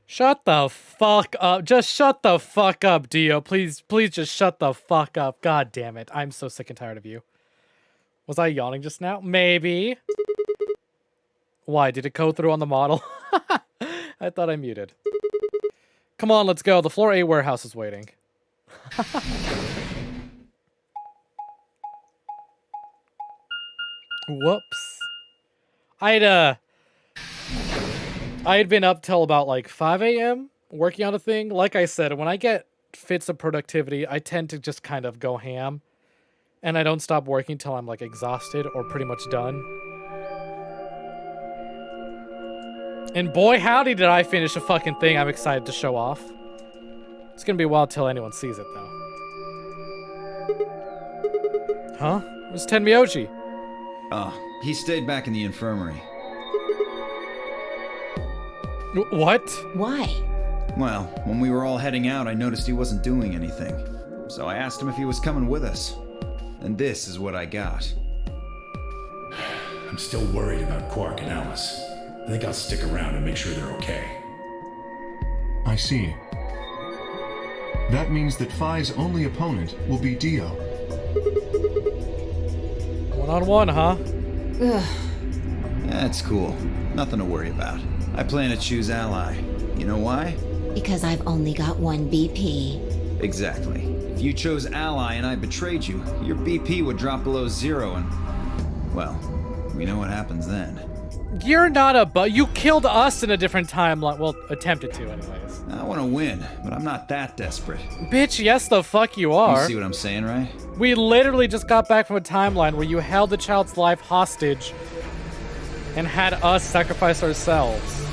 Shut the fuck up. Just shut the fuck up, Dio. Please just shut the fuck up. God damn it. I'm so sick and tired of you. Was I yawning just now? Maybe. Why? Did it go through on the model? I thought I muted. Come on, let's go. The Floor A warehouse is waiting. Whoops. I had been up till about like 5 a.m. working on a thing. Like I said, when I get fits of productivity, I tend to just kind of go ham. And I don't stop working till I'm like exhausted or pretty much done. And boy, howdy did I finish a fucking thing I'm excited to show off. It's gonna be a while till anyone sees it though. Huh? It was Tenmyoji. Oh, he stayed back in the infirmary. What? Why? Well, when we were all heading out, I noticed he wasn't doing anything. So I asked him if he was coming with us. And this is what I got. I'm still worried about Quark and Alice. I think I'll stick around and make sure they're okay. I see. That means that Phi's only opponent will be Dio. One-on-one, huh? Ugh. That's cool. Nothing to worry about. I plan to choose Ally. You know why? Because I've only got one BP. Exactly. If you chose Ally and I betrayed you, your BP would drop below 0 and... well, we know what happens then. You're not you killed us in a different timeline. Well, attempted to anyways. I want to win, but I'm not that desperate. Bitch, yes the fuck you are. You see what I'm saying, right? We literally just got back from a timeline where you held the child's life hostage and had us sacrifice ourselves.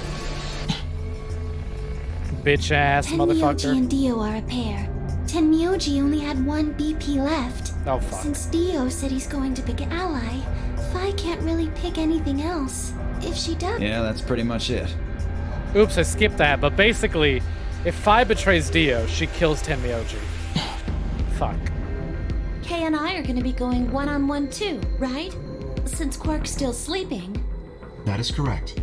Bitch ass motherfucker. Tenmyoji and Dio are a pair. Tenmyoji only had one BP left. Oh fuck. Since Dio said he's going to pick Ally, Phi can't really pick anything else. If she does... Yeah, that's pretty much it. Oops, I skipped that, but basically, if Phi betrays Dio, she kills Tenmyoji. Fuck. Kay and I are gonna be going one-on-one too, right? Since Quark's still sleeping. That is correct.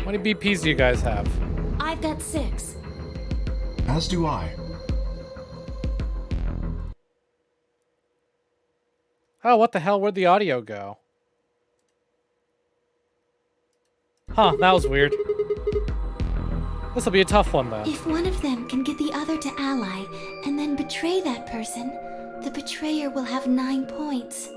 How many BPs do you guys have? I've got 6. As do I. Oh, what the hell? Where'd the audio go? Huh, that was weird. This'll be a tough one, though. If one of them can get the other to ally and then betray that person, the betrayer will have 9 points.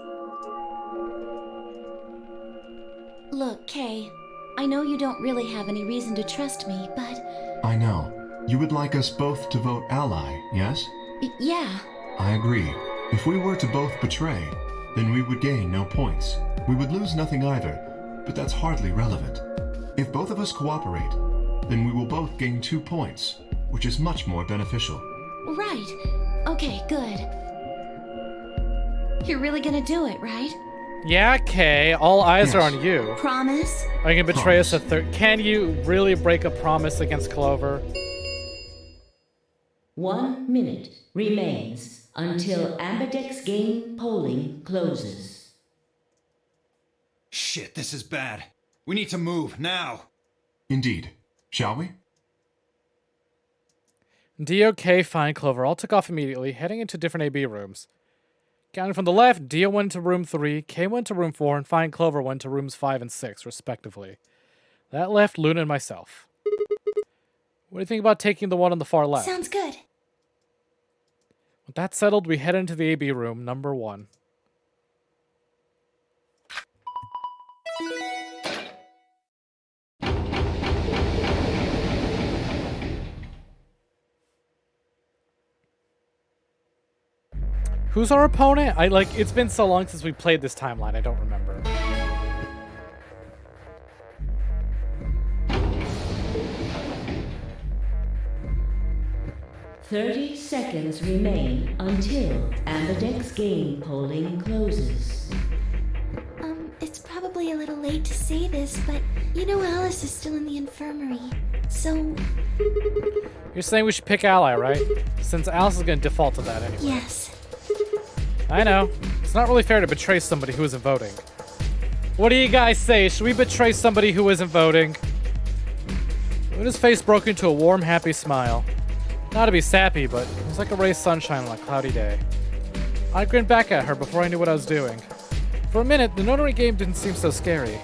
Look, Kay, I know you don't really have any reason to trust me, but... I know. You would like us both to vote Ally, yes? Yeah. I agree. If we were to both betray, then we would gain no points. We would lose nothing either, but that's hardly relevant. If both of us cooperate, then we will both gain 2 points, which is much more beneficial. Right. Okay, good. You're really gonna do it, right? Yeah, Kay. All eyes are Yes. on you. Promise? Are you gonna betray us a third? Can you really break a promise against Clover? 1 minute remains until Ambidex game polling closes. Shit, this is bad. We need to move, now. Indeed. Shall we? Dio, Kay, Phi, and Clover all took off immediately, heading into different AB rooms. Counting from the left, Dio went to room 3, Kay went to room 4, and Phi and Clover went to rooms 5 and 6, respectively. That left Luna and myself. What do you think about taking the one on the far left? Sounds good. With that settled, we head into the AB room, number 1. Who's our opponent? It's been so long since we played this timeline, I don't remember. "30 seconds remain until Ambidex game polling closes." It's probably a little late to say this, but you know Alice is still in the infirmary. So, You're saying we should pick Ally, right? Since Alice is going to default to that anyway. yes. I know. It's not really fair to betray somebody who isn't voting. What do you guys say? Should we betray somebody who isn't voting? Luna's face broke into a warm, happy smile. Not to be sappy, but it was like a ray of sunshine on a cloudy day. I grinned back at her before I knew what I was doing. For a minute, the notary game didn't seem so scary.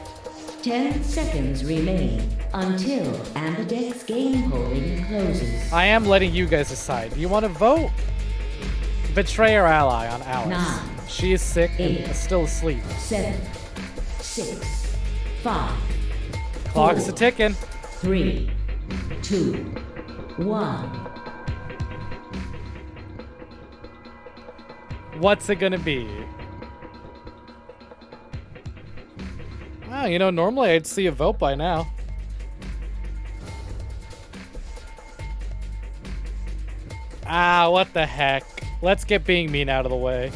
10 seconds remain until Ambidex game polling closes. I am letting you guys decide. Do you want to vote? Betray our ally on Alice. 9, She is sick 8, and still asleep. 7, 6, 5. Clock's 4, a-ticking. 3, 2, 1. What's it gonna be? Wow, you know, normally I'd see a vote by now. Ah, what the heck. Let's get being mean out of the way.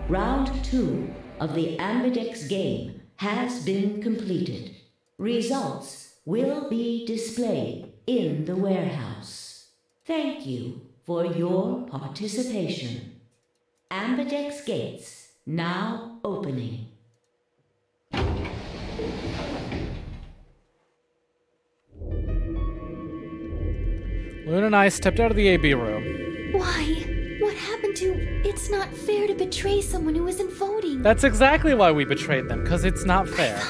Round 2 of the Ambidex game has been completed. Results will be displayed in the warehouse. Thank you for your participation. Ambidex gates now opening. Luna and I stepped out of the AB room. Why? What happened to it's not fair to betray someone who isn't voting? That's exactly why we betrayed them, because it's not fair.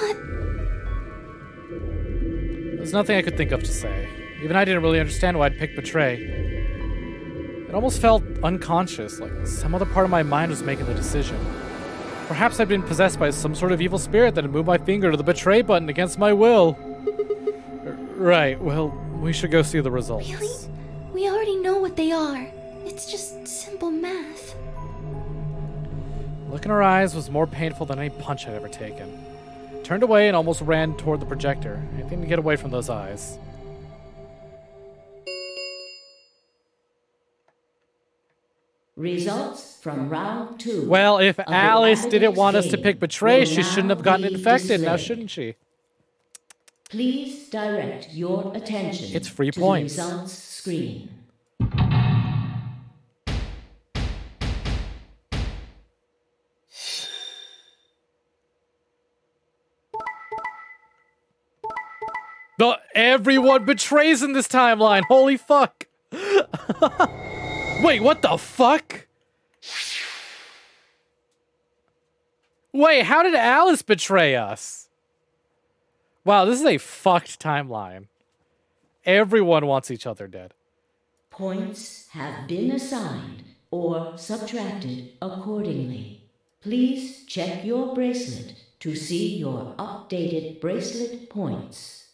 There's nothing I could think of to say. Even I didn't really understand why I'd picked betray. It almost felt unconscious, like some other part of my mind was making the decision. Perhaps I'd been possessed by some sort of evil spirit that had moved my finger to the betray button against my will. Right, well, we should go see the results. Really? We already know what they are. It's just simple math. The look in her eyes was more painful than any punch I'd ever taken. Turned away and almost ran toward the projector, anything to get away from those eyes. Results from round 2. Well, if of the Alice didn't Ambidex want us to game pick betray, will she shouldn't now have gotten be infected, now displayed. shouldn't she? Please direct your attention It's free to points. the results screen. Everyone betrays in this timeline. Holy fuck. Wait, what the fuck? Wait, how did Alice betray us? Wow, this is a fucked timeline. Everyone wants each other dead. Points have been assigned or subtracted accordingly. Please check your bracelet to see your updated bracelet points.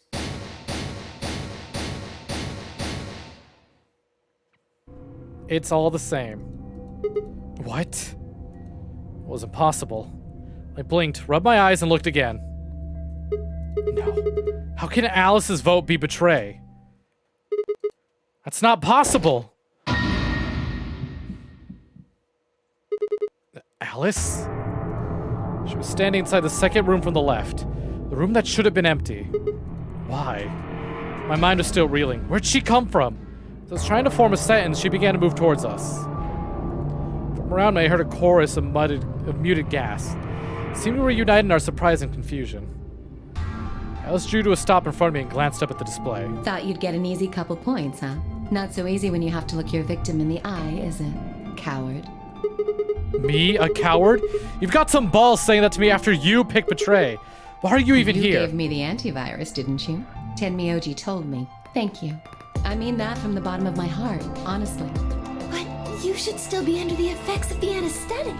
It's all the same. What? Was impossible. I blinked, rubbed my eyes, and looked again. No. How can Alice's vote be betray? That's not possible. Alice? She was standing inside the second room from the left. The room that should have been empty. Why? My mind was still reeling. Where'd she come from? As I was trying to form a sentence, she began to move towards us. From around me, I heard a chorus of muted gasps. It seemed we were united in our surprise and confusion. Alice drew to a stop in front of me and glanced up at the display. Thought you'd get an easy couple points, huh? Not so easy when you have to look your victim in the eye, is it? Coward. Me? A coward? You've got some balls saying that to me after you picked betray. Why are you even here? You gave me the antivirus, didn't you? Tenmyoji told me. Thank you. I mean that from the bottom of my heart, honestly. But you should still be under the effects of the anesthetic.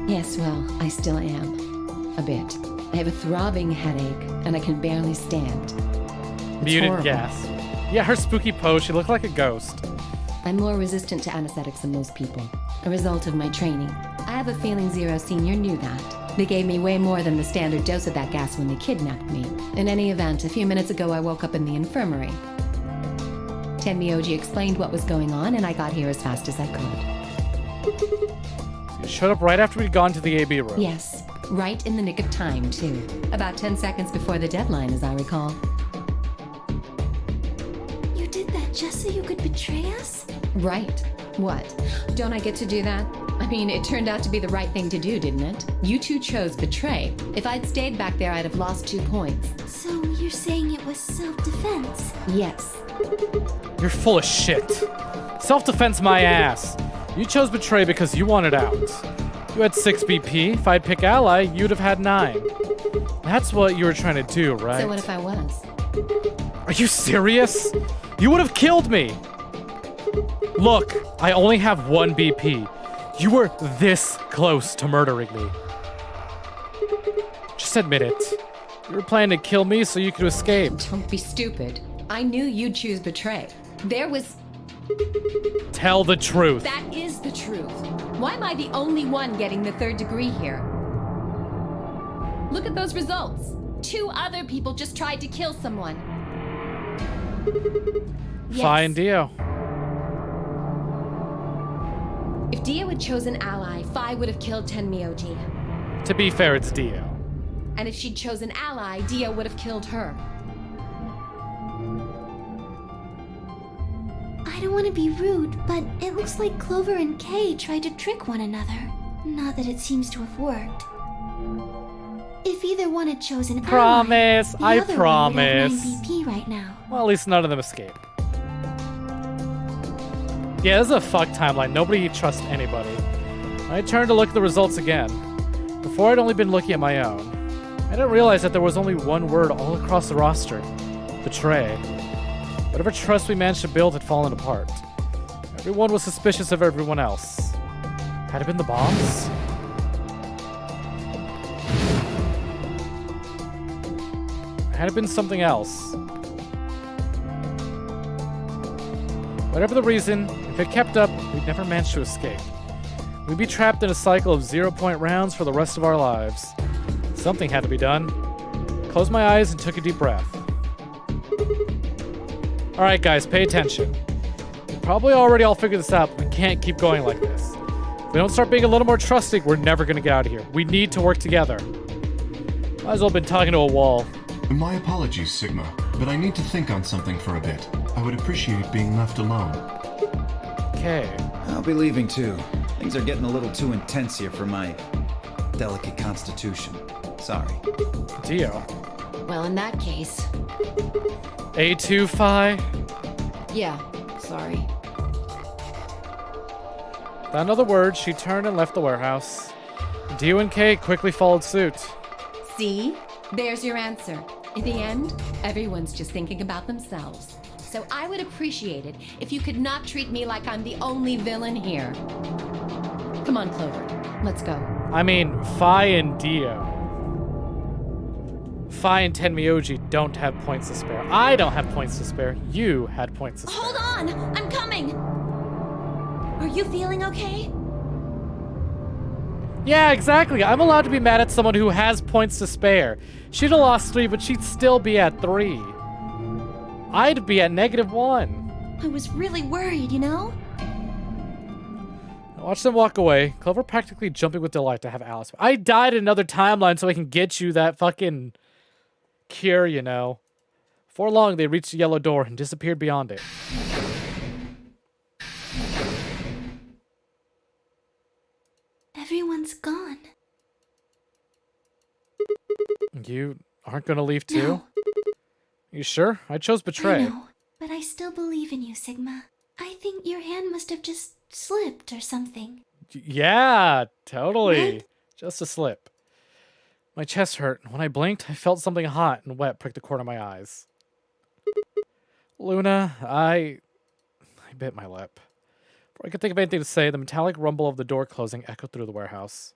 Yes, well, I still am. A bit. I have a throbbing headache, and I can barely stand. It's Muted horrible. gas. Yeah, her spooky pose, she looked like a ghost. I'm more resistant to anesthetics than most people, a result of my training. I have a feeling Zero Senior knew that. They gave me way more than the standard dose of that gas when they kidnapped me. In any event, a few minutes ago I woke up in the infirmary. Tenmyoji explained what was going on, and I got here as fast as I could. You showed up right after we'd gone to the AB room. Yes, right in the nick of time, too. About 10 seconds before the deadline, as I recall. You did that just so you could betray us? Right. What? Don't I get to do that? I mean, it turned out to be the right thing to do, didn't it? You two chose betray. If I'd stayed back there, I'd have lost 2 points. So you're saying it was self-defense? Yes. You're full of shit. Self-defense my ass. You chose betray because you wanted out. You had 6 BP. If I'd pick ally, you'd have had 9. That's what you were trying to do, right? So what if I was? Are you serious? You would have killed me. Look, I only have 1 BP. You were this close to murdering me. Just admit it. You were planning to kill me so you could escape. Don't be stupid. I knew you'd choose betray. There was... Tell the truth. That is the truth. Why am I the only one getting the 3rd degree here? Look at those results. 2 other people just tried to kill someone. Fine, Dio. If Dio had chosen ally, Phi would have killed Tenmyoji. To be fair, it's Dio. And if she'd chosen Ally, Dio would have killed her. I don't want to be rude, but it looks like Clover and Kay tried to trick one another. Not that it seems to have worked. If either one had chosen Promise, Ally, the I other promise. One would have 9 BP right now. Well, at least none of them escape. Yeah, this is a fuck timeline. Nobody trusts anybody. I turned to look at the results again. Before, I'd only been looking at my own. I didn't realize that there was only one word all across the roster. Betray. Whatever trust we managed to build had fallen apart. Everyone was suspicious of everyone else. Had it been the bombs? Had it been something else? Whatever the reason, if it kept up, we'd never manage to escape. We'd be trapped in a cycle of 0-point rounds for the rest of our lives. Something had to be done. Closed my eyes and took a deep breath. Alright guys, pay attention. You probably already all figured this out, but we can't keep going like this. If we don't start being a little more trusting, we're never gonna get out of here. We need to work together. Might as well have been talking to a wall. My apologies, Sigma, but I need to think on something for a bit. I would appreciate being left alone. Okay. I'll be leaving too. Things are getting a little too intense here for my delicate constitution. Sorry. Dio. Well, in that case... A2 Phi? Yeah, sorry. Without another word, she turned and left the warehouse. Dio and Kay quickly followed suit. See? There's your answer. In the end, everyone's just thinking about themselves. So I would appreciate it if you could not treat me like I'm the only villain here. Come on, Clover. Let's go. I mean, Phi and Dio. Phi and Tenmyoji don't have points to spare. I don't have points to spare. You had points to spare. Hold on! I'm coming! Are you feeling okay? Yeah, exactly. I'm allowed to be mad at someone who has points to spare. She'd have lost 3, but she'd still be at 3. I'd be at -1. I was really worried, you know? Watch them walk away. Clover practically jumping with delight to have Alice. I died in another timeline so I can get you that fucking cure, you know. Before long, they reached the yellow door and disappeared beyond it. Everyone's gone. You aren't gonna leave too? No. You sure? I chose Betray. I know, but I still believe in you, Sigma. I think your hand must have just slipped or something. Yeah, totally. Right? Just a slip. My chest hurt, and when I blinked, I felt something hot and wet prick the corner of my eyes. Luna, I bit my lip. Before I could think of anything to say, the metallic rumble of the door closing echoed through the warehouse.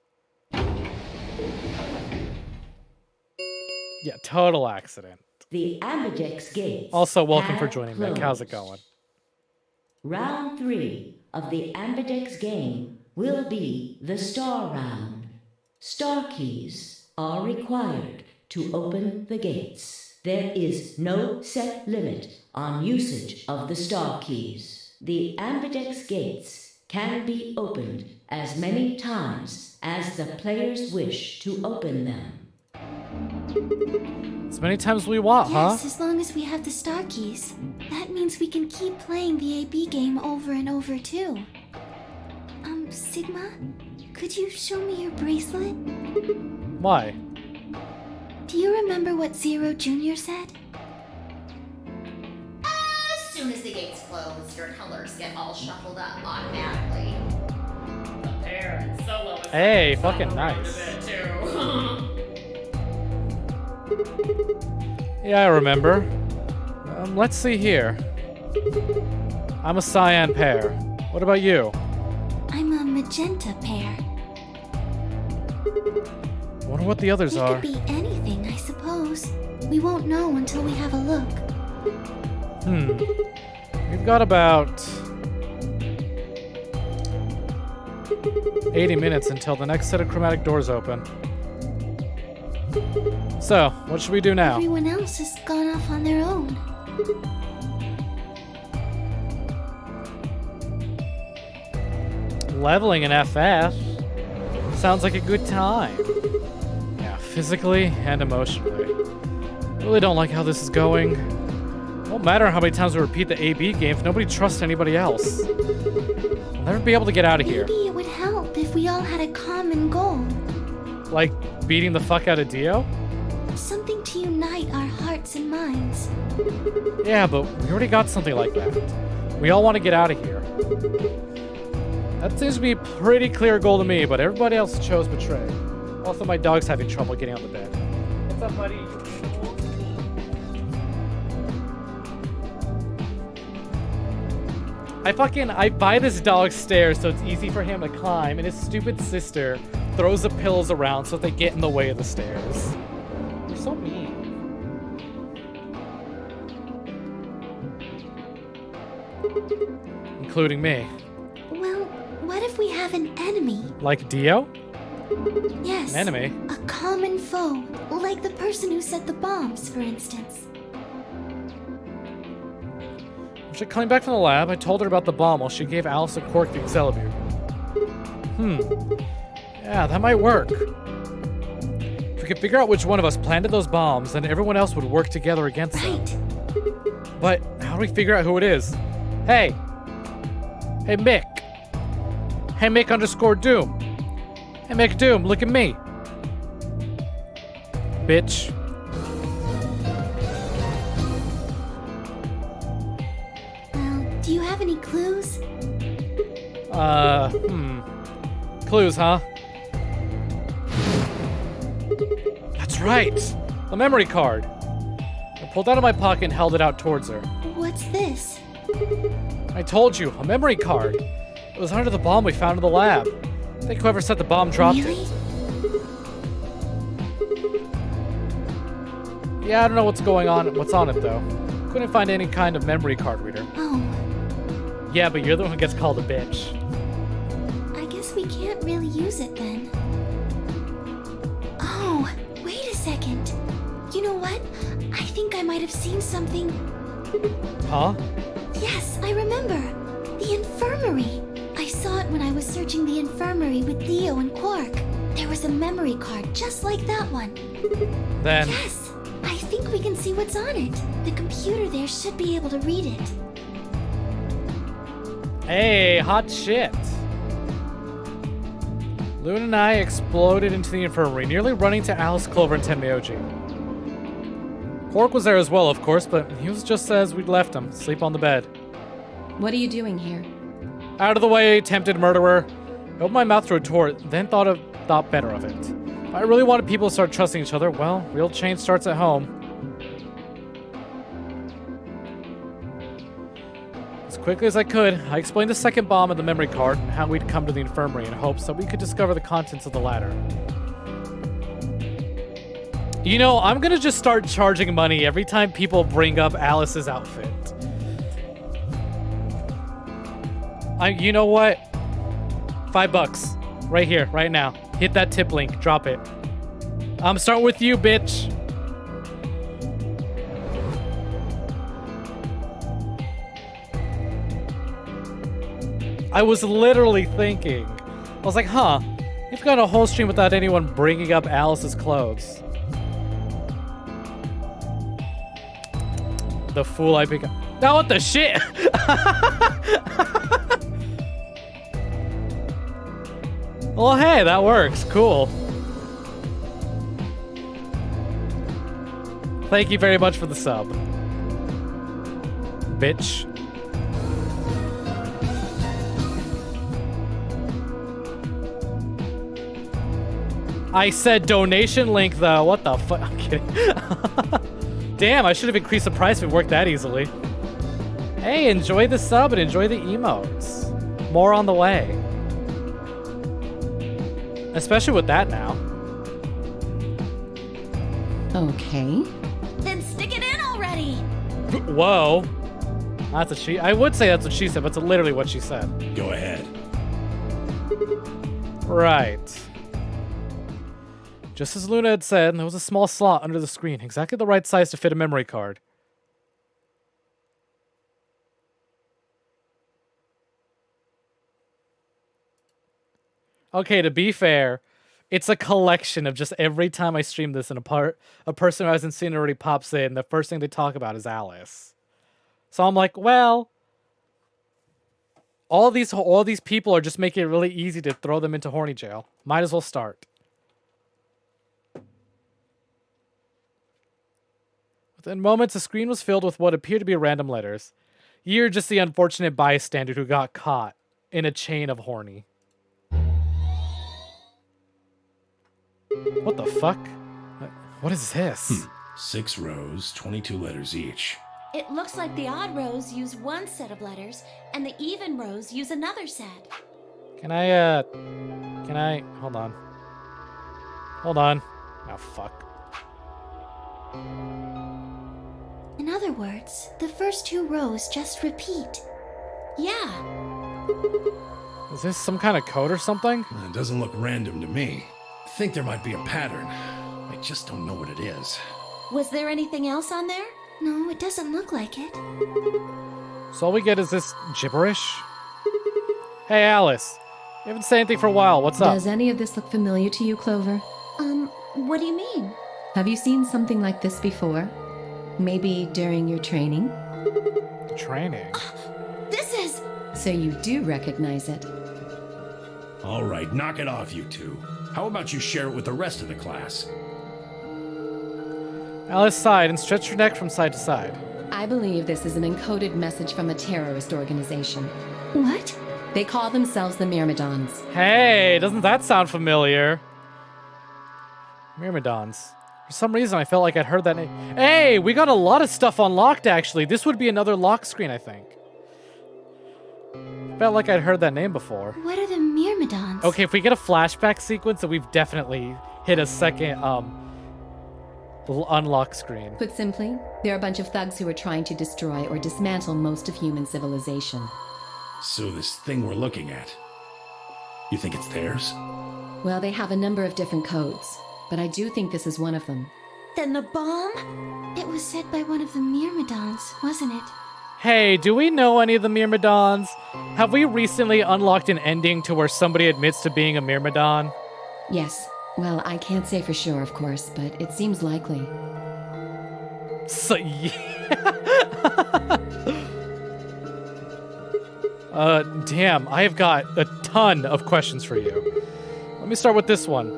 Yeah, total accident. The Ambidex gates. Also, welcome for have joining me. How's it closed. going? Round 3 of the Ambidex game will be the Star Round. Star keys are required to open the gates. There is no set limit on usage of the Star keys. The Ambidex gates can be opened as many times as the players wish to open them. As many times as we want, Yes, as long as we have the star keys. That means we can keep playing the AB game over and over too. Sigma, could you show me your bracelet? Why? Do you remember what Zero Jr. said? As soon as the gates close, your colors get all shuffled up automatically. Hey, fucking nice. Yeah, I remember. Let's see here. I'm a cyan pair. What about you? I'm a magenta pair. Wonder what the others It are. could be anything, I suppose. We won't know until we have a look. We've got about 80 minutes until the next set of chromatic doors open. So, what should we do now? Everyone else has gone off on their own. Leveling in FF. Sounds like a good time. Yeah, physically and emotionally. I really don't like how this is going. It won't matter how many times we repeat the AB game if nobody trusts anybody else. I'll never be able to get out of here. Maybe it would help if we all had a common goal. Like beating the fuck out of Dio? Something to unite our hearts and minds. Yeah, but we already got something like that. We all want to get out of here. That seems to be a pretty clear goal to me, but everybody else chose betray. Also, my dog's having trouble getting out of the bed. What's up, buddy? I buy this dog stairs so it's easy for him to climb, and his stupid sister throws the pillows around so they get in the way of the stairs. You're so mean. Including me. Well, what if we have an enemy? Like Dio? Yes. An enemy? A common foe, like the person who set the bombs, for instance. After coming back from the lab, I told her about the bomb while she gave Alice a Quark the Excalibur. Yeah, that might work. If we could figure out which one of us planted those bombs, then everyone else would work together against them. But how do we figure out who it is? Hey! Hey, Mick! Hey, Mick_Doom! Hey, Mick Doom, look at me! Bitch. Do you have any clues? Clues, huh? That's right! The memory card! I pulled out of my pocket and held it out towards her. What's this? I told you, a memory card. It was under the bomb we found in the lab. I think whoever set the bomb dropped it. Yeah, I don't know what's on it though. Couldn't find any kind of memory card reader. Oh. Yeah, but you're the one who gets called a bitch. I guess we can't really use it then. Oh, wait a second. You know what? I think I might have seen something. Huh? Yes, I remember. The infirmary. I saw it when I was searching the infirmary with Theo and Quark. There was a memory card just like that one. Then... Yes, I think we can see what's on it. The computer there should be able to read it. Hey, hot shit. Luna and I exploded into the infirmary, nearly running to Alice, Clover, and Tenmyoji. Quark was there as well, of course, but he was just as we'd left him, asleep on the bed. What are you doing here? Out of the way, tempted murderer. I opened my mouth to retort, then thought better of it. If I really wanted people to start trusting each other, well, real change starts at home. As quickly as I could, I explained the second bomb and the memory card and how we'd come to the infirmary in hopes that we could discover the contents of the latter. You know, I'm gonna just start charging money every time people bring up Alice's outfit. You know what? $5. Right here, right now. Hit that tip link, drop it. I'm starting with you, bitch. I was literally thinking. I was like, huh, you've got a whole stream without anyone bringing up Alice's clothes. The fool I become. Now what the shit? Well, hey, that works. Cool. Thank you very much for the sub. Bitch. I said donation link, though. What the fuck? I'm kidding. Damn, I should have increased the price if it worked that easily. Hey, enjoy the sub and enjoy the emotes. More on the way. Especially with that now. Okay. Then stick it in already. Whoa. That's what she... I would say that's what she said, but it's literally what she said. Go ahead. Right. Just as Luna had said, there was a small slot under the screen, exactly the right size to fit a memory card. Okay, to be fair, It's a collection of just every time I stream this and a person who hasn't seen it already pops in, the first thing they talk about is Alice. So I'm like, well, all these people are just making it really easy to throw them into horny jail. Might as well start. Within moments, the screen was filled with what appeared to be random letters. You're just the unfortunate bystander who got caught in a chain of horny. What the fuck? What is this? 6 rows, 22 letters each. It looks like the odd rows use one set of letters, and the even rows use another set. Can I, hold on. Hold on. Oh, fuck. In other words, the first 2 rows just repeat. Yeah. Is this some kind of code or something? It doesn't look random to me. I think there might be a pattern. I just don't know what it is. Was there anything else on there? No, it doesn't look like it. So all we get is this gibberish? Hey, Alice. You haven't said anything for a while. What's up? Does any of this look familiar to you, Clover? What do you mean? Have you seen something like this before? Maybe during your training? Training? This is... So you do recognize it. All right, knock it off, you two. How about you share it with the rest of the class? Alice sighed and stretched her neck from side to side. I believe this is an encoded message from a terrorist organization. What? They call themselves the Myrmidons. Hey, doesn't that sound familiar? Myrmidons. For some reason, I felt like I'd heard that name. Hey, we got a lot of stuff unlocked, actually. This would be another lock screen, I think. Felt like I'd heard that name before. What are the Myrmidons? Okay, if we get a flashback sequence, then we've definitely hit a second, unlock screen. Put simply, they're a bunch of thugs who are trying to destroy or dismantle most of human civilization. So this thing we're looking at, you think it's theirs? Well, they have a number of different codes, but I do think this is one of them. Then the bomb? It was said by one of the Myrmidons, wasn't it? Hey, do we know any of the Myrmidons? Have we recently unlocked an ending to where somebody admits to being a Myrmidon? Yes. Well, I can't say for sure, of course, but it seems likely. So, yeah. Damn, I have got a ton of questions for you. Let me start with this one.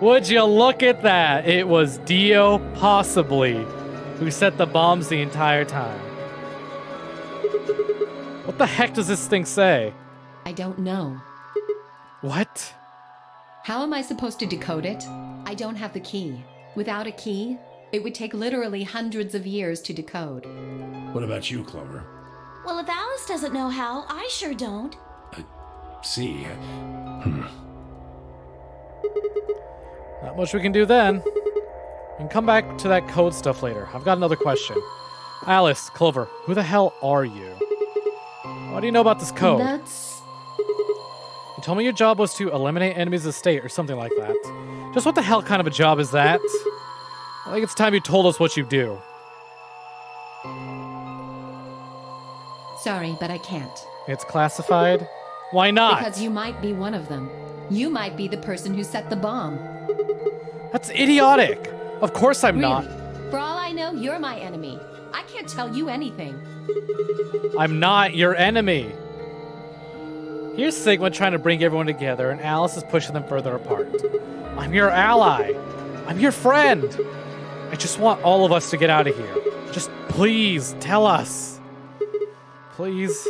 Would you look at that? It was Dio, possibly, who set the bombs the entire time. What the heck does this thing say? I don't know. What? How am I supposed to decode it? I don't have the key. Without a key, it would take literally hundreds of years to decode. What about you, Clover? Well, if Alice doesn't know how, I sure don't. See. Not much we can do then. We can come back to that code stuff later. I've got another question. Alice, Clover, who the hell are you? What do you know about this code? You told me your job was to eliminate enemies of the state or something like that. Just what the hell kind of a job is that? I think it's time you told us what you do. Sorry, but I can't. It's classified? Why not? Because you might be one of them. You might be the person who set the bomb. That's idiotic. Of course I'm Really? not. For all I know, you're my enemy. I can't tell you anything. I'm not your enemy. Here's Sigma trying to bring everyone together, and Alice is pushing them further apart. I'm your ally. I'm your friend. I just want all of us to get out of here. Just please tell us. Please.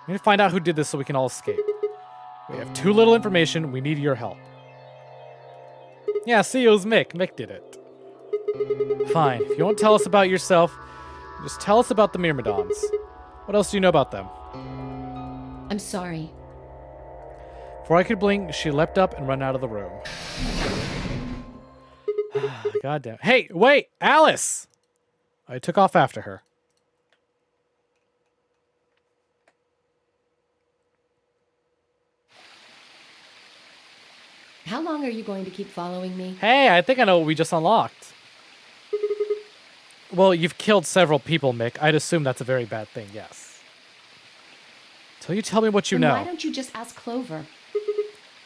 We need to find out who did this so we can all escape. We have too little information. We need your help. Yeah, see, it was Mick. Mick did it. Fine. If you won't tell us about yourself, just tell us about the Myrmidons. What else do you know about them? I'm sorry. Before I could blink, she leapt up and ran out of the room. God damn. Hey, wait! Alice! I took off after her. How long are you going to keep following me? Hey, I think I know what we just unlocked. Well, you've killed several people, Mick. I'd assume that's a very bad thing, yes. Till you tell me what you Then know. why don't you just ask Clover?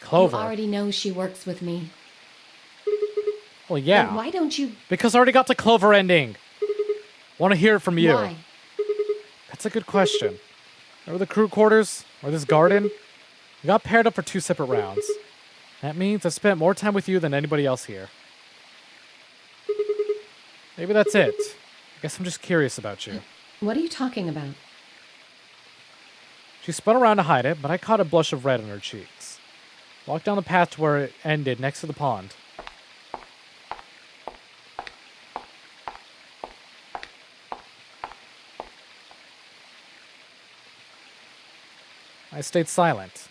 Clover. You already know she works with me. Well, yeah. Then why don't you... Because I already got the Clover ending. Want to hear it from you. Why? That's a good question. Remember the crew quarters? Or this garden? We got paired up for 2 separate rounds. That means I've spent more time with you than anybody else here. Maybe that's it. I guess I'm just curious about you. What are you talking about? She spun around to hide it, but I caught a blush of red on her cheeks. Walked down the path to where it ended next to the pond. I stayed silent.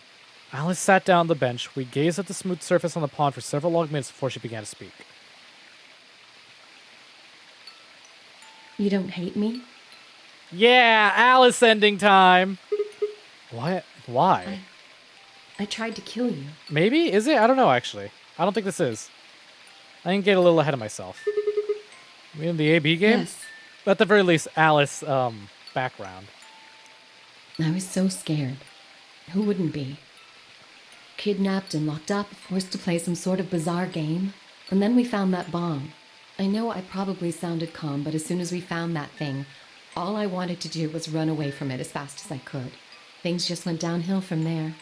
Alice sat down on the bench. We gazed at the smooth surface on the pond for several long minutes before she began to speak. You don't hate me? Yeah, Alice ending time! What? Why? I tried to kill you. Maybe? Is it? I don't know, actually. I don't think this is. I can get a little ahead of myself. We in the AB game? Yes. At the very least, Alice, background. I was so scared. Who wouldn't be? Kidnapped and locked up, forced to play some sort of bizarre game. And then we found that bomb. I know I probably sounded calm, but as soon as we found that thing, all I wanted to do was run away from it as fast as I could. Things just went downhill from there.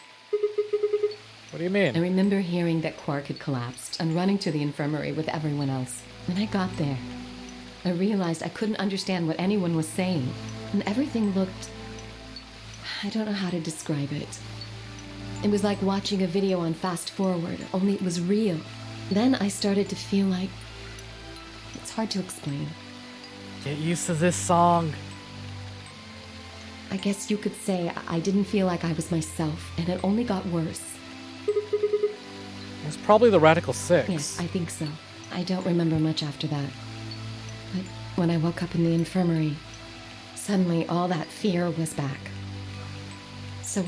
What do you mean? I remember hearing that Quark had collapsed and running to the infirmary with everyone else. When I got there, I realized I couldn't understand what anyone was saying, and everything looked... I don't know how to describe it. It was like watching a video on fast forward, only it was real. Then I started to feel like... It's hard to explain. Get used to this song. I guess you could say I didn't feel like I was myself, and it only got worse. It was probably the Radical Six. Yes, I think so. I don't remember much after that. But when I woke up in the infirmary, suddenly all that fear was back. So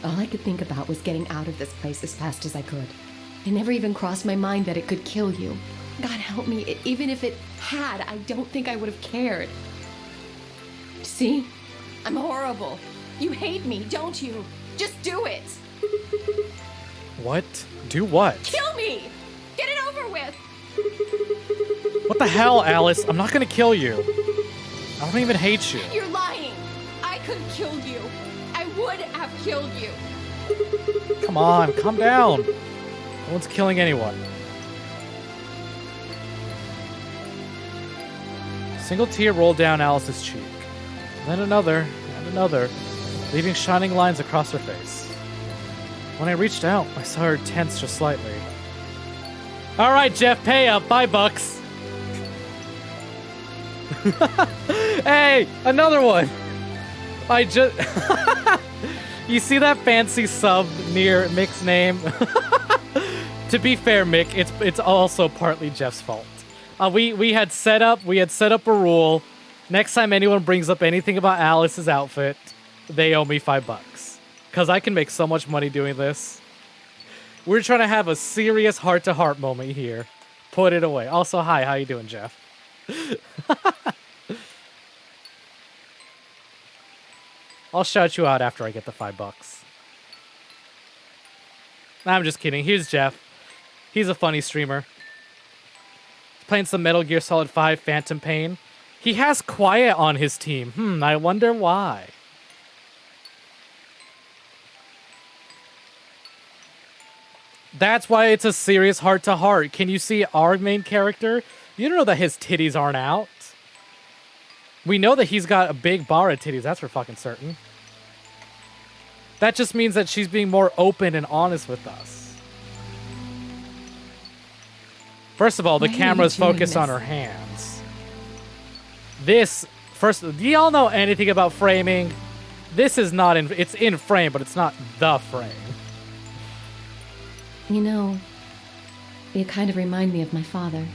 all I could think about was getting out of this place as fast as I could. It never even crossed my mind that it could kill you. God help me, even if it had, I don't think I would have cared. See? I'm horrible. You hate me, don't you? Just do it. What? Do what? Kill me! Get it over with! What the hell, Alice? I'm not gonna kill you. I don't even hate you. You're lying! I could have killed you. I would have killed you. Come on, calm down. No one's killing anyone. A single tear rolled down Alice's cheek. Then another, and another, leaving shining lines across her face. When I reached out, I saw her tense just slightly. All right, Jeff, pay up. Bye, bucks. Hey, another one. I just... You see that fancy sub near Mick's name? To be fair, Mick, it's also partly Jeff's fault. We had set up a rule. Next time anyone brings up anything about Alice's outfit, they owe me $5. Because I can make so much money doing this. We're trying to have a serious heart-to-heart moment here. Put it away. Also, hi, how you doing, Jeff? I'll shout you out after I get the $5. I'm just kidding. Here's Jeff. He's a funny streamer. He's playing some Metal Gear Solid 5 Phantom Pain. He has Quiet on his team. I wonder why. That's why it's a serious heart-to-heart. Can you see our main character? You don't know that his titties aren't out. We know that he's got a big bar of titties. That's for fucking certain. That just means that she's being more open and honest with us. First of all, the camera's focused on her hands. Do y'all know anything about framing? This is not it's in frame, but it's not the frame. You know, you kind of remind me of my father.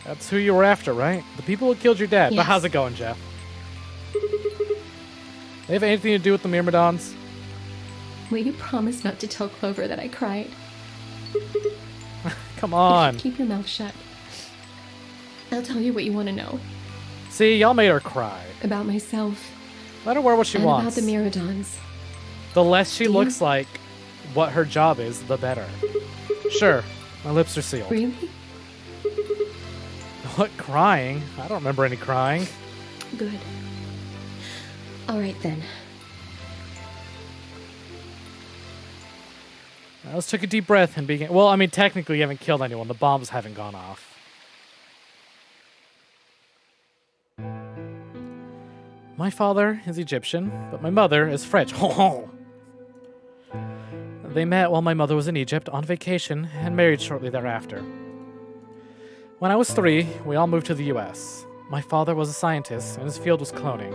That's who you were after, right? The people who killed your dad. Yes. But how's it going, Jeff? They have anything to do with the Myrmidons? Will you promise not to tell Clover that I cried? Come on. Keep your mouth shut. I'll tell you what you want to know. See, y'all made her cry. About myself. Let her wear what she and wants. about the Myrmidons. The less she looks like what her job is, the better. Sure, my lips are sealed. Really? What, crying? I don't remember any crying. Good. All right then. Alice took a deep breath and began. Well, I mean, technically, you haven't killed anyone. The bombs haven't gone off. My father is Egyptian, but my mother is French. They met while my mother was in Egypt on vacation and married shortly thereafter. When I was 3, we all moved to the US. My father was a scientist, and his field was cloning.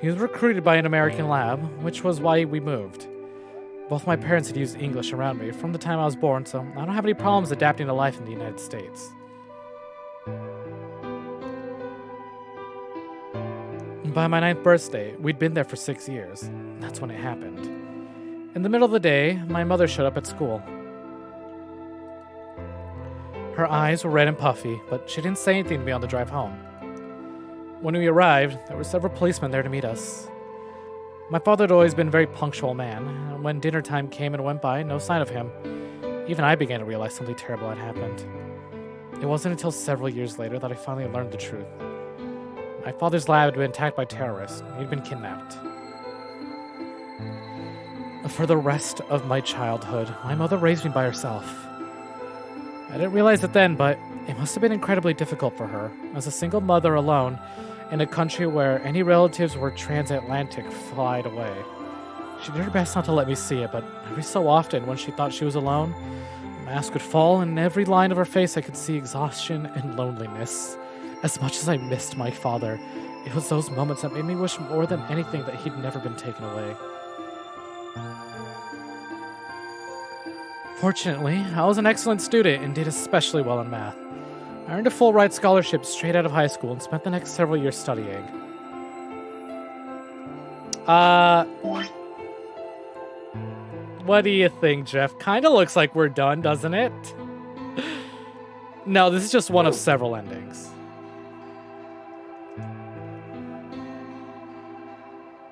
He was recruited by an American lab, which was why we moved. Both my parents had used English around me from the time I was born, so I don't have any problems adapting to life in the United States. By my 9th birthday, we'd been there for 6 years. That's when it happened. In the middle of the day, my mother showed up at school. Her eyes were red and puffy, but she didn't say anything to me on the drive home. When we arrived, there were several policemen there to meet us. My father had always been a very punctual man, and when dinner time came and went by, no sign of him. Even I began to realize something terrible had happened. It wasn't until several years later that I finally learned the truth. My father's lab had been attacked by terrorists. He'd been kidnapped. For the rest of my childhood, my mother raised me by herself. I didn't realize it then, but it must have been incredibly difficult for her, as a single mother alone in a country where any relatives were transatlantic flight away. She did her best not to let me see it, but every so often, when she thought she was alone, a mask would fall, and in every line of her face I could see exhaustion and loneliness. As much as I missed my father, it was those moments that made me wish more than anything that he'd never been taken away. Fortunately, I was an excellent student and did especially well in math. I earned a full-ride scholarship straight out of high school and spent the next several years studying. What do you think, Jeff? Kinda looks like we're done, doesn't it? No, this is just one of several endings.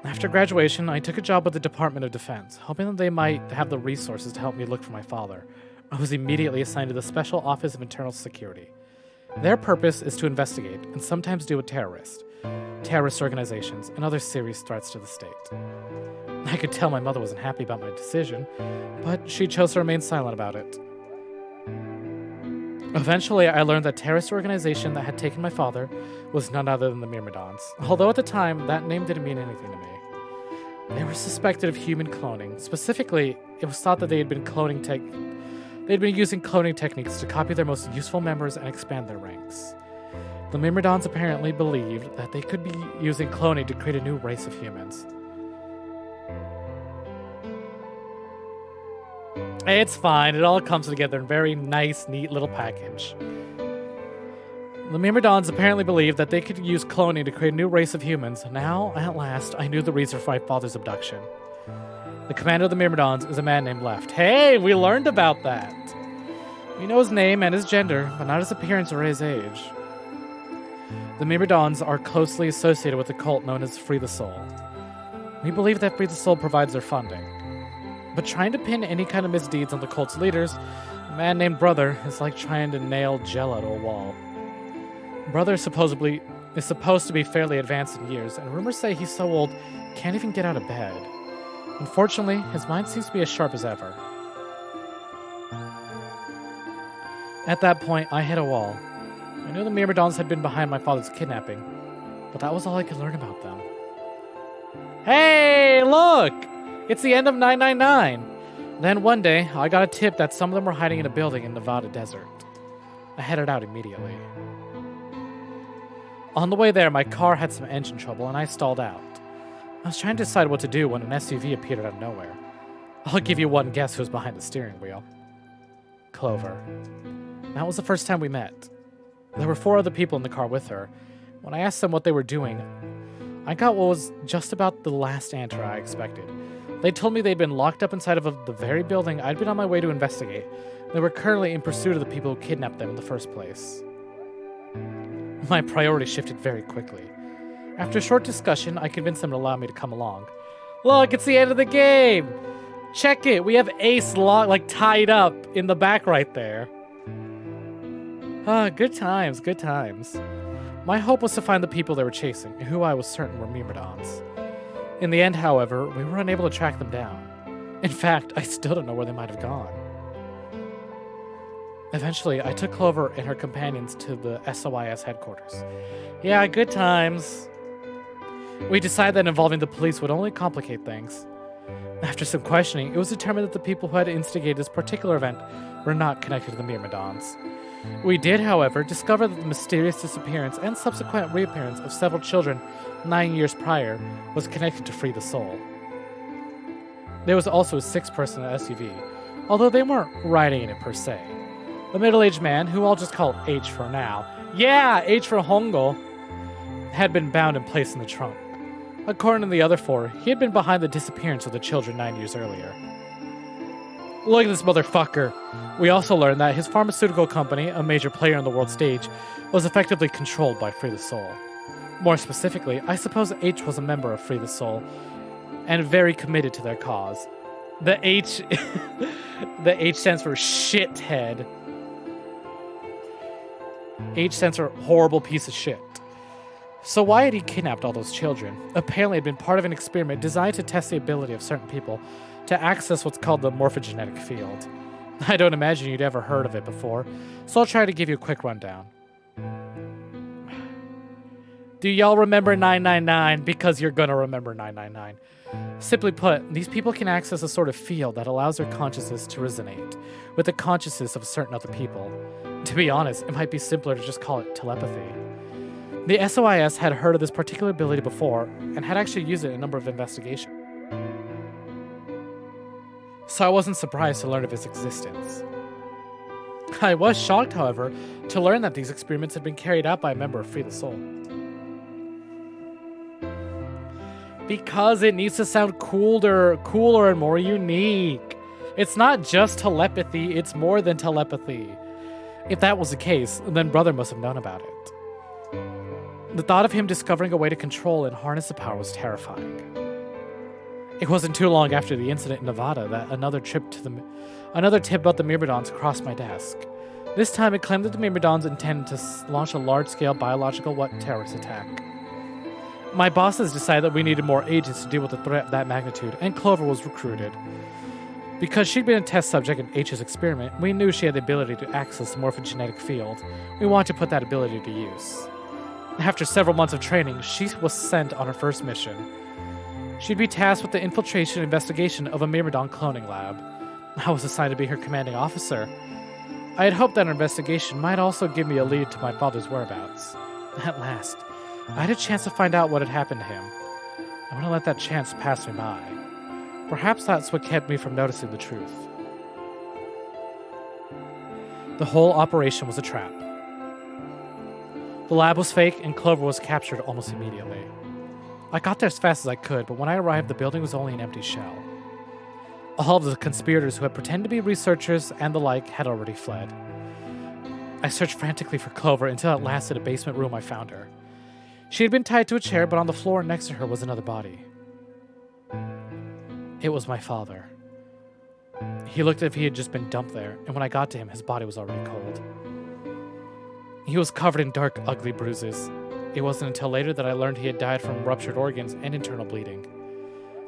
After graduation, I took a job with the Department of Defense, hoping that they might have the resources to help me look for my father. I was immediately assigned to the Special Office of Internal Security. Their purpose is to investigate, and sometimes deal with terrorist organizations, and other serious threats to the state. I could tell my mother wasn't happy about my decision, but she chose to remain silent about it. Eventually, I learned that terrorist organization that had taken my father was none other than the Myrmidons, although at the time, that name didn't mean anything to me. They were suspected of human cloning. Specifically, it was thought that they had been using cloning techniques to copy their most useful members and expand their ranks. The Myrmidons apparently believed that they could be using cloning to create a new race of humans. It's fine, it all comes together in a very nice, neat little package. The Myrmidons apparently believed that they could use cloning to create a new race of humans. Now, at last, I knew the reason for my father's abduction. The commander of the Myrmidons is a man named Left. Hey, we learned about that! We know his name and his gender, but not his appearance or his age. The Myrmidons are closely associated with a cult known as Free the Soul. We believe that Free the Soul provides their funding. But trying to pin any kind of misdeeds on the cult's leaders, a man named Brother, is like trying to nail Jello to a wall. Brother is supposed to be fairly advanced in years, and rumors say he's so old, can't even get out of bed. Unfortunately, his mind seems to be as sharp as ever. At that point, I hit a wall. I knew the Myrmidons had been behind my father's kidnapping, but that was all I could learn about them. Hey, look! It's the end of 999! Then one day, I got a tip that some of them were hiding in a building in Nevada desert. I headed out immediately. On the way there, my car had some engine trouble and I stalled out. I was trying to decide what to do when an SUV appeared out of nowhere. I'll give you one guess who was behind the steering wheel. Clover. That was the first time we met. There were 4 other people in the car with her. When I asked them what they were doing, I got what was just about the last answer I expected. They told me they'd been locked up inside of the very building I'd been on my way to investigate. They were currently in pursuit of the people who kidnapped them in the first place. My priorities shifted very quickly. After a short discussion, I convinced them to allow me to come along. Look, it's the end of the game. Check it. We have Ace tied up in the back right there. Ah, good times, good times. My hope was to find the people they were chasing, who I was certain were Myrmidons. In the end, however, we were unable to track them down. In fact, I still don't know where they might have gone. Eventually, I took Clover and her companions to the SOIS headquarters. Yeah, good times. We decided that involving the police would only complicate things. After some questioning, it was determined that the people who had instigated this particular event were not connected to the Myrmidons. We did, however, discover that the mysterious disappearance and subsequent reappearance of several children 9 years prior was connected to Free the Soul. There was also a 6-person SUV, although they weren't riding in it per se. A middle-aged man, who I'll just call H for now, yeah, H for Hongo, had been bound and placed in the trunk. According to the other 4, he had been behind the disappearance of the children 9 years earlier. Look at this motherfucker. We also learned that his pharmaceutical company, a major player on the world stage, was effectively controlled by Free the Soul. More specifically, I suppose H was a member of Free the Soul, and very committed to their cause. The H stands for shithead. H stands for horrible piece of shit. So why had he kidnapped all those children? Apparently it had been part of an experiment designed to test the ability of certain people to access what's called the morphogenetic field. I don't imagine you'd ever heard of it before, so I'll try to give you a quick rundown. Do y'all remember 999? Because you're gonna remember 999. Simply put, these people can access a sort of field that allows their consciousness to resonate with the consciousness of certain other people. To be honest, it might be simpler to just call it telepathy. The SOIS had heard of this particular ability before, and had actually used it in a number of investigations. So I wasn't surprised to learn of its existence. I was shocked, however, to learn that these experiments had been carried out by a member of Free the Soul. Because it needs to sound cooler and more unique. It's not just telepathy, it's more than telepathy. If that was the case, then Brother must have known about it. The thought of him discovering a way to control and harness the power was terrifying. It wasn't too long after the incident in Nevada that another tip about the Myrmidons crossed my desk. This time it claimed that the Myrmidons intended to launch a large-scale biological terrorist attack. My bosses decided that we needed more agents to deal with a threat of that magnitude, and Clover was recruited. Because she'd been a test subject in H's experiment, we knew she had the ability to access the morphogenetic field. We wanted to put that ability to use. After several months of training, she was sent on her first mission. She'd be tasked with the infiltration and investigation of a Myrmidon cloning lab. I was assigned to be her commanding officer. I had hoped that her investigation might also give me a lead to my father's whereabouts. At last, I had a chance to find out what had happened to him. I wouldn't let that chance pass me by. Perhaps that's what kept me from noticing the truth. The whole operation was a trap. The lab was fake, and Clover was captured almost immediately. I got there as fast as I could, but when I arrived, the building was only an empty shell. All of the conspirators who had pretended to be researchers and the like had already fled. I searched frantically for Clover until at last in a basement room I found her. She had been tied to a chair, but on the floor next to her was another body. It was my father. He looked as if he had just been dumped there, and when I got to him, his body was already cold. He was covered in dark, ugly bruises. It wasn't until later that I learned he had died from ruptured organs and internal bleeding.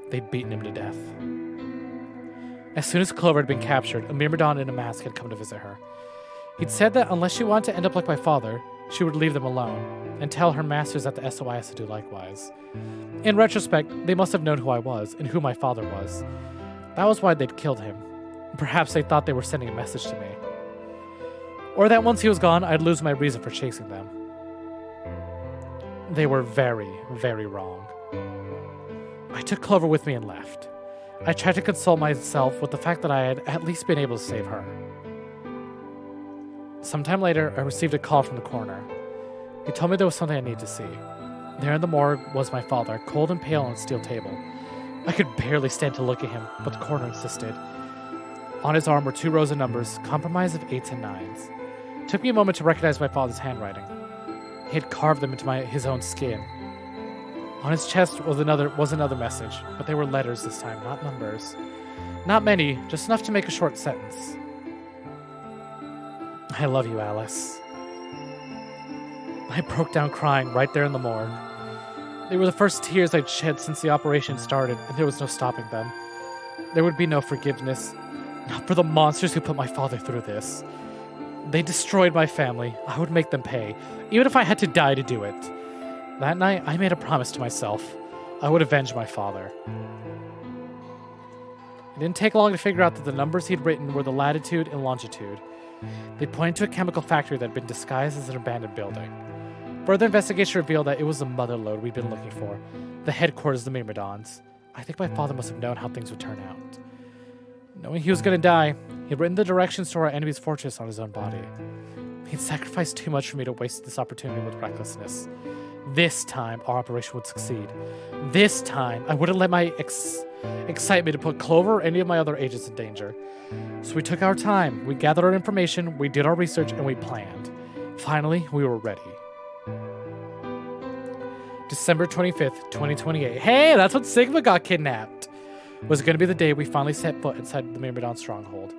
They'd beaten him to death. As soon as Clover had been captured, a Myrmidon in a mask had come to visit her. He'd said that unless she wanted to end up like my father, she would leave them alone, and tell her masters at the SOIS to do likewise. In retrospect, they must have known who I was, and who my father was. That was why they'd killed him. Perhaps they thought they were sending a message to me. Or that once he was gone, I'd lose my reason for chasing them. They were very, very wrong. I took Clover with me and left. I tried to console myself with the fact that I had at least been able to save her. Sometime later, I received a call from the coroner. He told me there was something I needed to see. There in the morgue was my father, cold and pale on a steel table. I could barely stand to look at him, but the coroner insisted. On his arm were 2 rows of numbers, comprised of 8s and 9s. It took me a moment to recognize my father's handwriting. He had carved them into his own skin. On his chest was another message, but they were letters this time, not numbers. Not many, just enough to make a short sentence. I love you, Alice. I broke down crying right there in the morgue. They were the first tears I'd shed since the operation started, and there was no stopping them. There would be no forgiveness, not for the monsters who put my father through this. They destroyed my family. I would make them pay, even if I had to die to do it. That night, I made a promise to myself. I would avenge my father. It didn't take long to figure out that the numbers he'd written were the latitude and longitude. They pointed to a chemical factory that had been disguised as an abandoned building. Further investigation revealed that it was the mother lode we'd been looking for, the headquarters of the Myrmidons. I think my father must have known how things would turn out. Knowing he was going to die, he'd written the directions to our enemy's fortress on his own body. He'd sacrificed too much for me to waste this opportunity with recklessness. This time, our operation would succeed. This time, I wouldn't let my excitement to put Clover or any of my other agents in danger. So we took our time, we gathered our information, we did our research, and we planned. Finally, we were ready. December 25th, 2028. Hey, that's when Sigma got kidnapped. Was going to be the day we finally set foot inside the Myrmidon stronghold.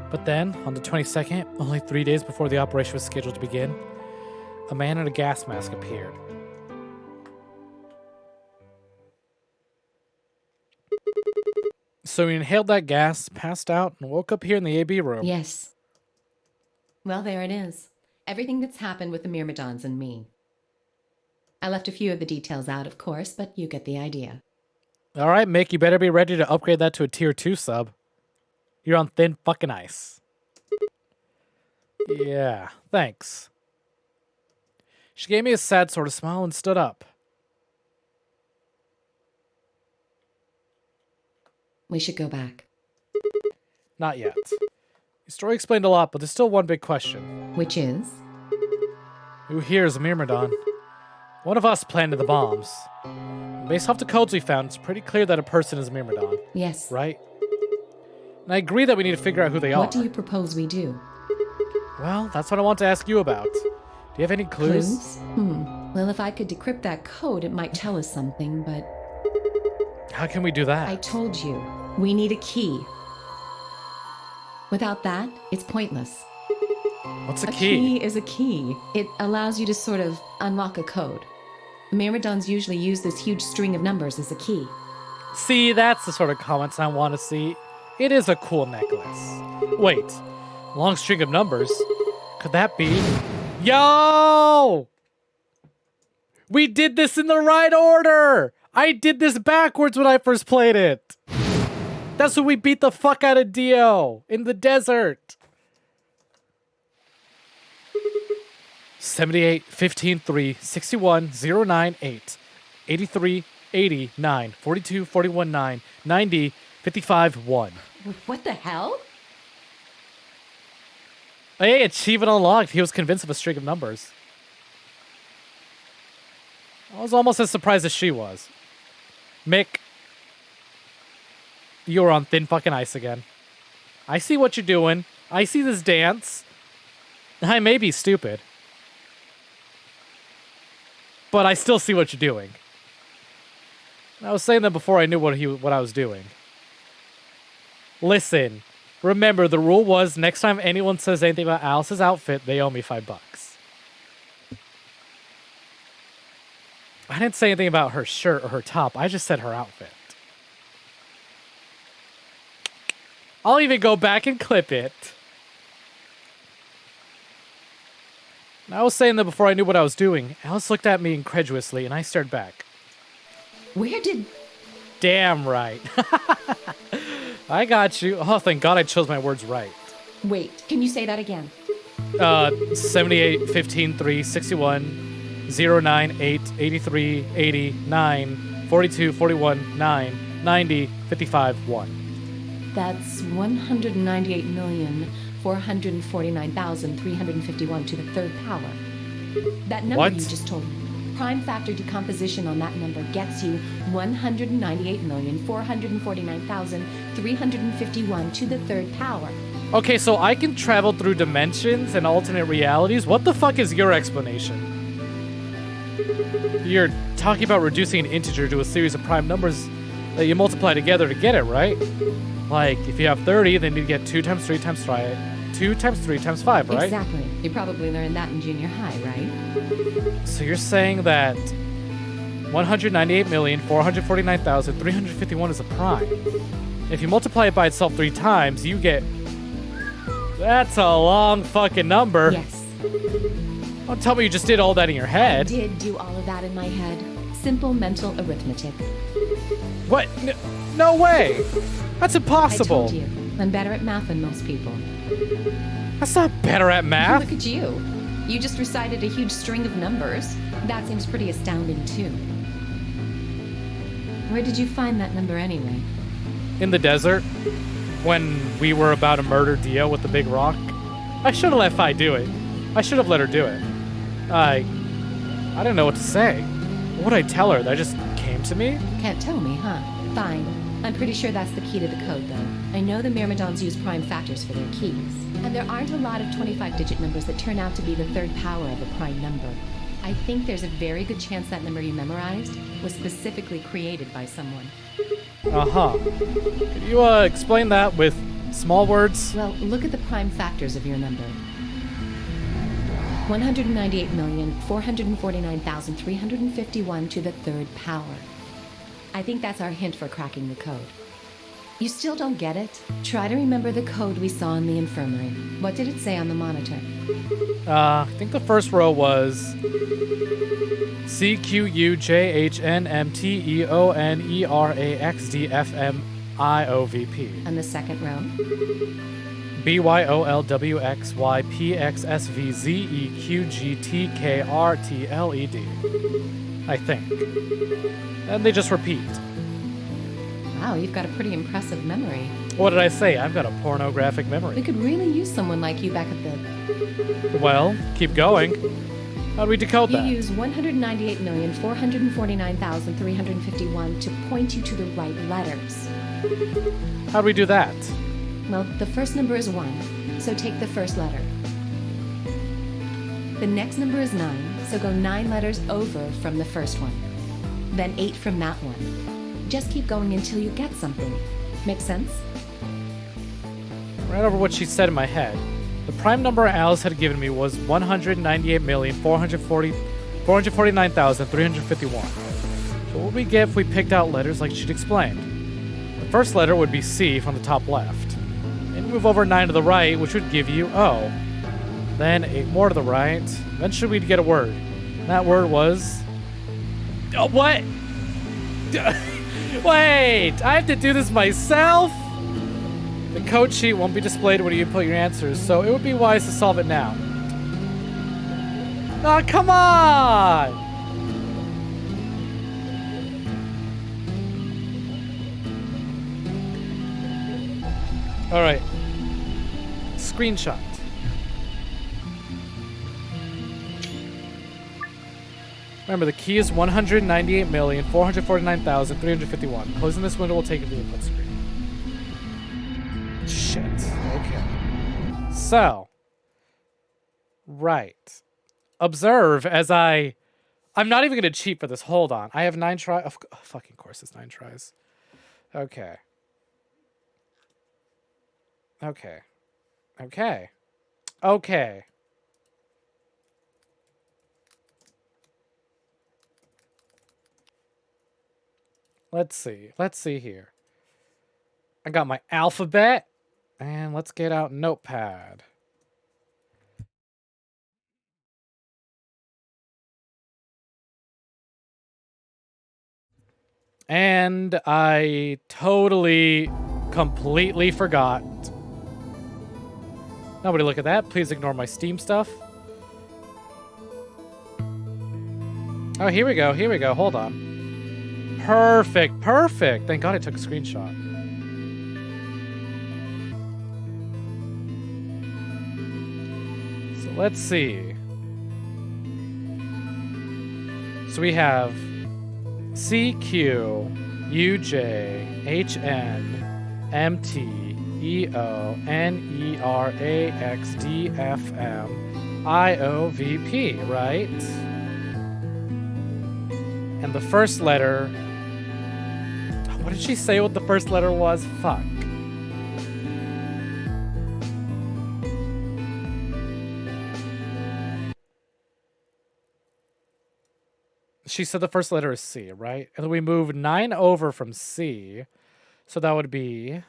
But then, on the 22nd, only 3 days before the operation was scheduled to begin, a man in a gas mask appeared. So we inhaled that gas, passed out, and woke up here in the AB room. Yes. Well, there it is. Everything that's happened with the Myrmidons and me. I left a few of the details out, of course, but you get the idea. All right, Mick, you better be ready to upgrade that to a tier 2 sub. You're on thin fucking ice. Yeah, thanks. She gave me a sad sort of smile and stood up. We should go back. Not yet. Your story explained a lot, but there's still one big question. Which is? Who here is a Myrmidon? One of us planted the bombs. Based off the codes we found, it's pretty clear that a person is a Myrmidon. Yes. Right? And I agree that we need to figure out who they are. What do you propose we do? Well, that's what I want to ask you about. Do you have any clues? Well, if I could decrypt that code, it might tell us something, but... How can we do that? I told you. We need a key. Without that, it's pointless. What's a key? A key is a key. It allows you to sort of unlock a code. Myrmidons usually use this huge string of numbers as a key. See, that's the sort of comments I want to see. It is a cool necklace. Wait, long string of numbers? Could that be? Yo! We did this in the right order! I did this backwards when I first played it! That's when we beat the fuck out of Dio in the desert! 78, 15, 3, 61, 09, 8, 83, 80, 9, 42, 41, 9, 90, 55, 1. What the hell? Hey, achievement unlocked. He was convinced of a string of numbers. I was almost as surprised as she was. Mick, you're on thin fucking ice again. I see what you're doing. I see this dance. I may be stupid, but I still see what you're doing. I was saying that before I knew what I was doing. Listen, remember the rule was next time anyone says anything about Alice's outfit, they owe me $5. I didn't say anything about her shirt or her top. I just said her outfit. I'll even go back and clip it. I was saying that before I knew what I was doing. Alice looked at me incredulously, and I stared back. Where did... Damn right. I got you. Oh, thank God I chose my words right. Wait, can you say that again? 78, 15, 3, 61, 09, 8, 83, 80, 9, 42, 41, 9, 90, 55, 1. That's 198,449,351 to the third power. That number What? you just told me. Prime factor decomposition on that number gets you 198,449,351 to the third power. Okay, so I can travel through dimensions and alternate realities. What the fuck is your explanation? You're talking about reducing an integer to a series of prime numbers that you multiply together to get it, right? Like, if you have 30, then you get 2 times 3 times 5, 2 times 3 times 5, right? Exactly. You probably learned that in junior high, right? So you're saying that 198,449,351 is a prime. If you multiply it by itself 3 times, you get... That's a long fucking number. Yes. Don't tell me you just did all that in your I head. did do all of that in my head. Simple mental arithmetic. What? No way! That's impossible. I told you. I'm better at math than most people. That's not better at math. Look at you. You just recited a huge string of numbers. That seems pretty astounding, too. Where did you find that number anyway? In the desert, when we were about to murder Dio with the big rock. I should have let Fi do it. I should have let her do it. I didn't know what to say. What would I tell her? That just came to me? Can't tell me, huh? Fine. I'm pretty sure that's the key to the code, though. I know the Myrmidons use prime factors for their keys. And there aren't a lot of 25-digit numbers that turn out to be the third power of a prime number. I think there's a very good chance that number you memorized was specifically created by someone. Uh-huh. Could you, explain that with small words? Well, look at the prime factors of your number. 198,449,351 to the third power. I think that's our hint for cracking the code. You still don't get it? Try to remember the code we saw in the infirmary. What did it say on the monitor? I think the first row was CQUJHNMTEONERAXDFMIOVP. And the second row? BYOLWXYPXSVZEQGTKRTLED. I think. And they just repeat. Wow, you've got a pretty impressive memory. What did I say? I've got a pornographic memory. We could really use someone like you back at the... Well, keep going. How do we decode that? You use 198,449,351 to point you to the right letters. How do we do that? Well, the first number is 1, so take the first letter. The next number is 9, so go 9 letters over from the first one. Then 8 from that one. Just keep going until you get something. Make sense? Right over what she said in my head. The prime number Alice had given me was 198,449,351. So what would we get if we picked out letters like she'd explained? The first letter would be C from the top left. Then move over 9 to the right, which would give you O. Then 8 more to the right. Eventually we'd get a word. And that word was... Oh, what? Wait! I have to do this myself? The code sheet won't be displayed when you input your answers, so it would be wise to solve it now. Oh, come on! Alright. Screenshot. Remember, the key is 198,449,351. Closing this window will take you to the input screen. Shit. Okay. So. Right. Observe as I'm not even going to cheat for this. Hold on. I have 9 tries. Oh, fucking course it's 9 tries. Okay. Okay. Okay. Okay. Let's see. Let's see here. I got my alphabet. And let's get out Notepad. And I totally, completely forgot. Nobody look at that. Please ignore my Steam stuff. Oh, here we go. Here we go. Hold on. Perfect. Perfect. Thank God I took a screenshot. So let's see. So we have CQ, UJ, HN, MT, E-O-N-E-R-A-X-D-F-M-I-O-V-P, right? And the first letter... What did she say what the first letter was? Fuck. She said the first letter is C, right? And then we move 9 over from C. So that would be...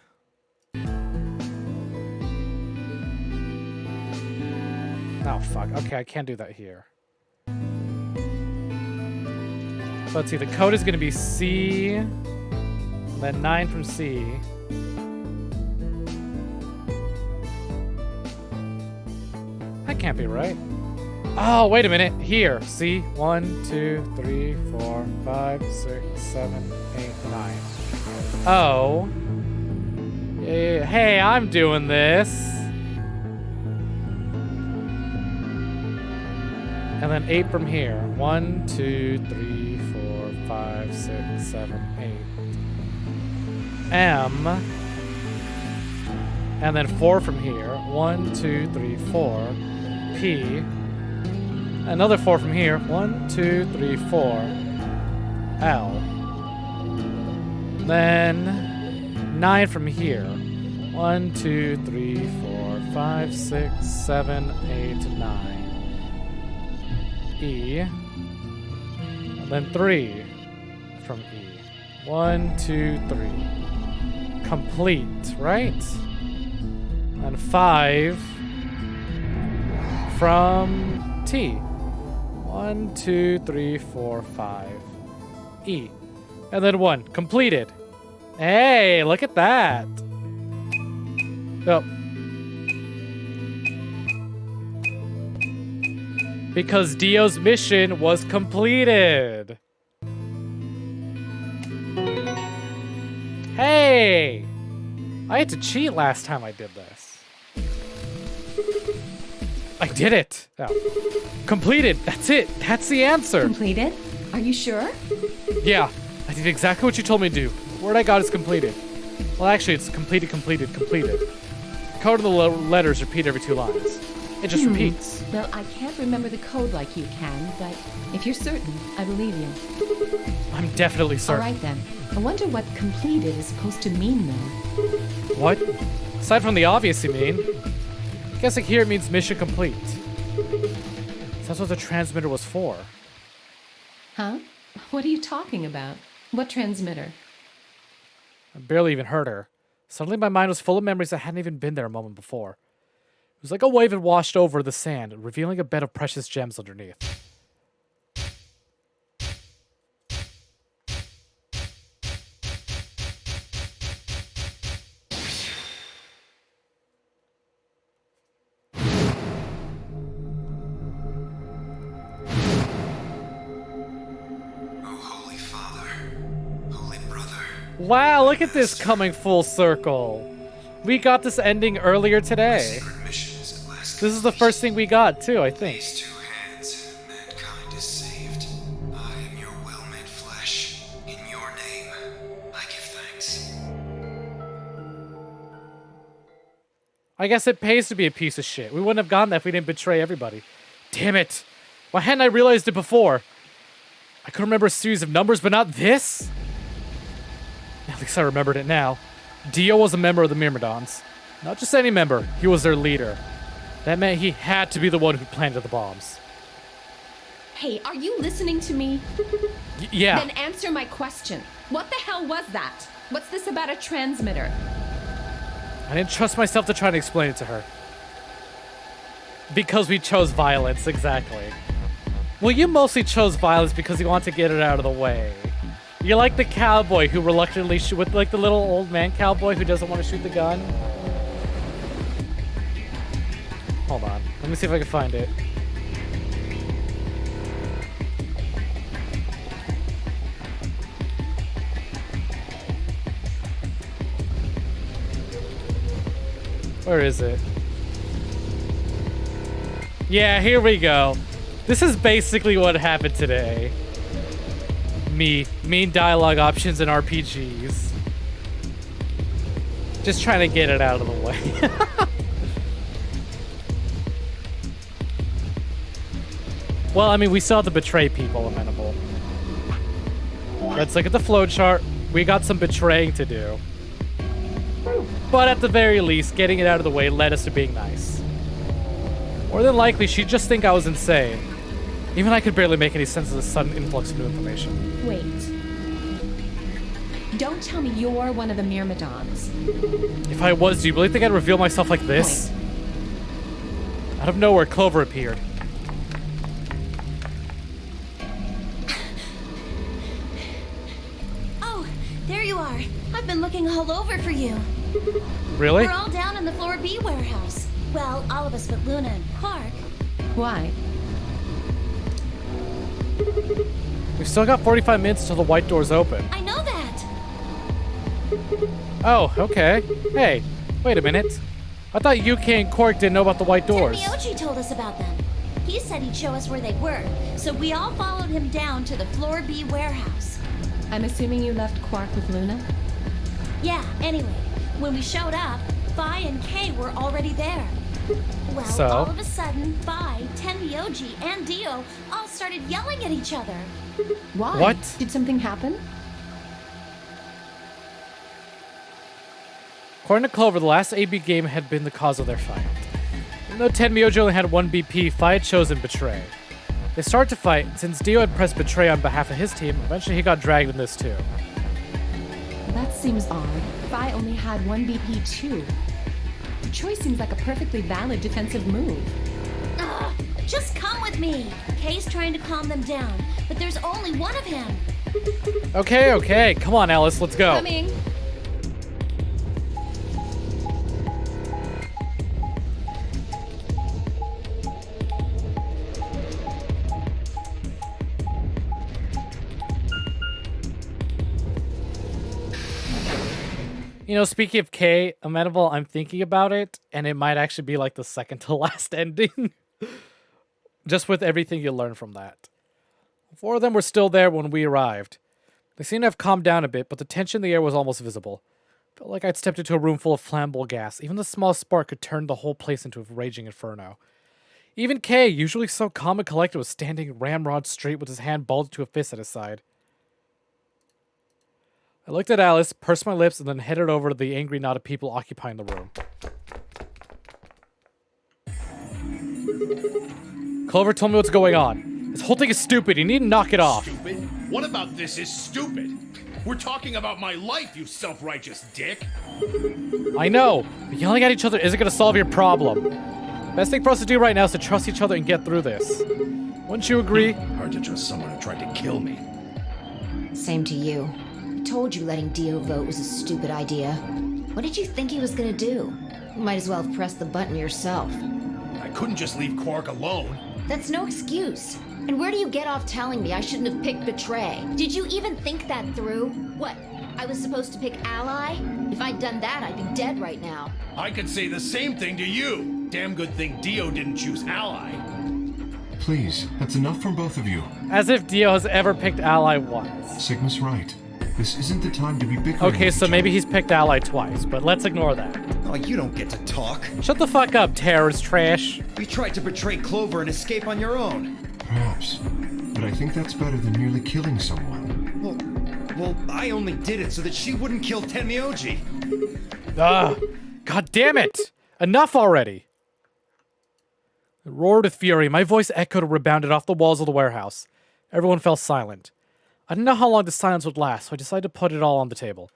Oh, fuck. Okay, I can't do that here. So let's see. The code is going to be C, then 9 from C. That can't be right. Oh, wait a minute. Here. See? 1, 2, 3, 4, 5, 6, 7, 8, 9. Oh. Hey, I'm doing this. And then 8 from here. 1, 2, 3, 4, 5, 6, 7, 8. M. And then 4 from here. 1, 2, 3, 4. P. Another 4 from here. 1, 2, 3, 4. L. Then 9 from here. 1, 2, 3, 4, 5, 6, 7, 8, 9. E. And then 3 from E. 1, 2, 3. Complete, right? And 5 from T. 1, 2, 3, 4, 5. E. And then 1. Completed. Hey, look at that. Oh. Because Dio's mission was completed. Hey! I had to cheat last time I did this. I did it. Oh. Completed. That's it. That's the answer. Completed? Are you sure? Yeah. I did exactly what you told me to do. The word I got is completed. Well, actually, it's completed, completed, completed. The code of the letters repeat every 2 lines. It just repeats. Well, I can't remember the code like you can, but if you're certain, I believe you. I'm definitely certain. All right, then. I wonder what completed is supposed to mean, though. What? Aside from the obvious you mean, I guess like here it means mission complete. That's what the transmitter was for. Huh? What are you talking about? What transmitter? I barely even heard her. Suddenly my mind was full of memories that hadn't even been there a moment before. It was like a wave had washed over the sand, revealing a bed of precious gems underneath. Wow, look at this coming full circle. We got this ending earlier today. This is the first thing we got, too, I think. These 2 hands, mankind is saved. I am your well-made flesh. In your name, I give thanks. I guess it pays to be a piece of shit. We wouldn't have gotten that if we didn't betray everybody. Damn it. Why hadn't I realized it before? I could remember a series of numbers, but not this? At least I remembered it now. Dio was a member of the Myrmidons. Not just any member, he was their leader. That meant he had to be the one who planted the bombs. Hey, are you listening to me? Yeah. Then answer my question. What the hell was that? What's this about a transmitter? I didn't trust myself to try to explain it to her. Because we chose violence, exactly. Well, you mostly chose violence because you want to get it out of the way. You're like the cowboy who reluctantly with like the little old man cowboy who doesn't want to shoot the gun. Hold on. Let me see if I can find it. Where is it? Yeah, here we go. This is basically what happened today. Mean dialogue options in RPGs. Just trying to get it out of the way. Well, I mean, we still have to betray people, Amenable. Let's look at the flowchart. We got some betraying to do. But at the very least, getting it out of the way led us to being nice. More than likely, she'd just think I was insane. Even I could barely make any sense of the sudden influx of new information. Wait. Don't tell me you're one of the Myrmidons. If I was, do you really think I'd reveal myself like this? Out of nowhere, Clover appeared. Oh, there you are. I've been looking all over for you. Really? We're all down in the Floor B warehouse. Well, all of us but Luna and Quark. Why? We've still got 45 minutes till the white door's open. I know that. Oh, okay. Hey, wait a minute. I thought UK and Quark didn't know about the white doors. Tenmyoji told us about them. He said he'd show us where they were, so we all followed him down to the Floor B warehouse. I'm assuming you left Quark with Luna? Yeah, anyway, when we showed up, Phi and Kay were already there. Well, So? all of a sudden, Phi, Tenmyoji, and Dio all started yelling at each other. Why? What? Did something happen? According to Clover, the last AB game had been the cause of their fight. Even though Tenmyoji only had one BP, Phi had chosen Betray. They started to fight, and since Dio had pressed Betray on behalf of his team, eventually he got dragged in this too. That seems odd. Phi only had one BP too. The choice seems like a perfectly valid defensive move. Ugh, just come with me. Kay's trying to calm them down, but there's only one of him. Okay, come on, Alice, let's go. Coming. You know, speaking of K, Amenable, I'm thinking about it, and it might actually be like the second to last ending. Just with everything you learn from that. 4 of them were still there when we arrived. They seemed to have calmed down a bit, but the tension in the air was almost visible. Felt like I'd stepped into a room full of flammable gas. Even the smallest spark could turn the whole place into a raging inferno. Even K, usually so calm and collected, was standing ramrod straight with his hand balled to a fist at his side. I looked at Alice, pursed my lips, and then headed over to the angry knot of people occupying the room. Clover told me what's going on. This whole thing is stupid. You need to knock it off. Stupid? What about this is stupid? We're talking about my life, you self-righteous dick. I know, but yelling at each other isn't going to solve your problem. Best thing for us to do right now is to trust each other and get through this. Wouldn't you agree? Hard to trust someone who tried to kill me. Same to you. I told you letting Dio vote was a stupid idea. What did you think he was gonna do? You might as well have pressed the button yourself. I couldn't just leave Quark alone. That's no excuse. And where do you get off telling me I shouldn't have picked Betray? Did you even think that through? What, I was supposed to pick Ally? If I'd done that, I'd be dead right now. I could say the same thing to you. Damn good thing Dio didn't choose Ally. Please, that's enough from both of you. As if Dio has ever picked Ally once. Sigma's right. This isn't the time to be bickering. Okay, so maybe he's picked Ally twice, but let's ignore that. Oh, you don't get to talk. Shut the fuck up, terrorist trash. You tried to betray Clover and escape on your own. Perhaps. But I think that's better than merely killing someone. Well, I only did it so that she wouldn't kill Tenmyoji. Ugh. God damn it! Enough already! I roared with fury. My voice echoed and rebounded off the walls of the warehouse. Everyone fell silent. I didn't know how long the silence would last, so I decided to put it all on the table.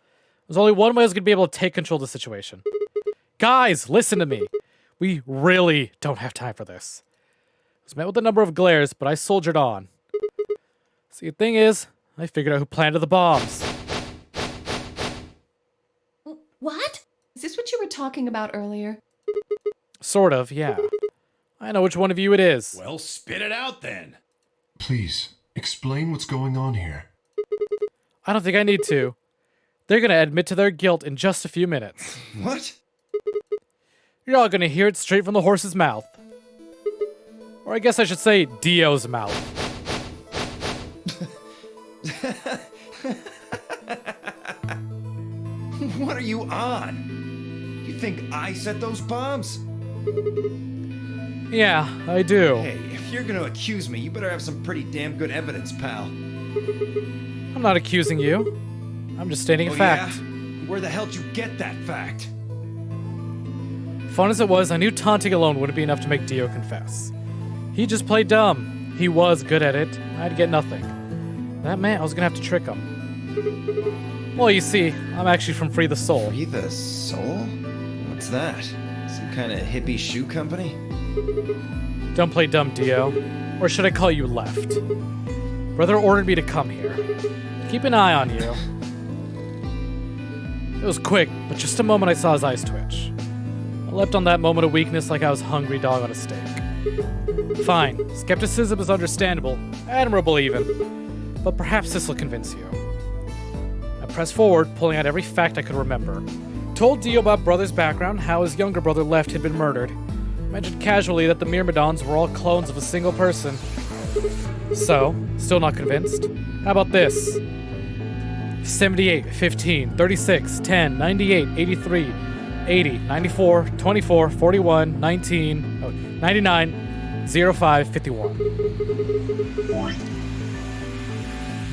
There's only one way I was going to be able to take control of the situation. Guys, listen to me. We really don't have time for this. I was met with a number of glares, but I soldiered on. See, the thing is, I figured out who planted the bombs. What? Is this what you were talking about earlier? Sort of, yeah. I know which one of you it is. Well, spit it out then. Please, explain what's going on here. I don't think I need to. They're gonna admit to their guilt in just a few minutes. What? You're all gonna hear it straight from the horse's mouth. Or I guess I should say Dio's mouth. What are you on? think I set those bombs? Yeah, I do. Hey, if you're gonna accuse me, you better have some pretty damn good evidence, pal. I'm not accusing you. I'm just stating a fact. Yeah? Where the hell'd you get that fact? Fun as it was, I knew taunting alone wouldn't be enough to make Dio confess. He just played dumb. He was good at it. I'd get nothing. That meant I was gonna have to trick him. Well, you see, I'm actually from Free the Soul. Free the Soul? What's that? Some kind of hippie shoe company? Don't play dumb, Dio. Or should I call you Left? Brother ordered me to come here. Keep an eye on you. It was quick, but just a moment I saw his eyes twitch. I leapt on that moment of weakness like I was a hungry dog on a steak. Fine, skepticism is understandable, admirable even, but perhaps this will convince you. I pressed forward, pulling out every fact I could remember. Told Dio about Brother's background, how his younger brother Left had been murdered. Mentioned casually that the Myrmidons were all clones of a single person. So, still not convinced? How about this? 78, 15, 36, 10, 98, 83, 80, 94, 24, 41, 19, 99, 05, 51.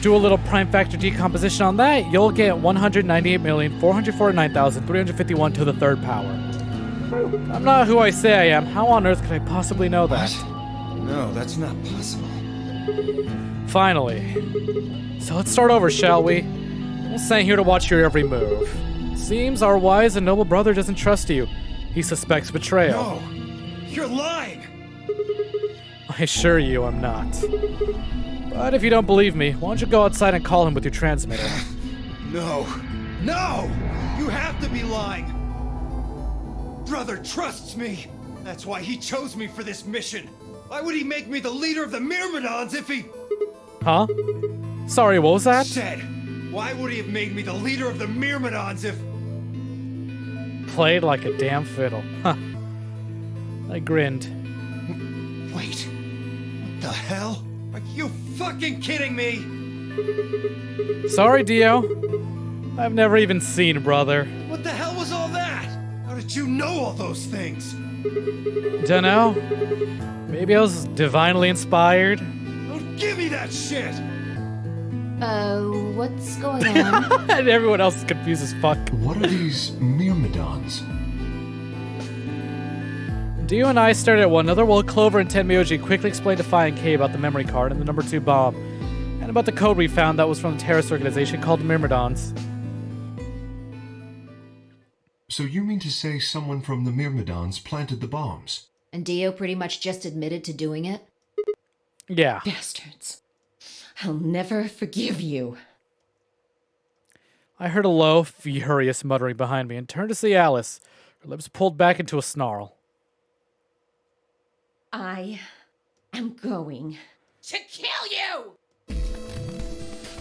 Do a little prime factor decomposition on that, you'll get 198,449,351 to the third power. I'm not who I say I am. How on earth could I possibly know that? What? No, that's not possible. Finally. So let's start over, shall we? We'll stand here to watch your every move. Seems our wise and noble brother doesn't trust you. He suspects betrayal. No! You're lying! I assure you I'm not. But if you don't believe me, why don't you go outside and call him with your transmitter? No! No! You have to be lying! Brother trusts me! That's why he chose me for this mission! Why would he make me the leader of the Myrmidons if he... Huh? Sorry, what was that? Said, why would he have made me the leader of the Myrmidons if... Played like a damn fiddle. Huh. I grinned. Wait. What the hell? Are you fucking kidding me? Sorry, Dio. I've never even seen Brother. What the hell was all that? How did you know all those things? Dunno. Maybe I was divinely inspired. Don't give me that shit! What's going on? And everyone else is confused as fuck. What are these Myrmidons? Dio and I stared at one another while Clover and Tenmyoji quickly explained to Phi and K about the memory card and the number 2 bomb, and about the code we found that was from the terrorist organization called the Myrmidons. So you mean to say someone from the Myrmidons planted the bombs? And Dio pretty much just admitted to doing it? Yeah. Bastards. I'll never forgive you. I heard a low, furious muttering behind me and turned to see Alice, her lips pulled back into a snarl. I am going to kill you!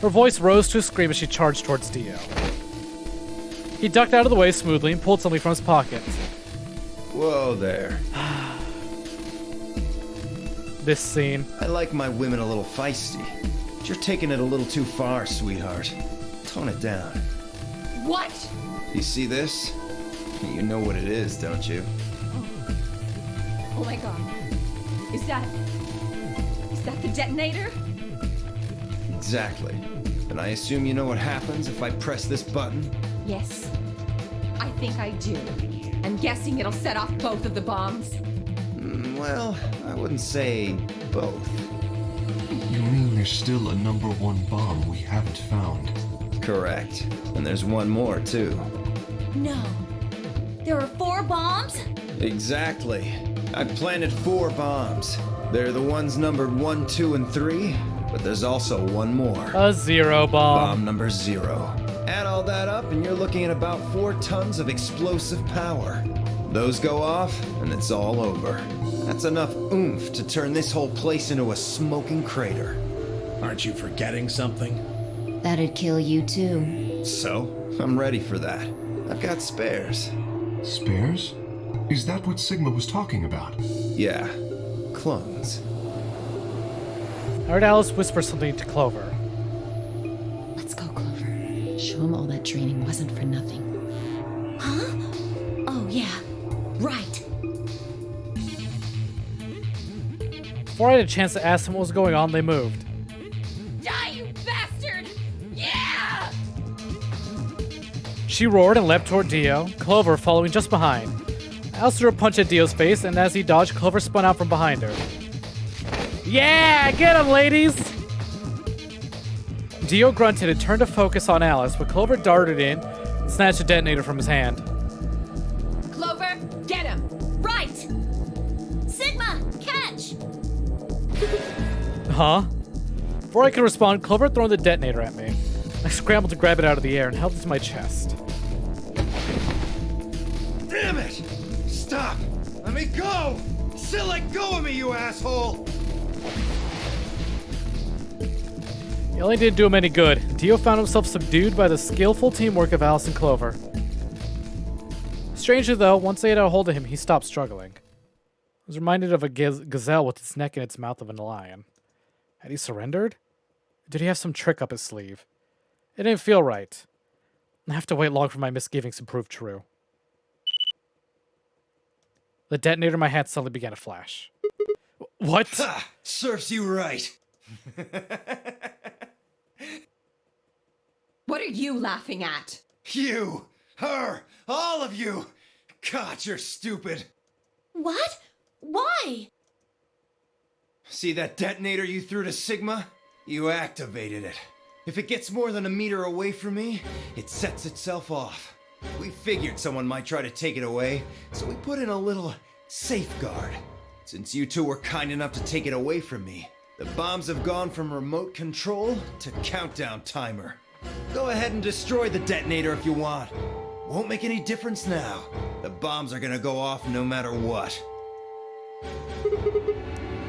Her voice rose to a scream as she charged towards Dio. He ducked out of the way smoothly and pulled something from his pocket. Whoa there. This scene. I like my women a little feisty. But you're taking it a little too far, sweetheart. Tone it down. What? You see this? You know what it is, don't you? Oh my god. Is that the detonator? Exactly. And I assume you know what happens if I press this button? Yes. I think I do. I'm guessing it'll set off both of the bombs. Well, I wouldn't say both. You mean there's still a number 1 bomb we haven't found? Correct. And there's one more, too. No. There are 4 bombs? Exactly. I planted 4 bombs. They're the ones numbered 1, 2, and 3, but there's also one more. A 0 bomb. Bomb number 0. Add all that up and you're looking at about 4 tons of explosive power. Those go off and it's all over. That's enough oomph to turn this whole place into a smoking crater. Aren't you forgetting something? That'd kill you too. So, I'm ready for that. I've got spares. Spares? Is that what Sigma was talking about? Yeah, clones. I heard Alice whisper something to Clover. Let's go, Clover. Show him all that training wasn't for nothing. Huh? Oh, yeah. Right. Before I had a chance to ask them what was going on, they moved. Die, you bastard! Yeah! She roared and leapt toward Dio, Clover following just behind. Alice threw a punch at Dio's face, and as he dodged, Clover spun out from behind her. Yeah, get him, ladies! Dio grunted and turned to focus on Alice, but Clover darted in and snatched a detonator from his hand. Clover, get him! Right! Sigma, catch! Huh? Before I could respond, Clover threw the detonator at me. I scrambled to grab it out of the air and held it to my chest. Damn it! Stop! Let me go! Still let go of me, you asshole! It only didn't do him any good. Dio found himself subdued by the skillful teamwork of Alice and Clover. Strangely though, once they had a hold of him, he stopped struggling. I was reminded of a gazelle with its neck in its mouth of a lion. Had he surrendered? Or did he have some trick up his sleeve? It didn't feel right. I have to wait long for my misgivings to prove true. The detonator in my hand suddenly began to flash. What? Ha! Serves you right. What are you laughing at? You! Her! All of you! God, you're stupid! What? Why? See that detonator you threw to Sigma? You activated it. If it gets more than a meter away from me, it sets itself off. We figured someone might try to take it away, so we put in a little safeguard. Since you two were kind enough to take it away from me, the bombs have gone from remote control to countdown timer. Go ahead and destroy the detonator if you want. Won't make any difference now. The bombs are gonna go off no matter what.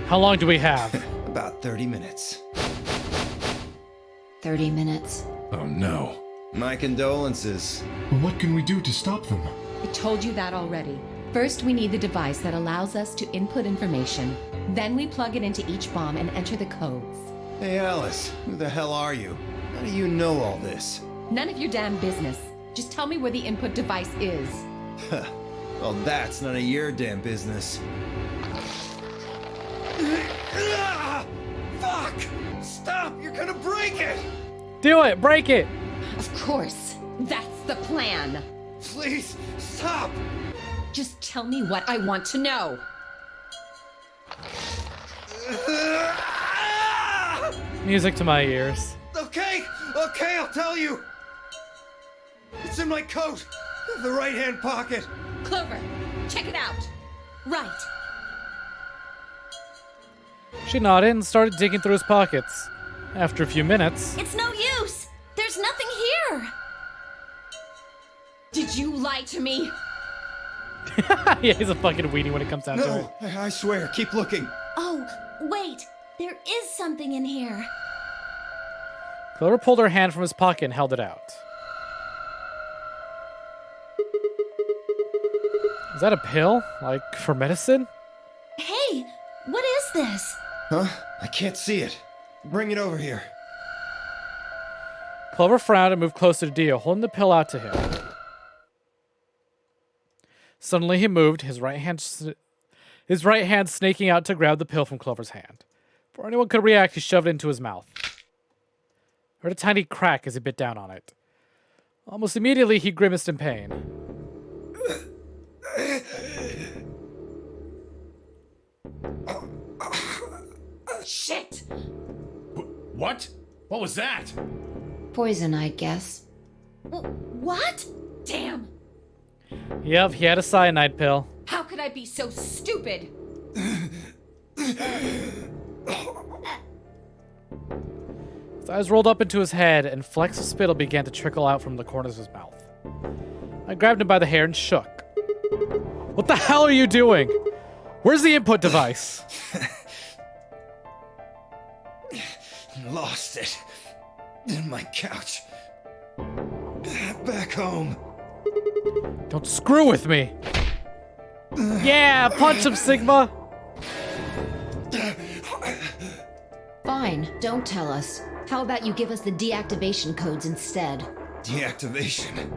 How long do we have? About 30 minutes. 30 minutes. Oh no. My condolences. What can we do to stop them? I told you that already. First, we need the device that allows us to input information. Then we plug it into each bomb and enter the codes. Hey Alice, who the hell are you? How do you know all this? None of your damn business. Just tell me where the input device is. Well, that's none of your damn business. Fuck! Stop! You're gonna break it! Do it! Break it! Of course. That's the plan. Please, stop! Just tell me what I want to know. Music to my ears. Okay, I'll tell you! It's in my coat! The right-hand pocket! Clover, check it out. Right. She nodded and started digging through his pockets. After a few minutes... It's no use! There's nothing here! Did you lie to me? Yeah, he's a fucking weenie when it comes down to it. No, I swear, keep looking. Oh, wait! There is something in here. Clover pulled her hand from his pocket and held it out. Is that a pill? Like, for medicine? Hey, what is this? Huh? I can't see it. Bring it over here. Clover frowned and moved closer to Dio, holding the pill out to him. Suddenly he moved, his right hand snaking out to grab the pill from Clover's hand. Before anyone could react, he shoved it into his mouth. Heard a tiny crack as he bit down on it. Almost immediately, he grimaced in pain. Shit! What? What was that? Poison, I guess. What? Damn! Yep, he had a cyanide pill. How could I be so stupid? His eyes rolled up into his head, and flecks of spittle began to trickle out from the corners of his mouth. I grabbed him by the hair and shook. What the hell are you doing? Where's the input device? Lost it. In my couch. Back home. Don't screw with me. Yeah, punch him, Sigma. Fine, don't tell us. How about you give us the deactivation codes instead? Deactivation?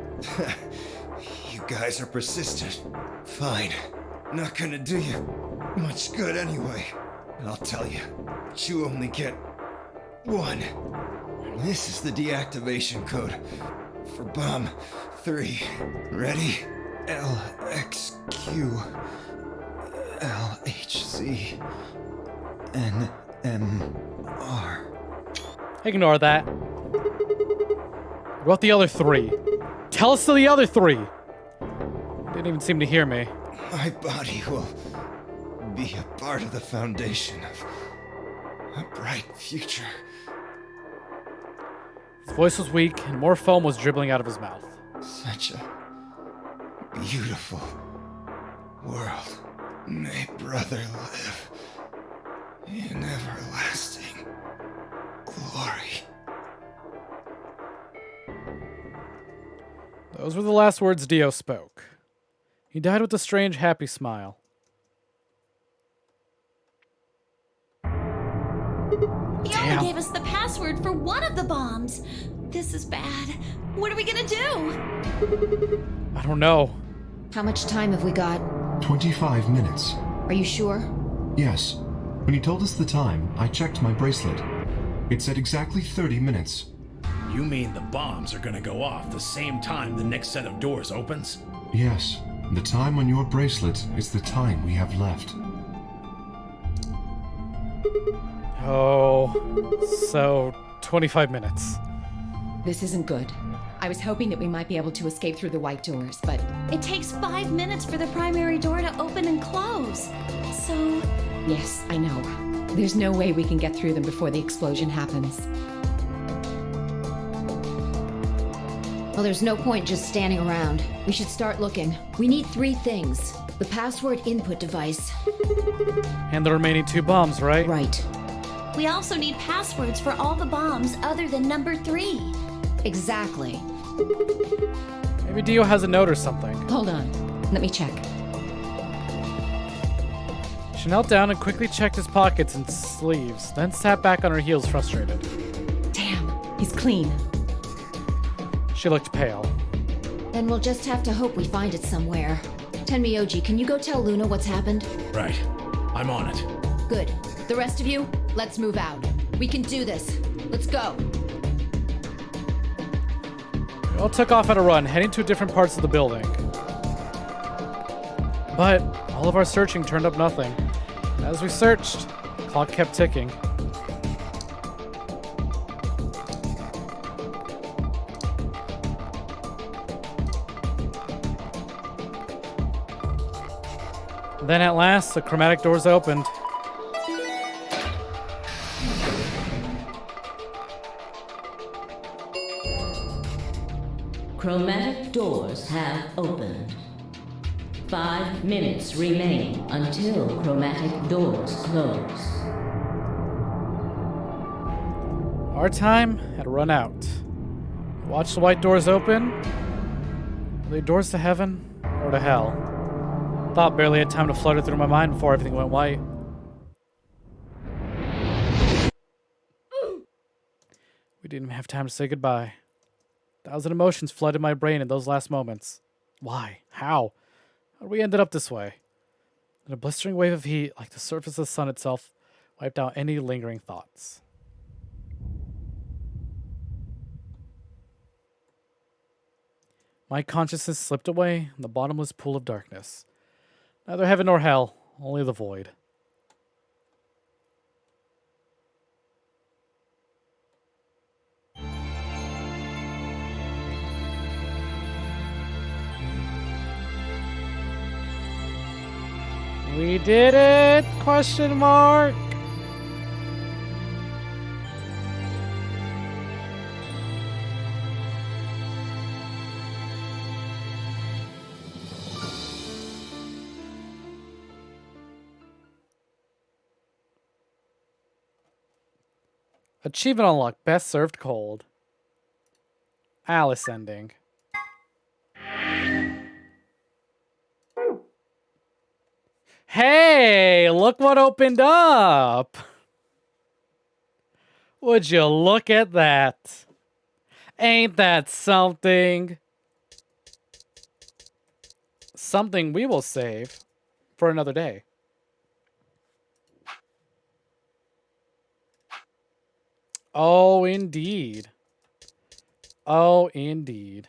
You guys are persistent. Fine. Not gonna do you much good anyway. I'll tell you, but you only get one. This is the deactivation code for Bomb 3. Ready? LXQ LHC NMR. Ignore that. What about the other 3? Tell us to the other 3. Didn't even seem to hear me. My body will be a part of the foundation of a bright future. His voice was weak, and more foam was dribbling out of his mouth. Such a beautiful world. May brother live in everlasting glory. Those were the last words Dio spoke. He died with a strange, happy smile. He only gave us the password for one of the bombs. This is bad. What are we gonna do? I don't know. How much time have we got? 25 minutes. Are you sure? Yes. When he told us the time, I checked my bracelet. It said exactly 30 minutes. You mean the bombs are gonna go off the same time the next set of doors opens? Yes. The time on your bracelet is the time we have left. Oh, so 25 minutes. This isn't good. I was hoping that we might be able to escape through the white doors, but It takes 5 minutes for the primary door to open and close. So, yes, I know. There's no way we can get through them before the explosion happens. Well, there's no point just standing around. We should start looking. We need 3 things. The password input device. And the remaining 2 bombs, right? Right. we also need passwords for all the bombs other than number 3. Exactly. Maybe Dio has a note or something. Hold on. Let me check. She knelt down and quickly checked his pockets and sleeves, then sat back on her heels frustrated. Damn, he's clean. She looked pale. Then we'll just have to hope we find it somewhere. Tenmyoji, can you go tell Luna what's happened? Right. I'm on it. Good. The rest of you, let's move out. We can do this. Let's go. We all took off at a run, heading to different parts of the building. But all of our searching turned up nothing. As we searched, the clock kept ticking. Then at last, the chromatic doors opened. Chromatic doors have opened. 5 minutes remain until chromatic doors close. Our time had run out. We watched the white doors open. Were they doors to heaven or to hell? Thought barely had time to flutter through my mind before everything went white. We didn't even have time to say goodbye. 1,000 emotions flooded my brain in those last moments. Why? How? How did we ended up this way? And a blistering wave of heat, like the surface of the sun itself, wiped out any lingering thoughts. My consciousness slipped away in the bottomless pool of darkness. Neither heaven nor hell, only the void. We did it? Question mark. Achievement unlocked. Best served cold. Alice ending. Hey, look what opened up. Would you look at that? Ain't that something? something we will save for another day. Oh, indeed. Oh, indeed.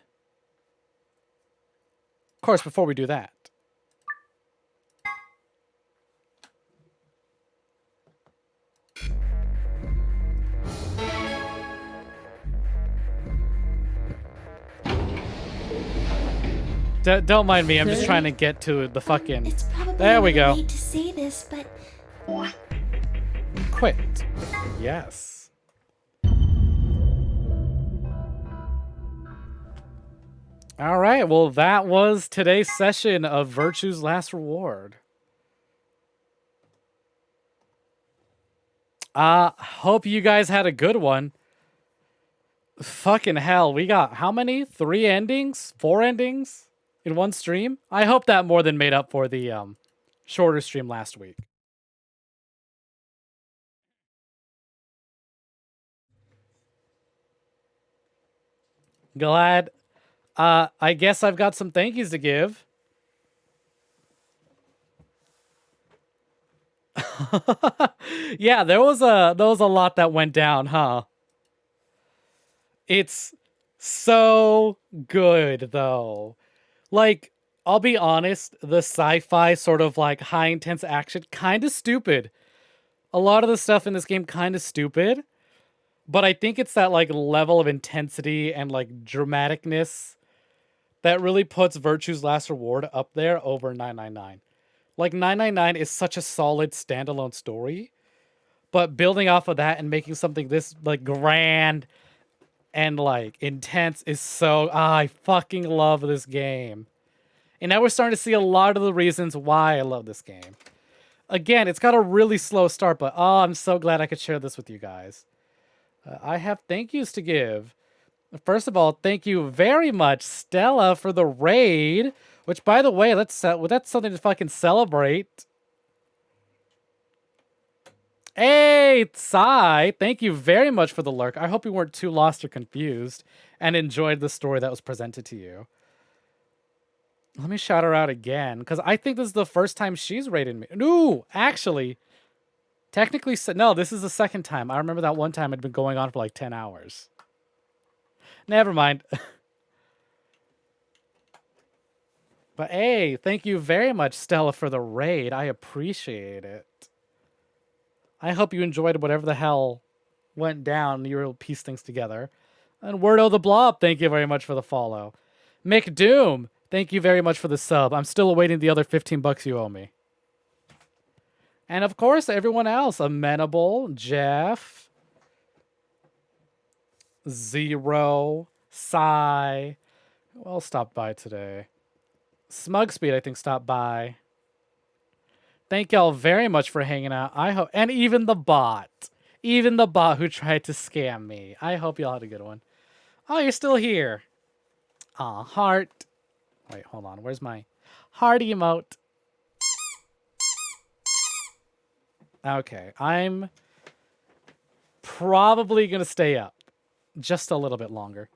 Of course, before we do that. Don't mind me. I'm just trying to get to the fucking... It's probably there we go. late to say this, but Quit. Yes. All right. Well, that was today's session of Virtue's Last Reward. Hope you guys had a good one. Fucking hell. We got how many? 3 endings? 4 endings? In one stream? I hope that more than made up for the shorter stream last week. Glad. I guess I've got some thank yous to give. Yeah, there was a lot that went down, huh? It's so good though. Like, I'll be honest, the sci-fi sort of like high intense action kind of stupid. A lot of the stuff in this game kind of stupid, but I think it's that like level of intensity and like dramaticness that really puts Virtue's Last Reward up there over 999. Like 999 is such a solid standalone story, but building off of that and making something this like grand and like intense is so... I fucking love this game. And now we're starting to see a lot of the reasons why I love this game. Again, it's got a really slow start, but oh, I'm so glad I could share this with you guys. I have thank yous to give. First of all, thank you very much, Stella, for the raid. Which, by the way, that's something to fucking celebrate. Hey, Tsai, thank you very much for the lurk. I hope you weren't too lost or confused and enjoyed the story that was presented to you. Let me shout her out again, because I think this is the first time she's raided me. No, actually, technically, no, this is the second time. I remember that one time it had been going on for like 10 hours. Never mind. But hey, thank you very much, Stella, for the raid. I appreciate it. I hope you enjoyed whatever the hell went down. You were able to piece things together. And Wordo the Blob, thank you very much for the follow. Mick Doom, thank you very much for the sub. I'm still awaiting the other 15 bucks you owe me. And of course, everyone else. Amenable, Jeff, Zero, Psy. Who else stopped by today? Smug Speed, I think, stopped by. Thank y'all very much for hanging out. I hope, and even the bot who tried to scam me. I hope y'all had a good one. Oh, you're still here. Aw, heart. Wait, hold on. Where's my heart emote? Okay, I'm probably gonna stay up just a little bit longer.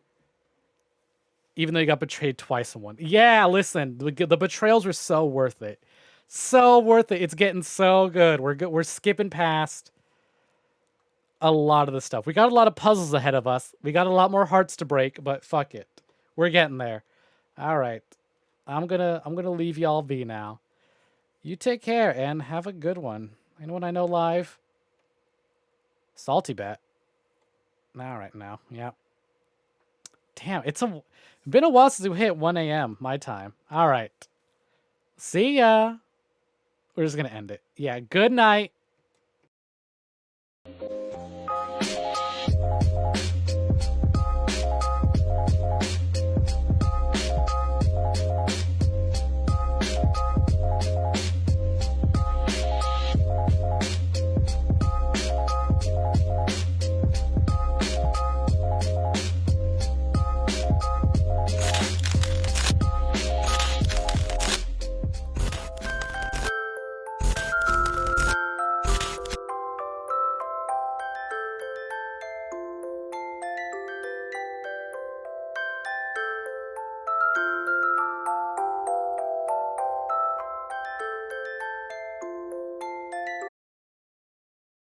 Even though you got betrayed twice in one. Yeah, listen, the betrayals were so worth it. So worth it. It's getting so good. We're skipping past a lot of the stuff. We got a lot of puzzles ahead of us. We got a lot more hearts to break, but fuck it. We're getting there. All right. I'm gonna leave y'all be now. You take care and have a good one. Anyone I know live? Salty Bet. All right now. Yeah. Damn, it's been a while since we hit 1 a.m. my time. All right. See ya. We're just going to end it. Yeah, good night.